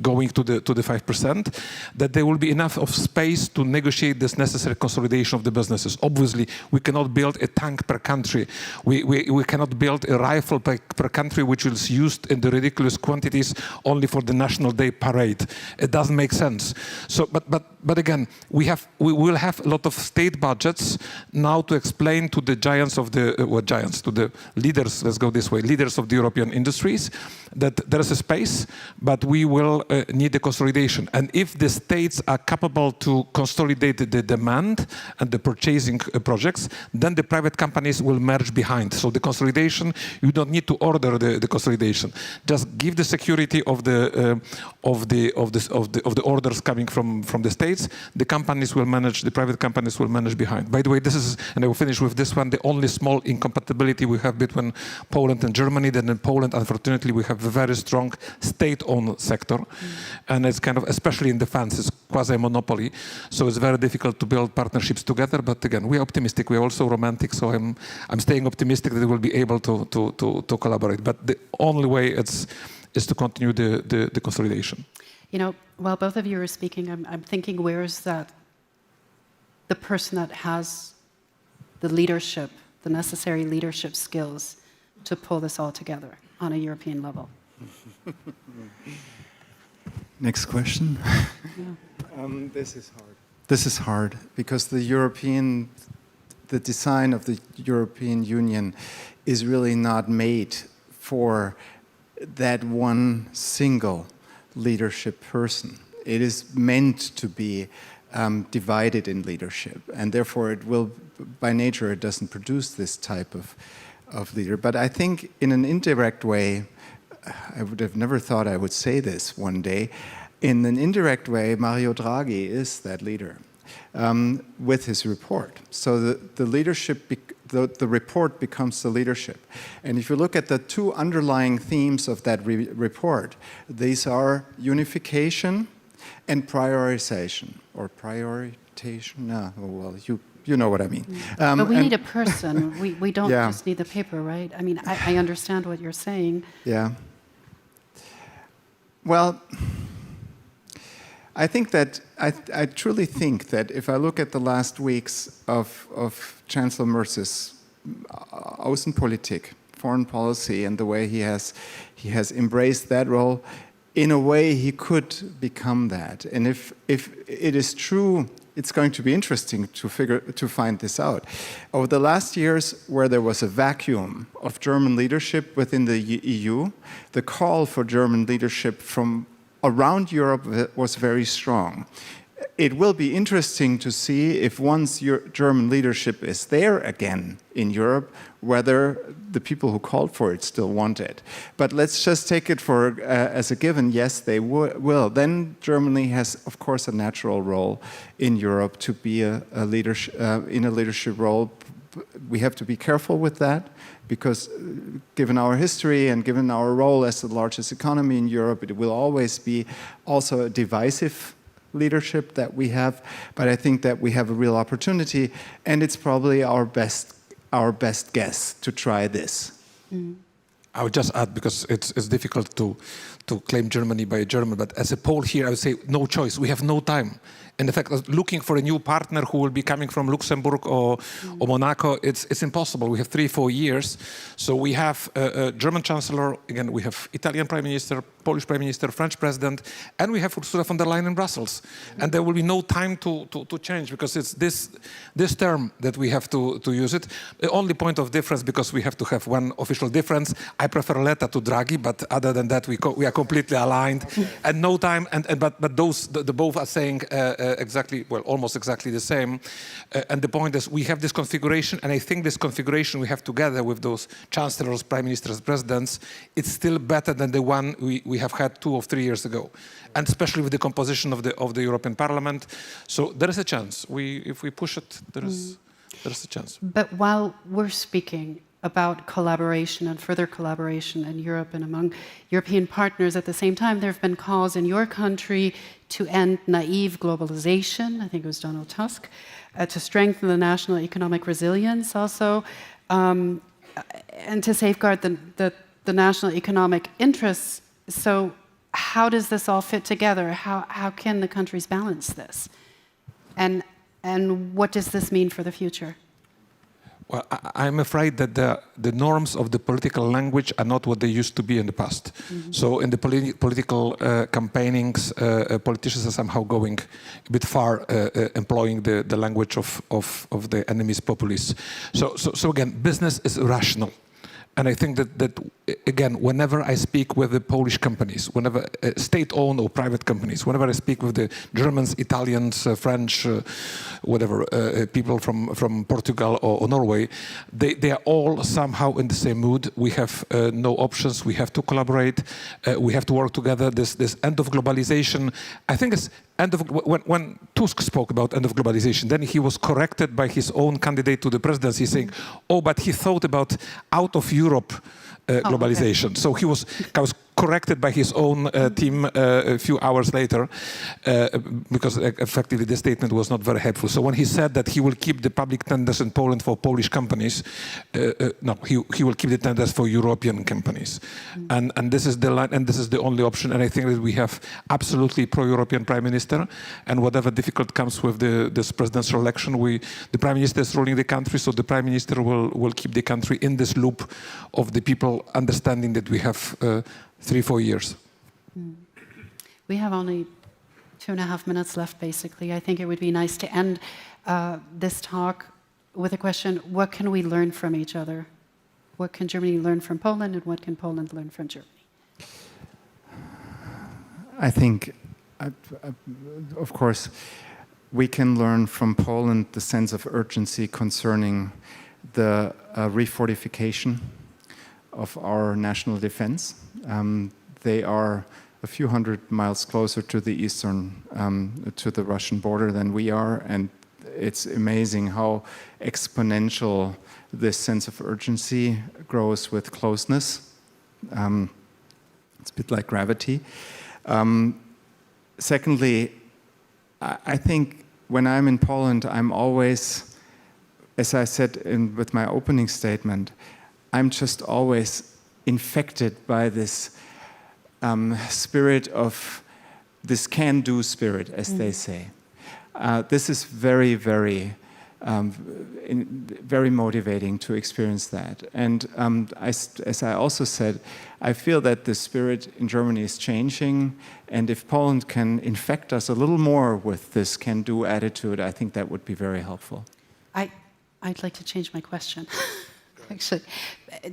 going to the 5%, that there will be enough of space to negotiate this necessary consolidation of the businesses. Obviously, we cannot build a tank per country. We cannot build a rifle per country which is used in the ridiculous quantities only for the National Day parade. It doesn't make sense. So, but again, we will have a lot of state budgets now to explain to the giants of the to the leaders. Let's go this way, leaders of the European industries, that there is a space, but we will need the consolidation. And if the states are capable to consolidate the demand and the purchasing projects, then the private companies will merge behind. So the consolidation, you don't need to order the consolidation. Just give the security of the orders coming from the states. The companies will manage. The private companies will manage behind. By the way, this is, and I will finish with this one, the only small incompatibility we have between Poland and Germany. That in Poland, unfortunately, we have a very strong state-owned sector. And it's kind of, especially in defense, it's quasi-monopoly. So it's very difficult to build partnerships together. But again, we are optimistic. We are also romantic. So I'm staying optimistic that we'll be able to collaborate. But the only way is to continue the consolidation. You know, while both of you are speaking, I'm thinking, where is the person that has the leadership, the necessary leadership skills to pull this all together on a European level? Next question. This is hard. This is hard because the design of the European Union is really not made for that one single leadership person. It is meant to be divided in leadership, and therefore it will, by nature, it doesn't produce this type of leader. But I think in an indirect way, I would have never thought I would say this one day. In an indirect way, Mario Draghi is that leader with his report. So the leadership, the report becomes the leadership. And if you look at the two underlying themes of that report, these are unification and prioritization, or prioritization. No, well, you know what I mean. But we need a person. We don't just need the paper, right? I mean, I understand what you're saying. Yeah. Well, I think that I truly think that if I look at the last weeks of Chancellor Merz's Außenpolitik, foreign policy, and the way he has embraced that role, in a way he could become that. And if it is true, it's going to be interesting to find this out. Over the last years, where there was a vacuum of German leadership within the EU, the call for German leadership from around Europe was very strong. It will be interesting to see if once German leadership is there again in Europe, whether the people who called for it still want it. But let's just take it as a given, yes, they will. Then Germany has, of course, a natural role in Europe to be in a leadership role. We have to be careful with that, because given our history and given our role as the largest economy in Europe, it will always be also a divisive leadership that we have. But I think that we have a real opportunity, and it's probably our best guess to try this. I would just add, because it's difficult to claim Germany by a German, but as a Pole here, I would say no choice. We have no time. in fact, looking for a new partner who will be coming from Luxembourg or Monaco, it's impossible. We have 3-4 years. So we have a German Chancellor, again, we have Italian Prime Minister, Polish Prime Minister, French President, and we have Ursula von der Leyen in Brussels. And there will be no time to change, because it's this term that we have to use it. The only point of difference, because we have to have one official difference, I prefer Letta to Draghi, but other than that, we are completely aligned. And no time, but those, the both are saying exactly, well, almost exactly the same. And the point is, we have this configuration, and I think this configuration we have together with those chancellors, prime ministers, presidents, it's still better than the one we have had 2 or 3 years ago, and especially with the composition of the European Parliament. So there is a chance. If we push it, there is a chance. But while we're speaking about collaboration and further collaboration in Europe and among European partners, at the same time, there have been calls in your country to end naive globalization. I think it was Donald Tusk, to strengthen the national economic resilience also, and to safeguard the national economic interests. So how does this all fit together? How can the countries balance this? And what does this mean for the future? Well, I'm afraid that the norms of the political language are not what they used to be in the past. Mm-hmm. So in the political campaignings, politicians are somehow going a bit far, employing the language of the enemy's populists. So again, business is rational. And I think that again, whenever I speak with the Polish companies, whenever state-owned or private companies, whenever I speak with the Germans, Italians, French, whatever, people from Portugal or Norway, they are all somehow in the same mood. We have no options. We have to collaborate. We have to work together. This end of globalization, I think it's when Tusk spoke about end of globalization, then he was corrected by his own candidate to the presidency, saying, "Oh, but he thought about out of Europe globalization." Okay. So he was corrected by his own team a few hours later, because effectively the statement was not very helpful. So when he said that he will keep the public tenders in Poland for Polish companies, no, he will keep the tenders for European companies. Mm. And this is the line, and this is the only option. And I think that we have absolutely pro-European prime minister, and whatever difficult comes with this presidential election, the prime minister is ruling the country, so the prime minister will keep the country in this loop of the people understanding that we have 3-4 years. We have only 2.5 minutes left, basically. I think it would be nice to end this talk with a question: what can we learn from each other? What can Germany learn from Poland, and what can Poland learn from Germany? I think, of course, we can learn from Poland the sense of urgency concerning the refortification of our national defense. They are a few hundred miles closer to the eastern, to the Russian border than we are, and it's amazing how exponential this sense of urgency grows with closeness. It's a bit like gravity. Secondly, I think when I'm in Poland, I'm always, as I said with my opening statement, I'm just always infected by this spirit of this can-do spirit, as they say. This is very, very, very motivating to experience that. And as I also said, I feel that the spirit in Germany is changing, and if Poland can infect us a little more with this can-do attitude, I think that would be very helpful. I'd like to change my question. Actually,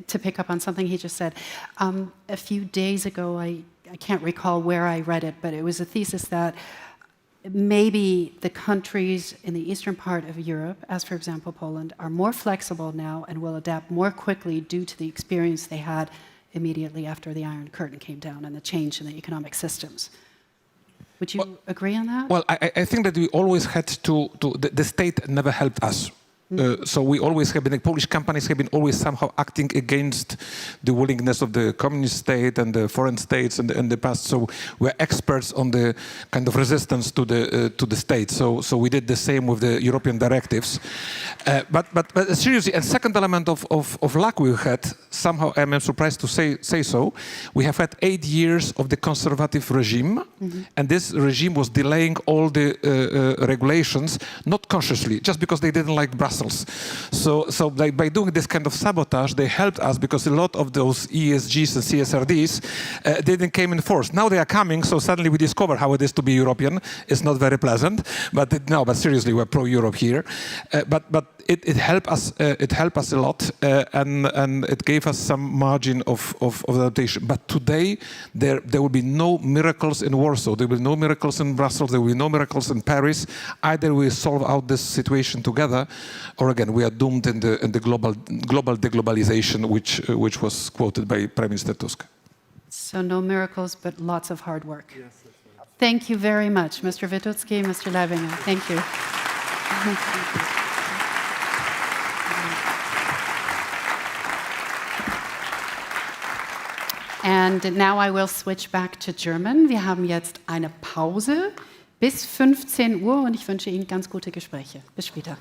to pick up on something he just said. A few days ago, I can't recall where I read it, but it was a thesis that maybe the countries in the eastern part of Europe, as for example Poland, are more flexible now and will adapt more quickly due to the experience they had immediately after the Iron Curtain came down and the change in the economic systems. Would you agree on that? Well, I think that we always had the state never helped us. So we always have been, like, Polish companies have been always somehow acting against the willingness of the communist state and the foreign states in the past. So we're experts on the kind of resistance to the state. So we did the same with the European directives. But seriously, and second element of luck we had, somehow I'm surprised to say so, we have had 8 years of the conservative regime, and this regime was delaying all the regulations, not consciously, just because they didn't like Brussels. So by doing this kind of sabotage, they helped us, because a lot of those ESGs and CSRDs didn't came in force. Now they are coming, so suddenly we discover how it is to be European. It's not very pleasant, but seriously, we're pro-Europe here. But it helped us. It helped us a lot, and it gave us some margin of adaptation. But today, there will be no miracles in Warsaw. There will be no miracles in Brussels. There will be no miracles in Paris. Either we solve out this situation together, or again we are doomed in the global deglobalization, which was quoted by Prime Minister Tusk. So no miracles, but lots of hard work. Yes, thank you very much, Mr. Witucki, Mr. Leibinger. Thank you. And now I will switch back to German. Wir haben jetzt eine Pause bis 15 Uhr und ich wünsche Ihnen ganz gute Gespräche. Bis später.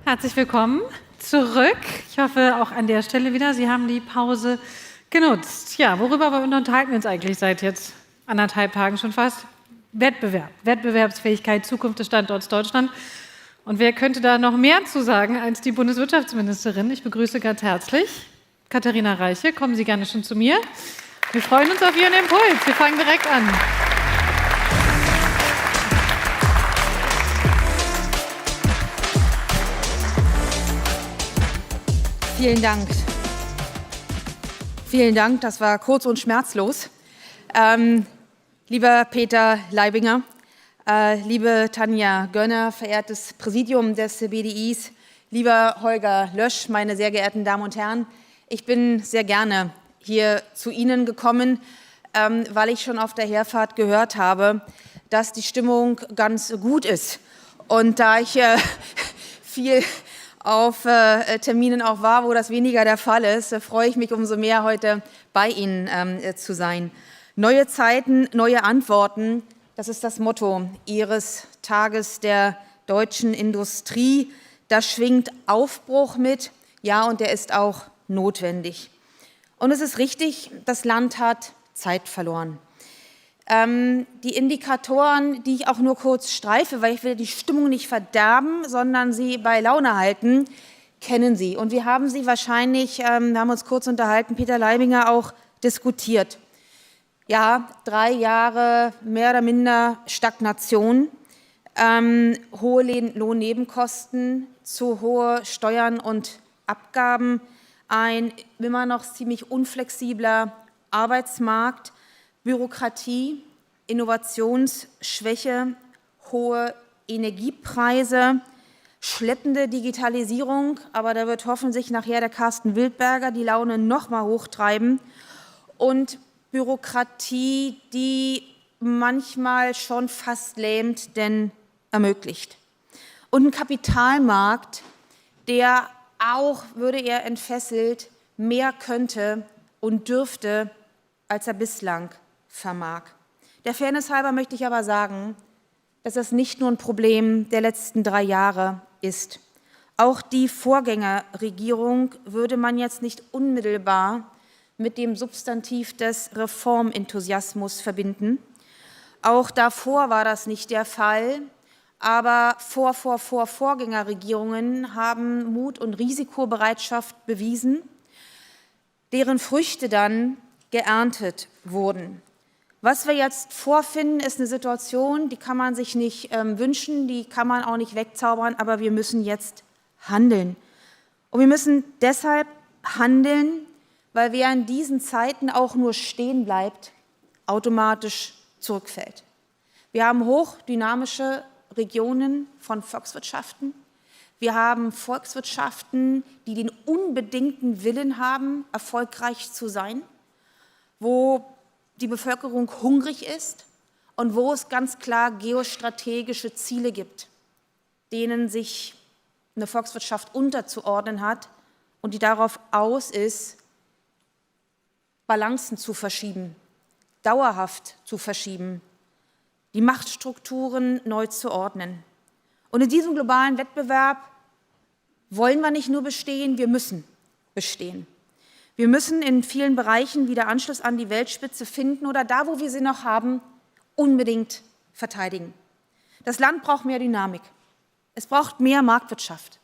Herzlich willkommen zurück. Ich hoffe auch an der Stelle wieder, Sie haben die Pause genutzt. Ja, worüber unterhalten wir uns eigentlich seit jetzt 1,5 Tagen schon fast? Wettbewerb, Wettbewerbsfähigkeit, Zukunft des Standorts Deutschland. Und wer könnte da noch mehr zu sagen als die Bundeswirtschaftsministerin? Ich begrüße ganz herzlich Katharina Reiche. Kommen Sie gerne schon zu mir. Wir freuen uns auf Ihren Impuls. Wir fangen direkt an. Vielen Dank. Vielen Dank, das war kurz und schmerzlos. Lieber Peter Leibinger, liebe Tanja Gönner, verehrtes Präsidium des BDIs, lieber Holger Lösch, meine sehr geehrten Damen und Herren, ich bin sehr gerne hier zu Ihnen gekommen, weil ich schon auf der Herfahrt gehört habe, dass die Stimmung ganz gut ist. Und da ich viel auf Terminen auch war, wo das weniger der Fall ist, freue ich mich umso mehr, heute bei Ihnen zu sein. Neue Zeiten, neue Antworten, das ist das Motto Ihres Tages der deutschen Industrie. Da schwingt Aufbruch mit, ja, und der ist auch notwendig. Und es ist richtig, das Land hat Zeit verloren. Die Indikatoren, die ich auch nur kurz streife, weil ich will die Stimmung nicht verderben, sondern sie bei Laune halten, kennen Sie. Und wir haben sie wahrscheinlich, wir haben uns kurz unterhalten, Peter Leibinger auch diskutiert. Ja, 3 Jahre mehr oder minder Stagnation, hohe Lohnnebenkosten, zu hohe Steuern und Abgaben, ein immer noch ziemlich unflexibler Arbeitsmarkt, Bürokratie, Innovationsschwäche, hohe Energiepreise, schleppende Digitalisierung, aber da wird hoffentlich nachher der Carsten Wildberger die Laune noch mal hochtreiben, und Bürokratie, die manchmal schon fast lähmt, denn ermöglicht. Und ein Kapitalmarkt, der auch, würde er entfesselt, mehr könnte und dürfte, als er bislang vermag. Der Fairness halber möchte ich aber sagen, dass das nicht nur ein Problem der letzten 3 Jahre ist. Auch die Vorgängerregierung würde man jetzt nicht unmittelbar mit dem Substantiv des Reformenthusiasmus verbinden. Auch davor war das nicht der Fall, aber Vorgängerregierungen haben Mut und Risikobereitschaft bewiesen, deren Früchte dann geerntet wurden. Was wir jetzt vorfinden, ist eine Situation, die kann man sich nicht wünschen, die kann man auch nicht wegzaubern, aber wir müssen jetzt handeln. Und wir müssen deshalb handeln, weil wer in diesen Zeiten auch nur stehen bleibt, automatisch zurückfällt. Wir haben hochdynamische Regionen von Volkswirtschaften. Wir haben Volkswirtschaften, die den unbedingten Willen haben, erfolgreich zu sein, wo die Bevölkerung hungrig ist und wo es ganz klar geostrategische Ziele gibt, denen sich eine Volkswirtschaft unterzuordnen hat und die darauf aus ist, Balancen zu verschieben, dauerhaft zu verschieben, die Machtstrukturen neu zu ordnen. Und in diesem globalen Wettbewerb wollen wir nicht nur bestehen, wir müssen bestehen. Wir müssen in vielen Bereichen wieder Anschluss an die Weltspitze finden oder da, wo wir sie noch haben, unbedingt verteidigen. Das Land braucht mehr Dynamik. Es braucht mehr Marktwirtschaft.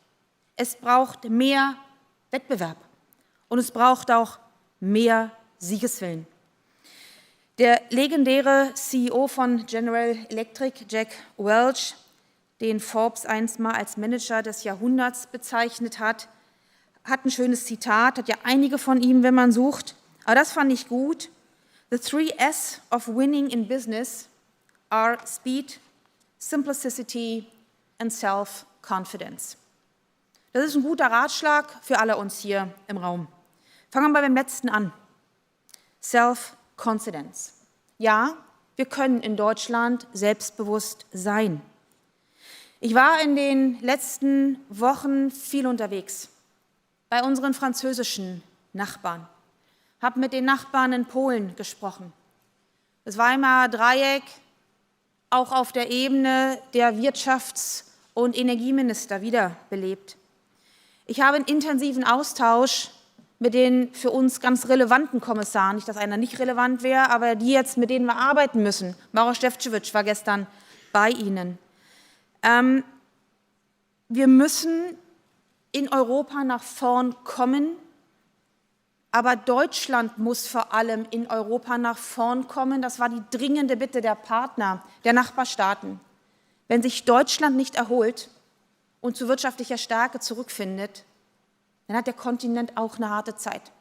Es braucht mehr Wettbewerb. Und es braucht auch mehr Siegeswillen. Der legendäre CEO von General Electric, Jack Welch, den Forbes einst mal als Manager des Jahrhunderts bezeichnet hat ein schönes Zitat, hat ja einige von ihm, wenn man sucht, aber das fand ich gut. The 3 S of winning in business are speed, simplicity and self-confidence. Das ist ein guter Ratschlag für alle uns hier im Raum. Fangen wir beim letzten an. Self-confidence. Ja, wir können in Deutschland selbstbewusst sein. Ich war in den letzten Wochen viel unterwegs bei unseren französischen Nachbarn, habe mit den Nachbarn in Polen gesprochen. Das Weimarer Dreieck, auch auf der Ebene der Wirtschafts- und Energieminister wiederbelebt. Ich habe einen intensiven Austausch mit den für uns ganz relevanten Kommissaren, nicht, dass einer nicht relevant wäre, aber die jetzt, mit denen wir arbeiten müssen. Maroš Šefčovič war gestern bei Ihnen. Wir müssen in Europa nach vorn kommen, aber Deutschland muss vor allem in Europa nach vorn kommen. Das war die dringende Bitte der Partner, der Nachbarstaaten. Wenn sich Deutschland nicht erholt und zu wirtschaftlicher Stärke zurückfindet, dann hat der Kontinent auch eine harte Zeit.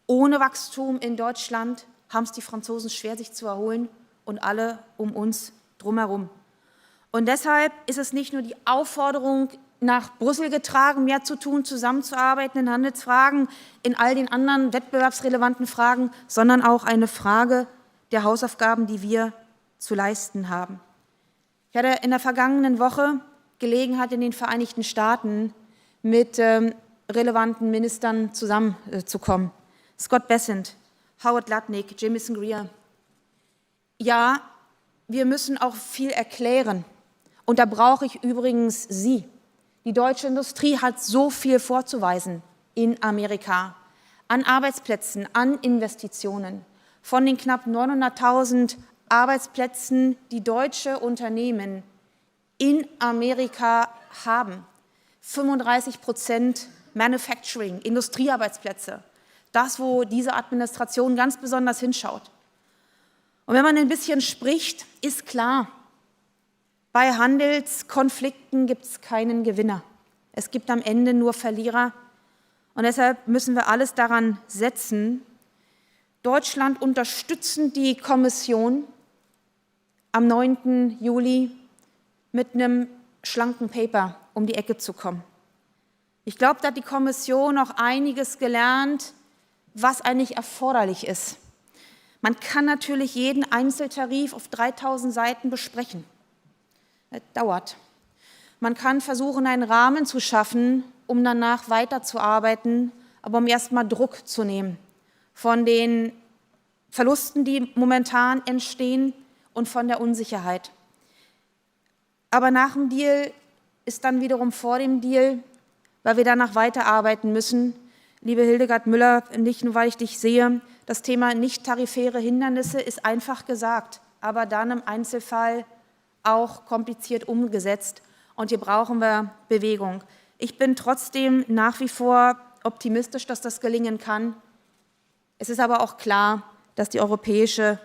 Ohne Wachstum in Deutschland haben es die Franzosen schwer, sich zu erholen und alle um uns drumherum. Und deshalb ist es nicht nur die Aufforderung nach Brüssel getragen, mehr zu tun, zusammenzuarbeiten in Handelsfragen, in all den anderen wettbewerbsrelevanten Fragen, sondern auch eine Frage der Hausaufgaben, die wir zu leisten haben. Ich hatte in der vergangenen Woche Gelegenheit, in den Vereinigten Staaten mit relevanten Ministern zusammenzukommen. Scott Bessent, Howard Lutnick, Jamieson Greer. Ja, wir müssen auch viel erklären. Und da brauche ich übrigens Sie. Die deutsche Industrie hat so viel vorzuweisen in Amerika an Arbeitsplätzen, an Investitionen. Von den knapp 900.000 Arbeitsplätzen, die deutsche Unternehmen in Amerika haben, 35% Manufacturing, Industriearbeitsplätze, das, wo diese Administration ganz besonders hinschaut. Und wenn man ein bisschen spricht, ist klar, bei Handelskonflikten gibt es keinen Gewinner. Es gibt am Ende nur Verlierer. Und deshalb müssen wir alles daran setzen, Deutschland unterstützend die Kommission am 9. Juli mit einem schlanken Paper um die Ecke zu kommen. Ich glaube, da hat die Kommission auch einiges gelernt, was eigentlich erforderlich ist. Man kann natürlich jeden Einzeltarif auf 3000 Seiten besprechen. Das dauert. Man kann versuchen, einen Rahmen zu schaffen, um danach weiterzuarbeiten, aber um erstmal Druck zu nehmen von den Verlusten, die momentan entstehen und von der Unsicherheit. Aber nach dem Deal ist dann wiederum vor dem Deal, weil wir danach weiterarbeiten müssen. Liebe Hildegard Müller, nicht nur, weil ich dich sehe, das Thema nicht-tarifäre Hindernisse ist einfach gesagt, aber dann im Einzelfall auch kompliziert umgesetzt. Und hier brauchen wir Bewegung. Ich bin trotzdem nach wie vor optimistisch, dass das gelingen kann. Es ist aber auch klar, dass die Europäische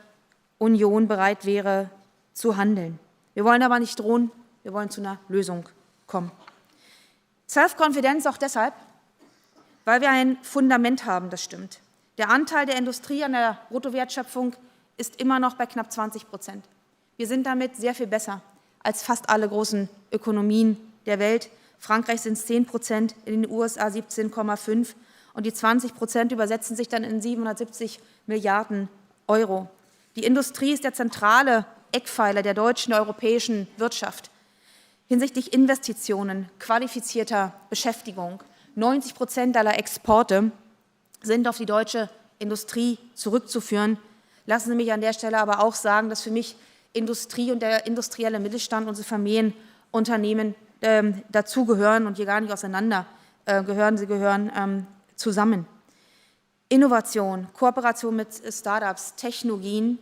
Union bereit wäre, zu handeln. Wir wollen aber nicht drohen, wir wollen zu einer Lösung kommen. Self-Confidence auch deshalb, weil wir ein Fundament haben, das stimmt. Der Anteil der Industrie an der Bruttowertschöpfung ist immer noch bei knapp 20%. Wir sind damit sehr viel besser als fast alle großen Ökonomien der Welt. Frankreich sind es 10%, in den USA 17,5% und die 20% übersetzen sich dann in 770 Milliarden Euro. Die Industrie ist der zentrale Eckpfeiler der deutschen, der europäischen Wirtschaft. Hinsichtlich Investitionen, qualifizierter Beschäftigung, 90% aller Exporte sind auf die deutsche Industrie zurückzuführen. Lassen Sie mich an der Stelle aber auch sagen, dass für mich Industrie und der industrielle Mittelstand, unsere Familienunternehmen dazugehören und hier gar nicht auseinander gehören. Sie gehören zusammen. Innovation, Kooperation mit Startups, Technologien,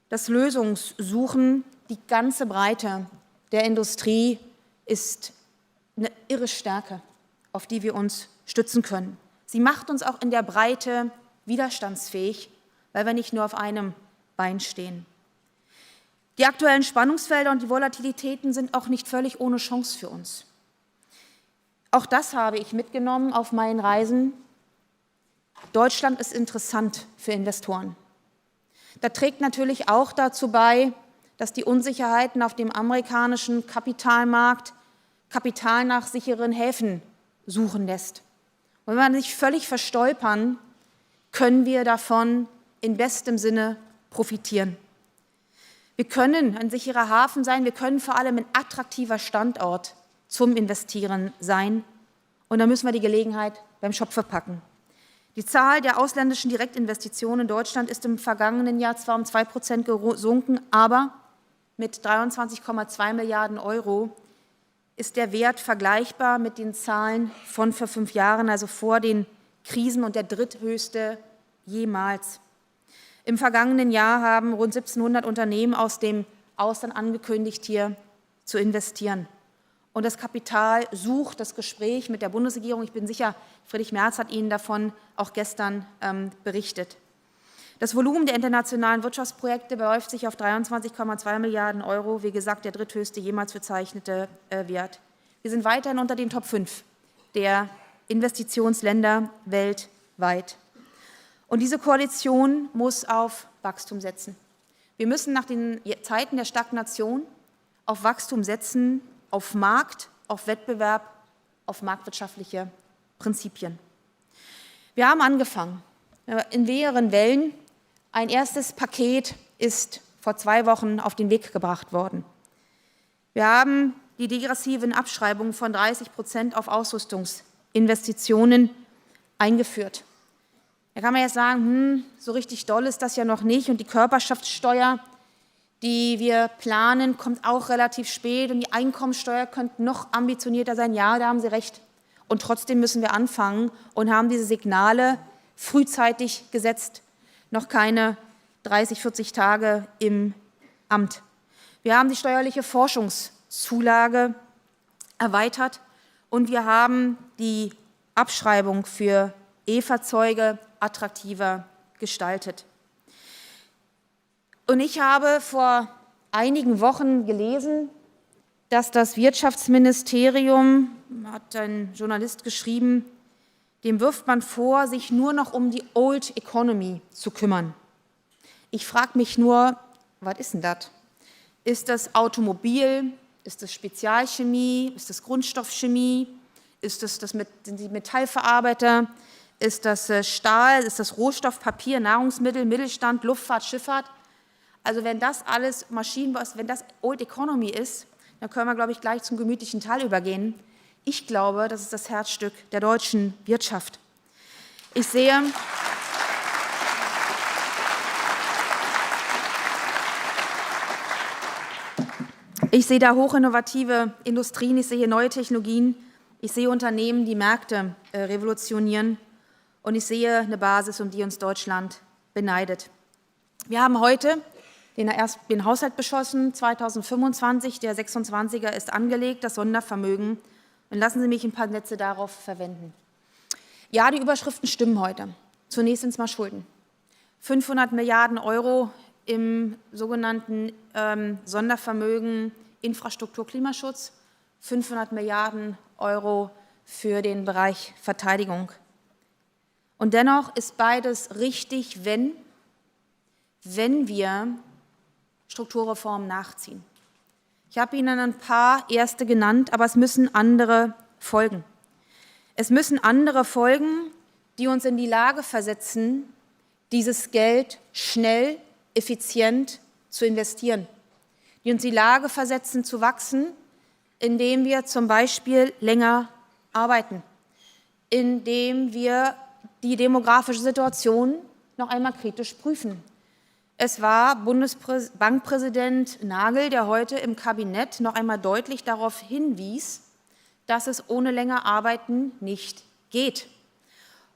das Lösungssuchen, die ganze Breite der Industrie ist eine irre Stärke, auf die wir uns stützen können. Sie macht uns auch in der Breite widerstandsfähig, weil wir nicht nur auf einem Bein stehen. Die aktuellen Spannungsfelder und die Volatilitäten sind auch nicht völlig ohne Chance für uns. Auch das habe ich mitgenommen auf meinen Reisen. Deutschland ist interessant für Investoren. Da trägt natürlich auch dazu bei, dass die Unsicherheiten auf dem amerikanischen Kapitalmarkt Kapital nach sicheren Häfen suchen lässt. Und wenn wir nicht völlig verstolpern, können wir davon in bestem Sinne profitieren. Wir können ein sicherer Hafen sein, wir können vor allem ein attraktiver Standort zum Investieren sein. Und da müssen wir die Gelegenheit beim Schopfe packen. Die Zahl der ausländischen Direktinvestitionen in Deutschland ist im vergangenen Jahr zwar um 2% gesunken, aber mit 23,2 Milliarden Euro ist der Wert vergleichbar mit den Zahlen von vor 5 Jahren, also vor den Krisen, und der dritthöchste jemals. Im vergangenen Jahr haben rund 1700 Unternehmen aus dem Ausland angekündigt, hier zu investieren. Und das Kapital sucht das Gespräch mit der Bundesregierung. Ich bin sicher, Friedrich Merz hat Ihnen davon auch gestern berichtet. Das Volumen der internationalen Wirtschaftsprojekte beläuft sich auf 23,2 Milliarden Euro, wie gesagt, der dritthöchste jemals verzeichnete Wert. Wir sind weiterhin unter den Top 5 der Investitionsländer weltweit. Und diese Koalition muss auf Wachstum setzen. Wir müssen nach den Zeiten der Stagnation auf Wachstum setzen, auf Markt, auf Wettbewerb, auf marktwirtschaftliche Prinzipien. Wir haben angefangen in mehreren Wellen. Ein erstes Paket ist vor 2 Wochen auf den Weg gebracht worden. Wir haben die degressiven Abschreibungen von 30% auf Ausrüstungsinvestitionen eingeführt. Da kann man jetzt sagen, so richtig doll ist das ja noch nicht, und die Körperschaftssteuer, die wir planen, kommt auch relativ spät, und die Einkommensteuer könnte noch ambitionierter sein. Ja, da haben Sie recht. Und trotzdem müssen wir anfangen und haben diese Signale frühzeitig gesetzt. Noch keine 30, 40 Tage im Amt. Wir haben die steuerliche Forschungszulage erweitert, und wir haben die Abschreibung für E-Fahrzeuge attraktiver gestaltet. Und ich habe vor einigen Wochen gelesen, dass das Wirtschaftsministerium, hat ein Journalist geschrieben, dem wirft man vor, sich nur noch um die Old Economy zu kümmern. Ich frage mich nur, was ist denn das? Ist das Automobil? Ist das Spezialchemie? Ist das Grundstoffchemie? Ist das die Metallverarbeiter? Ist das Stahl? Ist das Rohstoff, Papier, Nahrungsmittel, Mittelstand, Luftfahrt, Schifffahrt? Also wenn das alles Maschinenbau ist, wenn das Old Economy ist, dann können wir, glaube ich, gleich zum gemütlichen Teil übergehen. Ich glaube, das ist das Herzstück der deutschen Wirtschaft. Ich sehe da hochinnovative Industrien, ich sehe neue Technologien, ich sehe Unternehmen, die Märkte revolutionieren, und ich sehe eine Basis, um die uns Deutschland beneidet. Wir haben heute den Haushalt beschlossen, 2025, der 26er ist angelegt, das Sondervermögen. Und lassen Sie mich ein paar Sätze darauf verwenden. Ja, die Überschriften stimmen heute. Zunächst sind es mal Schulden. 500 Milliarden Euro im sogenannten Sondervermögen Infrastruktur, Klimaschutz, 500 Milliarden Euro für den Bereich Verteidigung. Und dennoch ist beides richtig, wenn wir Strukturreformen nachziehen. Ich habe Ihnen ein paar erste genannt, aber es müssen andere folgen. Es müssen andere folgen, die uns in die Lage versetzen, dieses Geld schnell, effizient zu investieren, die uns in die Lage versetzen, zu wachsen, indem wir zum Beispiel länger arbeiten, indem wir die demografische Situation noch einmal kritisch prüfen. Es war Bundesbankpräsident Nagel, der heute im Kabinett noch einmal deutlich darauf hinwies, dass es ohne länger Arbeiten nicht geht.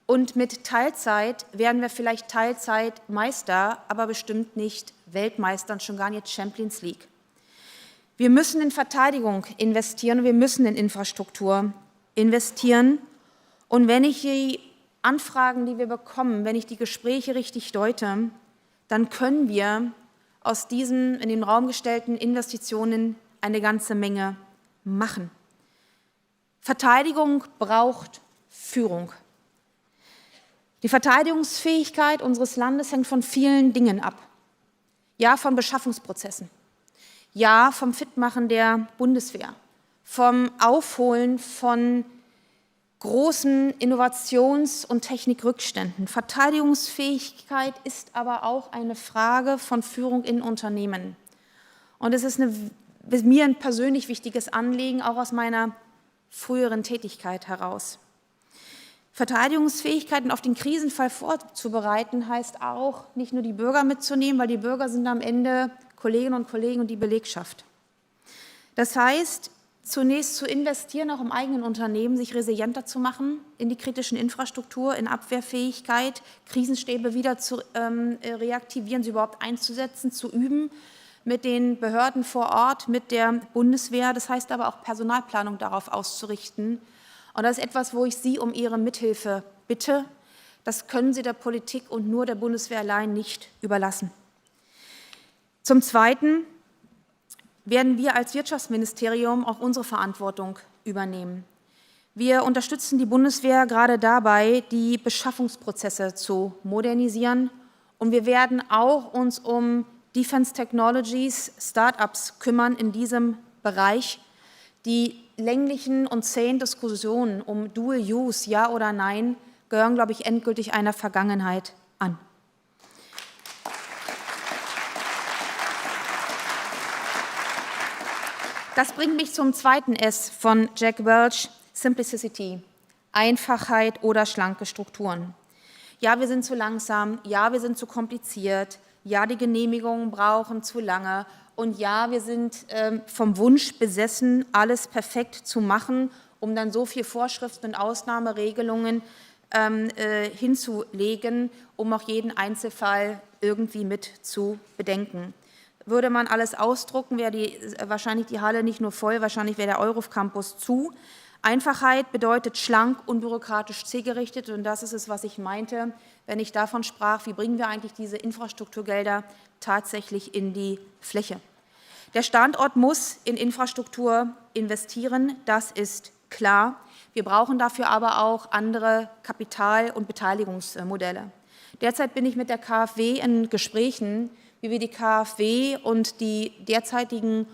Und mit Teilzeit werden wir vielleicht Teilzeitmeister, aber bestimmt nicht Weltmeister und schon gar nicht Champions League. Wir müssen in Verteidigung investieren, wir müssen in Infrastruktur investieren. Und wenn ich die Anfragen, die wir bekommen, wenn ich die Gespräche richtig deute, dann können wir aus diesen in den Raum gestellten Investitionen eine ganze Menge machen. Verteidigung braucht Führung. Die Verteidigungsfähigkeit unseres Landes hängt von vielen Dingen ab. Ja, von Beschaffungsprozessen. Ja, vom Fitmachen der Bundeswehr. Vom Aufholen von großen Innovations- und Technikrückständen. Verteidigungsfähigkeit ist aber auch eine Frage von Führung in Unternehmen. Und es ist mir ein persönlich wichtiges Anliegen, auch aus meiner früheren Tätigkeit heraus. Verteidigungsfähigkeit und auf den Krisenfall vorzubereiten, heißt auch, nicht nur die Bürger mitzunehmen, weil die Bürger sind am Ende Kolleginnen und Kollegen und die Belegschaft. Das heißt, zunächst zu investieren, auch im eigenen Unternehmen, sich resilienter zu machen in die kritischen Infrastruktur, in Abwehrfähigkeit, Krisenstäbe wieder zu reaktivieren, sie überhaupt einzusetzen, zu üben mit den Behörden vor Ort, mit der Bundeswehr. Das heißt aber auch Personalplanung darauf auszurichten. Und das ist etwas, wo ich Sie um Ihre Mithilfe bitte. Das können Sie der Politik und nur der Bundeswehr allein nicht überlassen. Zum Zweiten werden wir als Wirtschaftsministerium auch unsere Verantwortung übernehmen. Wir unterstützen die Bundeswehr gerade dabei, die Beschaffungsprozesse zu modernisieren. Und wir werden auch uns um Defense Technologies, Start-ups kümmern in diesem Bereich. Die länglichen und zähen Diskussionen um Dual Use, ja oder nein, gehören, glaube ich, endgültig einer Vergangenheit an. Das bringt mich zum zweiten S von Jack Welch, Simplicity, Einfachheit oder schlanke Strukturen. Ja, wir sind zu langsam, ja, wir sind zu kompliziert, ja, die Genehmigungen brauchen zu lange und ja, wir sind vom Wunsch besessen, alles perfekt zu machen, um dann so viel Vorschriften und Ausnahmeregelungen hinzulegen, um auch jeden Einzelfall irgendwie mit zu bedenken. Würde man alles ausdrucken, wäre wahrscheinlich die Halle nicht nur voll, wahrscheinlich wäre der Eurocampus zu. Einfachheit bedeutet schlank, unbürokratisch, zielgerichtet und das ist es, was ich meinte, wenn ich davon sprach, wie bringen wir eigentlich diese Infrastrukturgelder tatsächlich in die Fläche. Der Standort muss in Infrastruktur investieren, das ist klar. Wir brauchen dafür aber auch andere Kapital- und Beteiligungsmodelle. Derzeit bin ich mit der KfW in Gesprächen, wie wir die KfW und die derzeitigen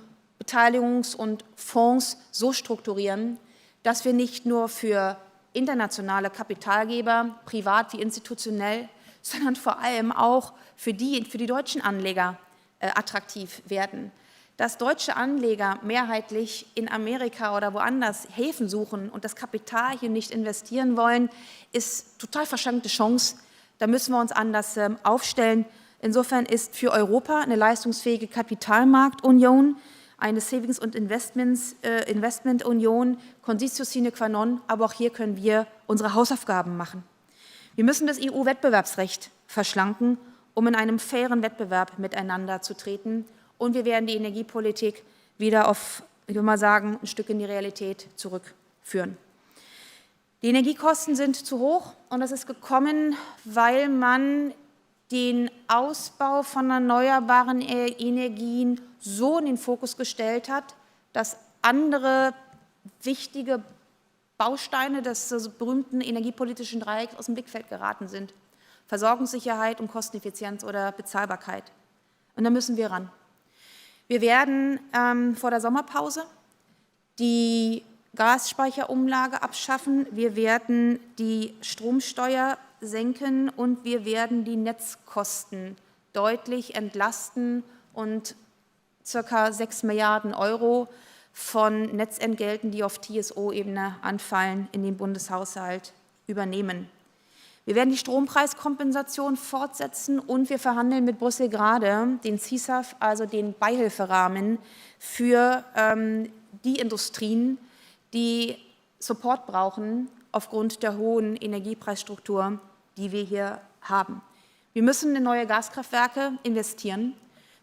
Beteiligungs- und Fonds so strukturieren, dass wir nicht nur für internationale Kapitalgeber, privat wie institutionell, sondern vor allem auch für die deutschen Anleger attraktiv werden. Dass deutsche Anleger mehrheitlich in Amerika oder woanders Häfen suchen und das Kapital hier nicht investieren wollen, ist total verschenkte Chance. Da müssen wir uns anders aufstellen. Insofern ist für Europa eine leistungsfähige Kapitalmarktunion, eine Savings- und Investmentunion, Conditio sine qua non, aber auch hier können wir unsere Hausaufgaben machen. Wir müssen das EU-Wettbewerbsrecht verschlanken, um in einem fairen Wettbewerb miteinander zu treten. Und wir werden die Energiepolitik wieder auf, ich würde mal sagen, ein Stück in die Realität zurückführen. Die Energiekosten sind zu hoch und das ist gekommen, weil man den Ausbau von erneuerbaren Energien so in den Fokus gestellt hat, dass andere wichtige Bausteine des berühmten energiepolitischen Dreiecks aus dem Blickfeld geraten sind. Versorgungssicherheit und Kosteneffizienz oder Bezahlbarkeit. Und da müssen wir ran. Wir werden vor der Sommerpause die Gasspeicherumlage abschaffen. Wir werden die Stromsteuer senken und wir werden die Netzkosten deutlich entlasten und ca. 6 Milliarden € von Netzentgelten, die auf TSO-Ebene anfallen, in den Bundeshaushalt übernehmen. Wir werden die Strompreiskompensation fortsetzen und wir verhandeln mit Brüssel gerade den CSAF, also den Beihilferahmen für die Industrien, die Support brauchen aufgrund der hohen Energiepreisstruktur, die wir hier haben. Wir müssen in neue Gaskraftwerke investieren.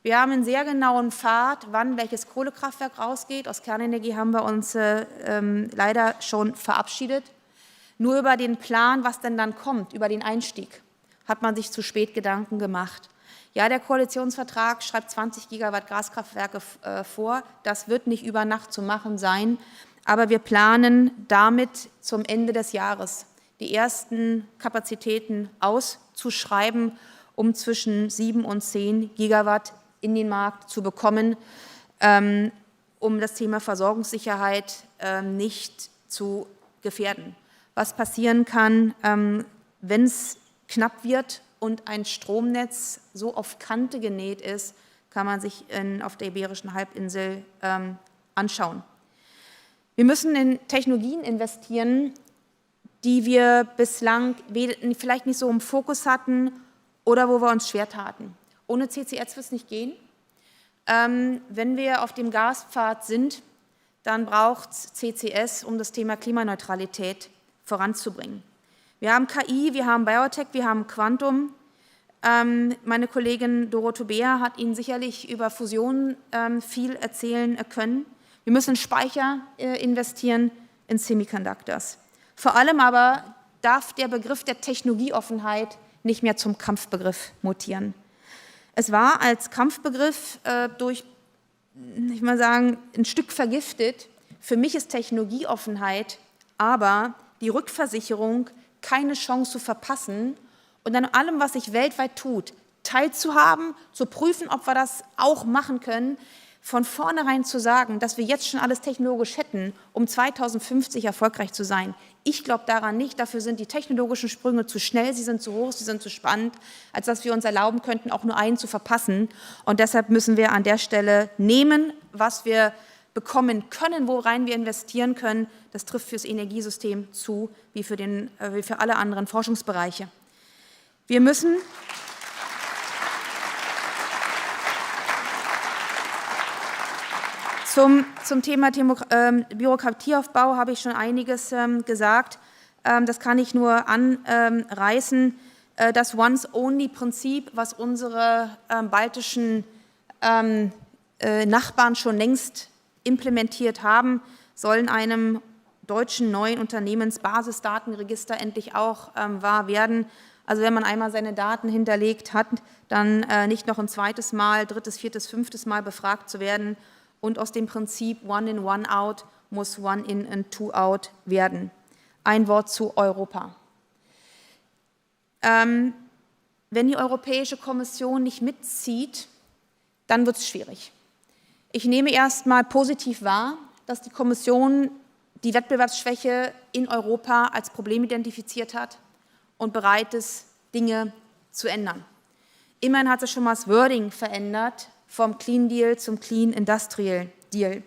Wir haben einen sehr genauen Pfad, wann welches Kohlekraftwerk rausgeht. Aus Kernenergie haben wir uns leider schon verabschiedet. Nur über den Plan, was denn dann kommt, über den Einstieg, hat man sich zu spät Gedanken gemacht. Ja, der Koalitionsvertrag schreibt 20 Gigawatt Gaskraftwerke vor. Das wird nicht über Nacht zu machen sein. Aber wir planen damit zum Ende des Jahres die ersten Kapazitäten auszuschreiben, um zwischen 7 und 10 Gigawatt in den Markt zu bekommen, um das Thema Versorgungssicherheit nicht zu gefährden. Was passieren kann, wenn es knapp wird und ein Stromnetz so auf Kante genäht ist, kann man sich auf der Iberischen Halbinsel anschauen. Wir müssen in Technologien investieren, die wir bislang vielleicht nicht so im Fokus hatten oder wo wir uns schwer taten. Ohne CCS wird es nicht gehen. Wenn wir auf dem Gaspfad sind, dann braucht es CCS, um das Thema Klimaneutralität voranzubringen. Wir haben KI, wir haben Biotech, wir haben Quantum. Meine Kollegin Dorothee Beer hat Ihnen sicherlich über Fusion viel erzählen können. Wir müssen in Speicher investieren, in Semiconductors. Vor allem aber darf der Begriff der Technologieoffenheit nicht mehr zum Kampfbegriff mutieren. Es war als Kampfbegriff ich mal sagen, ein Stück vergiftet. Für mich ist Technologieoffenheit aber die Rückversicherung, keine Chance zu verpassen und an allem, was sich weltweit tut, teilzuhaben, zu prüfen, ob wir das auch machen können, von vornherein zu sagen, dass wir jetzt schon alles technologisch hätten, um 2050 erfolgreich zu sein. Ich glaube daran nicht, dafür sind die technologischen Sprünge zu schnell, sie sind zu hoch, sie sind zu spannend, als dass wir uns erlauben könnten, auch nur einen zu verpassen. Und deshalb müssen wir an der Stelle nehmen, was wir bekommen können, worein wir investieren können. Das trifft fürs Energiesystem zu, wie für alle anderen Forschungsbereiche. Wir müssen Zum Thema Bürokratieaufbau habe ich schon einiges gesagt. Das kann ich nur anreißen. Das Once-Only-Prinzip, was unsere baltischen Nachbarn schon längst implementiert haben, soll in einem deutschen neuen Unternehmensbasisdatenregister endlich auch wahr werden. Also wenn man einmal seine Daten hinterlegt hat, dann nicht noch ein zweites Mal, drittes, viertes, fünftes Mal befragt zu werden. Und aus dem Prinzip One in, One out muss One in and Two out werden. Ein Wort zu Europa. Wenn die Europäische Kommission nicht mitzieht, dann wird es schwierig. Ich nehme erst mal positiv wahr, dass die Kommission die Wettbewerbsschwäche in Europa als Problem identifiziert hat und bereit ist, Dinge zu ändern. Immerhin hat sie schon mal das Wording verändert, vom Clean Deal zum Clean Industrial Deal.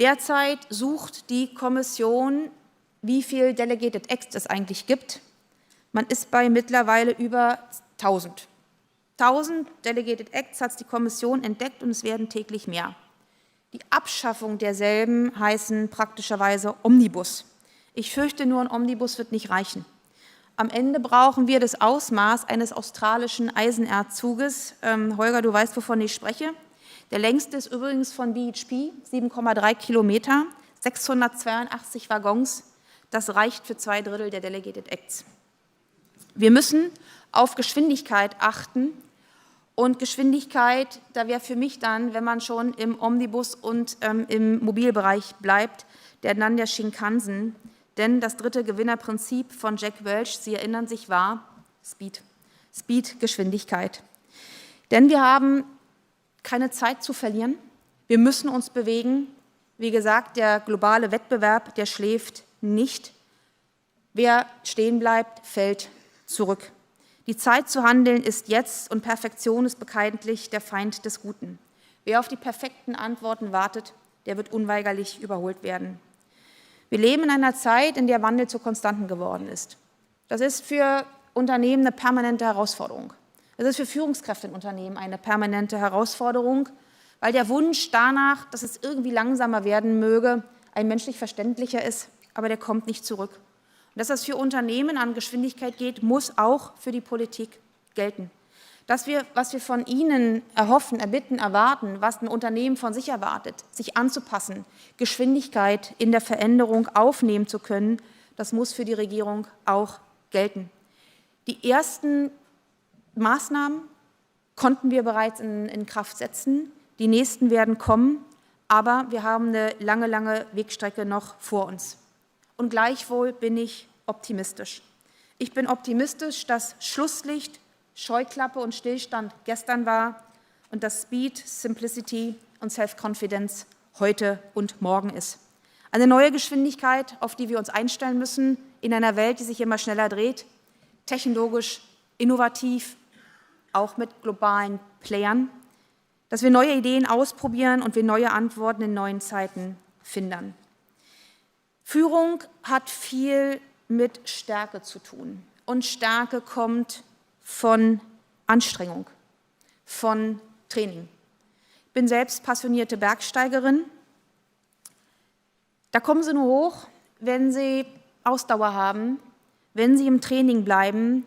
Derzeit sucht die Kommission, wie viel Delegated Acts es eigentlich gibt. Man ist bei mittlerweile über 1000. 1000 Delegated Acts hat die Kommission entdeckt und es werden täglich mehr. Die Abschaffung derselben heißen praktischerweise Omnibus. Ich fürchte nur, ein Omnibus wird nicht reichen. Am Ende brauchen wir das Ausmaß eines australischen Eisenerzzuges. Holger, du weißt, wovon ich spreche. Der längste ist übrigens von BHP, 7,3 Kilometer, 682 Waggons. Das reicht für 2/3 der Delegated Acts. Wir müssen auf Geschwindigkeit achten. Und Geschwindigkeit, da wäre für mich dann, wenn man schon im Omnibus und im Mobilbereich bleibt, dann der Shinkansen. Denn das dritte Gewinnerprinzip von Jack Welch, Sie erinnern sich, war Speed. Speed, Geschwindigkeit. Denn wir haben keine Zeit zu verlieren. Wir müssen uns bewegen. Wie gesagt, der globale Wettbewerb, der schläft nicht. Wer stehen bleibt, fällt zurück. Die Zeit zu handeln ist jetzt und Perfektion ist bekanntlich der Feind des Guten. Wer auf die perfekten Antworten wartet, der wird unweigerlich überholt werden. Wir leben in einer Zeit, in der Wandel zur Konstanten geworden ist. Das ist für Unternehmen eine permanente Herausforderung. Das ist für Führungskräfte in Unternehmen eine permanente Herausforderung, weil der Wunsch danach, dass es irgendwie langsamer werden möge, ein menschlich verständlicher ist, aber der kommt nicht zurück. Und dass das für Unternehmen an Geschwindigkeit geht, muss auch für die Politik gelten. Was wir von Ihnen erhoffen, erbitten, erwarten, was ein Unternehmen von sich erwartet, sich anzupassen, Geschwindigkeit in der Veränderung aufnehmen zu können, das muss für die Regierung auch gelten. Die ersten Maßnahmen konnten wir bereits in Kraft setzen, die nächsten werden kommen, aber wir haben eine lange, lange Wegstrecke noch vor uns. Und gleichwohl bin ich optimistisch. Ich bin optimistisch, dass Schlusslicht, Scheuklappe und Stillstand gestern war und dass Speed, Simplicity und Self-Confidence heute und morgen ist. Eine neue Geschwindigkeit, auf die wir uns einstellen müssen, in einer Welt, die sich immer schneller dreht, technologisch, innovativ, auch mit globalen Playern, dass wir neue Ideen ausprobieren und wir neue Antworten in neuen Zeiten finden. Führung hat viel mit Stärke zu tun und Stärke kommt von Anstrengung, von Training. Ich bin selbst passionierte Bergsteigerin. Da kommen sie nur hoch, wenn sie Ausdauer haben, wenn sie im Training bleiben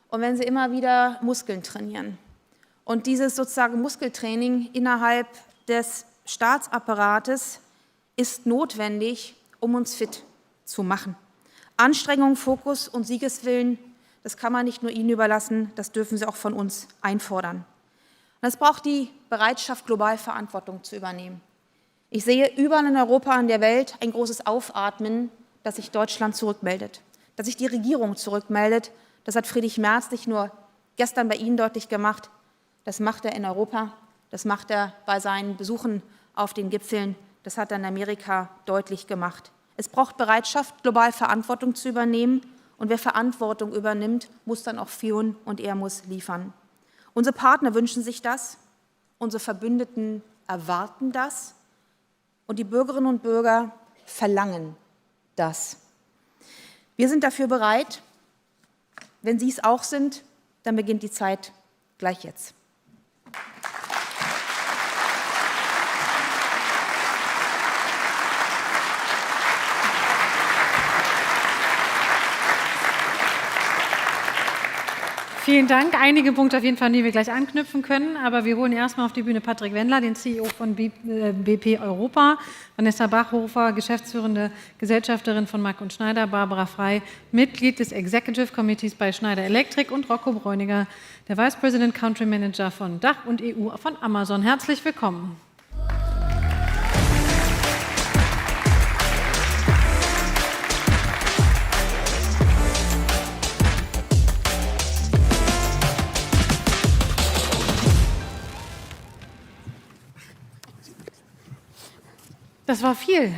und wenn sie immer wieder Muskeln trainieren. Und dieses sozusagen Muskeltraining innerhalb des Staatsapparates ist notwendig, um uns fit zu machen. Anstrengung, Fokus und Siegeswillen, das kann man nicht nur ihnen überlassen, das dürfen sie auch von uns einfordern. Und es braucht die Bereitschaft, global Verantwortung zu übernehmen. Ich sehe überall in Europa und der Welt ein großes Aufatmen, dass sich Deutschland zurückmeldet, dass sich die Regierung zurückmeldet. Das hat Friedrich Merz nicht nur gestern bei Ihnen deutlich gemacht, das macht er in Europa, das macht er bei seinen Besuchen auf den Gipfeln, das hat er in Amerika deutlich gemacht. Es braucht Bereitschaft, global Verantwortung zu übernehmen. Und wer Verantwortung übernimmt, muss dann auch führen und er muss liefern. Unsere Partner wünschen sich das, unsere Verbündeten erwarten das und die Bürgerinnen und Bürger verlangen das. Wir sind dafür bereit. Wenn Sie es auch sind, dann beginnt die Zeit gleich jetzt. Vielen Dank. Einige Punkte auf jeden Fall, an die wir gleich anknüpfen können. Aber wir holen erstmal auf die Bühne Patrick Wendler, den CEO von BP Europa, Vanessa Bachhofer, geschäftsführende Gesellschafterin von Mack & Schneider, Barbara Frey, Mitglied des Executive Committees bei Schneider Electric und Rocco Bräuniger, der Vice President Country Manager von Dach und EU von Amazon. Herzlich willkommen. Das war viel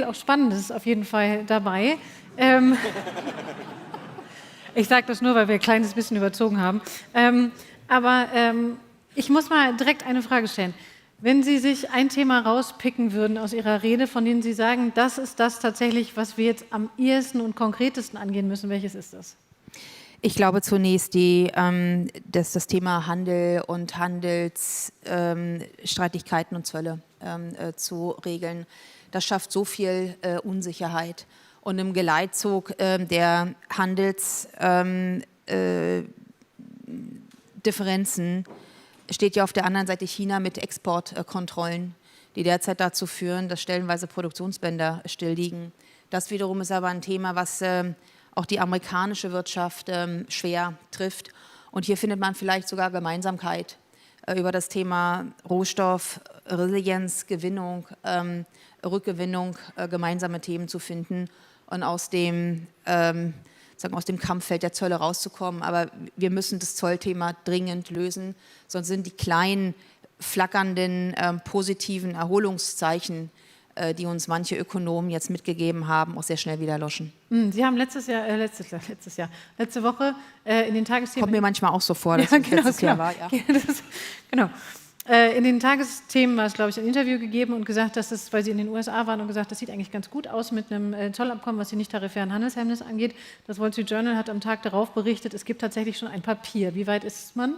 auch Spannendes auf jeden Fall dabei. Ich sage das nur, weil wir ein kleines bisschen überzogen haben. Ich muss mal direkt eine Frage stellen. Wenn Sie sich ein Thema rauspicken würden aus Ihrer Rede, von dem Sie sagen, das ist das tatsächlich, was wir jetzt am ehesten und konkretesten angehen müssen, welches ist das? Ich glaube zunächst, das Thema Handel und Handelsstreitigkeiten und Zölle zu regeln. Das schafft so viel Unsicherheit. Und im Geleitzug der Handelsdifferenzen steht ja auf der anderen Seite China mit Exportkontrollen, die derzeit dazu führen, dass stellenweise Produktionsbänder stillliegen. Das wiederum ist aber ein Thema, was auch die amerikanische Wirtschaft schwer trifft. Und hier findet man vielleicht sogar Gemeinsamkeit über das Thema Rohstoff, Resilienz, Gewinnung, Rückgewinnung, gemeinsame Themen zu finden und aus dem Kampffeld der Zölle rauszukommen. Aber wir müssen das Zollthema dringend lösen, sonst sind die kleinen, flackernden, positiven Erholungszeichen, die uns manche Ökonomen jetzt mitgegeben haben, auch sehr schnell wieder erloschen. Sie haben letzte Woche in den Tagesthemen... Kommt mir manchmal auch so vor, dass es letztes Jahr war. Ja. Genau. In den Tagesthemen war es, glaube ich, ein Interview gegeben und gesagt, dass es, weil Sie in den USA waren und gesagt, das sieht eigentlich ganz gut aus mit einem Zollabkommen, was die nicht-tarifären Handelshemmnisse angeht. Das Wall Street Journal hat am Tag darauf berichtet, es gibt tatsächlich schon ein Papier. Wie weit ist man?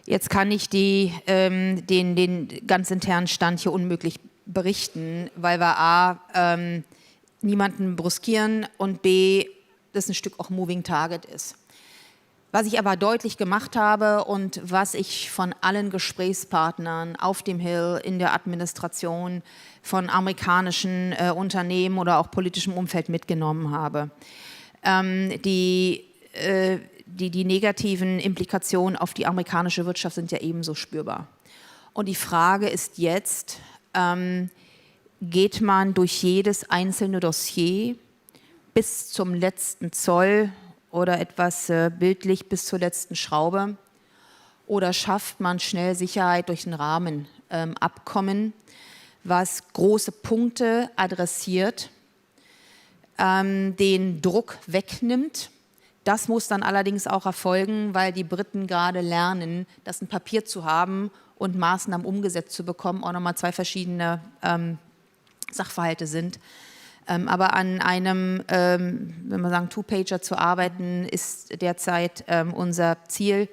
Jetzt kann ich den ganz internen Stand hier unmöglich berichten, weil wir A, niemanden bruskieren und B, das ein Stück auch Moving Target ist. Was ich aber deutlich gemacht habe und was ich von allen Gesprächspartnern auf dem Hill, in der Administration, von amerikanischen Unternehmen oder auch politischem Umfeld mitgenommen habe, die negativen Implikationen auf die amerikanische Wirtschaft sind ja ebenso spürbar. Und die Frage ist jetzt, geht man durch jedes einzelne Dossier bis zum letzten Zoll oder etwas bildlich bis zur letzten Schraube oder schafft man schnell Sicherheit durch ein Rahmenabkommen, was große Punkte adressiert, den Druck wegnimmt. Das muss dann allerdings auch erfolgen, weil die Briten gerade lernen, das ein Papier zu haben und Maßnahmen umgesetzt zu bekommen, auch nochmal zwei verschiedene Sachverhalte sind. Aber an einem, wenn wir sagen, Two-Pager zu arbeiten, ist derzeit unser Ziel.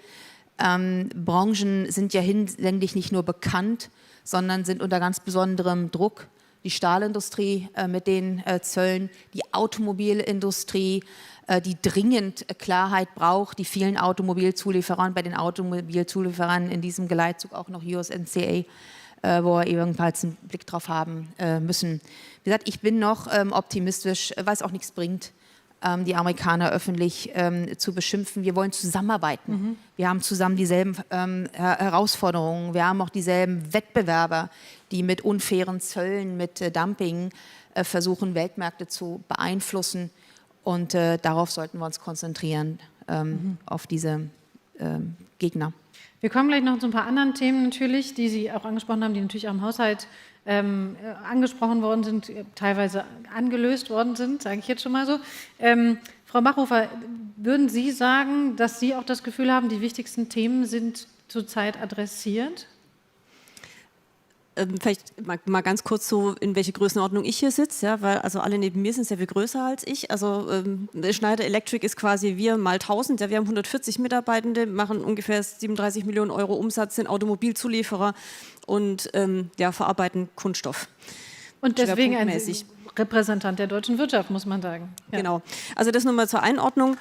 Branchen sind ja hinlänglich nicht nur bekannt sondern sind unter ganz besonderem Druck. Die Stahlindustrie mit den Zöllen, die Automobilindustrie, die dringend Klarheit braucht, die vielen Automobilzulieferern, bei den Automobilzulieferern in diesem Geleitzug auch noch USMCA, wo wir ebenfalls einen Blick drauf haben müssen. Wie gesagt, ich bin noch optimistisch, weil es auch nichts bringt, die Amerikaner öffentlich zu beschimpfen. Wir wollen zusammenarbeiten. Wir haben zusammen dieselben Herausforderungen. Wir haben auch dieselben Wettbewerber, die mit unfairen Zöllen, mit Dumping versuchen, Weltmärkte zu beeinflussen. Und darauf sollten wir uns konzentrieren, auf diese Gegner. Wir kommen gleich noch zu ein paar anderen Themen natürlich, die Sie auch angesprochen haben, die natürlich auch im Haushalt angesprochen worden sind, teilweise angelöst worden sind, sage ich jetzt schon mal so. Frau Bachhofer, würden Sie sagen, dass Sie auch das Gefühl haben, die wichtigsten Themen sind zurzeit adressiert? Vielleicht mal ganz kurz so, in welche Größenordnung ich hier sitze, ja, weil also alle neben mir sind sehr viel größer als ich. Also Schneider Electric ist quasi wir mal 1000. Ja, wir haben 140 Mitarbeitende, machen ungefähr 37 Millionen Euro Umsatz, sind Automobilzulieferer und verarbeiten Kunststoff. Und deswegen ein Repräsentant der deutschen Wirtschaft, muss man sagen. Ja. Genau. Also das nur mal zur Einordnung.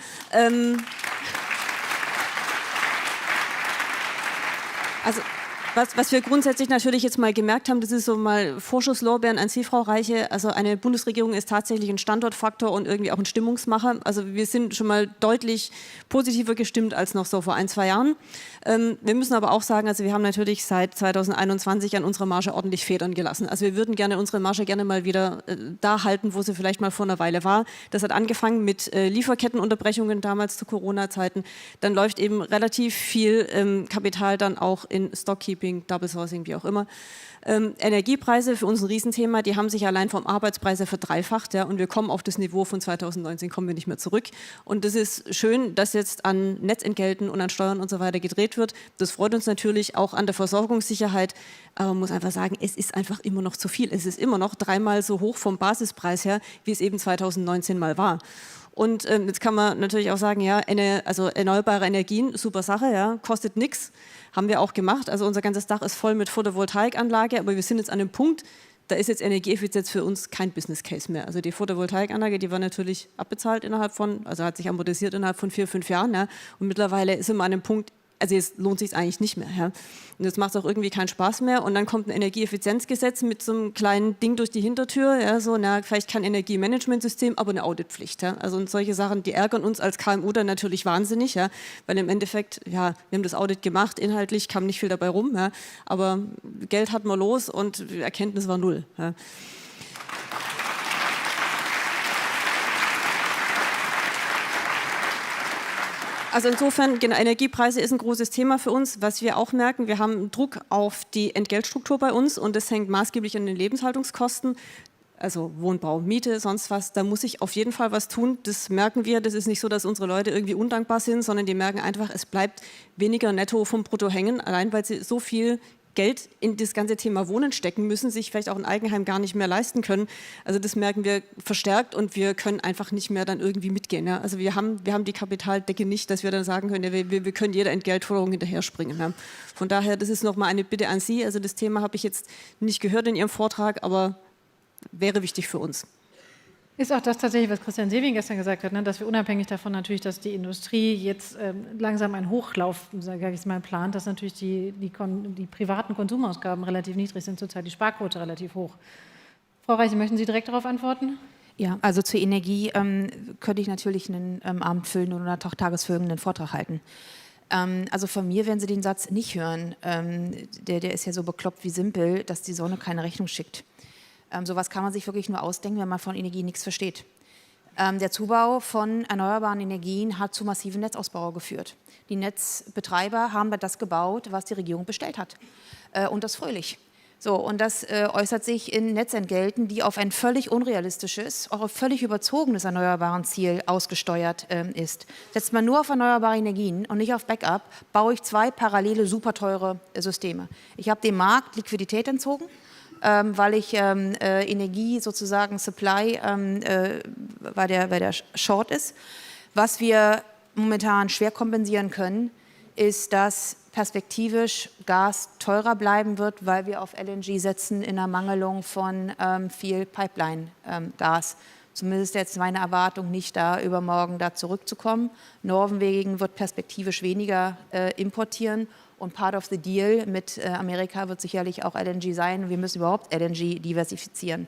Also was wir grundsätzlich natürlich jetzt mal gemerkt haben, das ist so mal Vorschusslorbeeren an Sie, Frau Reiche. Also eine Bundesregierung ist tatsächlich ein Standortfaktor und irgendwie auch ein Stimmungsmacher. Also wir sind schon mal deutlich positiver gestimmt als noch so vor 1-2 Jahren. Wir müssen aber auch sagen, also wir haben natürlich seit 2021 an unserer Marge ordentlich Federn gelassen. Also wir würden gerne unsere Marge gerne mal wieder da halten, wo sie vielleicht mal vor einer Weile war. Das hat angefangen mit Lieferkettenunterbrechungen damals zu Corona-Zeiten. Dann läuft eben relativ viel Kapital dann auch in Stockkeeping, Double Sourcing, wie auch immer. Energiepreise für uns ein Riesenthema, die haben sich allein vom Arbeitspreis verdreifacht, ja, und wir kommen auf das Niveau von 2019, kommen wir nicht mehr zurück. Und das ist schön, dass jetzt an Netzentgelten und an Steuern und so weiter gedreht wird. Das freut uns natürlich auch an der Versorgungssicherheit. Aber man muss einfach sagen, es ist einfach immer noch zu viel. Es ist immer noch 3-mal so hoch vom Basispreis her, wie es eben 2019 mal war. Und jetzt kann man natürlich auch sagen, ja, also erneuerbare Energien, super Sache, ja, kostet nichts, haben wir auch gemacht. Also unser ganzes Dach ist voll mit Photovoltaikanlage, aber wir sind jetzt an einem Punkt, da ist jetzt Energieeffizienz für uns kein Business Case mehr. Also die Photovoltaikanlage, die war natürlich abbezahlt also hat sich amortisiert innerhalb von 4-5 Jahren. Ja, und mittlerweile sind wir an einem Punkt, also jetzt lohnt es sich eigentlich nicht mehr. Ja. Und jetzt macht es auch irgendwie keinen Spaß mehr. Und dann kommt ein Energieeffizienzgesetz mit so einem kleinen Ding durch die Hintertür. Ja, so, vielleicht kein Energiemanagementsystem, aber eine Auditpflicht. Ja. Also und solche Sachen, die ärgern uns als KMU dann natürlich wahnsinnig. Ja, weil im Endeffekt, ja, wir haben das Audit gemacht, inhaltlich kam nicht viel dabei rum. Ja, aber Geld hatten wir los und Erkenntnis war 0. Ja. Also insofern, genau, Energiepreise ist ein großes Thema für uns. Was wir auch merken, wir haben Druck auf die Entgeltstruktur bei uns und das hängt maßgeblich an den Lebenshaltungskosten. Also Wohnbau, Miete, sonst was, da muss ich auf jeden Fall was tun. Das merken wir. Das ist nicht so, dass unsere Leute irgendwie undankbar sind, sondern die merken einfach, es bleibt weniger netto vom Brutto hängen, allein weil sie so viel Geld in das ganze Thema Wohnen stecken müssen, sich vielleicht auch ein Eigenheim gar nicht mehr leisten können. Also das merken wir verstärkt und wir können einfach nicht mehr dann irgendwie mitgehen. Ja. Also wir haben die Kapitaldecke nicht, dass wir dann sagen können, ja, wir können jeder Entgeltforderung hinterher springen. Ja. Von daher, das ist nochmal eine Bitte an Sie. Also das Thema habe ich jetzt nicht gehört in Ihrem Vortrag, aber wäre wichtig für uns. Ist auch das tatsächlich, was Christian Sewing gestern gesagt hat, ne, dass wir unabhängig davon natürlich, dass die Industrie jetzt langsam einen Hochlauf, sage ich mal, plant, dass natürlich die privaten Konsumausgaben relativ niedrig sind, zurzeit die Sparquote relativ hoch. Frau Reiche, möchten Sie direkt darauf antworten? Ja, also zur Energie könnte ich natürlich einen abendfüllenden oder tagesfüllenden Vortrag halten. Also von mir werden Sie den Satz nicht hören, der ist ja so bekloppt wie simpel, dass die Sonne keine Rechnung schickt. Sowas kann man sich wirklich nur ausdenken, wenn man von Energie nichts versteht. Der Zubau von erneuerbaren Energien hat zu massiven Netzausbau geführt. Die Netzbetreiber haben das gebaut, was die Regierung bestellt hat. Und das fröhlich. So, und das äußert sich in Netzentgelten, die auf ein völlig unrealistisches, auch auf völlig überzogenes erneuerbaren Ziel ausgesteuert ist. Setzt man nur auf erneuerbare Energien und nicht auf Backup, baue ich 2 parallele, super teure Systeme. Ich habe dem Markt Liquidität entzogen, weil ich Energie sozusagen Supply, weil der Short ist. Was wir momentan schwer kompensieren können, ist, dass perspektivisch Gas teurer bleiben wird, weil wir auf LNG setzen in der Mangelung von viel Pipeline-Gas. Zumindest jetzt meine Erwartung, nicht da übermorgen da zurückzukommen. Norwegen wird perspektivisch weniger importieren und part of the deal mit Amerika wird sicherlich auch LNG sein. Wir müssen überhaupt LNG diversifizieren.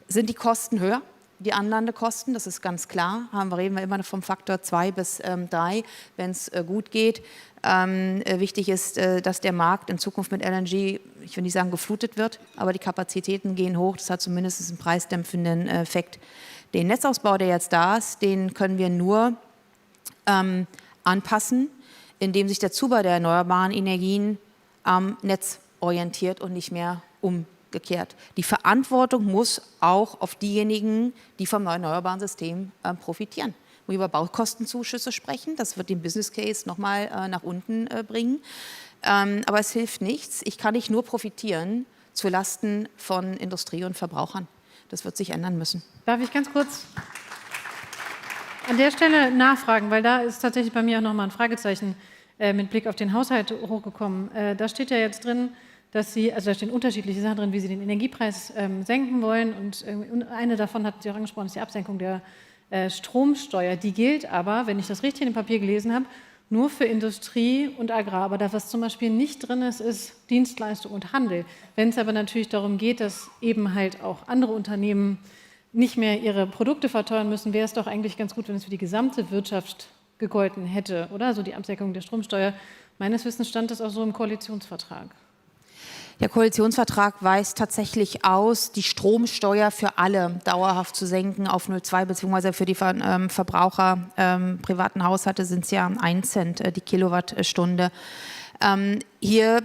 Sind die Kosten höher? Die Anlandekosten, das ist ganz klar. Reden wir immer vom Faktor 2 bis 3, wenn es gut geht. Wichtig ist, dass der Markt in Zukunft mit LNG, ich will nicht sagen geflutet wird, aber die Kapazitäten gehen hoch. Das hat zumindest einen preisdämpfenden Effekt. Den Netzausbau, der jetzt da ist, den können wir nur anpassen, indem sich der Zubau der erneuerbaren Energien am Netz orientiert und nicht mehr umgekehrt. Die Verantwortung muss auch auf diejenigen, die vom erneuerbaren System profitieren. Wo wir über Baukostenzuschüsse sprechen, das wird den Business Case nochmal nach unten bringen. Aber es hilft nichts. Ich kann nicht nur profitieren zulasten von Industrie und Verbrauchern. Das wird sich ändern müssen. Darf ich ganz kurz an der Stelle nachfragen, weil da ist tatsächlich bei mir auch nochmal ein Fragezeichen mit Blick auf den Haushalt hochgekommen. Da steht ja jetzt drin, dass Sie, also da stehen unterschiedliche Sachen drin, wie Sie den Energiepreis senken wollen. Und eine davon hat Sie auch angesprochen, ist die Absenkung der Stromsteuer. Die gilt aber, wenn ich das richtig in dem Papier gelesen habe, nur für Industrie und Agrar. Aber da, was zum Beispiel nicht drin ist, ist Dienstleistung und Handel. Wenn es aber natürlich darum geht, dass eben halt auch andere Unternehmen nicht mehr ihre Produkte verteuern müssen, wäre es doch eigentlich ganz gut, wenn es für die gesamte Wirtschaft gegolten hätte, oder? So die Absenkung der Stromsteuer. Meines Wissens stand das auch so im Koalitionsvertrag. Der Koalitionsvertrag weist tatsächlich aus, die Stromsteuer für alle dauerhaft zu senken auf 0,2, beziehungsweise für die Verbraucher, privaten Haushalte sind es ja 1 Cent die Kilowattstunde. Hier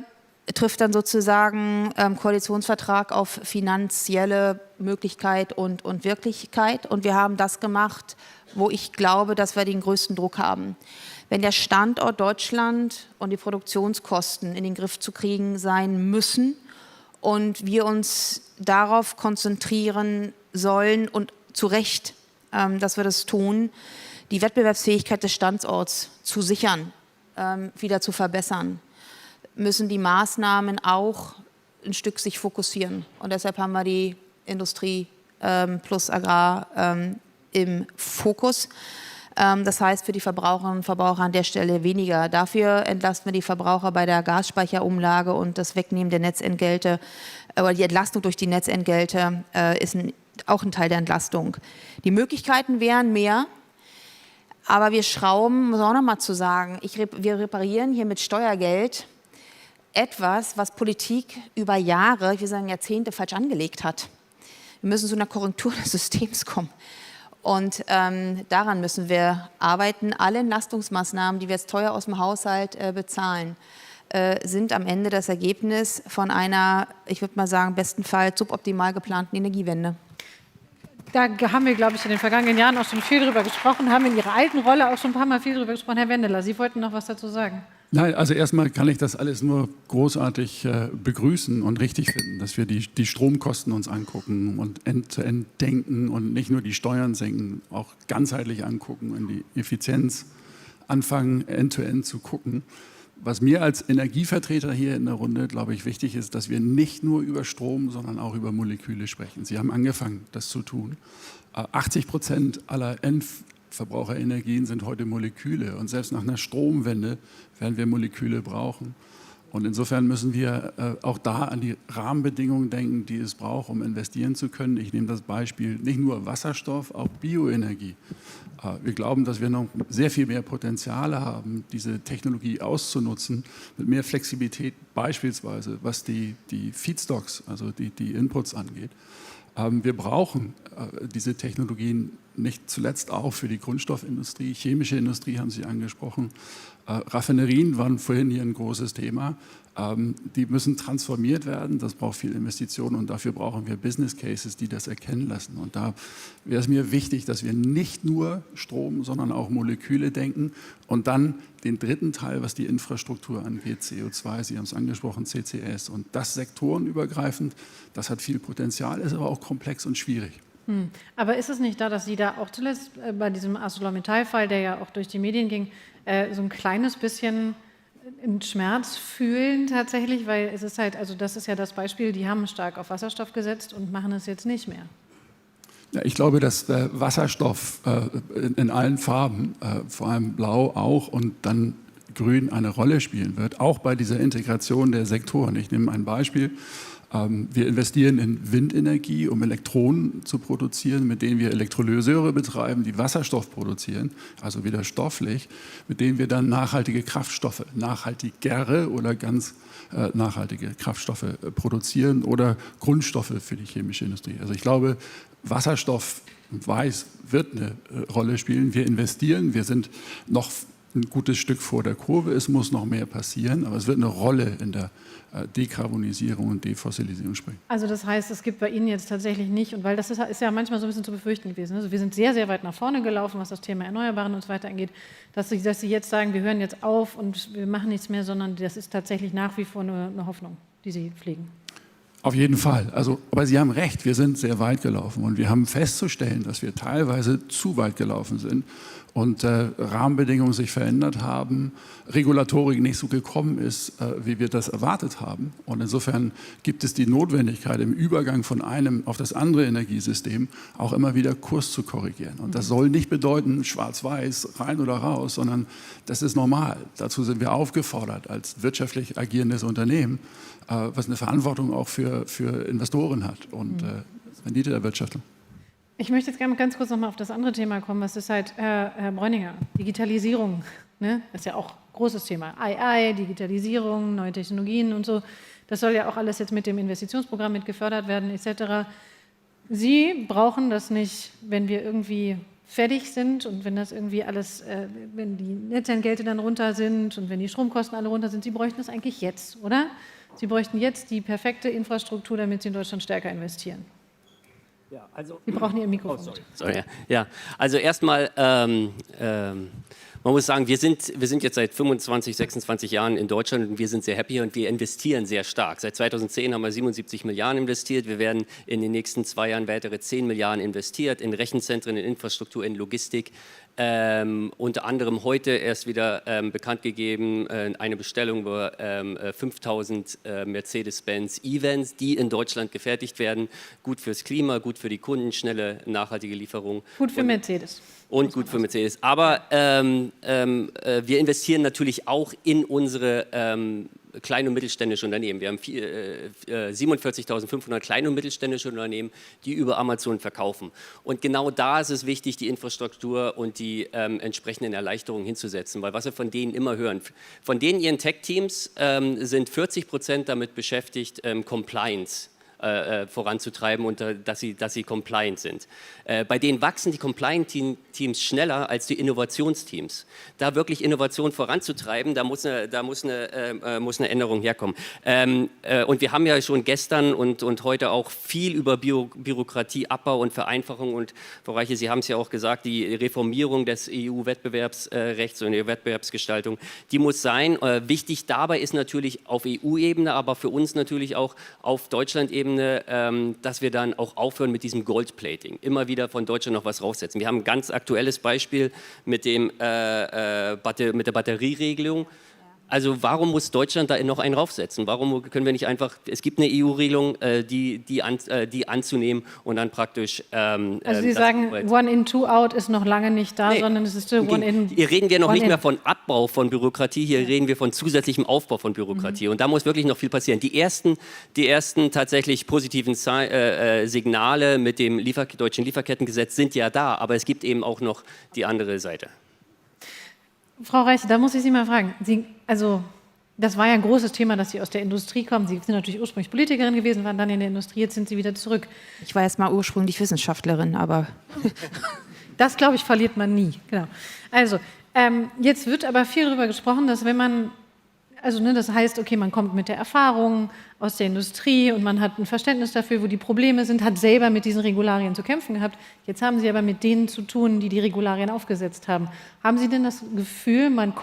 trifft dann sozusagen Koalitionsvertrag auf finanzielle Möglichkeit und Wirklichkeit. Und wir haben das gemacht, wo ich glaube, dass wir den größten Druck haben. Wenn der Standort Deutschland und die Produktionskosten in den Griff zu kriegen sein müssen und wir uns darauf konzentrieren sollen und zu Recht, dass wir das tun, die Wettbewerbsfähigkeit des Standorts zu sichern, wieder zu verbessern, müssen die Maßnahmen auch ein Stück sich fokussieren. Und deshalb haben wir die Industrie plus Agrar im Fokus. Das heißt für die Verbraucherinnen und Verbraucher an der Stelle weniger. Dafür entlasten wir die Verbraucher bei der Gasspeicherumlage und das Wegnehmen der Netzentgelte oder die Entlastung durch die Netzentgelte ist auch ein Teil der Entlastung. Die Möglichkeiten wären mehr, aber wir schrauben, muss auch noch mal zu sagen, wir reparieren hier mit Steuergeld etwas, was Politik über Jahre, ich will sagen Jahrzehnte falsch angelegt hat. Wir müssen zu einer Korrektur des Systems kommen. Und daran müssen wir arbeiten. Alle Entlastungsmaßnahmen, die wir jetzt teuer aus dem Haushalt bezahlen, sind am Ende das Ergebnis von einer, ich würde mal sagen, bestenfalls suboptimal geplanten Energiewende. Da haben wir, glaube ich, in den vergangenen Jahren auch schon viel drüber gesprochen, haben in Ihrer alten Rolle auch schon ein paar Mal viel drüber gesprochen. Herr Wendeler, Sie wollten noch was dazu sagen. Nein, also erstmal kann ich das alles nur großartig begrüßen und richtig finden, dass wir die Stromkosten uns angucken und end-to-end denken und nicht nur die Steuern senken, auch ganzheitlich angucken und die Effizienz anfangen, end-to-end zu gucken. Was mir als Energievertreter hier in der Runde, glaube ich, wichtig ist, dass wir nicht nur über Strom, sondern auch über Moleküle sprechen. Sie haben angefangen, das zu tun. 80% aller Endverbraucherenergien sind heute Moleküle und selbst nach einer Stromwende werden wir Moleküle brauchen. Und insofern müssen wir auch da an die Rahmenbedingungen denken, die es braucht, um investieren zu können. Ich nehme das Beispiel nicht nur Wasserstoff, auch Bioenergie. Wir glauben, dass wir noch sehr viel mehr Potenziale haben, diese Technologie auszunutzen, mit mehr Flexibilität beispielsweise, was die Feedstocks, also die Inputs angeht. Wir brauchen diese Technologien nicht zuletzt auch für die Grundstoffindustrie, chemische Industrie haben Sie angesprochen. Raffinerien waren vorhin hier ein großes Thema. Die müssen transformiert werden, das braucht viel Investitionen und dafür brauchen wir Business Cases, die das erkennen lassen. Und da wäre es mir wichtig, dass wir nicht nur Strom, sondern auch Moleküle denken und dann den dritten Teil, was die Infrastruktur angeht, CO2, Sie haben es angesprochen, CCS und das sektorenübergreifend, das hat viel Potenzial, ist aber auch komplex und schwierig. Aber ist es nicht da, dass Sie da auch zuletzt bei diesem ArcelorMittal-Fall, der ja auch durch die Medien ging, so ein kleines bisschen einen Schmerz fühlen tatsächlich, weil es ist halt, also das ist ja das Beispiel, die haben stark auf Wasserstoff gesetzt und machen es jetzt nicht mehr. Ja, ich glaube, dass Wasserstoff in allen Farben, vor allem blau auch und dann grün, eine Rolle spielen wird, auch bei dieser Integration der Sektoren. Ich nehme ein Beispiel. Wir investieren in Windenergie, um Elektronen zu produzieren, mit denen wir Elektrolyseure betreiben, die Wasserstoff produzieren, also wieder stofflich, mit denen wir dann nachhaltige Kraftstoffe, nachhaltigere oder ganz nachhaltige Kraftstoffe produzieren oder Grundstoffe für die chemische Industrie. Also ich glaube, Wasserstoff wird eine Rolle spielen. Wir investieren, wir sind noch ein gutes Stück vor der Kurve, es muss noch mehr passieren, aber es wird eine Rolle in der Dekarbonisierung und Defossilisierung spielen. Also das heißt, es gibt bei Ihnen jetzt tatsächlich nicht, und weil das ist ja manchmal so ein bisschen zu befürchten gewesen, also wir sind sehr, sehr weit nach vorne gelaufen, was das Thema Erneuerbaren und so weiter angeht, dass Sie jetzt sagen, wir hören jetzt auf und wir machen nichts mehr, sondern das ist tatsächlich nach wie vor nur eine Hoffnung, die Sie pflegen. Auf jeden Fall. Also, aber Sie haben recht, wir sind sehr weit gelaufen und wir haben festzustellen, dass wir teilweise zu weit gelaufen sind und Rahmenbedingungen sich verändert haben, Regulatorik nicht so gekommen ist, wie wir das erwartet haben. Und insofern gibt es die Notwendigkeit, im Übergang von einem auf das andere Energiesystem auch immer wieder Kurs zu korrigieren. Und das soll nicht bedeuten, schwarz-weiß, rein oder raus, sondern das ist normal. Dazu sind wir aufgefordert als wirtschaftlich agierendes Unternehmen, was eine Verantwortung auch für Investoren hat und Renditeerwirtschaftung. Ich möchte jetzt gerne ganz kurz noch mal auf das andere Thema kommen, was ist halt, Herr Bräuninger, Digitalisierung, ne? Das ist ja auch ein großes Thema. AI, Digitalisierung, neue Technologien und so, das soll ja auch alles jetzt mit dem Investitionsprogramm mit gefördert werden etc. Sie brauchen das nicht, wenn wir irgendwie fertig sind und wenn das irgendwie alles, wenn die Netzentgelte dann runter sind und wenn die Stromkosten alle runter sind, Sie bräuchten das eigentlich jetzt, oder? Sie bräuchten jetzt die perfekte Infrastruktur, damit Sie in Deutschland stärker investieren. Ja, also, Sie brauchen Ihr Mikrofon. sorry. Ja, also erstmal, man muss sagen, wir sind jetzt seit 25, 26 Jahren in Deutschland und wir sind sehr happy und wir investieren sehr stark. Seit 2010 haben wir 77 Milliarden investiert. Wir werden in den nächsten 2 Jahren weitere 10 Milliarden investiert in Rechenzentren, in Infrastruktur, in Logistik. Unter anderem heute erst wieder bekannt gegeben, eine Bestellung über 5000 Mercedes-Benz E-Vans, die in Deutschland gefertigt werden. Gut fürs Klima, gut für die Kunden, schnelle, nachhaltige Lieferung. Gut für Mercedes. Und gut für Mercedes. Aber wir investieren natürlich auch in unsere kleine und mittelständische Unternehmen. Wir haben 47.500 kleine und mittelständische Unternehmen, die über Amazon verkaufen. Und genau da ist es wichtig, die Infrastruktur und die entsprechenden Erleichterungen hinzusetzen. Weil was wir von denen immer hören, von denen ihren Tech-Teams sind 40% damit beschäftigt, Compliance voranzutreiben und dass sie compliant sind. Bei denen wachsen die Compliant-Teams schneller als die Innovationsteams. Da wirklich Innovation voranzutreiben, da muss eine Änderung herkommen. Und wir haben ja schon gestern und heute auch viel über Bürokratieabbau und Vereinfachung und Frau Reiche, Sie haben es ja auch gesagt, die Reformierung des EU-Wettbewerbsrechts und der Wettbewerbsgestaltung, die muss sein. Wichtig dabei ist natürlich auf EU-Ebene, aber für uns natürlich auch auf Deutschland-Ebene, dass wir dann auch aufhören mit diesem Goldplating. Immer wieder von Deutschland noch was raussetzen. Wir haben ein ganz aktuelles Beispiel mit der Batterieregelung. Also warum muss Deutschland da noch einen raufsetzen? Warum können wir nicht einfach, es gibt eine EU-Regelung, die anzunehmen und dann praktisch... also Sie sagen, one in, two out ist noch lange nicht da, sondern es ist one in... Hier reden wir noch nicht mehr von Abbau von Bürokratie, hier reden wir von zusätzlichem Aufbau von Bürokratie. Und da muss wirklich noch viel passieren. Die ersten tatsächlich positiven Signale mit dem deutschen Lieferkettengesetz sind ja da, aber es gibt eben auch noch die andere Seite. Frau Reiche, da muss ich Sie mal fragen. Das war ja ein großes Thema, dass Sie aus der Industrie kommen. Sie sind natürlich ursprünglich Politikerin gewesen, waren dann in der Industrie, jetzt sind Sie wieder zurück. Ich war erst mal ursprünglich Wissenschaftlerin, aber... Das, glaube ich, verliert man nie. Genau. Also, jetzt wird aber viel darüber gesprochen, dass wenn man... das heißt, okay, man kommt mit der Erfahrung aus der Industrie und man hat ein Verständnis dafür, wo die Probleme sind, hat selber mit diesen Regularien zu kämpfen gehabt. Jetzt haben Sie aber mit denen zu tun, die die Regularien aufgesetzt haben. Haben Sie denn das Gefühl, man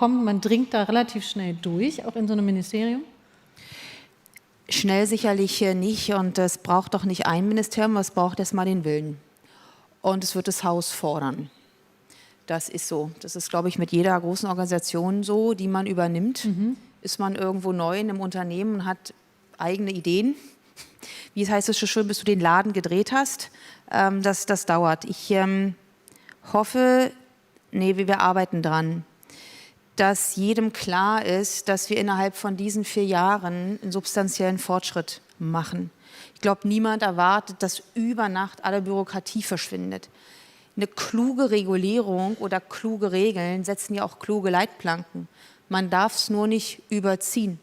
dringt da relativ schnell durch, auch in so einem Ministerium? Schnell sicherlich nicht und es braucht doch nicht ein Ministerium, es braucht erst mal den Willen. Und es wird das Haus fordern. Das ist so. Das ist, glaube ich, mit jeder großen Organisation so, die man übernimmt. Ist man irgendwo neu in einem Unternehmen und hat eigene Ideen. Wie heißt es so schön, bis du den Laden gedreht hast? Das dauert. Ich hoffe, wir arbeiten dran, dass jedem klar ist, dass wir innerhalb von diesen 4 Jahren einen substanziellen Fortschritt machen. Ich glaube, niemand erwartet, dass über Nacht alle Bürokratie verschwindet. Eine kluge Regulierung oder kluge Regeln setzen ja auch kluge Leitplanken. Man darf es nur nicht überziehen.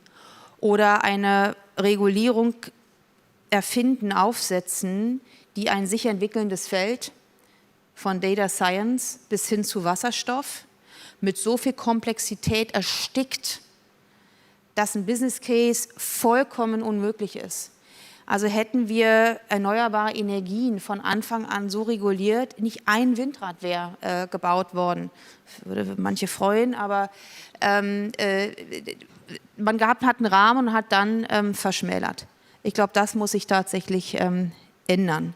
Oder eine Regulierung erfinden, aufsetzen, die ein sich entwickelndes Feld von Data Science bis hin zu Wasserstoff mit so viel Komplexität erstickt, dass ein Business Case vollkommen unmöglich ist. Also hätten wir erneuerbare Energien von Anfang an so reguliert, nicht ein Windrad wäre gebaut worden. Das würde manche freuen, aber man hat einen Rahmen und hat dann verschmälert. Ich glaube, das muss sich tatsächlich ändern.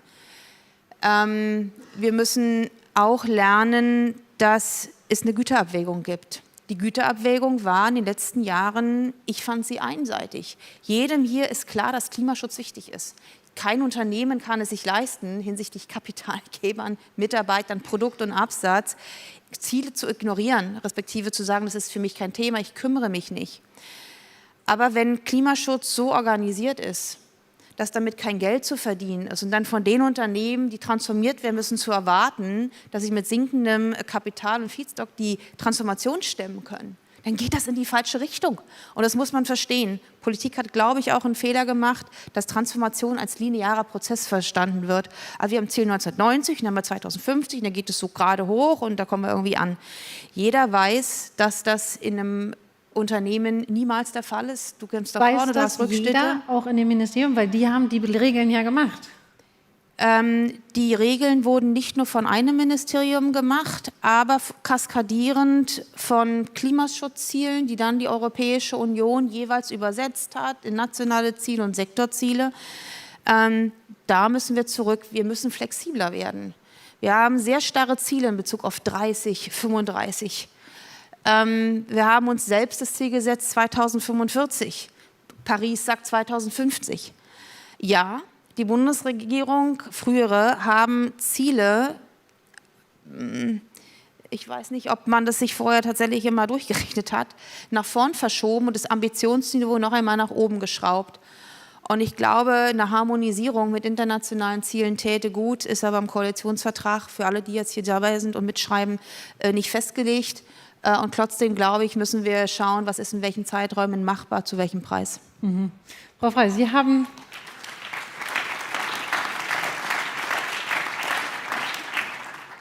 Wir müssen auch lernen, dass es eine Güterabwägung gibt. Die Güterabwägung war in den letzten Jahren, ich fand sie einseitig. Jedem hier ist klar, dass Klimaschutz wichtig ist. Kein Unternehmen kann es sich leisten, hinsichtlich Kapitalgebern, Mitarbeitern, Produkt und Absatz, Ziele zu ignorieren, respektive zu sagen, das ist für mich kein Thema, ich kümmere mich nicht. Aber wenn Klimaschutz so organisiert ist, dass damit kein Geld zu verdienen ist und dann von den Unternehmen, die transformiert werden müssen, zu erwarten, dass sie mit sinkendem Kapital und Feedstock die Transformation stemmen können, dann geht das in die falsche Richtung. Und das muss man verstehen. Politik hat, glaube ich, auch einen Fehler gemacht, dass Transformation als linearer Prozess verstanden wird. Also wir haben Ziel 1990, dann haben wir 2050, dann geht es so gerade hoch und da kommen wir irgendwie an. Jeder weiß, dass das in einem Unternehmen niemals der Fall ist. Du kommst da vorne, du hast Rückschritte. Jeder, auch in dem Ministerium, weil die haben die Regeln ja gemacht. Die Regeln wurden nicht nur von einem Ministerium gemacht, aber kaskadierend von Klimaschutzzielen, die dann die Europäische Union jeweils übersetzt hat in nationale Ziele und Sektorziele. Da müssen wir zurück, wir müssen flexibler werden. Wir haben sehr starre Ziele in Bezug auf 30, 35. Wir haben uns selbst das Ziel gesetzt 2045. Paris sagt 2050. Ja, die Bundesregierung, frühere, haben Ziele, ich weiß nicht, ob man das sich vorher tatsächlich immer durchgerechnet hat, nach vorn verschoben und das Ambitionsniveau noch einmal nach oben geschraubt. Und ich glaube, eine Harmonisierung mit internationalen Zielen täte gut, ist aber im Koalitionsvertrag für alle, die jetzt hier dabei sind und mitschreiben, nicht festgelegt. Und trotzdem, glaube ich, müssen wir schauen, was ist in welchen Zeiträumen machbar, zu welchem Preis. Frau Frey, Sie haben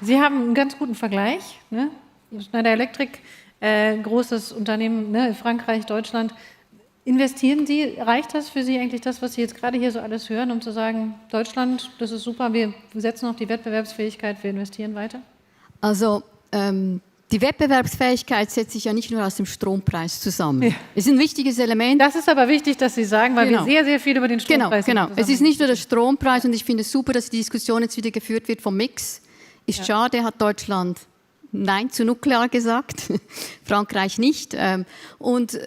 einen ganz guten Vergleich. Ne? Schneider Electric, großes Unternehmen, ne? Frankreich, Deutschland. Investieren Sie, reicht das für Sie eigentlich, das, was Sie jetzt gerade hier so alles hören, um zu sagen, Deutschland, das ist super, wir setzen auf die Wettbewerbsfähigkeit, wir investieren weiter? Also, die Wettbewerbsfähigkeit setzt sich ja nicht nur aus dem Strompreis zusammen. Ja. Es ist ein wichtiges Element. Das ist aber wichtig, dass Sie sagen, weil wir sehr, sehr viel über den Strompreis Genau. Es ist nicht nur der Strompreis und ich finde es super, dass die Diskussion jetzt wieder geführt wird vom Mix. Ist schade, hat Deutschland Nein zu Nuklear gesagt, Frankreich nicht. Und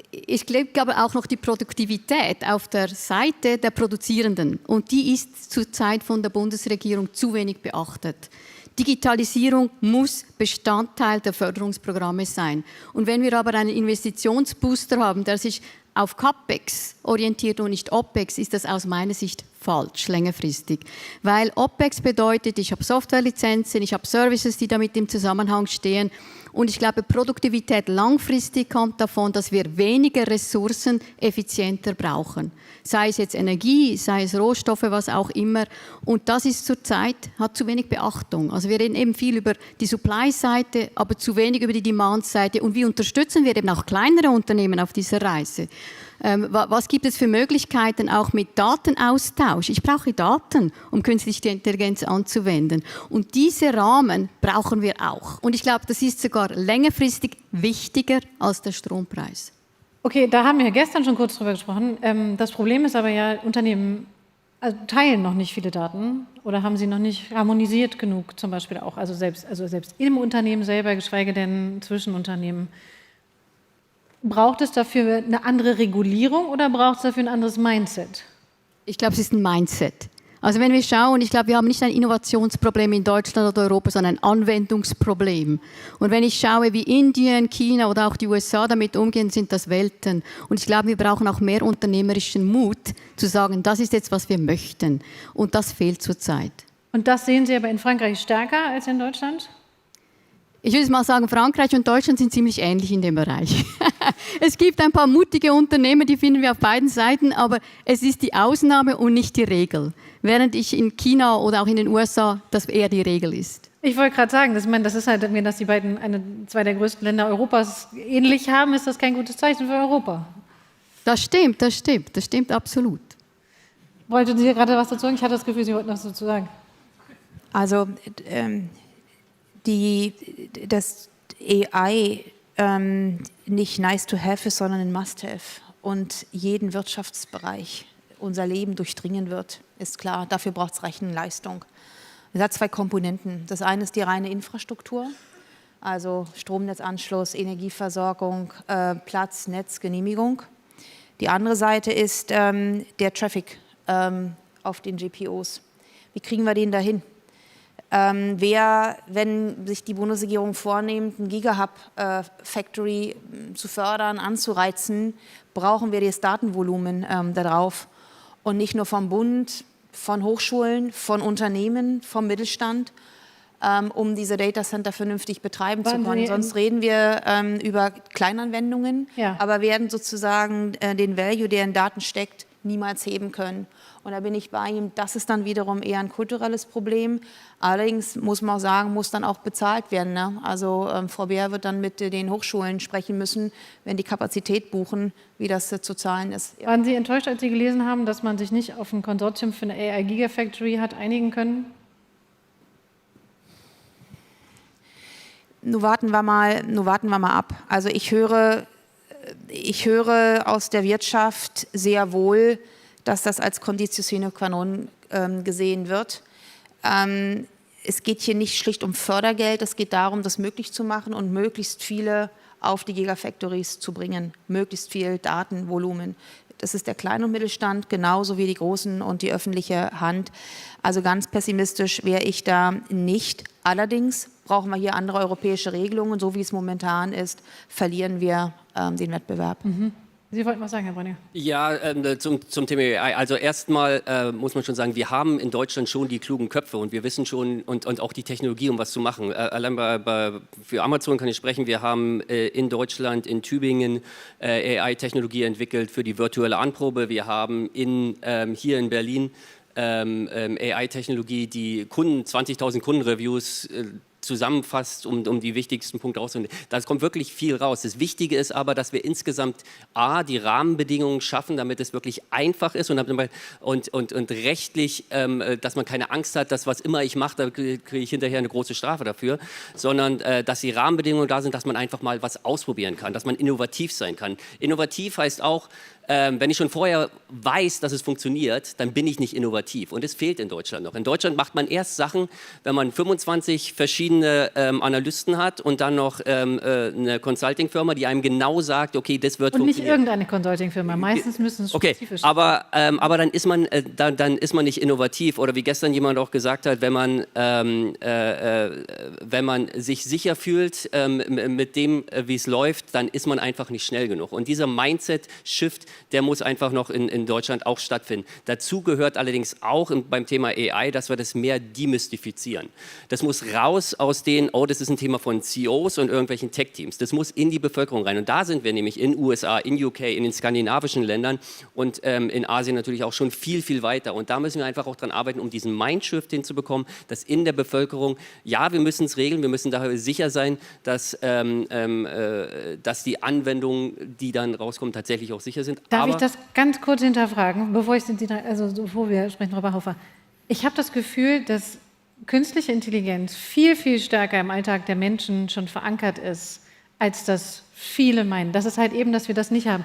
ich glaube auch noch die Produktivität auf der Seite der Produzierenden. Und die ist zurzeit von der Bundesregierung zu wenig beachtet. Digitalisierung muss Bestandteil der Förderungsprogramme sein. Und wenn wir aber einen Investitionsbooster haben, der sich auf CAPEX orientiert und nicht OPEX, ist das aus meiner Sicht falsch, längerfristig. Weil OPEX bedeutet, ich habe Softwarelizenzen, ich habe Services, die damit im Zusammenhang stehen. Und ich glaube, Produktivität langfristig kommt davon, dass wir weniger Ressourcen effizienter brauchen. Sei es jetzt Energie, sei es Rohstoffe, was auch immer. Und das ist zurzeit, hat zu wenig Beachtung. Also wir reden eben viel über die Supply-Seite, aber zu wenig über die Demand-Seite. Und wie unterstützen wir eben auch kleinere Unternehmen auf dieser Reise? Was gibt es für Möglichkeiten auch mit Datenaustausch? Ich brauche Daten, um künstliche Intelligenz anzuwenden. Und diese Rahmen brauchen wir auch. Und ich glaube, das ist sogar längerfristig wichtiger als der Strompreis. Okay, da haben wir gestern schon kurz drüber gesprochen. Das Problem ist aber ja, Unternehmen teilen noch nicht viele Daten oder haben sie noch nicht harmonisiert genug, zum Beispiel auch, also selbst im Unternehmen selber, geschweige denn zwischen Unternehmen. Braucht es dafür eine andere Regulierung oder braucht es dafür ein anderes Mindset? Ich glaube, es ist ein Mindset. Also wenn wir schauen, ich glaube, wir haben nicht ein Innovationsproblem in Deutschland oder Europa, sondern ein Anwendungsproblem. Und wenn ich schaue, wie Indien, China oder auch die USA damit umgehen, sind das Welten. Und ich glaube, wir brauchen auch mehr unternehmerischen Mut, zu sagen, das ist jetzt, was wir möchten. Und das fehlt zurzeit. Und das sehen Sie aber in Frankreich stärker als in Deutschland? Ich würde mal sagen, Frankreich und Deutschland sind ziemlich ähnlich in dem Bereich. Es gibt ein paar mutige Unternehmen, die finden wir auf beiden Seiten, aber es ist die Ausnahme und nicht die Regel. Während ich in China oder auch in den USA das eher die Regel ist. Ich wollte gerade sagen, das ist halt, wenn das die beiden, zwei der größten Länder Europas ähnlich haben, ist das kein gutes Zeichen für Europa. Das stimmt absolut. Wollten Sie gerade was dazu sagen? Ich hatte das Gefühl, Sie wollten was dazu sagen. Also das AI nicht nice to have ist, sondern ein must have und jeden Wirtschaftsbereich unser Leben durchdringen wird, ist klar. Dafür braucht es Rechenleistung. Es hat zwei Komponenten. Das eine ist die reine Infrastruktur, also Stromnetzanschluss, Energieversorgung, Platz, Netz, Genehmigung. Die andere Seite ist der Traffic auf den GPOs. Wie kriegen wir den dahin? Wenn sich die Bundesregierung vornimmt, ein Gigahub-Factory zu fördern, anzureizen, brauchen wir das Datenvolumen darauf. Und nicht nur vom Bund, von Hochschulen, von Unternehmen, vom Mittelstand, um diese Datacenter vernünftig betreiben zu können. Sonst reden wir über Kleinanwendungen, aber werden sozusagen den Value, der in Daten steckt, niemals heben können. Und da bin ich bei ihm, das ist dann wiederum eher ein kulturelles Problem. Allerdings muss man auch sagen, muss dann auch bezahlt werden. Ne? Also Frau Beer wird dann mit den Hochschulen sprechen müssen, wenn die Kapazität buchen, wie das zu zahlen ist. Ja. Waren Sie enttäuscht, als Sie gelesen haben, dass man sich nicht auf ein Konsortium für eine AI-Gigafactory hat einigen können? Nun warten wir mal ab. Also ich höre aus der Wirtschaft sehr wohl, dass das als Conditio sine qua non gesehen wird. Es geht hier nicht schlicht um Fördergeld, es geht darum, das möglich zu machen und möglichst viele auf die Gigafactories zu bringen, möglichst viel Datenvolumen. Das ist der Klein- und Mittelstand, genauso wie die großen und die öffentliche Hand. Also ganz pessimistisch wäre ich da nicht. Allerdings brauchen wir hier andere europäische Regelungen. So wie es momentan ist, verlieren wir den Wettbewerb. Mhm. Sie wollten was sagen, Herr Brenner? Ja, zum Thema AI. Also erstmal muss man schon sagen, wir haben in Deutschland schon die klugen Köpfe und wir wissen schon und auch die Technologie, um was zu machen. Allein für Amazon kann ich sprechen, wir haben in Deutschland, in Tübingen AI-Technologie entwickelt für die virtuelle Anprobe. Wir haben hier in Berlin AI-Technologie, die 20.000 Kundenreviews zusammenfasst, um die wichtigsten Punkte rauszunehmen. Da kommt wirklich viel raus. Das Wichtige ist aber, dass wir insgesamt die Rahmenbedingungen schaffen, damit es wirklich einfach ist und rechtlich, dass man keine Angst hat, dass was immer ich mache, da kriege ich hinterher eine große Strafe dafür, sondern dass die Rahmenbedingungen da sind, dass man einfach mal was ausprobieren kann, dass man innovativ sein kann. Innovativ heißt auch, wenn ich schon vorher weiß, dass es funktioniert, dann bin ich nicht innovativ. Und es fehlt in Deutschland noch. In Deutschland macht man erst Sachen, wenn man 25 verschiedene Analysten hat und dann noch eine Consulting-Firma, die einem genau sagt, okay, das wird funktionieren. Und nicht irgendeine Consulting-Firma. Meistens müssen es spezifisch sein. Aber dann ist man nicht innovativ. Oder wie gestern jemand auch gesagt hat, wenn man sich sicher fühlt mit dem, wie es läuft, dann ist man einfach nicht schnell genug. Und dieser Mindset-Shift, der muss einfach noch in Deutschland auch stattfinden. Dazu gehört allerdings auch beim Thema AI, dass wir das mehr demystifizieren. Das muss raus aus das ist ein Thema von CEOs und irgendwelchen Tech-Teams. Das muss in die Bevölkerung rein. Und da sind wir nämlich in USA, in UK, in den skandinavischen Ländern und in Asien natürlich auch schon viel, viel weiter. Und da müssen wir einfach auch dran arbeiten, um diesen Mindshift hinzubekommen, dass in der Bevölkerung, ja, wir müssen es regeln, wir müssen daher sicher sein, dass die Anwendungen, die dann rauskommen, tatsächlich auch sicher sind. Darf ich das ganz kurz hinterfragen, bevor wir sprechen, Frau Bachhofer? Ich habe das Gefühl, dass künstliche Intelligenz viel, viel stärker im Alltag der Menschen schon verankert ist, als das viele meinen. Das ist halt eben, dass wir das nicht haben.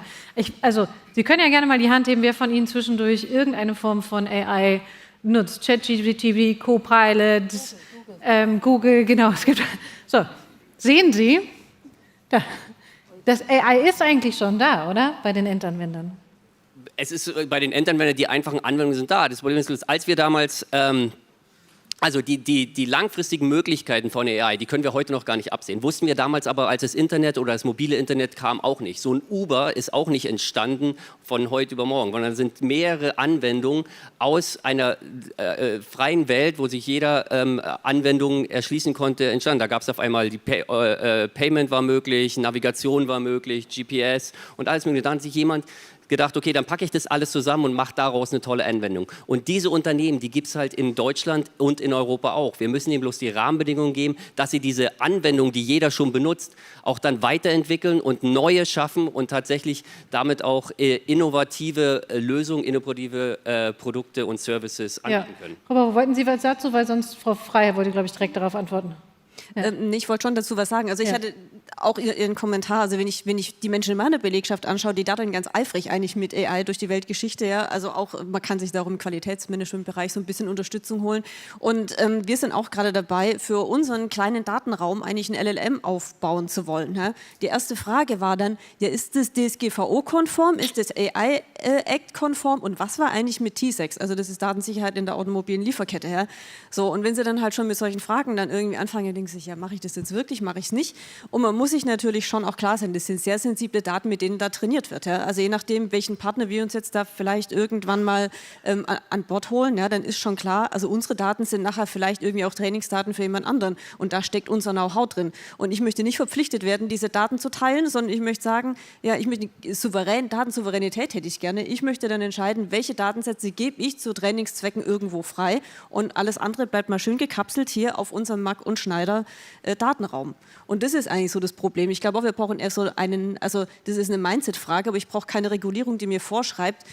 Also, Sie können ja gerne mal die Hand heben, wer von Ihnen zwischendurch irgendeine Form von AI nutzt. ChatGPT, Copilot, Google, genau. Es gibt, so, sehen Sie, da, das AI ist eigentlich schon da, oder? Bei den Endanwendern. Es ist bei den Endanwendern, die einfachen Anwendungen sind da. Das Problem ist, als wir damals... Also die langfristigen Möglichkeiten von AI, die können wir heute noch gar nicht absehen. Wussten wir damals aber, als das Internet oder das mobile Internet kam, auch nicht. So ein Uber ist auch nicht entstanden von heute über morgen, sondern sind mehrere Anwendungen aus einer freien Welt, wo sich jeder Anwendung erschließen konnte, entstanden. Da gab es auf einmal, Payment war möglich, Navigation war möglich, GPS und alles mögliche. Da hat sich jemand gedacht, okay, dann packe ich das alles zusammen und mache daraus eine tolle Anwendung. Und diese Unternehmen, die gibt es halt in Deutschland und in Europa auch. Wir müssen ihnen bloß die Rahmenbedingungen geben, dass sie diese Anwendung, die jeder schon benutzt, auch dann weiterentwickeln und neue schaffen und tatsächlich damit auch innovative Lösungen, innovative Produkte und Services anbieten können. Aber wollten Sie was dazu? Weil sonst Frau Freier wollte, glaube ich, direkt darauf antworten. Ja. Nee, ich wollte schon dazu was sagen. Also ich hatte auch Ihren Kommentar, also wenn ich die Menschen in meiner Belegschaft anschaue, die darin ganz eifrig eigentlich mit AI durch die Weltgeschichte, ja, also auch, man kann sich darum im Qualitätsmanagementbereich so ein bisschen Unterstützung holen. Und wir sind auch gerade dabei, für unseren kleinen Datenraum eigentlich ein LLM aufbauen zu wollen. Ja. Die erste Frage war dann, ja, ist das DSGVO-konform, ist das AI-Act-konform und was war eigentlich mit T6? Also das ist Datensicherheit in der automobilen Lieferkette. Ja. So, und wenn Sie dann halt schon mit solchen Fragen dann irgendwie anfangen, denken Sie sich, ja, mache ich das jetzt wirklich, mache ich es nicht? Und man muss sich natürlich schon auch klar sein, das sind sehr sensible Daten, mit denen da trainiert wird. Ja? Also je nachdem, welchen Partner wir uns jetzt da vielleicht irgendwann mal an Bord holen, ja, dann ist schon klar, also unsere Daten sind nachher vielleicht irgendwie auch Trainingsdaten für jemand anderen und da steckt unser Know-how drin. Und ich möchte nicht verpflichtet werden, diese Daten zu teilen, sondern ich möchte sagen, ja, ich möchte Datensouveränität hätte ich gerne. Ich möchte dann entscheiden, welche Datensätze gebe ich zu Trainingszwecken irgendwo frei und alles andere bleibt mal schön gekapselt hier auf unserem Mack und Schneider Datenraum. Und das ist eigentlich so das Problem. Ich glaube auch, wir brauchen eher so also das ist eine Mindset-Frage, aber ich brauche keine Regulierung, die mir vorschreibt,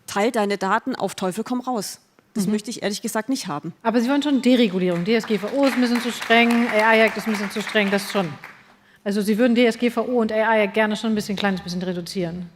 teil deine Daten auf Teufel komm raus. Das möchte ich ehrlich gesagt nicht haben. Aber Sie wollen schon Deregulierung. DSGVO ist ein bisschen zu streng, AI-Act ist ein bisschen zu streng, das schon. Also Sie würden DSGVO und AI-Act gerne schon ein kleines bisschen reduzieren.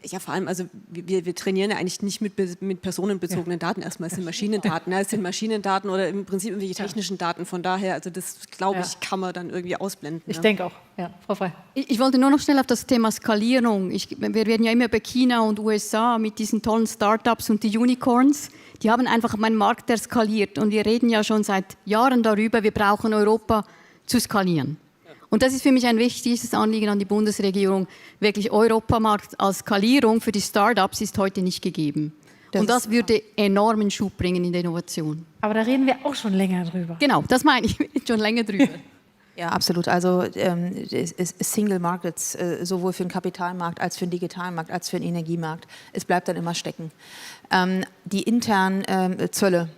Ja, vor allem, also wir trainieren ja eigentlich nicht mit personenbezogenen Daten. Erstmal es sind Maschinendaten, es sind Maschinendaten oder im Prinzip irgendwelche technischen Daten. Von daher, also das, glaube ich, kann man dann irgendwie ausblenden. Ich denke auch, ja, Frau Frey. Ich wollte nur noch schnell auf das Thema Skalierung. Wir reden ja immer über China und USA mit diesen tollen Startups und die Unicorns. Die haben einfach meinen Markt eskaliert und wir reden ja schon seit Jahren darüber, wir brauchen Europa zu skalieren. Und das ist für mich ein wichtiges Anliegen an die Bundesregierung. Wirklich Europamarkt als Skalierung für die Startups ist heute nicht gegeben. Und das würde enormen Schub bringen in der Innovation. Aber da reden wir auch schon länger drüber. Genau, das meine ich, schon länger drüber. Ja, absolut. Also Single Markets, sowohl für den Kapitalmarkt als für den Digitalmarkt, als für den Energiemarkt, es bleibt dann immer stecken. Die internen Zölle,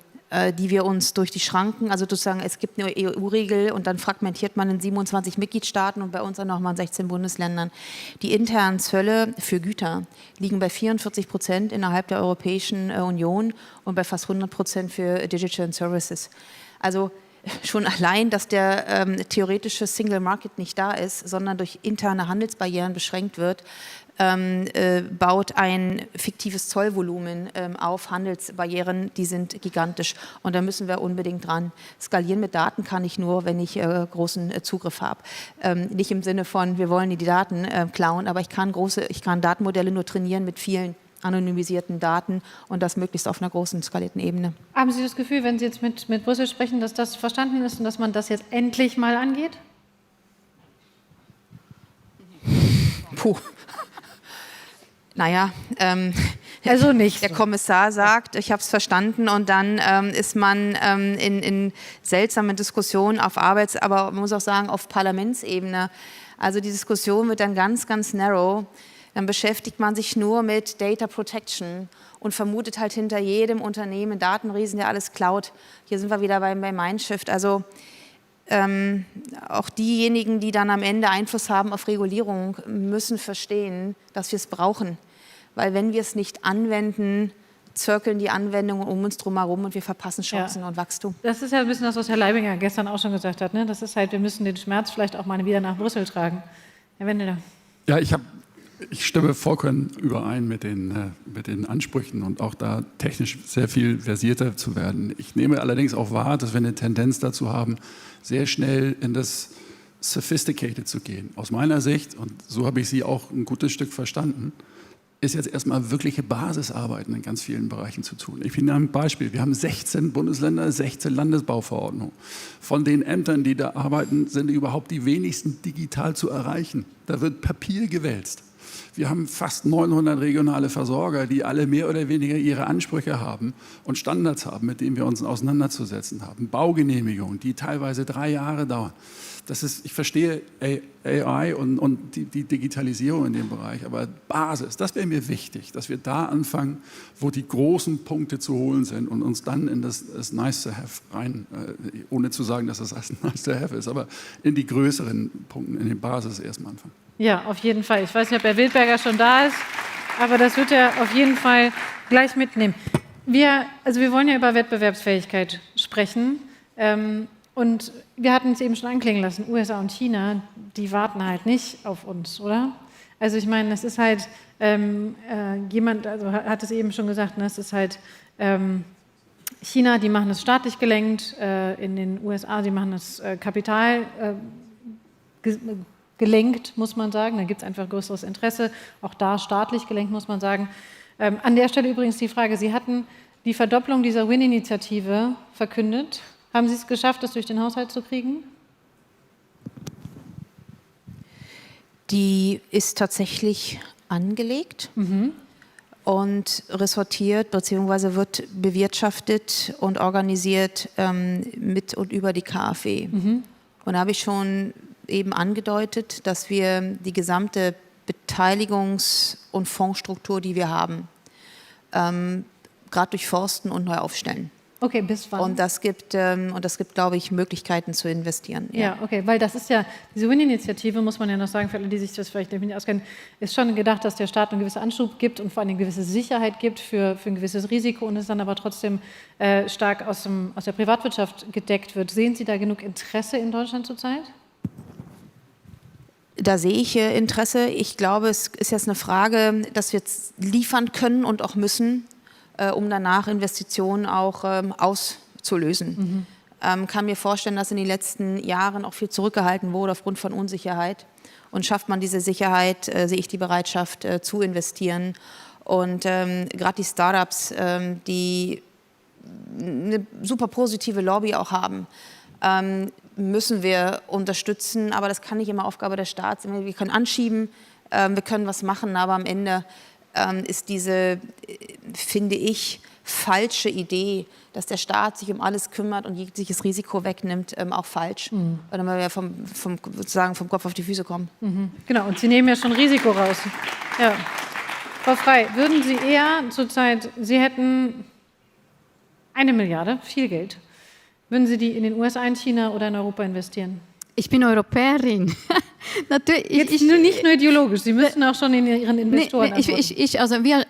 die wir uns durch die Schranken, also sozusagen, es gibt eine EU-Regel und dann fragmentiert man in 27 Mitgliedstaaten und bei uns dann nochmal in 16 Bundesländern. Die internen Zölle für Güter liegen bei 44% innerhalb der Europäischen Union und bei fast 100% für Digital and Services. Also schon allein, dass der theoretische Single Market nicht da ist, sondern durch interne Handelsbarrieren beschränkt wird, baut ein fiktives Zollvolumen auf Handelsbarrieren, die sind gigantisch und da müssen wir unbedingt dran. Skalieren mit Daten kann ich nur, wenn ich großen Zugriff habe. Nicht im Sinne von, wir wollen die Daten klauen, aber ich kann Datenmodelle nur trainieren mit vielen anonymisierten Daten und das möglichst auf einer großen skalierten Ebene. Haben Sie das Gefühl, wenn Sie jetzt mit Brüssel sprechen, dass das verstanden ist und dass man das jetzt endlich mal angeht? Puh. Naja, also nicht. Der Kommissar sagt, ich habe es verstanden und dann ist man in seltsamen Diskussionen auf aber man muss auch sagen, auf Parlamentsebene. Also die Diskussion wird dann ganz, ganz narrow. Dann beschäftigt man sich nur mit Data Protection und vermutet halt hinter jedem Unternehmen Datenriesen, der alles klaut. Hier sind wir wieder bei Mindshift. Also auch diejenigen, die dann am Ende Einfluss haben auf Regulierung, müssen verstehen, dass wir es brauchen. Weil wenn wir es nicht anwenden, zirkeln die Anwendungen um uns drum herum und wir verpassen Chancen und Wachstum. Das ist ja ein bisschen das, was Herr Leibinger gestern auch schon gesagt hat. Ne? Das ist halt, wir müssen den Schmerz vielleicht auch mal wieder nach Brüssel tragen. Herr Wendeler. Ja, ich stimme vollkommen überein mit den Ansprüchen und auch da technisch sehr viel versierter zu werden. Ich nehme allerdings auch wahr, dass wir eine Tendenz dazu haben, sehr schnell in das Sophisticated zu gehen. Aus meiner Sicht, und so habe ich Sie auch ein gutes Stück verstanden, ist jetzt erstmal wirkliche Basisarbeiten in ganz vielen Bereichen zu tun. Ich nehme ein Beispiel. Wir haben 16 Bundesländer, 16 Landesbauverordnungen. Von den Ämtern, die da arbeiten, sind überhaupt die wenigsten digital zu erreichen. Da wird Papier gewälzt. Wir haben fast 900 regionale Versorger, die alle mehr oder weniger ihre Ansprüche haben und Standards haben, mit denen wir uns auseinanderzusetzen haben. Baugenehmigungen, die teilweise 3 Jahre dauern. Ich verstehe AI und die Digitalisierung in dem Bereich, aber Basis, das wäre mir wichtig, dass wir da anfangen, wo die großen Punkte zu holen sind und uns dann in das Nice to Have rein, ohne zu sagen, dass das Nice to Have ist, aber in die größeren Punkte, in die Basis erstmal anfangen. Ja, auf jeden Fall. Ich weiß nicht, ob Herr Wildberger schon da ist, aber das wird er auf jeden Fall gleich mitnehmen. Wir wollen ja über Wettbewerbsfähigkeit sprechen. Und wir hatten es eben schon anklingen lassen, USA und China, die warten halt nicht auf uns, oder? Also ich meine, das ist halt, jemand hat es eben schon gesagt, ne, es ist halt China, die machen es staatlich gelenkt, in den USA, die machen es Kapital gelenkt, muss man sagen, da gibt es einfach größeres Interesse, auch da staatlich gelenkt, muss man sagen. An der Stelle übrigens die Frage, Sie hatten die Verdopplung dieser Win-Initiative verkündet. Haben Sie es geschafft, das durch den Haushalt zu kriegen? Die ist tatsächlich angelegt und ressortiert bzw. wird bewirtschaftet und organisiert mit und über die KfW. Und da habe ich schon eben angedeutet, dass wir die gesamte Beteiligungs- und Fondsstruktur, die wir haben, gerade durchforsten und neu aufstellen. Okay, bis wann? Und das gibt, glaube ich, Möglichkeiten zu investieren. Ja, okay, weil das ist ja, diese Win-Initiative, muss man ja noch sagen, für alle, die sich das vielleicht nicht auskennen, ist schon gedacht, dass der Staat einen gewissen Anschub gibt und vor allem eine gewisse Sicherheit gibt für ein gewisses Risiko und es dann aber trotzdem stark aus der Privatwirtschaft gedeckt wird. Sehen Sie da genug Interesse in Deutschland zurzeit? Da sehe ich Interesse. Ich glaube, es ist jetzt eine Frage, dass wir jetzt liefern können und auch müssen, um danach Investitionen auch auszulösen. Kann mir vorstellen, dass in den letzten Jahren auch viel zurückgehalten wurde aufgrund von Unsicherheit. Und schafft man diese Sicherheit, sehe ich die Bereitschaft zu investieren. Und gerade die Startups, die eine super positive Lobby auch haben, müssen wir unterstützen. Aber das kann nicht immer Aufgabe des Staats sein. Wir können anschieben, wir können was machen, aber am Ende ist diese, finde ich, falsche Idee, dass der Staat sich um alles kümmert und jegliches Risiko wegnimmt, auch falsch. Weil wir sozusagen vom Kopf auf die Füße kommen. Genau, und Sie nehmen ja schon Risiko raus. Ja. Frau Frey, würden Sie eher zurzeit, Sie hätten 1 Milliarde, viel Geld, würden Sie die in den USA, in China oder in Europa investieren? Ich bin Europäerin. Natürlich, Jetzt nicht nur ideologisch, Sie müssen auch schon in Ihren Investoren antworten. Also wir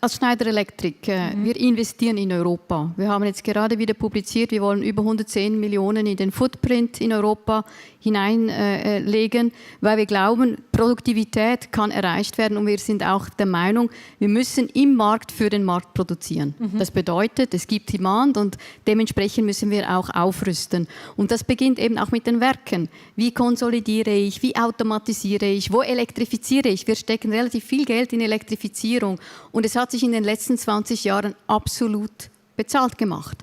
als Schneider Elektrik, wir investieren in Europa. Wir haben jetzt gerade wieder publiziert, wir wollen über 110 Millionen in den Footprint in Europa hineinlegen, weil wir glauben, Produktivität kann erreicht werden und wir sind auch der Meinung, wir müssen im Markt für den Markt produzieren. Das bedeutet, es gibt Demand und dementsprechend müssen wir auch aufrüsten. Und das beginnt eben auch mit den Werken. Wie konsolidiere ich, wie automatisiere ich, wo elektrifiziere ich? Wir stecken relativ viel Geld in Elektrifizierung und es hat sich in den letzten 20 Jahren absolut bezahlt gemacht.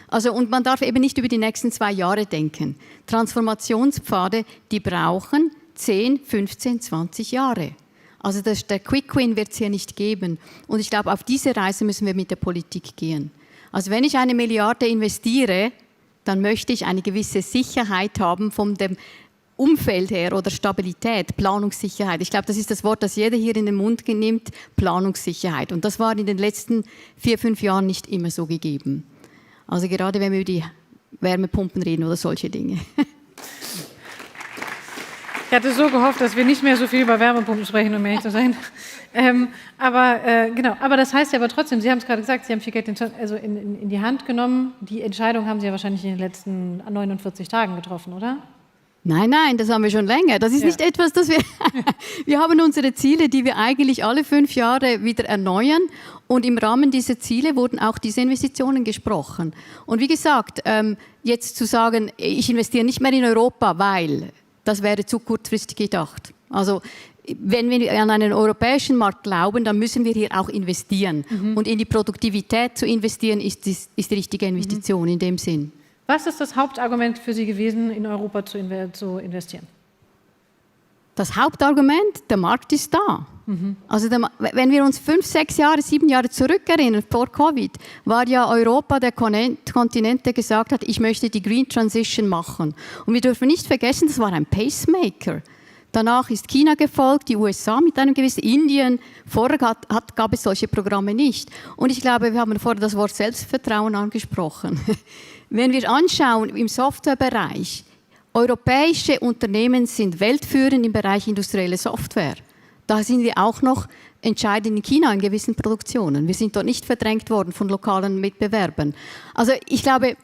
Also, und man darf eben nicht über die nächsten 2 Jahre denken. Transformationspfade, die brauchen 10, 15, 20 Jahre. Also der Quick Win wird es hier nicht geben. Und ich glaube, auf diese Reise müssen wir mit der Politik gehen. Also wenn ich 1 Milliarde investiere, dann möchte ich eine gewisse Sicherheit haben von dem Umfeld her oder Stabilität, Planungssicherheit. Ich glaube, das ist das Wort, das jeder hier in den Mund nimmt, Planungssicherheit. Und das war in den letzten 4, 5 Jahren nicht immer so gegeben. Also gerade wenn wir über die Wärmepumpen reden oder solche Dinge. Ich hatte so gehofft, dass wir nicht mehr so viel über Wärmepumpen sprechen, um ehrlich zu sein. Aber das heißt ja aber trotzdem, Sie haben es gerade gesagt, Sie haben viel Geld in die Hand genommen. Die Entscheidung haben Sie ja wahrscheinlich in den letzten 49 Tagen getroffen, oder? Nein, das haben wir schon länger. Das ist nicht etwas, das wir... Wir haben unsere Ziele, die wir eigentlich alle 5 Jahre wieder erneuern. Und im Rahmen dieser Ziele wurden auch diese Investitionen gesprochen. Und wie gesagt, jetzt zu sagen, ich investiere nicht mehr in Europa, weil... Das wäre zu kurzfristig gedacht. Also wenn wir an einen europäischen Markt glauben, dann müssen wir hier auch investieren. Und in die Produktivität zu investieren, ist die richtige Investition in dem Sinn. Was ist das Hauptargument für Sie gewesen, in Europa zu investieren? Das Hauptargument, der Markt ist da. Also wenn wir uns 5, 6 Jahre, 7 Jahre zurückerinnern, vor Covid, war ja Europa der Kontinent, der gesagt hat, ich möchte die Green Transition machen. Und wir dürfen nicht vergessen, das war ein Pacemaker. Danach ist China gefolgt, die USA mit einem gewissen Indien. Vorher gab es solche Programme nicht. Und ich glaube, wir haben vorher das Wort Selbstvertrauen angesprochen. Wenn wir anschauen, im Softwarebereich, europäische Unternehmen sind weltführend im Bereich industrielle Software. Da sind wir auch noch entscheidend in China in gewissen Produktionen. Wir sind dort nicht verdrängt worden von lokalen Mitbewerbern. Also ich glaube,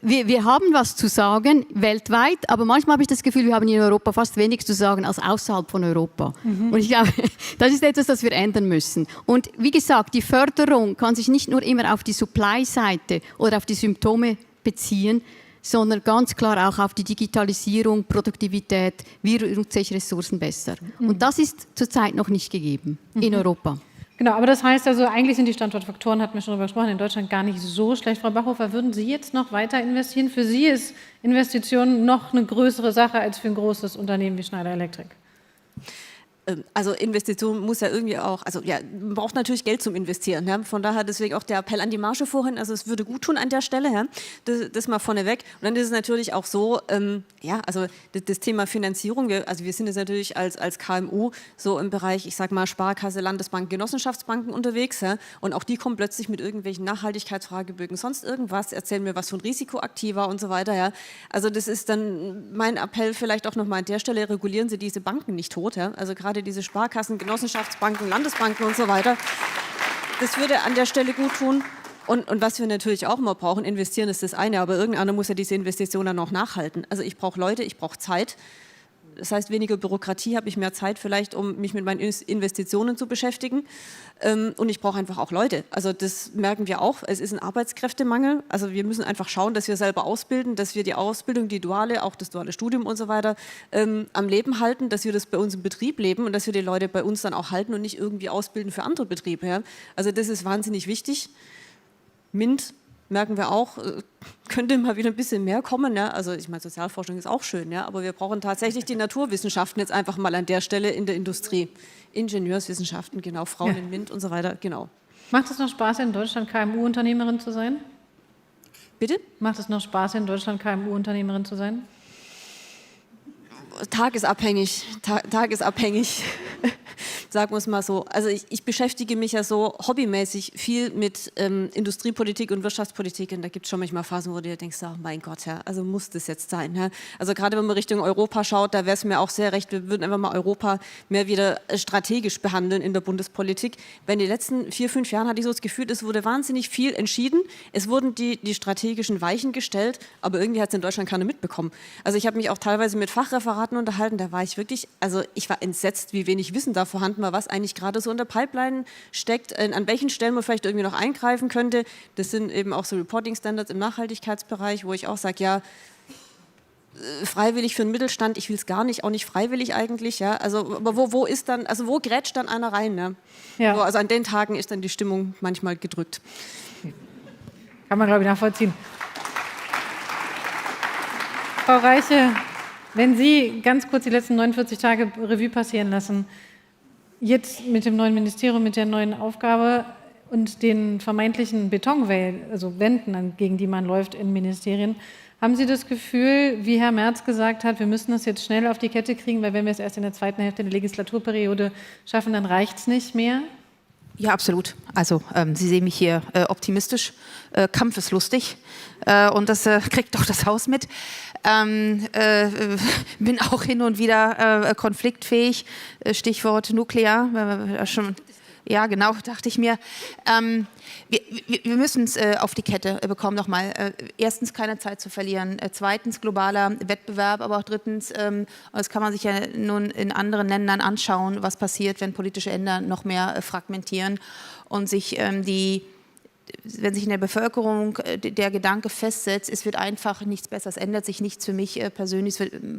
wir haben was zu sagen weltweit, aber manchmal habe ich das Gefühl, wir haben in Europa fast weniger zu sagen als außerhalb von Europa. Und ich glaube, das ist etwas, das wir ändern müssen. Und wie gesagt, die Förderung kann sich nicht nur immer auf die Supply-Seite oder auf die Symptome beziehen, sondern ganz klar auch auf die Digitalisierung, Produktivität, wie nutze ich Ressourcen besser. Und das ist zurzeit noch nicht gegeben in Europa. Genau, aber das heißt also, eigentlich sind die Standortfaktoren, hatten wir schon darüber gesprochen, in Deutschland gar nicht so schlecht. Frau Bachhofer, würden Sie jetzt noch weiter investieren? Für Sie ist Investition noch eine größere Sache als für ein großes Unternehmen wie Schneider Electric. Also Investition muss ja irgendwie auch, man braucht natürlich Geld zum Investieren. Ja? Von daher deswegen auch der Appell an die Marge vorhin, also es würde gut tun an der Stelle, ja? das mal vorneweg. Und dann ist es natürlich auch so, das Thema Finanzierung, wir sind jetzt natürlich als KMU so im Bereich, ich sag mal Sparkasse, Landesbank, Genossenschaftsbanken unterwegs, ja? Und auch die kommen plötzlich mit irgendwelchen Nachhaltigkeitsfragebögen, sonst irgendwas, erzählen mir was von Risikoaktiva und so weiter. Ja? Also das ist dann mein Appell vielleicht auch nochmal an der Stelle, regulieren Sie diese Banken nicht tot, ja? Also gerade diese Sparkassen, Genossenschaftsbanken, Landesbanken und so weiter. Das würde an der Stelle gut tun. Und was wir natürlich auch immer brauchen, investieren ist das eine, aber irgendeiner muss ja diese Investition dann auch nachhalten. Also ich brauche Leute, ich brauche Zeit. Das heißt, weniger Bürokratie, habe ich mehr Zeit vielleicht, um mich mit meinen Investitionen zu beschäftigen. Und ich brauche einfach auch Leute. Also das merken wir auch. Es ist ein Arbeitskräftemangel. Also wir müssen einfach schauen, dass wir selber ausbilden, dass wir die Ausbildung, die duale, auch das duale Studium und so weiter am Leben halten, dass wir das bei uns im Betrieb leben und dass wir die Leute bei uns dann auch halten und nicht irgendwie ausbilden für andere Betriebe. Ja? Also das ist wahnsinnig wichtig. MINT merken wir auch, könnte mal wieder ein bisschen mehr kommen. Ja? Also ich meine, Sozialforschung ist auch schön, ja? Aber wir brauchen tatsächlich die Naturwissenschaften jetzt einfach mal an der Stelle in der Industrie. Ingenieurswissenschaften, genau, Frauen in MINT und so weiter, genau. Macht es noch Spaß, in Deutschland KMU-Unternehmerin zu sein? Bitte? Macht es noch Spaß, in Deutschland KMU-Unternehmerin zu sein? Tagesabhängig, sagen wir es mal so. Also ich beschäftige mich ja so hobbymäßig viel mit Industriepolitik und Wirtschaftspolitik und da gibt es schon manchmal Phasen, wo du dir denkst, oh mein Gott, ja, also muss das jetzt sein. Ja? Also gerade wenn man Richtung Europa schaut, da wäre es mir auch sehr recht, wir würden einfach mal Europa mehr wieder strategisch behandeln in der Bundespolitik. Weil in den letzten 4, 5 Jahren hatte ich so das Gefühl, es wurde wahnsinnig viel entschieden, es wurden die strategischen Weichen gestellt, aber irgendwie hat es in Deutschland keiner mitbekommen. Also ich habe mich auch teilweise mit Fachreferaten unterhalten, da war ich wirklich, also ich war entsetzt, wie wenig Wissen da vorhanden war, was eigentlich gerade so in der Pipeline steckt, an welchen Stellen man vielleicht irgendwie noch eingreifen könnte. Das sind eben auch so Reporting-Standards im Nachhaltigkeitsbereich, wo ich auch sage, ja, freiwillig für den Mittelstand, ich will es gar nicht, auch nicht freiwillig eigentlich, ja, also aber wo ist dann, also wo grätscht dann einer rein, ne? Ja. So, also an den Tagen ist dann die Stimmung manchmal gedrückt. Kann man, glaube ich, nachvollziehen. Frau Reiche, wenn Sie ganz kurz die letzten 49 Tage Revue passieren lassen, jetzt mit dem neuen Ministerium, mit der neuen Aufgabe und den vermeintlichen Wänden, gegen die man läuft in Ministerien, haben Sie das Gefühl, wie Herr Merz gesagt hat, wir müssen das jetzt schnell auf die Kette kriegen, weil wenn wir es erst in der zweiten Hälfte der Legislaturperiode schaffen, dann reicht es nicht mehr? Ja, absolut. Also Sie sehen mich hier optimistisch, kampfeslustig und das kriegt doch das Haus mit. Bin auch hin und wieder konfliktfähig, Stichwort nuklear. Ja, genau, dachte ich mir. Wir müssen es auf die Kette bekommen nochmal. Erstens, keine Zeit zu verlieren. Zweitens, globaler Wettbewerb. Aber auch drittens, das kann man sich ja nun in anderen Ländern anschauen, was passiert, wenn politische Länder noch mehr fragmentieren und sich wenn sich in der Bevölkerung der Gedanke festsetzt, es wird einfach nichts besser, es ändert sich nichts für mich persönlich,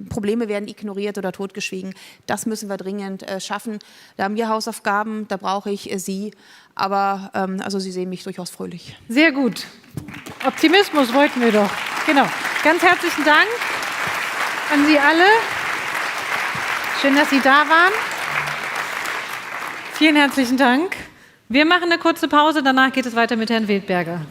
Probleme werden ignoriert oder totgeschwiegen. Das müssen wir dringend schaffen. Da haben wir Hausaufgaben, da brauche ich Sie. Aber also Sie sehen mich durchaus fröhlich. Sehr gut. Optimismus wollten wir doch. Genau. Ganz herzlichen Dank an Sie alle. Schön, dass Sie da waren. Vielen herzlichen Dank. Wir machen eine kurze Pause, danach geht es weiter mit Herrn Wildberger.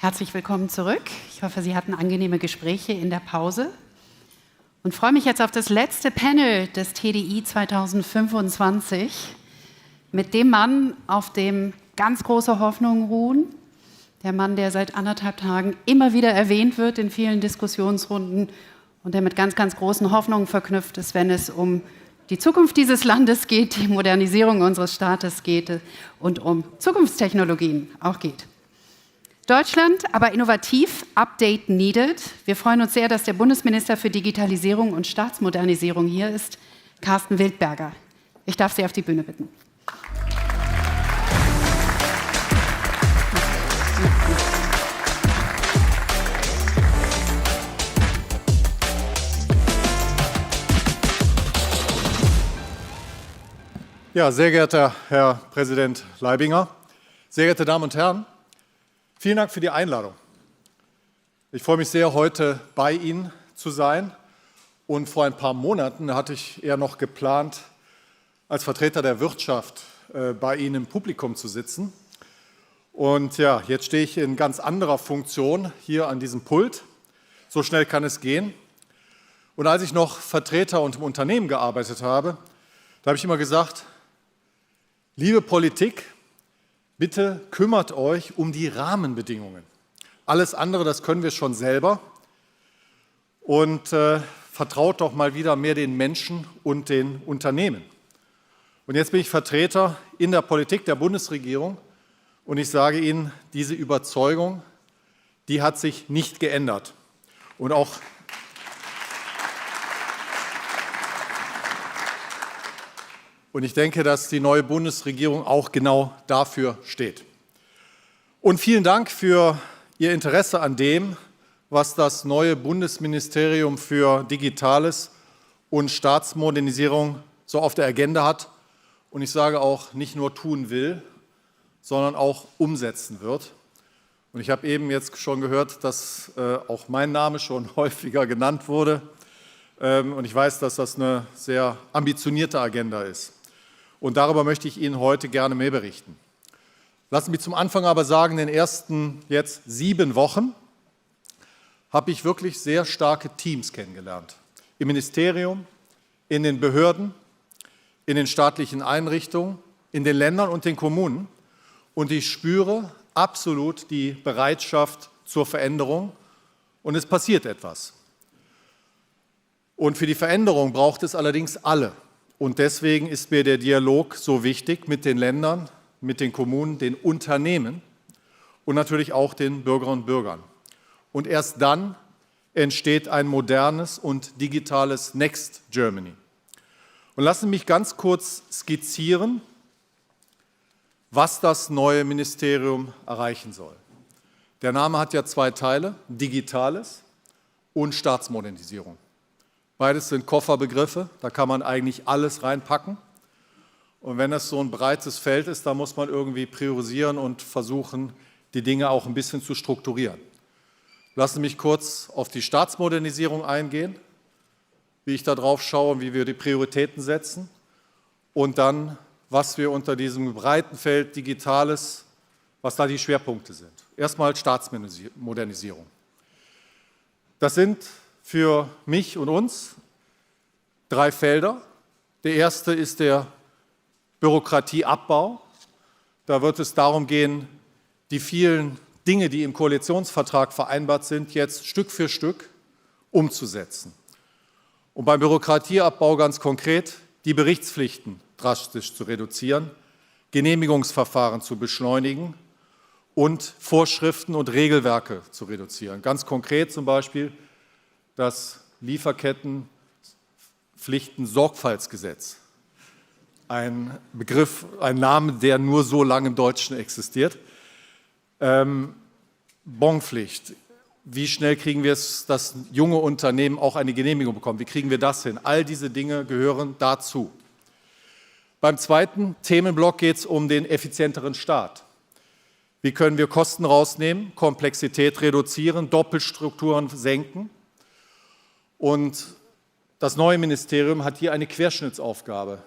Herzlich willkommen zurück. Ich hoffe, Sie hatten angenehme Gespräche in der Pause und freue mich jetzt auf das letzte Panel des TDI 2025 mit dem Mann, auf dem ganz große Hoffnungen ruhen. Der Mann, der seit 1,5 Tagen immer wieder erwähnt wird in vielen Diskussionsrunden und der mit ganz, ganz großen Hoffnungen verknüpft ist, wenn es um die Zukunft dieses Landes geht, die Modernisierung unseres Staates geht und um Zukunftstechnologien auch geht. Deutschland, aber innovativ, Update needed. Wir freuen uns sehr, dass der Bundesminister für Digitalisierung und Staatsmodernisierung hier ist, Carsten Wildberger. Ich darf Sie auf die Bühne bitten. Ja, sehr geehrter Herr Präsident Leibinger, sehr geehrte Damen und Herren, vielen Dank für die Einladung. Ich freue mich sehr, heute bei Ihnen zu sein. Und vor ein paar Monaten hatte ich eher noch geplant, als Vertreter der Wirtschaft bei Ihnen im Publikum zu sitzen. Und ja, jetzt stehe ich in ganz anderer Funktion hier an diesem Pult. So schnell kann es gehen. Und als ich noch Vertreter und im Unternehmen gearbeitet habe, da habe ich immer gesagt, liebe Politik, bitte kümmert euch um die Rahmenbedingungen. Alles andere, das können wir schon selber. Und vertraut doch mal wieder mehr den Menschen und den Unternehmen. Und jetzt bin ich Vertreter in der Politik der Bundesregierung und ich sage Ihnen, diese Überzeugung, die hat sich nicht geändert. Und auch Und ich denke, dass die neue Bundesregierung auch genau dafür steht. Und vielen Dank für Ihr Interesse an dem, was das neue Bundesministerium für Digitales und Staatsmodernisierung so auf der Agenda hat. Und ich sage auch, nicht nur tun will, sondern auch umsetzen wird. Und ich habe eben jetzt schon gehört, dass auch mein Name schon häufiger genannt wurde. Und ich weiß, dass das eine sehr ambitionierte Agenda ist. Und darüber möchte ich Ihnen heute gerne mehr berichten. Lassen Sie mich zum Anfang aber sagen, in den ersten jetzt 7 Wochen habe ich wirklich sehr starke Teams kennengelernt. Im Ministerium, in den Behörden, in den staatlichen Einrichtungen, in den Ländern und den Kommunen. Und ich spüre absolut die Bereitschaft zur Veränderung und es passiert etwas. Und für die Veränderung braucht es allerdings alle. Und deswegen ist mir der Dialog so wichtig mit den Ländern, mit den Kommunen, den Unternehmen und natürlich auch den Bürgerinnen und Bürgern. Und erst dann entsteht ein modernes und digitales Next Germany. Und lassen Sie mich ganz kurz skizzieren, was das neue Ministerium erreichen soll. Der Name hat ja 2 Teile, Digitales und Staatsmodernisierung. Beides sind Kofferbegriffe, da kann man eigentlich alles reinpacken. Und wenn das so ein breites Feld ist, dann muss man irgendwie priorisieren und versuchen, die Dinge auch ein bisschen zu strukturieren. Lassen Sie mich kurz auf die Staatsmodernisierung eingehen, wie ich da drauf schaue, wie wir die Prioritäten setzen und dann, was wir unter diesem breiten Feld Digitales, was da die Schwerpunkte sind. Erstmal Staatsmodernisierung. Das sind für mich und uns 3 Felder. Der erste ist der Bürokratieabbau. Da wird es darum gehen, die vielen Dinge, die im Koalitionsvertrag vereinbart sind, jetzt Stück für Stück umzusetzen. Und beim Bürokratieabbau ganz konkret die Berichtspflichten drastisch zu reduzieren, Genehmigungsverfahren zu beschleunigen und Vorschriften und Regelwerke zu reduzieren. Ganz konkret zum Beispiel das Lieferkettenpflichten-Sorgfaltsgesetz. Ein Begriff, ein Name, der nur so lange im Deutschen existiert. Bonpflicht. Wie schnell kriegen wir es, dass junge Unternehmen auch eine Genehmigung bekommen? Wie kriegen wir das hin? All diese Dinge gehören dazu. Beim zweiten Themenblock geht es um den effizienteren Staat. Wie können wir Kosten rausnehmen, Komplexität reduzieren, Doppelstrukturen senken? Und das neue Ministerium hat hier eine Querschnittsaufgabe.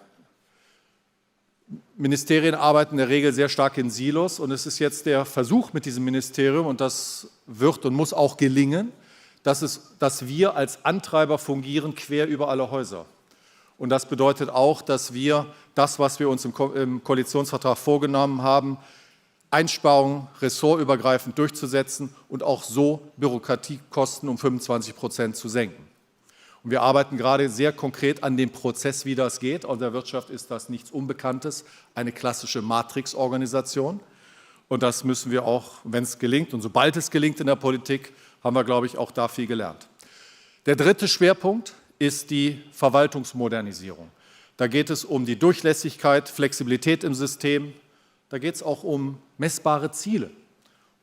Ministerien arbeiten in der Regel sehr stark in Silos und es ist jetzt der Versuch mit diesem Ministerium, und das wird und muss auch gelingen, dass wir als Antreiber fungieren quer über alle Häuser. Und das bedeutet auch, dass wir das, was wir uns im Koalitionsvertrag vorgenommen haben, Einsparungen ressortübergreifend durchzusetzen und auch so Bürokratiekosten um 25% zu senken. Und wir arbeiten gerade sehr konkret an dem Prozess, wie das geht. Aus der Wirtschaft ist das nichts Unbekanntes, eine klassische Matrixorganisation. Und das müssen wir auch, wenn es gelingt, und sobald es gelingt in der Politik, haben wir, glaube ich, auch da viel gelernt. Der dritte Schwerpunkt ist die Verwaltungsmodernisierung. Da geht es um die Durchlässigkeit, Flexibilität im System. Da geht es auch um messbare Ziele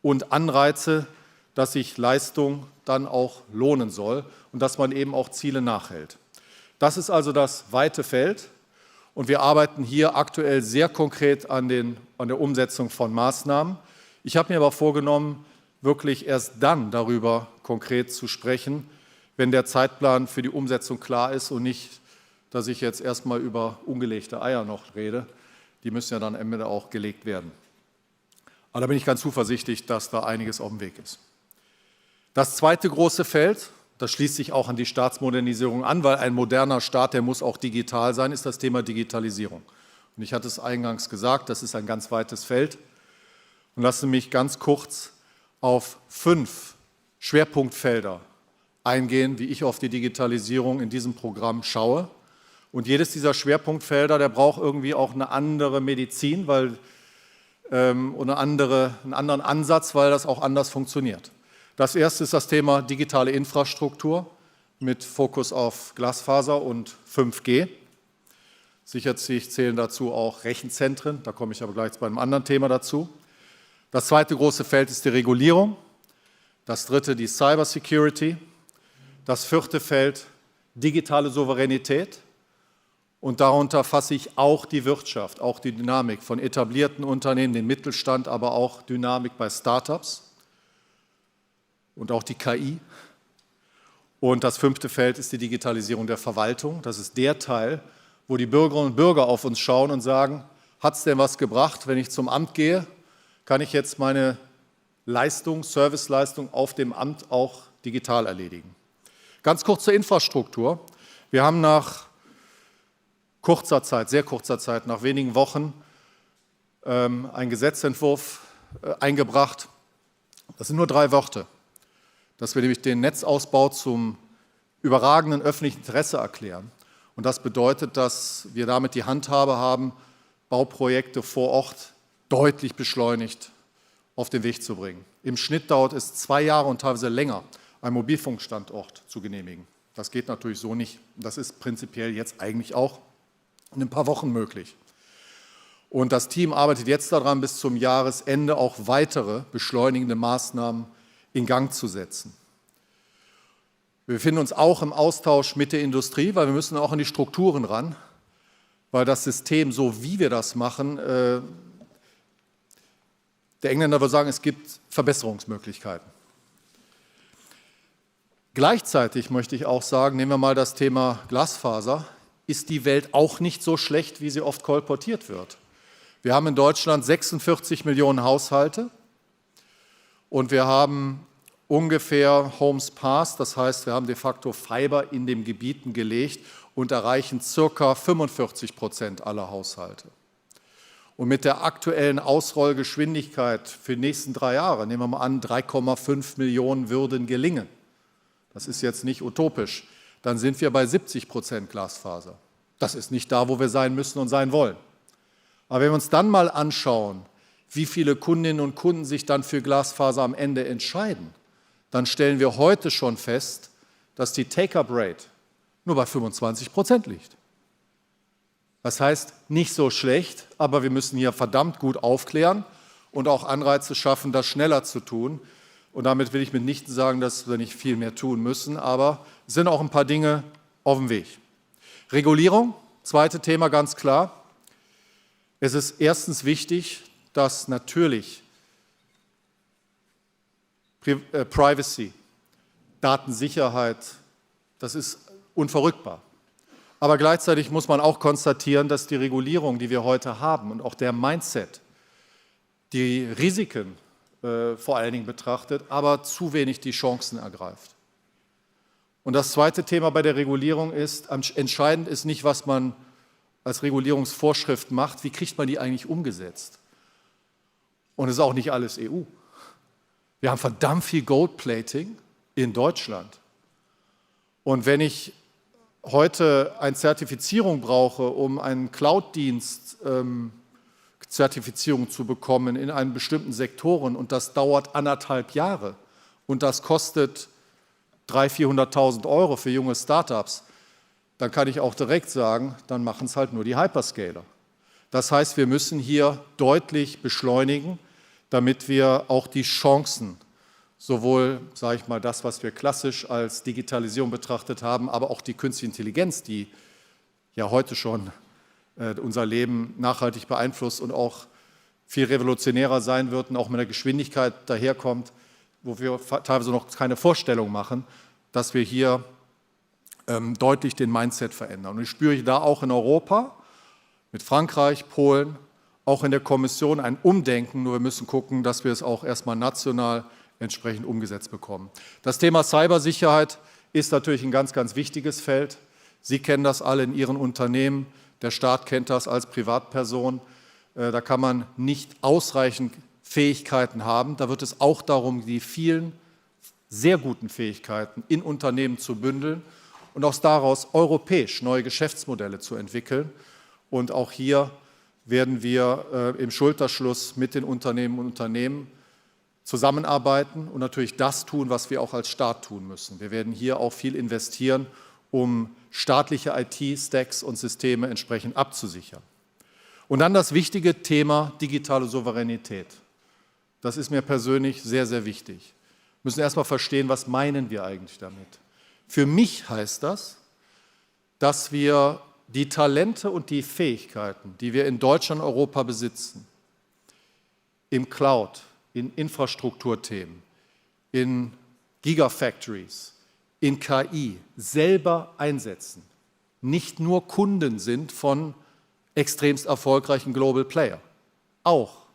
und Anreize, dass sich Leistung dann auch lohnen soll und dass man eben auch Ziele nachhält. Das ist also das weite Feld und wir arbeiten hier aktuell sehr konkret an der Umsetzung von Maßnahmen. Ich habe mir aber vorgenommen, wirklich erst dann darüber konkret zu sprechen, wenn der Zeitplan für die Umsetzung klar ist und nicht, dass ich jetzt erstmal über ungelegte Eier noch rede. Die müssen ja dann am Ende auch gelegt werden. Aber da bin ich ganz zuversichtlich, dass da einiges auf dem Weg ist. Das zweite große Feld, das schließt sich auch an die Staatsmodernisierung an, weil ein moderner Staat, der muss auch digital sein, ist das Thema Digitalisierung. Und ich hatte es eingangs gesagt, das ist ein ganz weites Feld. Und lassen Sie mich ganz kurz auf 5 Schwerpunktfelder eingehen, wie ich auf die Digitalisierung in diesem Programm schaue. Und jedes dieser Schwerpunktfelder, der braucht irgendwie auch eine andere Medizin und einen anderen Ansatz, weil das auch anders funktioniert. Das erste ist das Thema digitale Infrastruktur mit Fokus auf Glasfaser und 5G. Sicherlich zählen dazu auch Rechenzentren, da komme ich aber gleich bei einem anderen Thema dazu. Das zweite große Feld ist die Regulierung. Das dritte die Cybersecurity. Das vierte Feld digitale Souveränität. Und darunter fasse ich auch die Wirtschaft, auch die Dynamik von etablierten Unternehmen, den Mittelstand, aber auch Dynamik bei Startups und auch die KI. Und das fünfte Feld ist die Digitalisierung der Verwaltung. Das ist der Teil, wo die Bürgerinnen und Bürger auf uns schauen und sagen, hat es denn was gebracht, wenn ich zum Amt gehe? Kann ich jetzt meine Leistung, Serviceleistung auf dem Amt auch digital erledigen? Ganz kurz zur Infrastruktur. Wir haben nach kurzer Zeit, sehr kurzer Zeit, nach wenigen Wochen einen Gesetzentwurf eingebracht. Das sind nur 3 Worte, dass wir nämlich den Netzausbau zum überragenden öffentlichen Interesse erklären. Und das bedeutet, dass wir damit die Handhabe haben, Bauprojekte vor Ort deutlich beschleunigt auf den Weg zu bringen. Im Schnitt dauert es 2 Jahre und teilweise länger, einen Mobilfunkstandort zu genehmigen. Das geht natürlich so nicht. Das ist prinzipiell jetzt eigentlich auch in ein paar Wochen möglich. Und das Team arbeitet jetzt daran, bis zum Jahresende auch weitere beschleunigende Maßnahmen in Gang zu setzen. Wir befinden uns auch im Austausch mit der Industrie, weil wir müssen auch an die Strukturen ran, weil das System, so wie wir das machen, der Engländer würde sagen, es gibt Verbesserungsmöglichkeiten. Gleichzeitig möchte ich auch sagen, nehmen wir mal das Thema Glasfaser, ist die Welt auch nicht so schlecht, wie sie oft kolportiert wird. Wir haben in Deutschland 46 Millionen Haushalte und wir haben ungefähr Homes Passed, das heißt, wir haben de facto Fiber in den Gebieten gelegt und erreichen ca. 45% aller Haushalte. Und mit der aktuellen Ausrollgeschwindigkeit für die nächsten 3 Jahre, nehmen wir mal an, 3,5 Millionen würden gelingen. Das ist jetzt nicht utopisch. Dann sind wir bei 70% Glasfaser. Das ist nicht da, wo wir sein müssen und sein wollen. Aber wenn wir uns dann mal anschauen, wie viele Kundinnen und Kunden sich dann für Glasfaser am Ende entscheiden, dann stellen wir heute schon fest, dass die Take-up-Rate nur bei 25% liegt. Das heißt, nicht so schlecht, aber wir müssen hier verdammt gut aufklären und auch Anreize schaffen, das schneller zu tun. Und damit will ich mitnichten sagen, dass wir nicht viel mehr tun müssen, aber es sind auch ein paar Dinge auf dem Weg. Regulierung, zweite Thema ganz klar. Es ist erstens wichtig, dass natürlich Privacy, Datensicherheit, das ist unverrückbar. Aber gleichzeitig muss man auch konstatieren, dass die Regulierung, die wir heute haben und auch der Mindset, die Risiken vor allen Dingen betrachtet, aber zu wenig die Chancen ergreift. Und das zweite Thema bei der Regulierung ist, entscheidend ist nicht, was man als Regulierungsvorschrift macht, wie kriegt man die eigentlich umgesetzt? Und es ist auch nicht alles EU. Wir haben verdammt viel Goldplating in Deutschland. Und wenn ich heute eine Zertifizierung brauche, um einen Cloud-Dienst Zertifizierung zu bekommen in einem bestimmten Sektoren und das dauert 1,5 Jahre und das kostet 300.000, 400.000 € für junge Startups, dann kann ich auch direkt sagen, dann machen es halt nur die Hyperscaler. Das heißt, wir müssen hier deutlich beschleunigen, damit wir auch die Chancen, sowohl, sage ich mal, das, was wir klassisch als Digitalisierung betrachtet haben, aber auch die künstliche Intelligenz, die ja heute schon unser Leben nachhaltig beeinflusst und auch viel revolutionärer sein wird und auch mit einer Geschwindigkeit daherkommt, wo wir teilweise noch keine Vorstellung machen, dass wir hier deutlich den Mindset verändern. Und ich spüre da auch in Europa, mit Frankreich, Polen, auch in der Kommission ein Umdenken, nur wir müssen gucken, dass wir es auch erstmal national entsprechend umgesetzt bekommen. Das Thema Cybersicherheit ist natürlich ein ganz, ganz wichtiges Feld. Sie kennen das alle in Ihren Unternehmen. Der Staat kennt das als Privatperson. Da kann man nicht ausreichend Fähigkeiten haben. Da wird es auch darum, die vielen sehr guten Fähigkeiten in Unternehmen zu bündeln und auch daraus europäisch neue Geschäftsmodelle zu entwickeln. Und auch hier werden wir im Schulterschluss mit den Unternehmen und Unternehmen zusammenarbeiten und natürlich das tun, was wir auch als Staat tun müssen. Wir werden hier auch viel investieren, um staatliche IT-Stacks und Systeme entsprechend abzusichern. Und dann das wichtige Thema digitale Souveränität. Das ist mir persönlich sehr, sehr wichtig. Wir müssen erstmal verstehen, was meinen wir eigentlich damit. Für mich heißt das, dass wir die Talente und die Fähigkeiten, die wir in Deutschland und Europa besitzen, im Cloud, in Infrastrukturthemen, in Gigafactories, in KI selber einsetzen, nicht nur Kunden sind von extremst erfolgreichen Global Player, auch,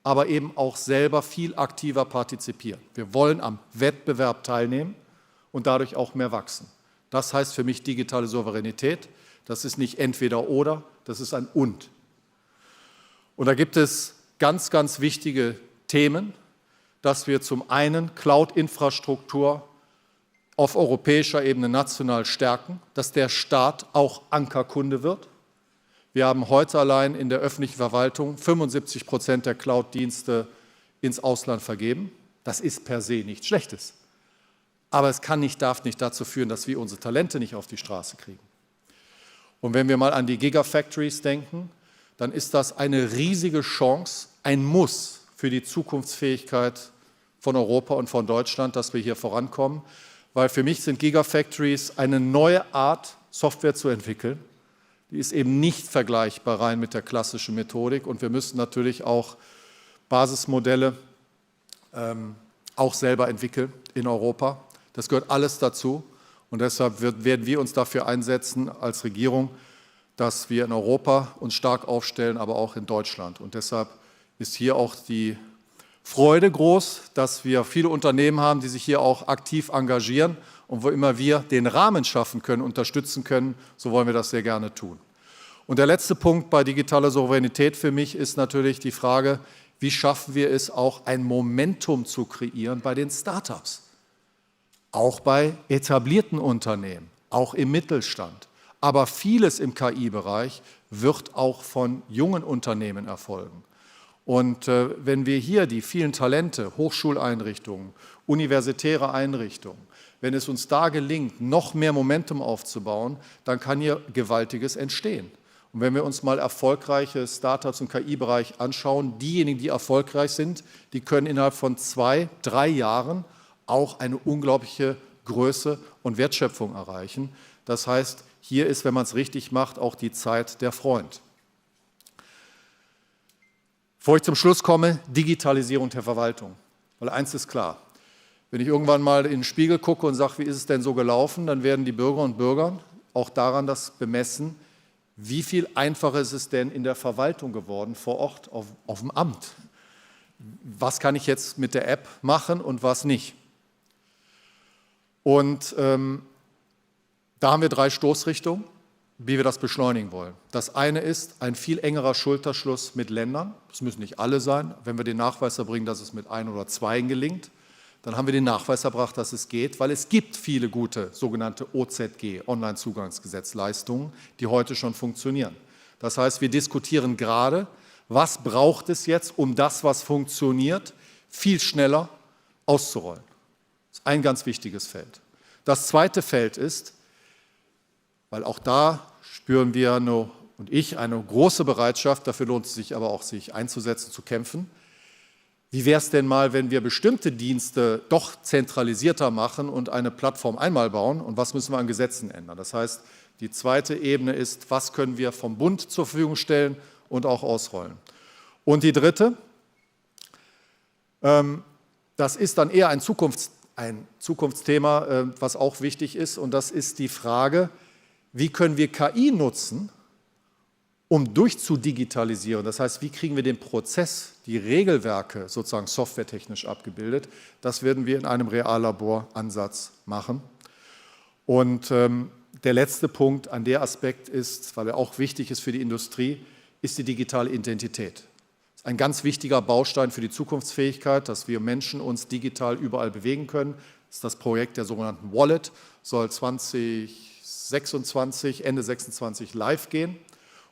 aber eben auch selber viel aktiver partizipieren. Wir wollen am Wettbewerb teilnehmen und dadurch auch mehr wachsen. Das heißt für mich digitale Souveränität. Das ist nicht entweder oder, das ist ein und. Und da gibt es ganz, ganz wichtige Themen, dass wir zum einen Cloud-Infrastruktur auf europäischer Ebene national stärken, dass der Staat auch Ankerkunde wird. Wir haben heute allein in der öffentlichen Verwaltung 75% der Cloud-Dienste ins Ausland vergeben. Das ist per se nichts Schlechtes. Aber es kann nicht, darf nicht dazu führen, dass wir unsere Talente nicht auf die Straße kriegen. Und wenn wir mal an die Gigafactories denken, dann ist das eine riesige Chance, ein Muss für die Zukunftsfähigkeit von Europa und von Deutschland, dass wir hier vorankommen. Weil für mich sind Gigafactories eine neue Art, Software zu entwickeln. Die ist eben nicht vergleichbar rein mit der klassischen Methodik. Und wir müssen natürlich auch Basismodelle auch selber entwickeln in Europa. Das gehört alles dazu. Und deshalb werden wir uns dafür einsetzen als Regierung, dass wir in Europa uns stark aufstellen, aber auch in Deutschland. Und deshalb ist hier auch die Freude groß, dass wir viele Unternehmen haben, die sich hier auch aktiv engagieren und wo immer wir den Rahmen schaffen können, unterstützen können, so wollen wir das sehr gerne tun. Und der letzte Punkt bei digitaler Souveränität für mich ist natürlich die Frage, wie schaffen wir es auch ein Momentum zu kreieren bei den Startups, auch bei etablierten Unternehmen, auch im Mittelstand. Aber vieles im KI-Bereich wird auch von jungen Unternehmen erfolgen. Und wenn wir hier die vielen Talente, Hochschuleinrichtungen, universitäre Einrichtungen, wenn es uns da gelingt, noch mehr Momentum aufzubauen, dann kann hier Gewaltiges entstehen. Und wenn wir uns mal erfolgreiche Startups im KI-Bereich anschauen, diejenigen, die erfolgreich sind, die können innerhalb von 2, 3 Jahren auch eine unglaubliche Größe und Wertschöpfung erreichen. Das heißt, hier ist, wenn man es richtig macht, auch die Zeit der Freund. Bevor ich zum Schluss komme, Digitalisierung der Verwaltung. Weil eins ist klar, wenn ich irgendwann mal in den Spiegel gucke und sage, wie ist es denn so gelaufen, dann werden die Bürger und Bürger auch daran das bemessen, wie viel einfacher ist es denn in der Verwaltung geworden, vor Ort, auf dem Amt. Was kann ich jetzt mit der App machen und was nicht? Und da haben wir 3 Stoßrichtungen, wie wir das beschleunigen wollen. Das eine ist ein viel engerer Schulterschluss mit Ländern. Das müssen nicht alle sein. Wenn wir den Nachweis erbringen, dass es mit 1 oder 2 gelingt, dann haben wir den Nachweis erbracht, dass es geht, weil es gibt viele gute sogenannte OZG, Online-Zugangsgesetzleistungen, die heute schon funktionieren. Das heißt, wir diskutieren gerade, was braucht es jetzt, um das, was funktioniert, viel schneller auszurollen. Das ist ein ganz wichtiges Feld. Das zweite Feld ist, weil auch da spüren wir und ich eine große Bereitschaft, dafür lohnt es sich aber auch, sich einzusetzen, zu kämpfen. Wie wäre es denn mal, wenn wir bestimmte Dienste doch zentralisierter machen und eine Plattform einmal bauen? Und was müssen wir an Gesetzen ändern? Das heißt, die zweite Ebene ist, was können wir vom Bund zur Verfügung stellen und auch ausrollen? Und die dritte, das ist dann eher ein Zukunftsthema, was auch wichtig ist. Und das ist die Frage, wie können wir KI nutzen, um durchzudigitalisieren. Das heißt, wie kriegen wir den Prozess, die Regelwerke sozusagen softwaretechnisch abgebildet? Das werden wir in einem Reallaboransatz machen. Und der letzte Punkt an der Aspekt ist, weil er auch wichtig ist für die Industrie, ist die digitale Identität. Das ist ein ganz wichtiger Baustein für die Zukunftsfähigkeit, dass wir Menschen uns digital überall bewegen können. Das ist das Projekt der sogenannten Wallet, soll Ende 26 live gehen.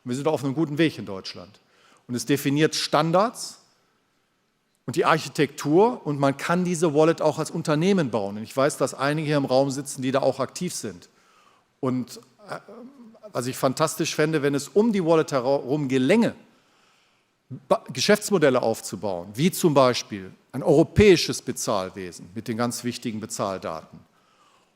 Und wir sind auf einem guten Weg in Deutschland. Und es definiert Standards und die Architektur und man kann diese Wallet auch als Unternehmen bauen. Und ich weiß, dass einige hier im Raum sitzen, die da auch aktiv sind. Und was ich fantastisch fände, wenn es um die Wallet herum gelänge, Geschäftsmodelle aufzubauen, wie zum Beispiel ein europäisches Bezahlwesen mit den ganz wichtigen Bezahldaten.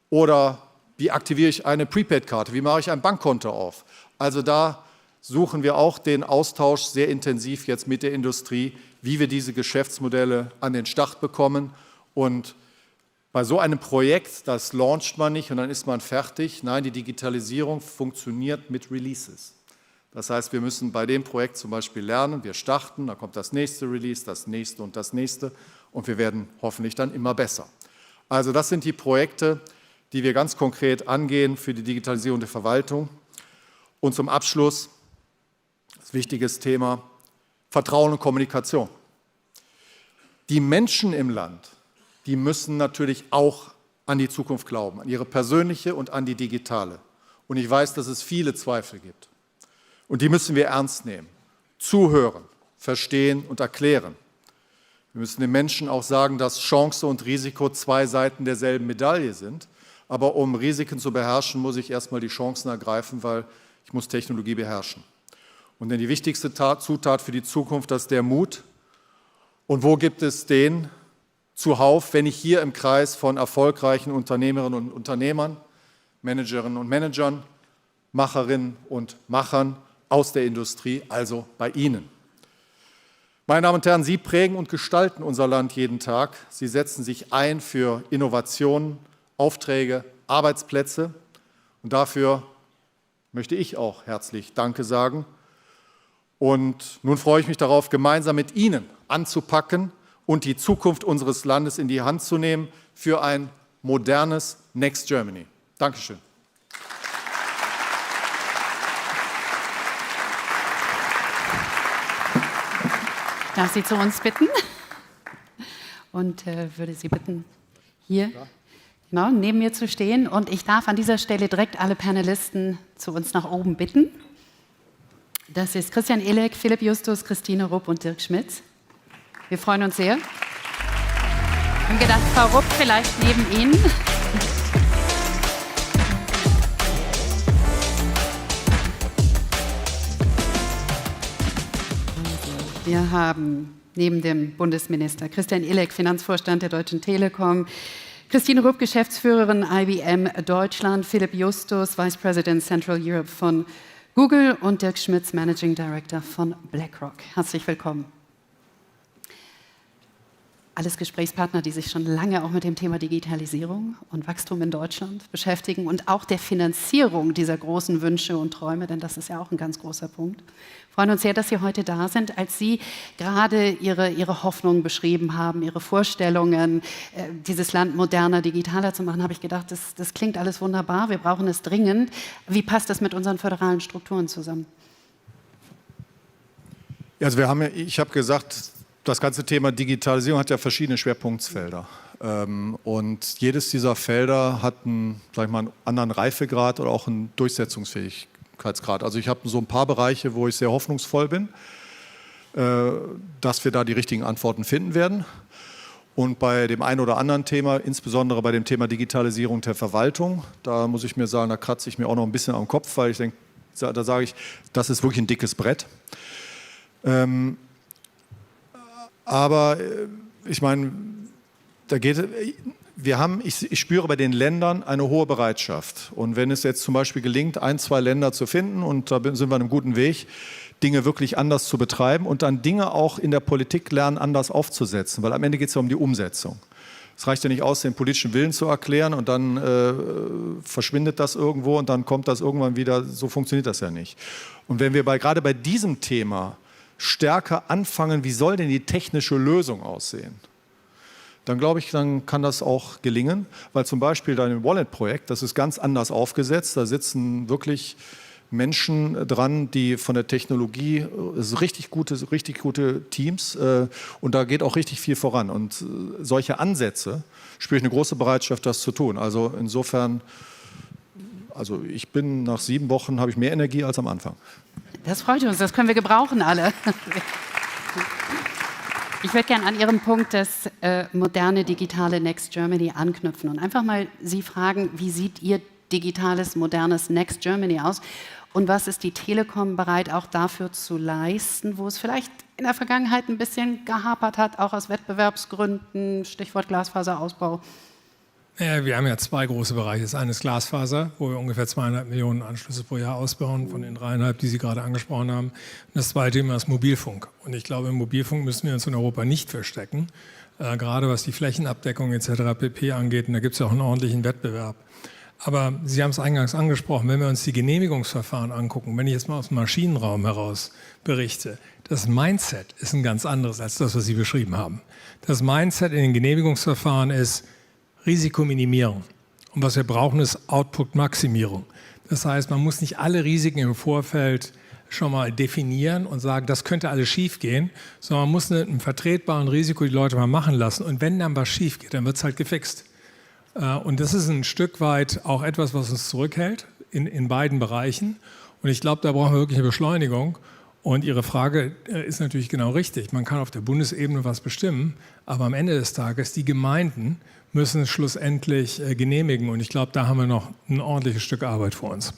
Oder wie aktiviere ich eine Prepaid-Karte, wie mache ich ein Bankkonto auf. Also da suchen wir auch den Austausch sehr intensiv jetzt mit der Industrie, wie wir diese Geschäftsmodelle an den Start bekommen. Und bei so einem Projekt, das launcht man nicht und dann ist man fertig. Nein, die Digitalisierung funktioniert mit Releases. Das heißt, wir müssen bei dem Projekt zum Beispiel lernen, wir starten, dann kommt das nächste Release, das nächste und wir werden hoffentlich dann immer besser. Also das sind die Projekte, die wir ganz konkret angehen für die Digitalisierung der Verwaltung. Und zum Abschluss, das wichtiges Thema, Vertrauen und Kommunikation. Die Menschen im Land, die müssen natürlich auch an die Zukunft glauben, an ihre persönliche und an die digitale. Und ich weiß, dass es viele Zweifel gibt. Und die müssen wir ernst nehmen, zuhören, verstehen und erklären. Wir müssen den Menschen auch sagen, dass Chance und Risiko 2 Seiten derselben Medaille sind. Aber um Risiken zu beherrschen, muss ich erstmal die Chancen ergreifen, weil ich muss Technologie beherrschen. Und denn die wichtigste Zutat für die Zukunft, das ist der Mut. Und wo gibt es den zuhauf, wenn ich hier im Kreis von erfolgreichen Unternehmerinnen und Unternehmern, Managerinnen und Managern, Macherinnen und Machern aus der Industrie, also bei Ihnen. Meine Damen und Herren, Sie prägen und gestalten unser Land jeden Tag. Sie setzen sich ein für Innovationen, Aufträge, Arbeitsplätze. Und dafür möchte ich auch herzlich Danke sagen. Und nun freue ich mich darauf, gemeinsam mit Ihnen anzupacken und die Zukunft unseres Landes in die Hand zu nehmen für ein modernes Next Germany. Dankeschön. Ich darf Sie zu uns bitten und würde Sie bitten, hier genau, neben mir zu stehen. Und ich darf an dieser Stelle direkt alle Panelisten zu uns nach oben bitten. Das ist Christian Elek, Philipp Justus, Christine Rupp und Dirk Schmitz. Wir freuen uns sehr. Wir haben gedacht, Frau Rupp vielleicht neben Ihnen. Wir haben neben dem Bundesminister Christian Elek, Finanzvorstand der Deutschen Telekom, Christine Rupp, Geschäftsführerin IBM Deutschland, Philipp Justus, Vice President Central Europe von Google und Dirk Schmitz, Managing Director von BlackRock. Herzlich willkommen. Alles Gesprächspartner, die sich schon lange auch mit dem Thema Digitalisierung und Wachstum in Deutschland beschäftigen und auch der Finanzierung dieser großen Wünsche und Träume, denn das ist ja auch ein ganz großer Punkt. Wir freuen uns sehr, dass Sie heute da sind. Als Sie gerade Ihre Hoffnungen beschrieben haben, Ihre Vorstellungen, dieses Land moderner, digitaler zu machen, habe ich gedacht, das klingt alles wunderbar, wir brauchen es dringend. Wie passt das mit unseren föderalen Strukturen zusammen? Also ich habe gesagt, das ganze Thema Digitalisierung hat ja verschiedene Schwerpunktfelder. Und jedes dieser Felder hat einen, sag ich mal, einen anderen Reifegrad oder auch einen Durchsetzungsfähigkeitsgrad. Also ich habe so ein paar Bereiche, wo ich sehr hoffnungsvoll bin, dass wir da die richtigen Antworten finden werden. Und bei dem einen oder anderen Thema, insbesondere bei dem Thema Digitalisierung der Verwaltung, da muss ich mir sagen, da kratze ich mir auch noch ein bisschen am Kopf, weil ich denke, da sage ich, das ist wirklich ein dickes Brett. Aber ich meine, ich spüre bei den Ländern eine hohe Bereitschaft. Und wenn es jetzt zum Beispiel gelingt, 1, 2 Länder zu finden, und da sind wir auf einem guten Weg, Dinge wirklich anders zu betreiben und dann Dinge auch in der Politik lernen, anders aufzusetzen. Weil am Ende geht es ja um die Umsetzung. Es reicht ja nicht aus, den politischen Willen zu erklären und dann verschwindet das irgendwo und dann kommt das irgendwann wieder. So funktioniert das ja nicht. Und wenn wir gerade bei diesem Thema stärker anfangen, wie soll denn die technische Lösung aussehen, dann glaube ich, dann kann das auch gelingen, weil zum Beispiel dein Wallet-Projekt, das ist ganz anders aufgesetzt, da sitzen wirklich Menschen dran, die von der Technologie, das sind richtig gute Teams und da geht auch richtig viel voran und solche Ansätze spüre ich eine große Bereitschaft, das zu tun. Also insofern, also ich bin nach 7 Wochen, habe ich mehr Energie als am Anfang. Das freut uns, das können wir gebrauchen alle. Ich würde gerne an Ihrem Punkt das moderne, digitale Next Germany anknüpfen und einfach mal Sie fragen, wie sieht Ihr digitales, modernes Next Germany aus und was ist die Telekom bereit auch dafür zu leisten, wo es vielleicht in der Vergangenheit ein bisschen gehapert hat, auch aus Wettbewerbsgründen, Stichwort Glasfaserausbau? Ja, wir haben ja 2 große Bereiche. Das eine ist Glasfaser, wo wir ungefähr 200 Millionen Anschlüsse pro Jahr ausbauen, von den 3,5, die Sie gerade angesprochen haben. Und das zweite Thema ist Mobilfunk. Und ich glaube, im Mobilfunk müssen wir uns in Europa nicht verstecken, gerade was die Flächenabdeckung etc. pp. Angeht. Und da gibt es ja auch einen ordentlichen Wettbewerb. Aber Sie haben es eingangs angesprochen, wenn wir uns die Genehmigungsverfahren angucken, wenn ich jetzt mal aus dem Maschinenraum heraus berichte, das Mindset ist ein ganz anderes als das, was Sie beschrieben haben. Das Mindset in den Genehmigungsverfahren ist Risikominimierung. Und was wir brauchen, ist Output-Maximierung. Das heißt, man muss nicht alle Risiken im Vorfeld schon mal definieren und sagen, das könnte alles schief gehen, sondern man muss mit einem vertretbaren Risiko die Leute mal machen lassen. Und wenn dann was schief geht, dann wird es halt gefixt. Und das ist ein Stück weit auch etwas, was uns zurückhält in beiden Bereichen. Und ich glaube, da brauchen wir wirklich eine Beschleunigung. Und Ihre Frage ist natürlich genau richtig. Man kann auf der Bundesebene was bestimmen, aber am Ende des Tages die Gemeinden müssen es schlussendlich genehmigen. Und ich glaube, da haben wir noch ein ordentliches Stück Arbeit vor uns.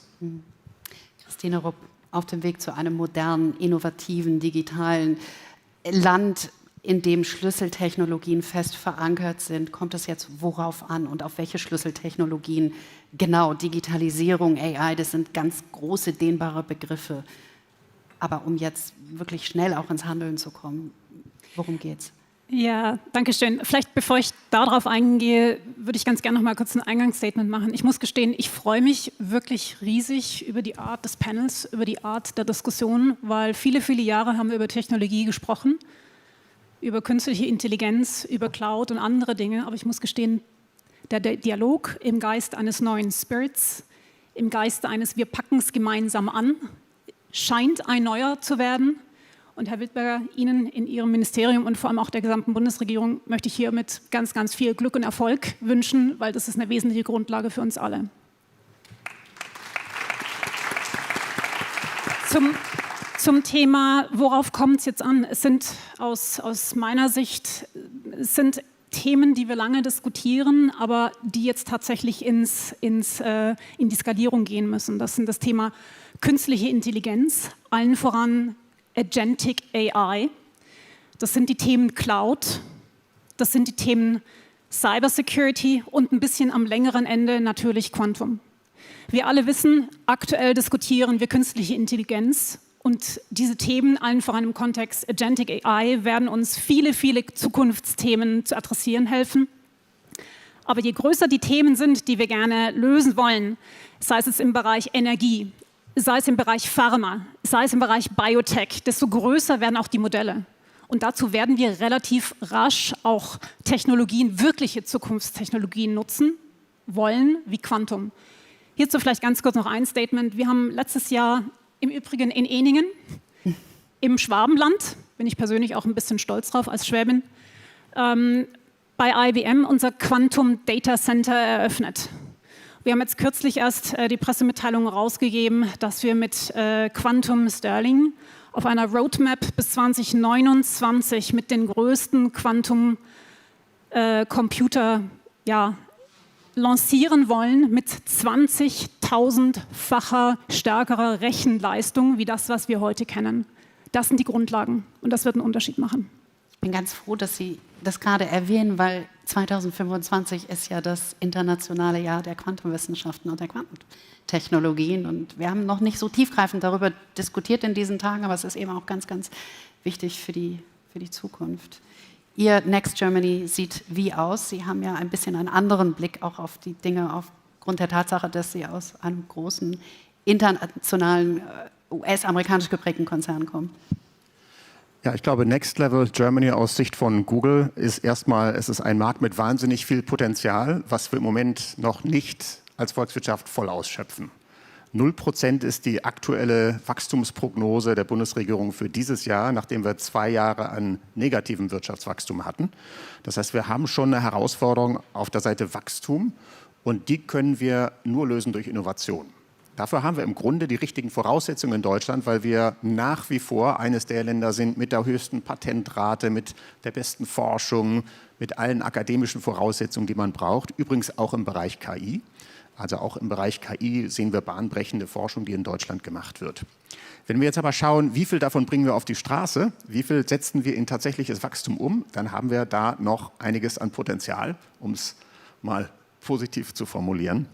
Christine Rupp, auf dem Weg zu einem modernen, innovativen, digitalen Land, in dem Schlüsseltechnologien fest verankert sind, kommt es jetzt worauf an und auf welche Schlüsseltechnologien? Genau, Digitalisierung, AI, das sind ganz große, dehnbare Begriffe. Aber um jetzt wirklich schnell auch ins Handeln zu kommen, worum geht's? Ja, danke schön. Vielleicht bevor ich darauf eingehe, würde ich ganz gerne noch mal kurz ein Eingangsstatement machen. Ich muss gestehen, ich freue mich wirklich riesig über die Art des Panels, über die Art der Diskussion, weil viele, viele Jahre haben wir über Technologie gesprochen, über künstliche Intelligenz, über Cloud und andere Dinge. Aber ich muss gestehen, der Dialog im Geist eines neuen Spirits, im Geiste eines wir packen es gemeinsam an, scheint ein neuer zu werden. Und Herr Wildberger, Ihnen in Ihrem Ministerium und vor allem auch der gesamten Bundesregierung möchte ich hiermit ganz, ganz viel Glück und Erfolg wünschen, weil das ist eine wesentliche Grundlage für uns alle. Zum Thema, worauf kommt es jetzt an? Es sind aus meiner Sicht Themen, die wir lange diskutieren, aber die jetzt tatsächlich in die Skalierung gehen müssen. Das sind das Thema künstliche Intelligenz, allen voran Agentic AI. Das sind die Themen Cloud, das sind die Themen Cybersecurity und ein bisschen am längeren Ende natürlich Quantum. Wir alle wissen, aktuell diskutieren wir künstliche Intelligenz Und diese Themen, allen voran im Kontext Agentic AI, werden uns viele, viele Zukunftsthemen zu adressieren helfen. Aber je größer die Themen sind, die wir gerne lösen wollen, sei es im Bereich Energie, sei es im Bereich Pharma, sei es im Bereich Biotech, desto größer werden auch die Modelle. Und dazu werden wir relativ rasch auch Technologien, wirkliche Zukunftstechnologien nutzen wollen, wie Quantum. Hierzu vielleicht ganz kurz noch ein Statement. Wir haben letztes Jahr im Übrigen in Eningen, im Schwabenland, bin ich persönlich auch ein bisschen stolz drauf als Schwäbin, bei IBM unser Quantum Data Center eröffnet. Wir haben jetzt kürzlich erst die Pressemitteilung rausgegeben, dass wir mit Quantum Sterling auf einer Roadmap bis 2029 mit den größten Quantum Computer lancieren wollen mit 20.000-facher stärkerer Rechenleistung wie das, was wir heute kennen. Das sind die Grundlagen und das wird einen Unterschied machen. Ich bin ganz froh, dass Sie das gerade erwähnen, weil 2025 ist ja das internationale Jahr der Quantenwissenschaften und der Quantentechnologien. Und wir haben noch nicht so tiefgreifend darüber diskutiert in diesen Tagen, aber es ist eben auch ganz, ganz wichtig für die Zukunft. Ihr Next Germany sieht wie aus? Sie haben ja ein bisschen einen anderen Blick auch auf die Dinge aufgrund der Tatsache, dass Sie aus einem großen internationalen, US-amerikanisch geprägten Konzern kommen. Ja, ich glaube, Next Level Germany aus Sicht von Google ist erstmal, es ist ein Markt mit wahnsinnig viel Potenzial, was wir im Moment noch nicht als Volkswirtschaft voll ausschöpfen. 0% ist die aktuelle Wachstumsprognose der Bundesregierung für dieses Jahr, nachdem wir 2 Jahre an negativem Wirtschaftswachstum hatten. Das heißt, wir haben schon eine Herausforderung auf der Seite Wachstum und die können wir nur lösen durch Innovation. Dafür haben wir im Grunde die richtigen Voraussetzungen in Deutschland, weil wir nach wie vor eines der Länder sind mit der höchsten Patentrate, mit der besten Forschung, mit allen akademischen Voraussetzungen, die man braucht. Übrigens auch im Bereich KI. Also auch im Bereich KI sehen wir bahnbrechende Forschung, die in Deutschland gemacht wird. Wenn wir jetzt aber schauen, wie viel davon bringen wir auf die Straße, wie viel setzen wir in tatsächliches Wachstum um, dann haben wir da noch einiges an Potenzial, um es mal positiv zu formulieren.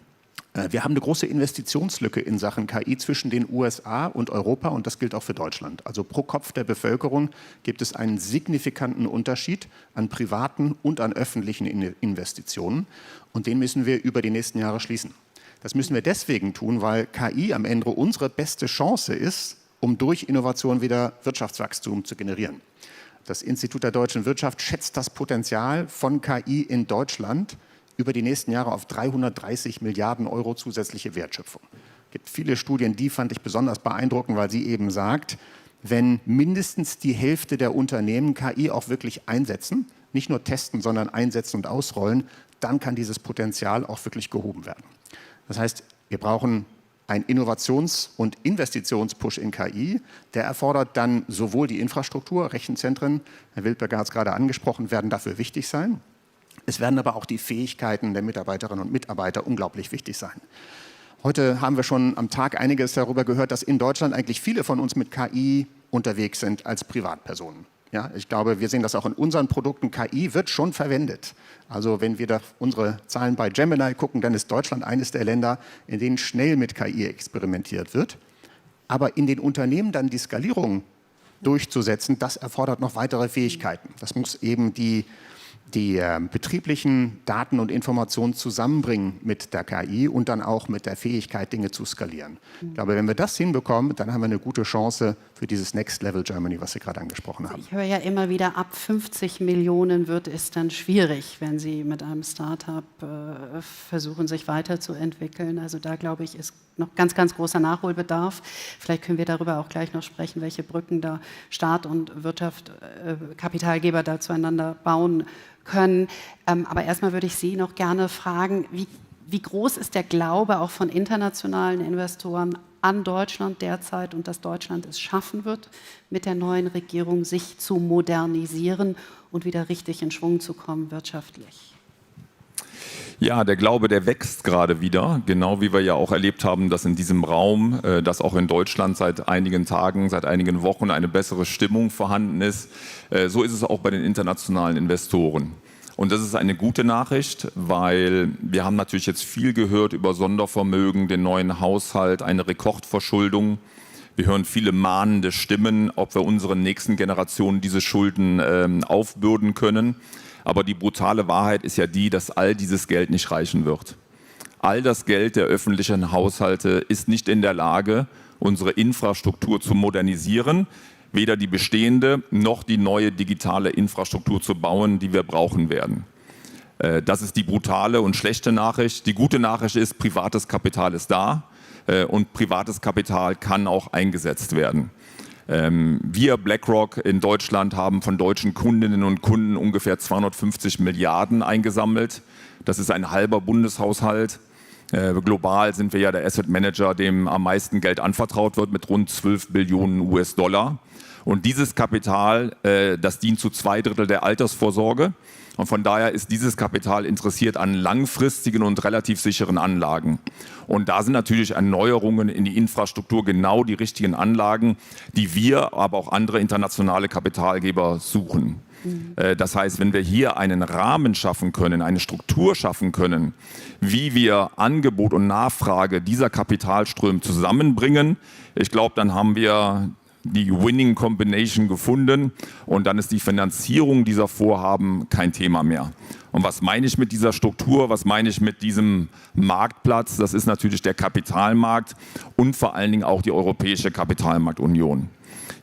Wir haben eine große Investitionslücke in Sachen KI zwischen den USA und Europa und das gilt auch für Deutschland. Also pro Kopf der Bevölkerung gibt es einen signifikanten Unterschied an privaten und an öffentlichen Investitionen und den müssen wir über die nächsten Jahre schließen. Das müssen wir deswegen tun, weil KI am Ende unsere beste Chance ist, um durch Innovation wieder Wirtschaftswachstum zu generieren. Das Institut der deutschen Wirtschaft schätzt das Potenzial von KI in Deutschland über die nächsten Jahre auf 330 Milliarden Euro zusätzliche Wertschöpfung. Es gibt viele Studien, die fand ich besonders beeindruckend, weil sie eben sagt, wenn mindestens die Hälfte der Unternehmen KI auch wirklich einsetzen, nicht nur testen, sondern einsetzen und ausrollen, dann kann dieses Potenzial auch wirklich gehoben werden. Das heißt, wir brauchen einen Innovations- und Investitionspush in KI. Der erfordert dann sowohl die Infrastruktur, Rechenzentren, Herr Wildberger hat es gerade angesprochen, werden dafür wichtig sein. Es werden aber auch die Fähigkeiten der Mitarbeiterinnen und Mitarbeiter unglaublich wichtig sein. Heute haben wir schon am Tag einiges darüber gehört, dass in Deutschland eigentlich viele von uns mit KI unterwegs sind als Privatpersonen. Ja, ich glaube, wir sehen das auch in unseren Produkten. KI wird schon verwendet. Also wenn wir da unsere Zahlen bei Gemini gucken, dann ist Deutschland eines der Länder, in denen schnell mit KI experimentiert wird. Aber in den Unternehmen dann die Skalierung durchzusetzen, das erfordert noch weitere Fähigkeiten. Das muss eben die betrieblichen Daten und Informationen zusammenbringen mit der KI und dann auch mit der Fähigkeit, Dinge zu skalieren. Ich glaube, wenn wir das hinbekommen, dann haben wir eine gute Chance für dieses Next Level Germany, was Sie gerade angesprochen haben. Ich höre ja immer wieder, ab 50 Millionen wird es dann schwierig, wenn Sie mit einem Start-up versuchen, sich weiterzuentwickeln. Also da, glaube ich, ist noch ganz, ganz großer Nachholbedarf. Vielleicht können wir darüber auch gleich noch sprechen, welche Brücken da Staat und Wirtschaft, Kapitalgeber da zueinander bauen können. Aber erstmal würde ich Sie noch gerne fragen, wie groß ist der Glaube auch von internationalen Investoren an Deutschland derzeit und dass Deutschland es schaffen wird, mit der neuen Regierung sich zu modernisieren und wieder richtig in Schwung zu kommen wirtschaftlich? Ja, der Glaube, der wächst gerade wieder, genau wie wir ja auch erlebt haben, dass in diesem Raum, dass auch in Deutschland seit einigen Tagen, seit einigen Wochen eine bessere Stimmung vorhanden ist. So ist es auch bei den internationalen Investoren. Und das ist eine gute Nachricht, weil wir haben natürlich jetzt viel gehört über Sondervermögen, den neuen Haushalt, eine Rekordverschuldung. Wir hören viele mahnende Stimmen, ob wir unseren nächsten Generationen diese Schulden aufbürden können. Aber die brutale Wahrheit ist ja die, dass all dieses Geld nicht reichen wird. All das Geld der öffentlichen Haushalte ist nicht in der Lage, unsere Infrastruktur zu modernisieren, weder die bestehende noch die neue digitale Infrastruktur zu bauen, die wir brauchen werden. Das ist die brutale und schlechte Nachricht. Die gute Nachricht ist, privates Kapital ist da und privates Kapital kann auch eingesetzt werden. Wir, BlackRock in Deutschland, haben von deutschen Kundinnen und Kunden ungefähr 250 Milliarden eingesammelt. Das ist ein halber Bundeshaushalt. Global sind wir ja der Asset Manager, dem am meisten Geld anvertraut wird, mit rund 12 Billionen US-Dollar. Und dieses Kapital, das dient zu 2/3 der Altersvorsorge. Und von daher ist dieses Kapital interessiert an langfristigen und relativ sicheren Anlagen. Und da sind natürlich Erneuerungen in die Infrastruktur genau die richtigen Anlagen, die wir, aber auch andere internationale Kapitalgeber suchen. Das heißt, wenn wir hier einen Rahmen schaffen können, eine Struktur schaffen können, wie wir Angebot und Nachfrage dieser Kapitalströme zusammenbringen, ich glaube, dann haben wir die Winning Combination gefunden und dann ist die Finanzierung dieser Vorhaben kein Thema mehr. Und was meine ich mit dieser Struktur, was meine ich mit diesem Marktplatz? Das ist natürlich der Kapitalmarkt und vor allen Dingen auch die Europäische Kapitalmarktunion.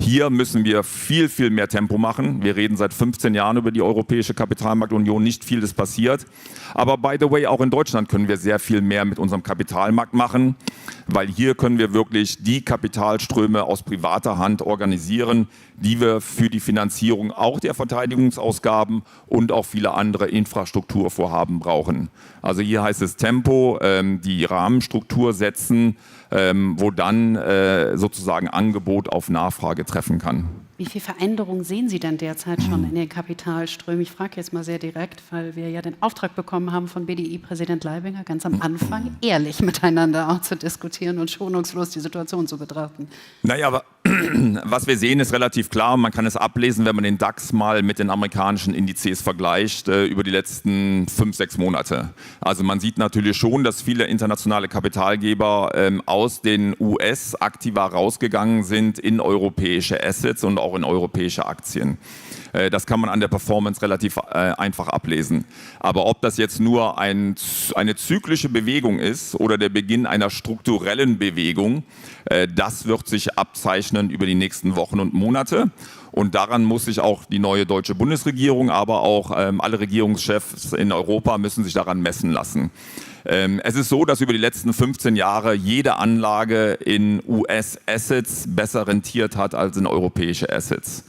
Hier müssen wir viel, viel mehr Tempo machen. Wir reden seit 15 Jahren über die Europäische Kapitalmarktunion. Nicht viel ist passiert. Aber by the way, auch in Deutschland können wir sehr viel mehr mit unserem Kapitalmarkt machen, weil hier können wir wirklich die Kapitalströme aus privater Hand organisieren, die wir für die Finanzierung auch der Verteidigungsausgaben und auch viele andere Infrastrukturvorhaben brauchen. Also hier heißt es Tempo, die Rahmenstruktur setzen, wo dann sozusagen Angebot auf Nachfrage treffen kann. Wie viel Veränderung sehen Sie denn derzeit schon in den Kapitalströmen? Ich frage jetzt mal sehr direkt, weil wir ja den Auftrag bekommen haben von BDI-Präsident Leibinger, ganz am Anfang ehrlich miteinander auch zu diskutieren und schonungslos die Situation zu betrachten. Naja, aber was wir sehen, ist relativ klar. Man kann es ablesen, wenn man den DAX mal mit den amerikanischen Indizes vergleicht über die letzten 5-6 Monate. Also man sieht natürlich schon, dass viele internationale Kapitalgeber aus den US-Aktiva rausgegangen sind in europäische Assets und auch in europäische Aktien. Das kann man an der Performance relativ einfach ablesen. Aber ob das jetzt nur eine zyklische Bewegung ist oder der Beginn einer strukturellen Bewegung, das wird sich abzeichnen über die nächsten Wochen und Monate. Und daran muss sich auch die neue deutsche Bundesregierung, aber auch alle Regierungschefs in Europa müssen sich daran messen lassen. Es ist so, dass über die letzten 15 Jahre jede Anlage in US-Assets besser rentiert hat als in europäische Assets.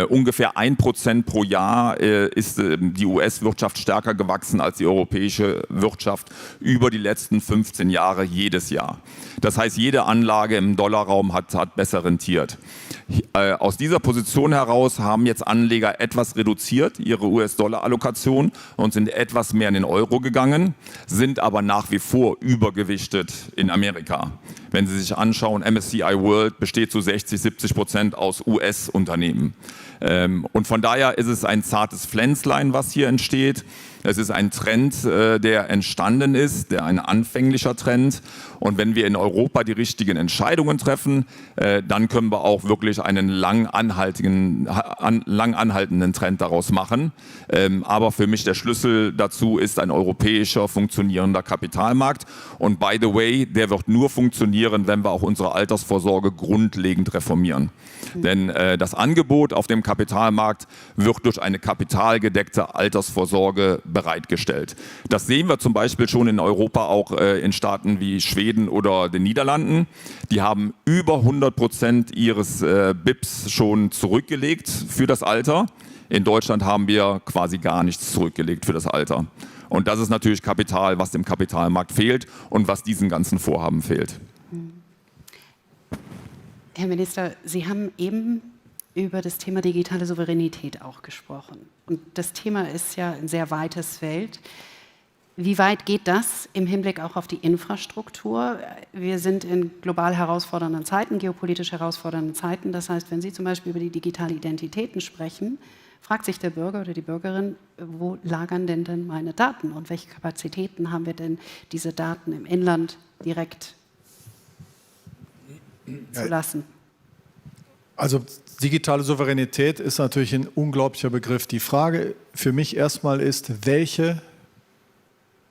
Ungefähr 1% pro Jahr ist die US-Wirtschaft stärker gewachsen als die europäische Wirtschaft über die letzten 15 Jahre jedes Jahr. Das heißt, jede Anlage im Dollarraum hat besser rentiert. Aus dieser Position heraus haben jetzt Anleger etwas reduziert, ihre US-Dollar-Allokation, und sind etwas mehr in den Euro gegangen, sind aber nach wie vor übergewichtet in Amerika. Wenn Sie sich anschauen, MSCI World besteht zu 60-70% aus US-Unternehmen. Und von daher ist es ein zartes Pflänzlein, was hier entsteht. Es ist ein Trend, der entstanden ist, ein anfänglicher Trend. Und wenn wir in Europa die richtigen Entscheidungen treffen, dann können wir auch wirklich einen lang anhaltenden Trend daraus machen. Aber für mich der Schlüssel dazu ist ein europäischer, funktionierender Kapitalmarkt. Und by the way, der wird nur funktionieren, wenn wir auch unsere Altersvorsorge grundlegend reformieren. Denn das Angebot auf dem Kapitalmarkt wird durch eine kapitalgedeckte Altersvorsorge bereitgestellt. Das sehen wir zum Beispiel schon in Europa, auch in Staaten wie Schweden oder den Niederlanden. Die haben über 100% ihres BIPs schon zurückgelegt für das Alter. In Deutschland haben wir quasi gar nichts zurückgelegt für das Alter. Und das ist natürlich Kapital, was dem Kapitalmarkt fehlt und was diesen ganzen Vorhaben fehlt. Herr Minister, Sie haben eben über das Thema digitale Souveränität auch gesprochen. Und das Thema ist ja ein sehr weites Feld. Wie weit geht das im Hinblick auch auf die Infrastruktur? Wir sind in global herausfordernden Zeiten, geopolitisch herausfordernden Zeiten. Das heißt, wenn Sie zum Beispiel über die digitale Identitäten sprechen, fragt sich der Bürger oder die Bürgerin, wo lagern denn meine Daten und welche Kapazitäten haben wir denn, diese Daten im Inland direkt zu lassen? Also digitale Souveränität ist natürlich ein unglaublicher Begriff. Die Frage für mich erstmal ist, welche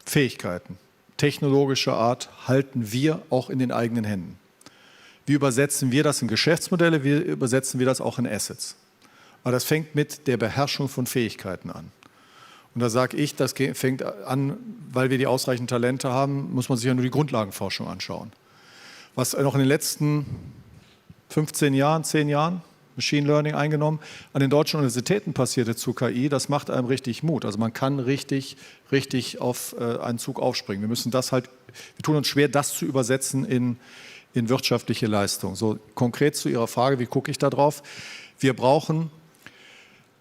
Fähigkeiten technologischer Art halten wir auch in den eigenen Händen? Wie übersetzen wir das in Geschäftsmodelle, wie übersetzen wir das auch in Assets? Aber das fängt mit der Beherrschung von Fähigkeiten an. Und da sage ich, das fängt an, weil wir die ausreichend Talente haben, muss man sich ja nur die Grundlagenforschung anschauen. Was noch in den letzten 15 Jahren, 10 Jahren Machine Learning eingenommen, an den deutschen Universitäten passierte zu KI, das macht einem richtig Mut. Also man kann richtig auf einen Zug aufspringen. Wir tun uns schwer, das zu übersetzen in wirtschaftliche Leistung. So konkret zu Ihrer Frage, wie gucke ich da drauf? Wir brauchen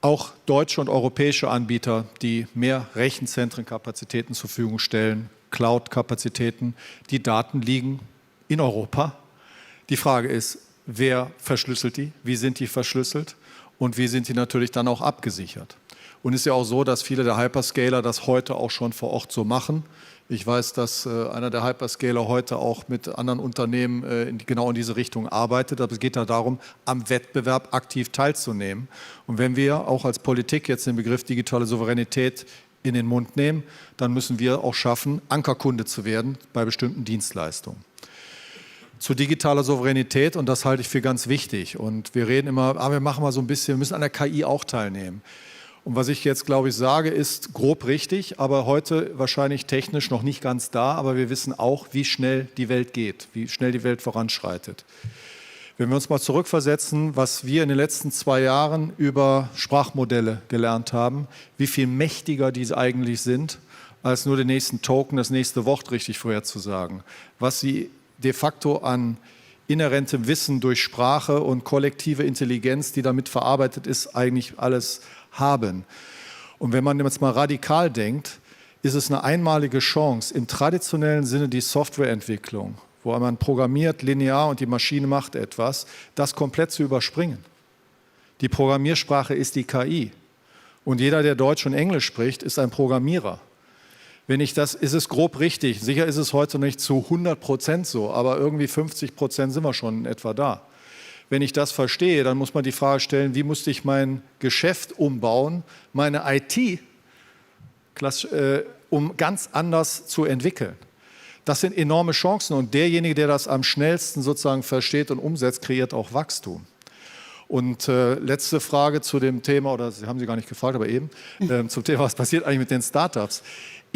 auch deutsche und europäische Anbieter, die mehr Rechenzentrenkapazitäten zur Verfügung stellen, Cloud-Kapazitäten. Die Daten liegen in Europa. Die Frage ist, wer verschlüsselt die? Wie sind die verschlüsselt? Und wie sind die natürlich dann auch abgesichert? Und es ist ja auch so, dass viele der Hyperscaler das heute auch schon vor Ort so machen. Ich weiß, dass einer der Hyperscaler heute auch mit anderen Unternehmen genau in diese Richtung arbeitet. Aber es geht da darum, am Wettbewerb aktiv teilzunehmen. Und wenn wir auch als Politik jetzt den Begriff digitale Souveränität in den Mund nehmen, dann müssen wir auch schaffen, Ankerkunde zu werden bei bestimmten Dienstleistungen. Zu digitaler Souveränität, und das halte ich für ganz wichtig. Und wir reden immer, wir machen mal so ein bisschen, wir müssen an der KI auch teilnehmen. Und was ich jetzt, glaube ich, sage, ist grob richtig, aber heute wahrscheinlich technisch noch nicht ganz da. Aber wir wissen auch, wie schnell die Welt geht, wie schnell die Welt voranschreitet. Wenn wir uns mal zurückversetzen, was wir in den letzten 2 Jahren über Sprachmodelle gelernt haben, wie viel mächtiger diese eigentlich sind, als nur den nächsten Token, das nächste Wort richtig vorherzusagen. Was sie de facto an inhärentem Wissen durch Sprache und kollektive Intelligenz, die damit verarbeitet ist, eigentlich alles haben. Und wenn man jetzt mal radikal denkt, ist es eine einmalige Chance, im traditionellen Sinne die Softwareentwicklung, wo man programmiert linear und die Maschine macht etwas, das komplett zu überspringen. Die Programmiersprache ist die KI. Und jeder, der Deutsch und Englisch spricht, ist ein Programmierer. Ist es grob richtig. Sicher ist es heute nicht zu 100% so, aber irgendwie 50% sind wir schon in etwa da. Wenn ich das verstehe, dann muss man die Frage stellen, wie musste ich mein Geschäft umbauen, meine IT, um ganz anders zu entwickeln. Das sind enorme Chancen und derjenige, der das am schnellsten sozusagen versteht und umsetzt, kreiert auch Wachstum. Und letzte Frage zu dem Thema, oder Sie haben Sie gar nicht gefragt, aber eben, zum Thema, was passiert eigentlich mit den Startups?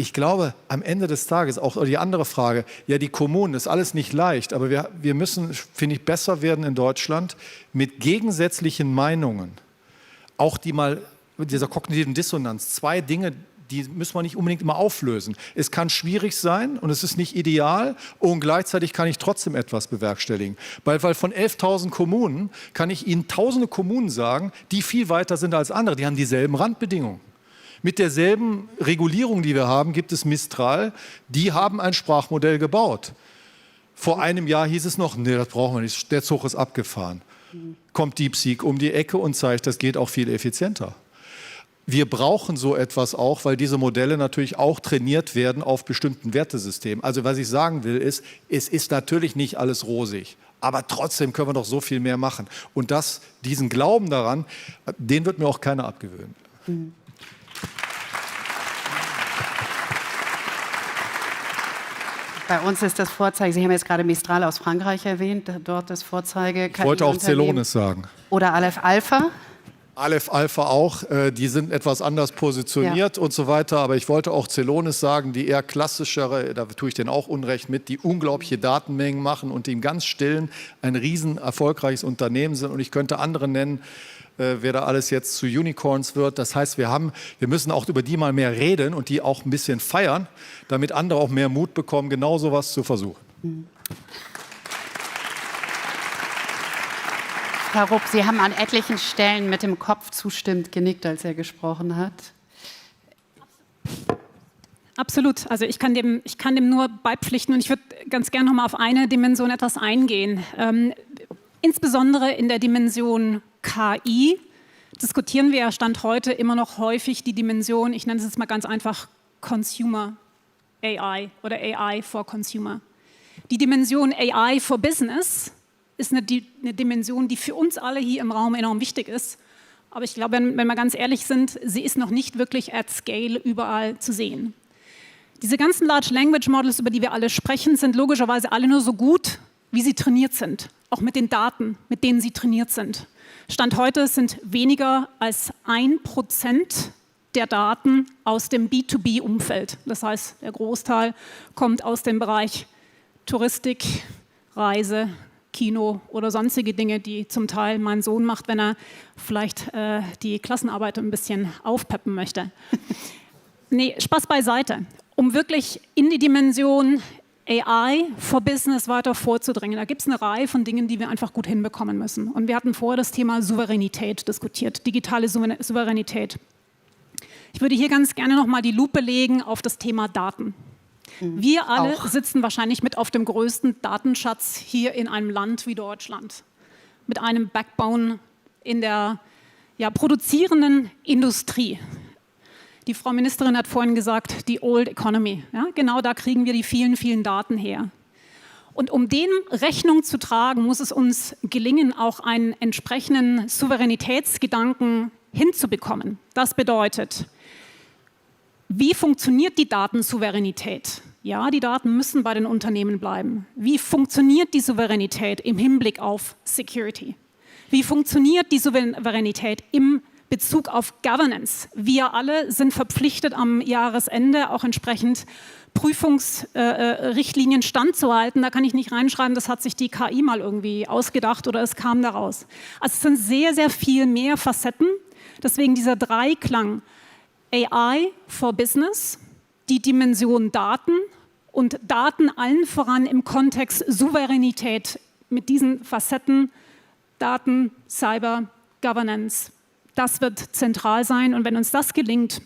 Ich glaube, am Ende des Tages, auch die andere Frage, ja, die Kommunen, ist alles nicht leicht, aber wir müssen, finde ich, besser werden in Deutschland mit gegensätzlichen Meinungen. Auch mit dieser kognitiven Dissonanz. 2 Dinge, die müssen wir nicht unbedingt immer auflösen. Es kann schwierig sein und es ist nicht ideal und gleichzeitig kann ich trotzdem etwas bewerkstelligen. Weil von 11.000 Kommunen kann ich Ihnen tausende Kommunen sagen, die viel weiter sind als andere. Die haben dieselben Randbedingungen. Mit derselben Regulierung, die wir haben, gibt es Mistral. Die haben ein Sprachmodell gebaut. Vor einem Jahr hieß es noch, nee, das brauchen wir nicht, der Zug ist abgefahren. Kommt DeepSeek um die Ecke und zeigt, das geht auch viel effizienter. Wir brauchen so etwas auch, weil diese Modelle natürlich auch trainiert werden auf bestimmten Wertesystemen. Also was ich sagen will, ist, es ist natürlich nicht alles rosig, aber trotzdem können wir doch so viel mehr machen. Und diesen Glauben daran, den wird mir auch keiner abgewöhnen. Bei uns ist das Vorzeige, Sie haben jetzt gerade Mistral aus Frankreich erwähnt, dort das Vorzeige. Ich wollte auch Celonis sagen. Oder Aleph Alpha. Aleph Alpha auch, die sind etwas anders positioniert und so weiter, aber ich wollte auch Celonis sagen, die eher klassischere, da tue ich denen auch Unrecht mit, die unglaubliche Datenmengen machen und die im ganz Stillen ein riesen erfolgreiches Unternehmen sind und ich könnte andere nennen, wer da alles jetzt zu Unicorns wird. Das heißt, wir müssen auch über die mal mehr reden und die auch ein bisschen feiern, damit andere auch mehr Mut bekommen, genau sowas zu versuchen. Frau Rupp, Sie haben an etlichen Stellen mit dem Kopf zustimmend genickt, als er gesprochen hat. Absolut. Also ich kann dem nur beipflichten und ich würde ganz gerne noch mal auf eine Dimension etwas eingehen. Insbesondere in der Dimension KI diskutieren wir ja Stand heute immer noch häufig die Dimension, ich nenne es jetzt mal ganz einfach Consumer AI oder AI for Consumer. Die Dimension AI for Business ist eine Dimension, die für uns alle hier im Raum enorm wichtig ist. Aber ich glaube, wenn wir ganz ehrlich sind, sie ist noch nicht wirklich at scale überall zu sehen. Diese ganzen Large Language Models, über die wir alle sprechen, sind logischerweise alle nur so gut, wie sie trainiert sind. Auch mit den Daten, mit denen sie trainiert sind. Stand heute sind weniger als 1% der Daten aus dem B2B-Umfeld. Das heißt, der Großteil kommt aus dem Bereich Touristik, Reise, Kino oder sonstige Dinge, die zum Teil mein Sohn macht, wenn er vielleicht die Klassenarbeit ein bisschen aufpeppen möchte. Nee, Spaß beiseite. Um wirklich in die Dimension AI for Business weiter vorzudringen, da gibt es eine Reihe von Dingen, die wir einfach gut hinbekommen müssen. Und wir hatten vorher das Thema Souveränität diskutiert, digitale Souveränität. Ich würde hier ganz gerne nochmal die Lupe legen auf das Thema Daten. Wir alle sitzen wahrscheinlich mit auf dem größten Datenschatz hier in einem Land wie Deutschland. Mit einem Backbone in der produzierenden Industrie. Die Frau Ministerin hat vorhin gesagt, die Old Economy. Ja, genau da kriegen wir die vielen, vielen Daten her. Und um dem Rechnung zu tragen, muss es uns gelingen, auch einen entsprechenden Souveränitätsgedanken hinzubekommen. Das bedeutet, wie funktioniert die Datensouveränität? Ja, die Daten müssen bei den Unternehmen bleiben. Wie funktioniert die Souveränität im Hinblick auf Security? Wie funktioniert die Souveränität im Bezug auf Governance? Wir alle sind verpflichtet, am Jahresende auch entsprechend Prüfungsrichtlinien standzuhalten. Da kann ich nicht reinschreiben, das hat sich die KI mal irgendwie ausgedacht oder es kam daraus. Also es sind sehr, sehr viel mehr Facetten. Deswegen dieser Dreiklang AI for Business, die Dimension Daten und Daten allen voran im Kontext Souveränität mit diesen Facetten Daten, Cyber, Governance. Das wird zentral sein und wenn uns das gelingt,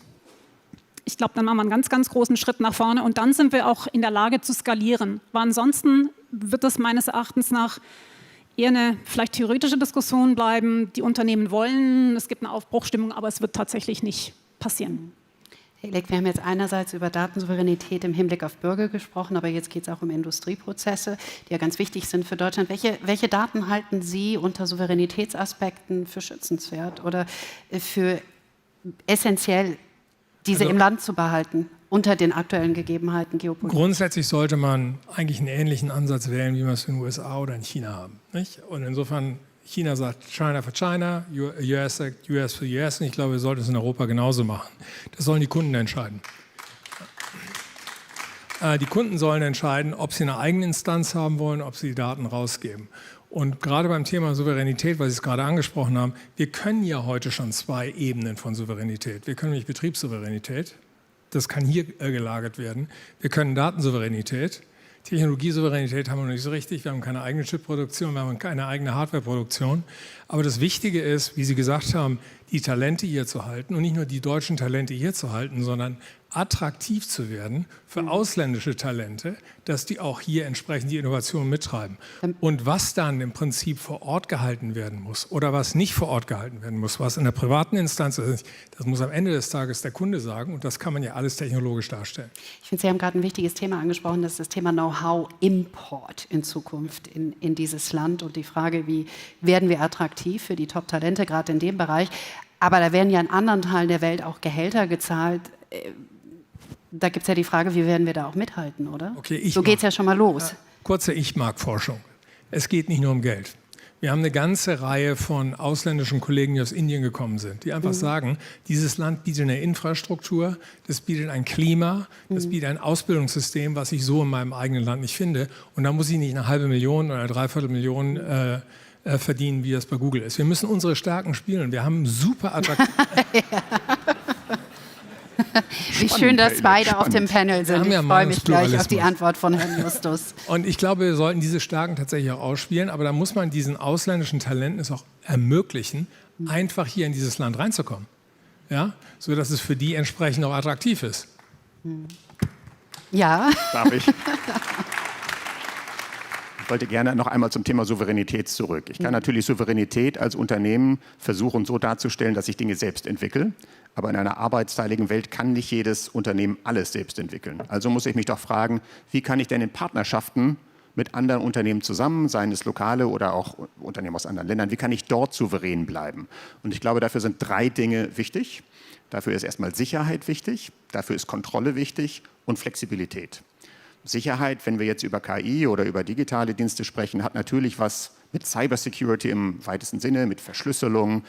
ich glaube, dann machen wir einen ganz, ganz großen Schritt nach vorne und dann sind wir auch in der Lage zu skalieren. Weil ansonsten wird das meines Erachtens nach eher eine vielleicht theoretische Diskussion bleiben. Die Unternehmen wollen, es gibt eine Aufbruchstimmung, aber es wird tatsächlich nicht passieren. Elek, wir haben jetzt einerseits über Datensouveränität im Hinblick auf Bürger gesprochen, aber jetzt geht es auch um Industrieprozesse, die ja ganz wichtig sind für Deutschland. Welche Daten halten Sie unter Souveränitätsaspekten für schützenswert oder für essentiell, diese im Land zu behalten, unter den aktuellen Gegebenheiten geopolitisch? Grundsätzlich sollte man eigentlich einen ähnlichen Ansatz wählen, wie wir es in den USA oder in China haben. Nicht? Und insofern, China sagt China for China, US sagt US for US und ich glaube, wir sollten es in Europa genauso machen. Das sollen die Kunden entscheiden. Die Kunden sollen entscheiden, ob sie eine eigene Instanz haben wollen, ob sie die Daten rausgeben. Und gerade beim Thema Souveränität, weil Sie es gerade angesprochen haben, wir können ja heute schon 2 Ebenen von Souveränität. Wir können nämlich Betriebssouveränität, das kann hier gelagert werden. Wir können Datensouveränität. Technologiesouveränität haben wir noch nicht so richtig. Wir haben keine eigene Chipproduktion, wir haben keine eigene Hardwareproduktion. Aber das Wichtige ist, wie Sie gesagt haben, die Talente hier zu halten und nicht nur die deutschen Talente hier zu halten, sondern attraktiv zu werden für ausländische Talente, dass die auch hier entsprechend die Innovation mittreiben. Und was dann im Prinzip vor Ort gehalten werden muss oder was nicht vor Ort gehalten werden muss, was in der privaten Instanz ist, das muss am Ende des Tages der Kunde sagen und das kann man ja alles technologisch darstellen. Ich finde, Sie haben gerade ein wichtiges Thema angesprochen, das ist das Thema Know-how-Import in Zukunft in dieses Land und die Frage, wie werden wir attraktiv für die Top-Talente, gerade in dem Bereich. Aber da werden ja in anderen Teilen der Welt auch Gehälter gezahlt. Da gibt es ja die Frage, wie werden wir da auch mithalten, oder? Okay, so geht es ja schon mal los. Kurze Ich-Mag-Forschung. Es geht nicht nur um Geld. Wir haben eine ganze Reihe von ausländischen Kollegen, die aus Indien gekommen sind, die einfach sagen, dieses Land bietet eine Infrastruktur, das bietet ein Klima, das bietet ein Ausbildungssystem, was ich so in meinem eigenen Land nicht finde. Und da muss ich nicht eine $500.000 oder $750.000 verdienen, wie das bei Google ist. Wir müssen unsere Stärken spielen. Wir haben super attraktiv. Wie schön, dass beide auf dem Panel sind. Ich freue mich gleich auf die Antwort von Herrn Justus. Und ich glaube, wir sollten diese Stärken tatsächlich auch ausspielen, aber da muss man diesen ausländischen Talenten es auch ermöglichen, einfach hier in dieses Land reinzukommen. Ja? So dass es für die entsprechend auch attraktiv ist. Ja. Darf ich? Ich wollte gerne noch einmal zum Thema Souveränität zurück. Ich kann natürlich Souveränität als Unternehmen versuchen, so darzustellen, dass ich Dinge selbst entwickle. Aber in einer arbeitsteiligen Welt kann nicht jedes Unternehmen alles selbst entwickeln. Also muss ich mich doch fragen, wie kann ich denn in Partnerschaften mit anderen Unternehmen zusammen, seien es lokale oder auch Unternehmen aus anderen Ländern, wie kann ich dort souverän bleiben? Und ich glaube, dafür sind 3 Dinge wichtig. Dafür ist erstmal Sicherheit wichtig, dafür ist Kontrolle wichtig und Flexibilität. Sicherheit, wenn wir jetzt über KI oder über digitale Dienste sprechen, hat natürlich was mit Cybersecurity im weitesten Sinne, mit Verschlüsselung,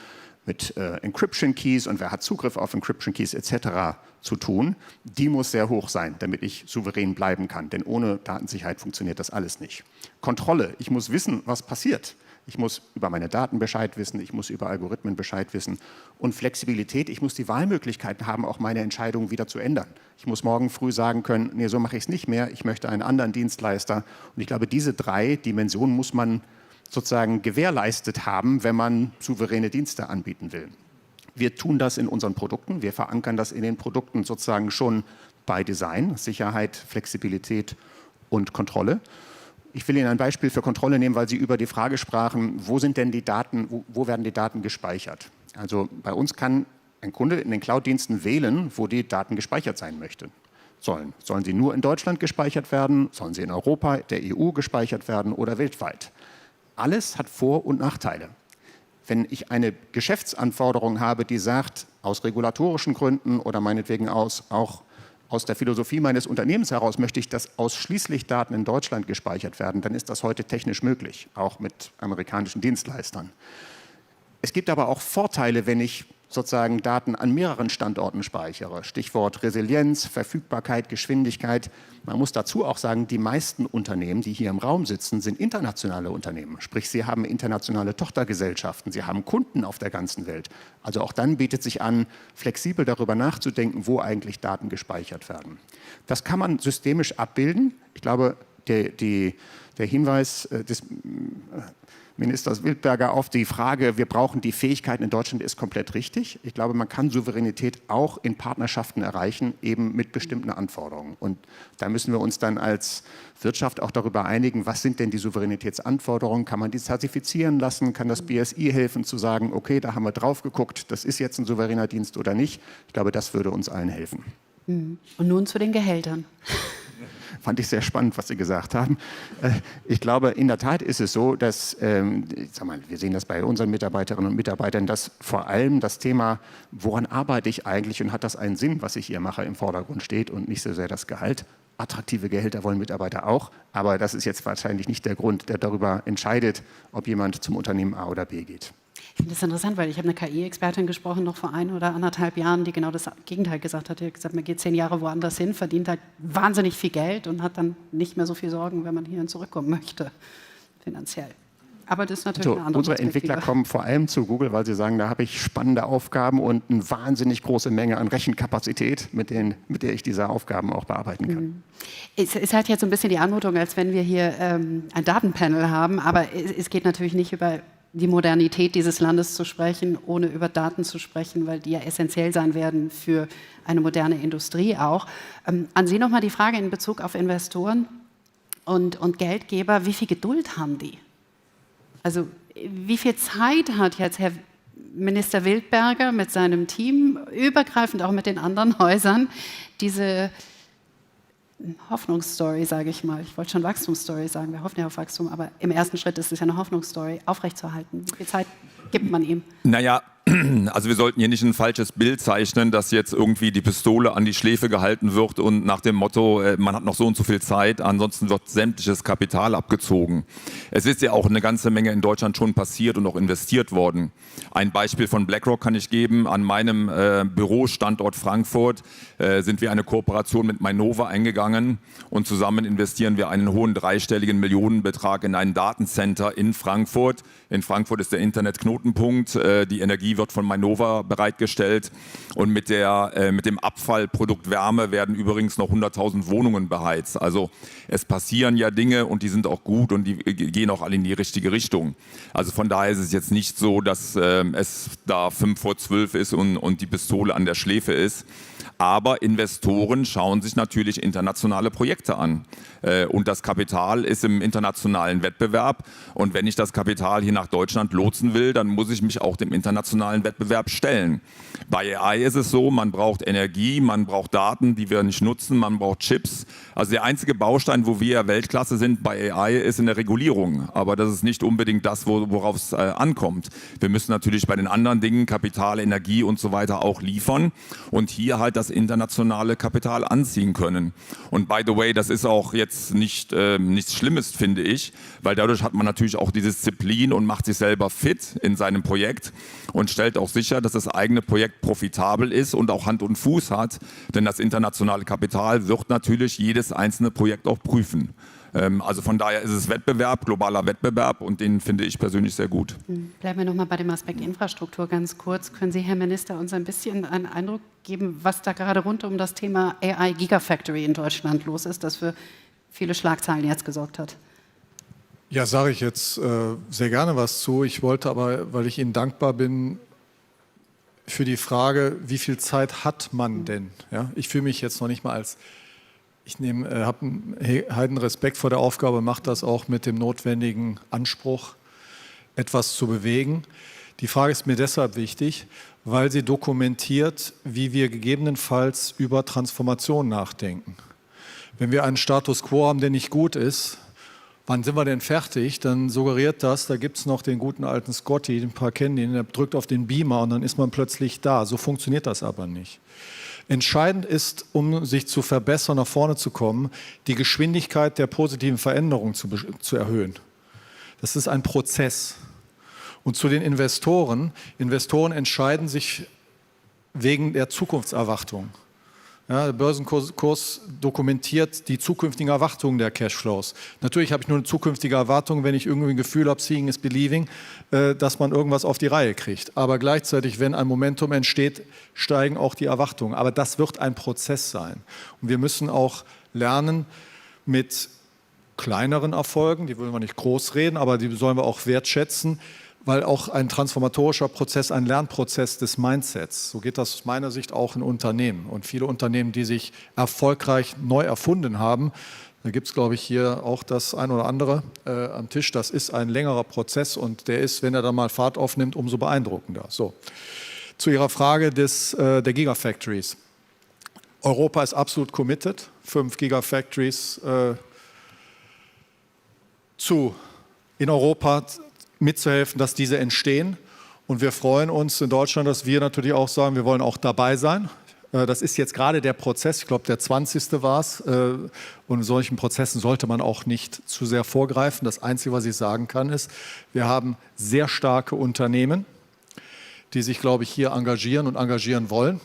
mit Encryption Keys und wer hat Zugriff auf Encryption Keys etc. zu tun. Die muss sehr hoch sein, damit ich souverän bleiben kann, denn ohne Datensicherheit funktioniert das alles nicht. Kontrolle, ich muss wissen, was passiert. Ich muss über meine Daten Bescheid wissen, ich muss über Algorithmen Bescheid wissen. Und Flexibilität, ich muss die Wahlmöglichkeiten haben, auch meine Entscheidungen wieder zu ändern. Ich muss morgen früh sagen können, nee, so mache ich es nicht mehr, ich möchte einen anderen Dienstleister. Und ich glaube, diese 3 Dimensionen muss man sozusagen gewährleistet haben, wenn man souveräne Dienste anbieten will. Wir tun das in unseren Produkten, wir verankern das in den Produkten sozusagen schon bei Design, Sicherheit, Flexibilität und Kontrolle. Ich will Ihnen ein Beispiel für Kontrolle nehmen, weil Sie über die Frage sprachen, wo sind denn die Daten, wo werden die Daten gespeichert? Also bei uns kann ein Kunde in den Cloud-Diensten wählen, wo die Daten gespeichert sein möchten. Sollen sie nur in Deutschland gespeichert werden? Sollen sie in Europa, der EU gespeichert werden oder weltweit? Alles hat Vor- und Nachteile. Wenn ich eine Geschäftsanforderung habe, die sagt, aus regulatorischen Gründen oder meinetwegen auch aus der Philosophie meines Unternehmens heraus möchte ich, dass ausschließlich Daten in Deutschland gespeichert werden, dann ist das heute technisch möglich, auch mit amerikanischen Dienstleistern. Es gibt aber auch Vorteile, wenn ich sozusagen Daten an mehreren Standorten speichere. Stichwort Resilienz, Verfügbarkeit, Geschwindigkeit. Man muss dazu auch sagen, die meisten Unternehmen, die hier im Raum sitzen, sind internationale Unternehmen. Sprich, sie haben internationale Tochtergesellschaften, sie haben Kunden auf der ganzen Welt. Also auch dann bietet sich an, flexibel darüber nachzudenken, wo eigentlich Daten gespeichert werden. Das kann man systemisch abbilden. Ich glaube, der Hinweis des Ministers Wildberger auf die Frage, wir brauchen die Fähigkeiten in Deutschland, ist komplett richtig. Ich glaube, man kann Souveränität auch in Partnerschaften erreichen, eben mit bestimmten Anforderungen. Und da müssen wir uns dann als Wirtschaft auch darüber einigen, was sind denn die Souveränitätsanforderungen? Kann man die zertifizieren lassen? Kann das BSI helfen zu sagen, okay, da haben wir drauf geguckt, das ist jetzt ein souveräner Dienst oder nicht? Ich glaube, das würde uns allen helfen. Und nun zu den Gehältern. Fand ich sehr spannend, was Sie gesagt haben. Ich glaube, in der Tat ist es so, dass, wir sehen das bei unseren Mitarbeiterinnen und Mitarbeitern, dass vor allem das Thema, woran arbeite ich eigentlich und hat das einen Sinn, was ich hier mache, im Vordergrund steht und nicht so sehr das Gehalt. Attraktive Gehälter wollen Mitarbeiter auch, aber das ist jetzt wahrscheinlich nicht der Grund, der darüber entscheidet, ob jemand zum Unternehmen A oder B geht. Ich finde das interessant, weil ich habe eine KI-Expertin gesprochen, noch vor 1 oder 1,5 Jahren, die genau das Gegenteil gesagt hat. Die hat gesagt, man geht 10 Jahre woanders hin, verdient halt wahnsinnig viel Geld und hat dann nicht mehr so viel Sorgen, wenn man hierhin zurückkommen möchte, finanziell. Aber das ist natürlich eine andere Unsere Entwickler kommen vor allem zu Google, weil sie sagen, da habe ich spannende Aufgaben und eine wahnsinnig große Menge an Rechenkapazität, mit der ich diese Aufgaben auch bearbeiten kann. Es hat jetzt so ein bisschen die Anmutung, als wenn wir hier ein Datenpanel haben, aber es geht natürlich nicht über die Modernität dieses Landes zu sprechen, ohne über Daten zu sprechen, weil die ja essentiell sein werden für eine moderne Industrie auch. An Sie nochmal die Frage in Bezug auf Investoren und Geldgeber, wie viel Geduld haben die? Also wie viel Zeit hat jetzt Herr Minister Wildberger mit seinem Team, übergreifend auch mit den anderen Häusern, diese Hoffnungsstory, sage ich mal. Ich wollte schon Wachstumsstory sagen, wir hoffen ja auf Wachstum, aber im ersten Schritt ist es ja eine Hoffnungsstory, aufrechtzuerhalten. Wie viel Zeit gibt man ihm? Naja, also wir sollten hier nicht ein falsches Bild zeichnen, dass jetzt irgendwie die Pistole an die Schläfe gehalten wird und nach dem Motto, man hat noch so und so viel Zeit, ansonsten wird sämtliches Kapital abgezogen. Es ist ja auch eine ganze Menge in Deutschland schon passiert und auch investiert worden. Ein Beispiel von BlackRock kann ich geben. An meinem Bürostandort Frankfurt sind wir eine Kooperation mit Mainova eingegangen und zusammen investieren wir einen hohen dreistelligen Millionenbetrag in ein Datencenter in Frankfurt. In Frankfurt ist der Internetknotenpunkt, die Energie wird von Mainova bereitgestellt und mit dem Abfallprodukt Wärme werden übrigens noch 100.000 Wohnungen beheizt. Also es passieren ja Dinge und die sind auch gut und die gehen auch alle in die richtige Richtung. Also von daher ist es jetzt nicht so, dass es da 11:55 ist und die Pistole an der Schläfe ist. Aber Investoren schauen sich natürlich internationale Projekte an. Und das Kapital ist im internationalen Wettbewerb. Und wenn ich das Kapital hier nach Deutschland lotsen will, dann muss ich mich auch dem internationalen Wettbewerb stellen. Bei AI ist es so, man braucht Energie, man braucht Daten, die wir nicht nutzen, man braucht Chips. Also der einzige Baustein, wo wir Weltklasse sind bei AI, ist in der Regulierung. Aber das ist nicht unbedingt das, worauf es ankommt. Wir müssen natürlich bei den anderen Dingen, Kapital, Energie und so weiter auch liefern und hier halt das internationale Kapital anziehen können. Und by the way, das ist auch jetzt nichts Schlimmes, finde ich, weil dadurch hat man natürlich auch die Disziplin und macht sich selber fit in seinem Projekt und stellt auch sicher, dass das eigene Projekt profitabel ist und auch Hand und Fuß hat, denn das internationale Kapital wird natürlich jedes einzelne Projekt auch prüfen. Also von daher ist es Wettbewerb, globaler Wettbewerb und den finde ich persönlich sehr gut. Bleiben wir noch mal bei dem Aspekt Infrastruktur ganz kurz. Können Sie, Herr Minister, uns ein bisschen einen Eindruck geben, was da gerade rund um das Thema AI Gigafactory in Deutschland los ist, das für viele Schlagzeilen jetzt gesorgt hat? Ja, sage ich jetzt sehr gerne was zu. Ich wollte aber, weil ich Ihnen dankbar bin, für die Frage, wie viel Zeit hat man denn? Ja, ich fühle mich jetzt noch nicht mal als... Ich habe einen heiden Respekt vor der Aufgabe, mache das auch mit dem notwendigen Anspruch, etwas zu bewegen. Die Frage ist mir deshalb wichtig, weil sie dokumentiert, wie wir gegebenenfalls über Transformation nachdenken. Wenn wir einen Status quo haben, der nicht gut ist, wann sind wir denn fertig? Dann suggeriert das, da gibt es noch den guten alten Scotty, ein paar kennen ihn, der drückt auf den Beamer und dann ist man plötzlich da. So funktioniert das aber nicht. Entscheidend ist, um sich zu verbessern, nach vorne zu kommen, die Geschwindigkeit der positiven Veränderung zu erhöhen. Das ist ein Prozess. Und zu den Investoren. Investoren entscheiden sich wegen der Zukunftserwartung. Ja, der Börsenkurs dokumentiert die zukünftigen Erwartungen der Cashflows. Natürlich habe ich nur eine zukünftige Erwartung, wenn ich irgendwie ein Gefühl habe, seeing is believing, dass man irgendwas auf die Reihe kriegt. Aber gleichzeitig, wenn ein Momentum entsteht, steigen auch die Erwartungen. Aber das wird ein Prozess sein. Und wir müssen auch lernen, mit kleineren Erfolgen, die wollen wir nicht groß reden, aber die sollen wir auch wertschätzen, weil auch ein transformatorischer Prozess, ein Lernprozess des Mindsets, so geht das aus meiner Sicht auch in Unternehmen. Und viele Unternehmen, die sich erfolgreich neu erfunden haben, da gibt es, glaube ich, hier auch das ein oder andere am Tisch, das ist ein längerer Prozess und der ist, wenn er dann mal Fahrt aufnimmt, umso beeindruckender. So. Zu Ihrer Frage der Gigafactories. Europa ist absolut committed, 5 Gigafactories in Europa mitzuhelfen, dass diese entstehen. Und wir freuen uns in Deutschland, dass wir natürlich auch sagen, wir wollen auch dabei sein. Das ist jetzt gerade der Prozess, ich glaube der 20. war es. Und in solchen Prozessen sollte man auch nicht zu sehr vorgreifen. Das Einzige, was ich sagen kann, ist, wir haben sehr starke Unternehmen, die sich, glaube ich, hier engagieren und engagieren wollen.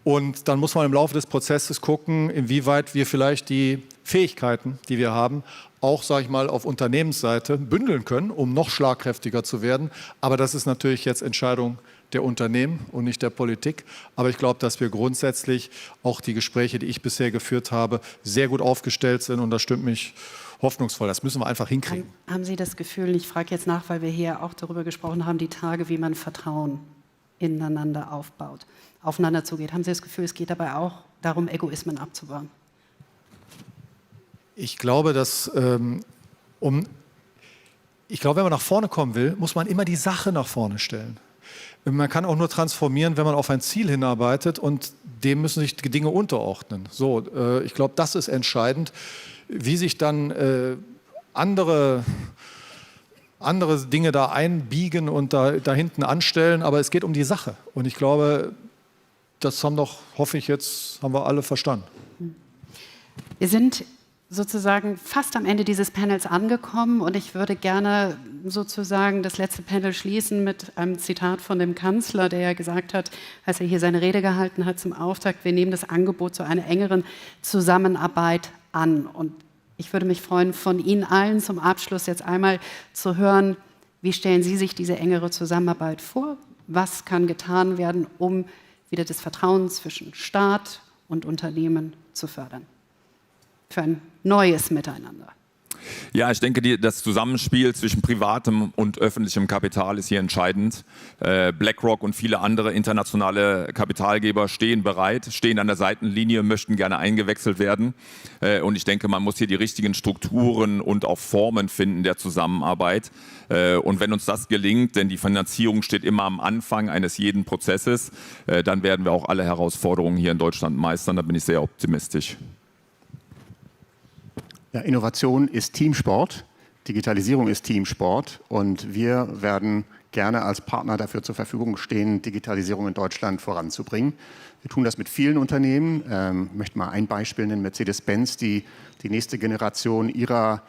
Und dann muss man im Laufe des Prozesses gucken, inwieweit wir vielleicht die Fähigkeiten, die wir haben, auch, sage ich mal, auf Unternehmensseite bündeln können, um noch schlagkräftiger zu werden. Aber das ist natürlich jetzt Entscheidung der Unternehmen und nicht der Politik. Aber ich glaube, dass wir grundsätzlich auch die Gespräche, die ich bisher geführt habe, sehr gut aufgestellt sind und das stimmt mich hoffnungsvoll. Das müssen wir einfach hinkriegen. Haben Sie das Gefühl, ich frage jetzt nach, weil wir hier auch darüber gesprochen haben, die Tage, wie man Vertrauen ineinander aufbaut, aufeinander zugeht. Haben Sie das Gefühl, es geht dabei auch darum, Egoismen abzubauen? Ich glaube, dass wenn man nach vorne kommen will, muss man immer die Sache nach vorne stellen. Man kann auch nur transformieren, wenn man auf ein Ziel hinarbeitet und dem müssen sich die Dinge unterordnen. So, ich glaube, das ist entscheidend, wie sich dann andere Dinge da einbiegen und da hinten anstellen, aber es geht um die Sache. Und ich glaube, das haben wir alle verstanden. Wir sind sozusagen fast am Ende dieses Panels angekommen und ich würde gerne sozusagen das letzte Panel schließen mit einem Zitat von dem Kanzler, der ja gesagt hat, als er hier seine Rede gehalten hat zum Auftakt, wir nehmen das Angebot zu einer engeren Zusammenarbeit an. Und ich würde mich freuen, von Ihnen allen zum Abschluss jetzt einmal zu hören, wie stellen Sie sich diese engere Zusammenarbeit vor? Was kann getan werden, um wieder das Vertrauen zwischen Staat und Unternehmen zu fördern? Für ein neues Miteinander. Ja, ich denke, das Zusammenspiel zwischen privatem und öffentlichem Kapital ist hier entscheidend. BlackRock und viele andere internationale Kapitalgeber stehen bereit, stehen an der Seitenlinie, möchten gerne eingewechselt werden. Und ich denke, man muss hier die richtigen Strukturen und auch Formen finden der Zusammenarbeit. Und wenn uns das gelingt, denn die Finanzierung steht immer am Anfang eines jeden Prozesses, dann werden wir auch alle Herausforderungen hier in Deutschland meistern. Da bin ich sehr optimistisch. Ja, Innovation ist Teamsport, Digitalisierung ist Teamsport und wir werden gerne als Partner dafür zur Verfügung stehen, Digitalisierung in Deutschland voranzubringen. Wir tun das mit vielen Unternehmen. Ich möchte mal ein Beispiel nennen, Mercedes-Benz, die nächste Generation ihrer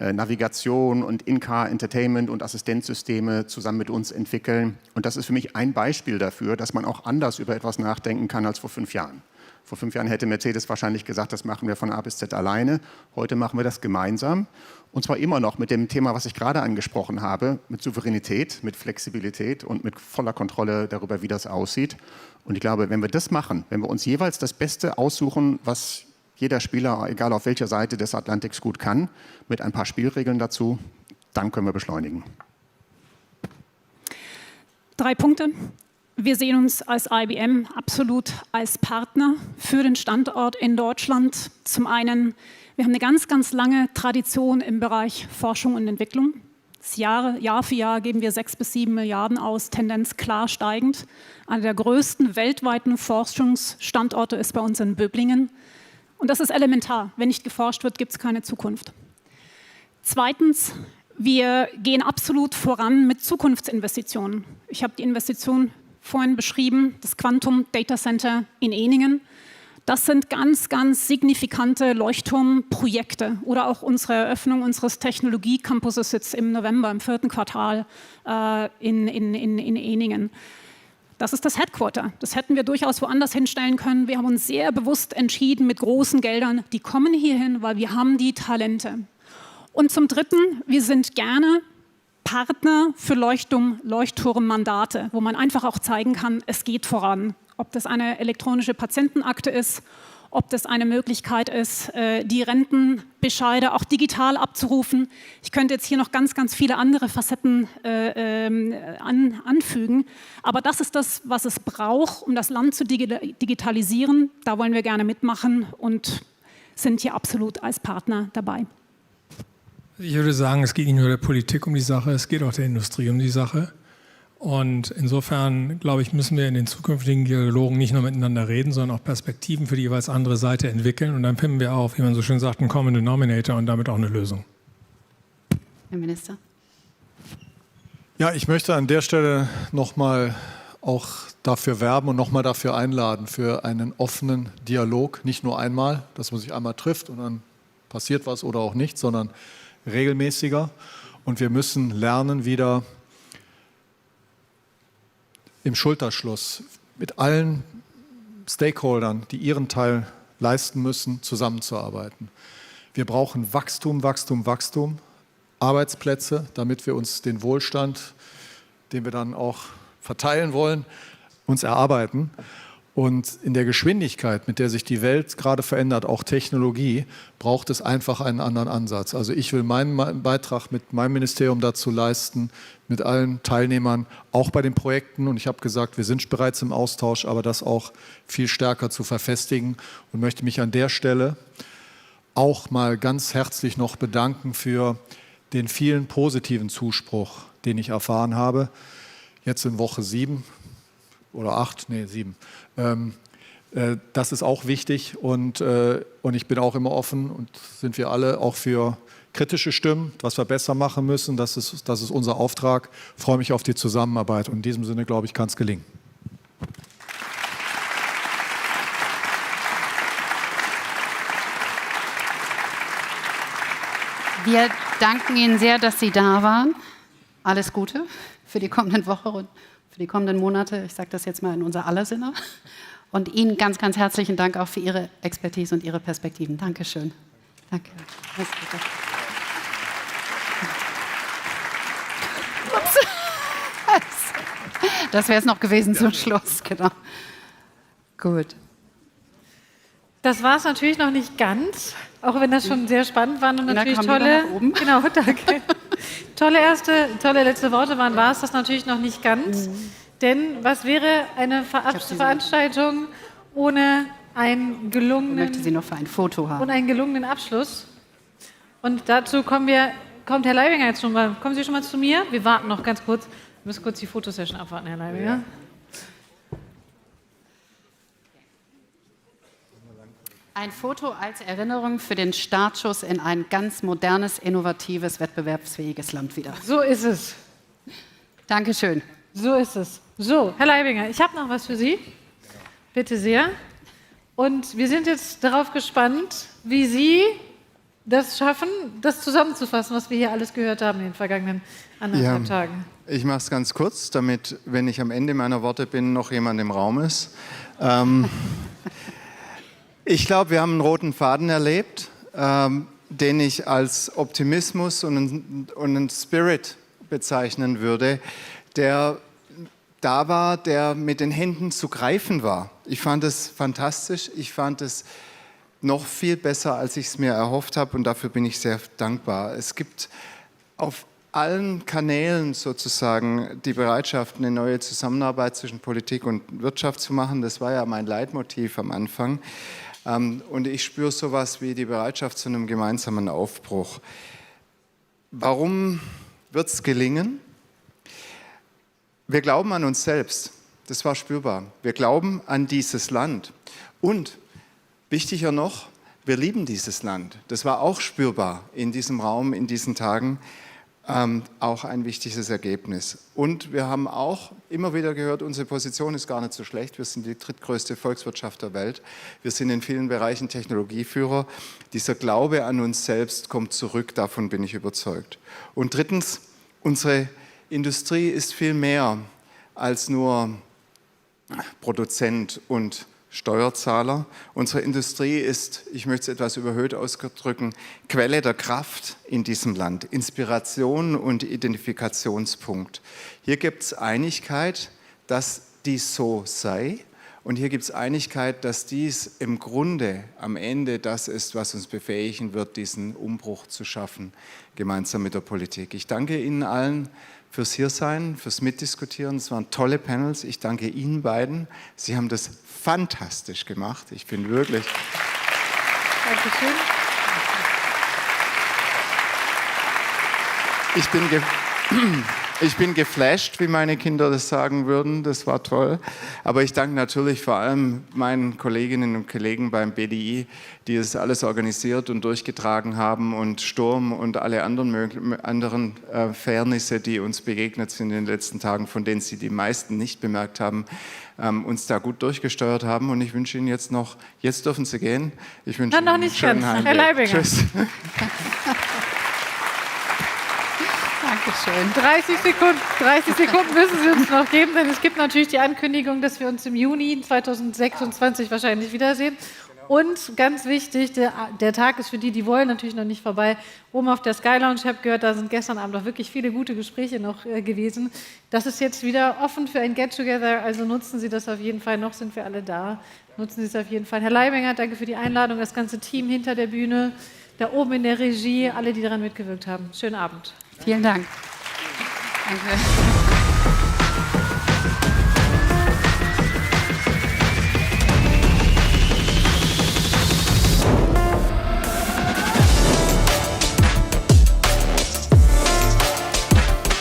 Navigation und In-Car Entertainment und Assistenzsysteme zusammen mit uns entwickeln. Und das ist für mich ein Beispiel dafür, dass man auch anders über etwas nachdenken kann als vor 5 Jahren. Vor 5 Jahren hätte Mercedes wahrscheinlich gesagt, das machen wir von A bis Z alleine. Heute machen wir das gemeinsam. Und zwar immer noch mit dem Thema, was ich gerade angesprochen habe, mit Souveränität, mit Flexibilität und mit voller Kontrolle darüber, wie das aussieht. Und ich glaube, wenn wir das machen, wenn wir uns jeweils das Beste aussuchen, was jeder Spieler, egal auf welcher Seite des Atlantiks, gut kann, mit ein paar Spielregeln dazu, dann können wir beschleunigen. 3 Punkte. Wir sehen uns als IBM absolut als Partner für den Standort in Deutschland. Zum einen, wir haben eine ganz, ganz lange Tradition im Bereich Forschung und Entwicklung. Jahr für Jahr geben wir 6 bis 7 Milliarden aus, Tendenz klar steigend. Einer der größten weltweiten Forschungsstandorte ist bei uns in Böblingen. Und das ist elementar. Wenn nicht geforscht wird, gibt es keine Zukunft. Zweitens, wir gehen absolut voran mit Zukunftsinvestitionen. Ich habe die Investition vorhin beschrieben, das Quantum Data Center in Eningen. Das sind ganz, ganz signifikante Leuchtturmprojekte oder auch unsere Eröffnung unseres Technologie-Campuses jetzt im November, im 4. Quartal in Eningen. Das ist das Headquarter. Das hätten wir durchaus woanders hinstellen können. Wir haben uns sehr bewusst entschieden mit großen Geldern, die kommen hierhin, weil wir haben die Talente. Und zum Dritten, wir sind gerne Partner für Leuchtturmmandate, wo man einfach auch zeigen kann, es geht voran. Ob das eine elektronische Patientenakte ist, ob das eine Möglichkeit ist, die Rentenbescheide auch digital abzurufen. Ich könnte jetzt hier noch ganz, ganz viele andere Facetten anfügen. Aber das ist das, was es braucht, um das Land zu digitalisieren. Da wollen wir gerne mitmachen und sind hier absolut als Partner dabei. Ich würde sagen, es geht nicht nur der Politik um die Sache, es geht auch der Industrie um die Sache. Und insofern, glaube ich, müssen wir in den zukünftigen Dialogen nicht nur miteinander reden, sondern auch Perspektiven für die jeweils andere Seite entwickeln. Und dann finden wir auch, wie man so schön sagt, einen Common Denominator und damit auch eine Lösung. Herr Minister. Ja, ich möchte an der Stelle nochmal auch dafür werben und nochmal dafür einladen, für einen offenen Dialog. Nicht nur einmal, dass man sich einmal trifft und dann passiert was oder auch nicht, sondern regelmäßiger. Und wir müssen lernen, wieder im Schulterschluss mit allen Stakeholdern, die ihren Teil leisten müssen, zusammenzuarbeiten. Wir brauchen Wachstum, Wachstum, Wachstum, Arbeitsplätze, damit wir uns den Wohlstand, den wir dann auch verteilen wollen, uns erarbeiten. Und in der Geschwindigkeit, mit der sich die Welt gerade verändert, auch Technologie, braucht es einfach einen anderen Ansatz. Also ich will meinen Beitrag mit meinem Ministerium dazu leisten, mit allen Teilnehmern, auch bei den Projekten. Und ich habe gesagt, wir sind bereits im Austausch, aber das auch viel stärker zu verfestigen. Und möchte mich an der Stelle auch mal ganz herzlich noch bedanken für den vielen positiven Zuspruch, den ich erfahren habe. Jetzt in Woche 7 oder 8, nee 7. Das ist auch wichtig und ich bin auch immer offen und sind wir alle auch für kritische Stimmen, was wir besser machen müssen. Das ist unser Auftrag. Ich freue mich auf die Zusammenarbeit und in diesem Sinne, glaube ich, kann es gelingen. Wir danken Ihnen sehr, dass Sie da waren. Alles Gute für die kommenden Woche und für die kommenden Monate. Ich sage das jetzt mal in unser aller Sinne. Und Ihnen ganz, ganz herzlichen Dank auch für Ihre Expertise und Ihre Perspektiven. Dankeschön. Danke. Alles Gute. Ups. Das wäre es noch gewesen zum Schluss, genau. Gut. Das war es natürlich noch nicht ganz. Auch wenn das schon sehr spannend waren und natürlich tolle, genau, danke. tolle letzte Worte waren, war es das natürlich noch nicht ganz. Denn was wäre eine Veranstaltung ohne einen gelungenen... Ich möchte Sie noch für ein Foto haben. Und einen gelungenen Abschluss. Und dazu kommt Herr Leibinger jetzt schon mal. Kommen Sie schon mal zu mir? Wir warten noch ganz kurz. Wir müssen kurz die Fotosession abwarten, Herr Leibinger. Ja. Ein Foto als Erinnerung für den Startschuss in ein ganz modernes, innovatives, wettbewerbsfähiges Land wieder. So ist es. Dankeschön. So ist es. So, Herr Leibinger, ich habe noch was für Sie. Bitte sehr. Und wir sind jetzt darauf gespannt, wie Sie das schaffen, das zusammenzufassen, was wir hier alles gehört haben in den vergangenen 1,5 Tagen. Ich mache es ganz kurz, damit, wenn ich am Ende meiner Worte bin, noch jemand im Raum ist. Ich glaube, wir haben einen roten Faden erlebt, den ich als Optimismus und einen Spirit bezeichnen würde, der da war, der mit den Händen zu greifen war. Ich fand es fantastisch, ich fand es noch viel besser, als ich es mir erhofft habe und dafür bin ich sehr dankbar. Es gibt auf allen Kanälen sozusagen die Bereitschaft, eine neue Zusammenarbeit zwischen Politik und Wirtschaft zu machen. Das war ja mein Leitmotiv am Anfang. Und ich spüre sowas wie die Bereitschaft zu einem gemeinsamen Aufbruch. Warum wird es gelingen? Wir glauben an uns selbst. Das war spürbar. Wir glauben an dieses Land. Und wichtiger noch, wir lieben dieses Land. Das war auch spürbar in diesem Raum, in diesen Tagen. Auch ein wichtiges Ergebnis. Und wir haben auch immer wieder gehört, unsere Position ist gar nicht so schlecht. Wir sind die drittgrößte Volkswirtschaft der Welt. Wir sind in vielen Bereichen Technologieführer. Dieser Glaube an uns selbst kommt zurück, davon bin ich überzeugt. Und drittens, unsere Industrie ist viel mehr als nur Produzent und Steuerzahler. Unsere Industrie ist, ich möchte es etwas überhöht ausdrücken, Quelle der Kraft in diesem Land, Inspiration und Identifikationspunkt. Hier gibt es Einigkeit, dass dies so sei und hier gibt es Einigkeit, dass dies im Grunde am Ende das ist, was uns befähigen wird, diesen Umbruch zu schaffen, gemeinsam mit der Politik. Ich danke Ihnen allen fürs Hiersein, fürs Mitdiskutieren. Es waren tolle Panels. Ich danke Ihnen beiden. Sie haben das fantastisch gemacht. Ich bin wirklich... Dankeschön. Ich bin geflasht, wie meine Kinder das sagen würden. Das war toll. Aber ich danke natürlich vor allem meinen Kolleginnen und Kollegen beim BDI, die das alles organisiert und durchgetragen haben und Sturm und alle anderen Fairnisse, die uns begegnet sind in den letzten Tagen, von denen Sie die meisten nicht bemerkt haben, uns da gut durchgesteuert haben. Und ich wünsche Ihnen jetzt dürfen Sie gehen. Ich wünsche Ihnen einen schönen Heimweg. Herr Leibinger. Tschüss. Dankeschön. 30 Sekunden müssen Sie uns noch geben, denn es gibt natürlich die Ankündigung, dass wir uns im Juni 2026 wahrscheinlich wiedersehen. Und ganz wichtig, der Tag ist für die, die wollen, natürlich noch nicht vorbei. Oben auf der Sky Lounge, ich habe gehört, da sind gestern Abend auch wirklich viele gute Gespräche noch gewesen. Das ist jetzt wieder offen für ein Get-Together, also nutzen Sie das auf jeden Fall. Noch sind wir alle da. Nutzen Sie es auf jeden Fall. Herr Leibinger, danke für die Einladung, das ganze Team hinter der Bühne, da oben in der Regie, alle, die daran mitgewirkt haben. Schönen Abend. Vielen Dank. Danke.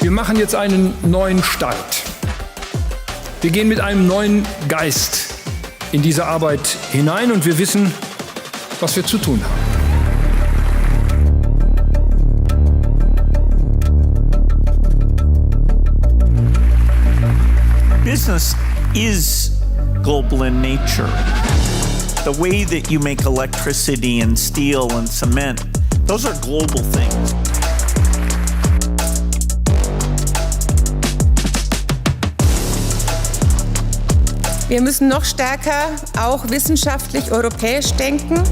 Wir machen jetzt einen neuen Start. Wir gehen mit einem neuen Geist in diese Arbeit hinein und wir wissen, was wir zu tun haben. Business is global in nature. The way that you make electricity and steel and cement, those are global things. Wir müssen noch stärker auch wissenschaftlich europäisch denken.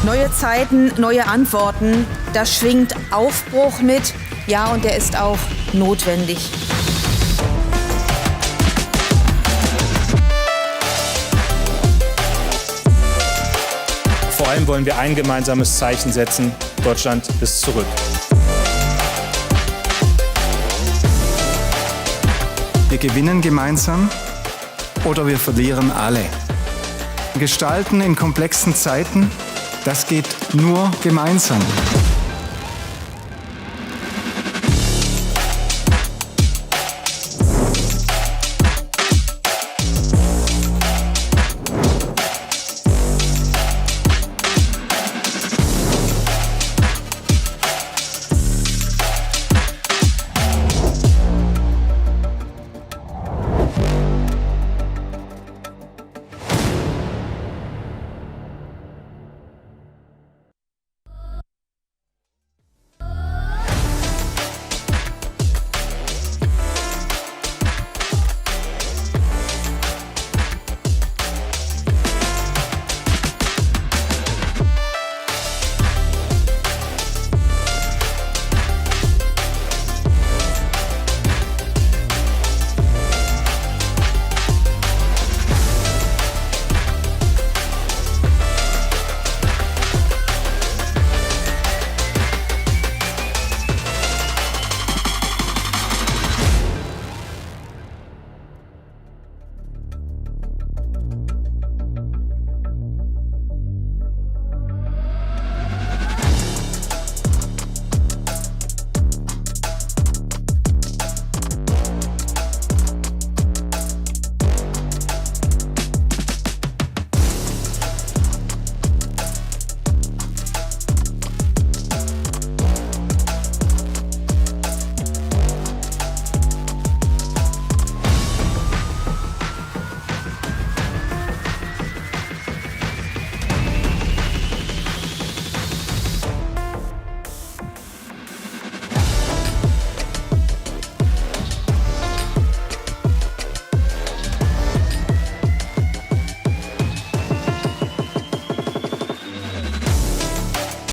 Neue Zeiten, neue Antworten, da schwingt Aufbruch mit, ja, und der ist auch notwendig. allem wollen wir ein gemeinsames Zeichen setzen. Deutschland ist zurück. Wir gewinnen gemeinsam oder wir verlieren alle. Gestalten in komplexen Zeiten, das geht nur gemeinsam.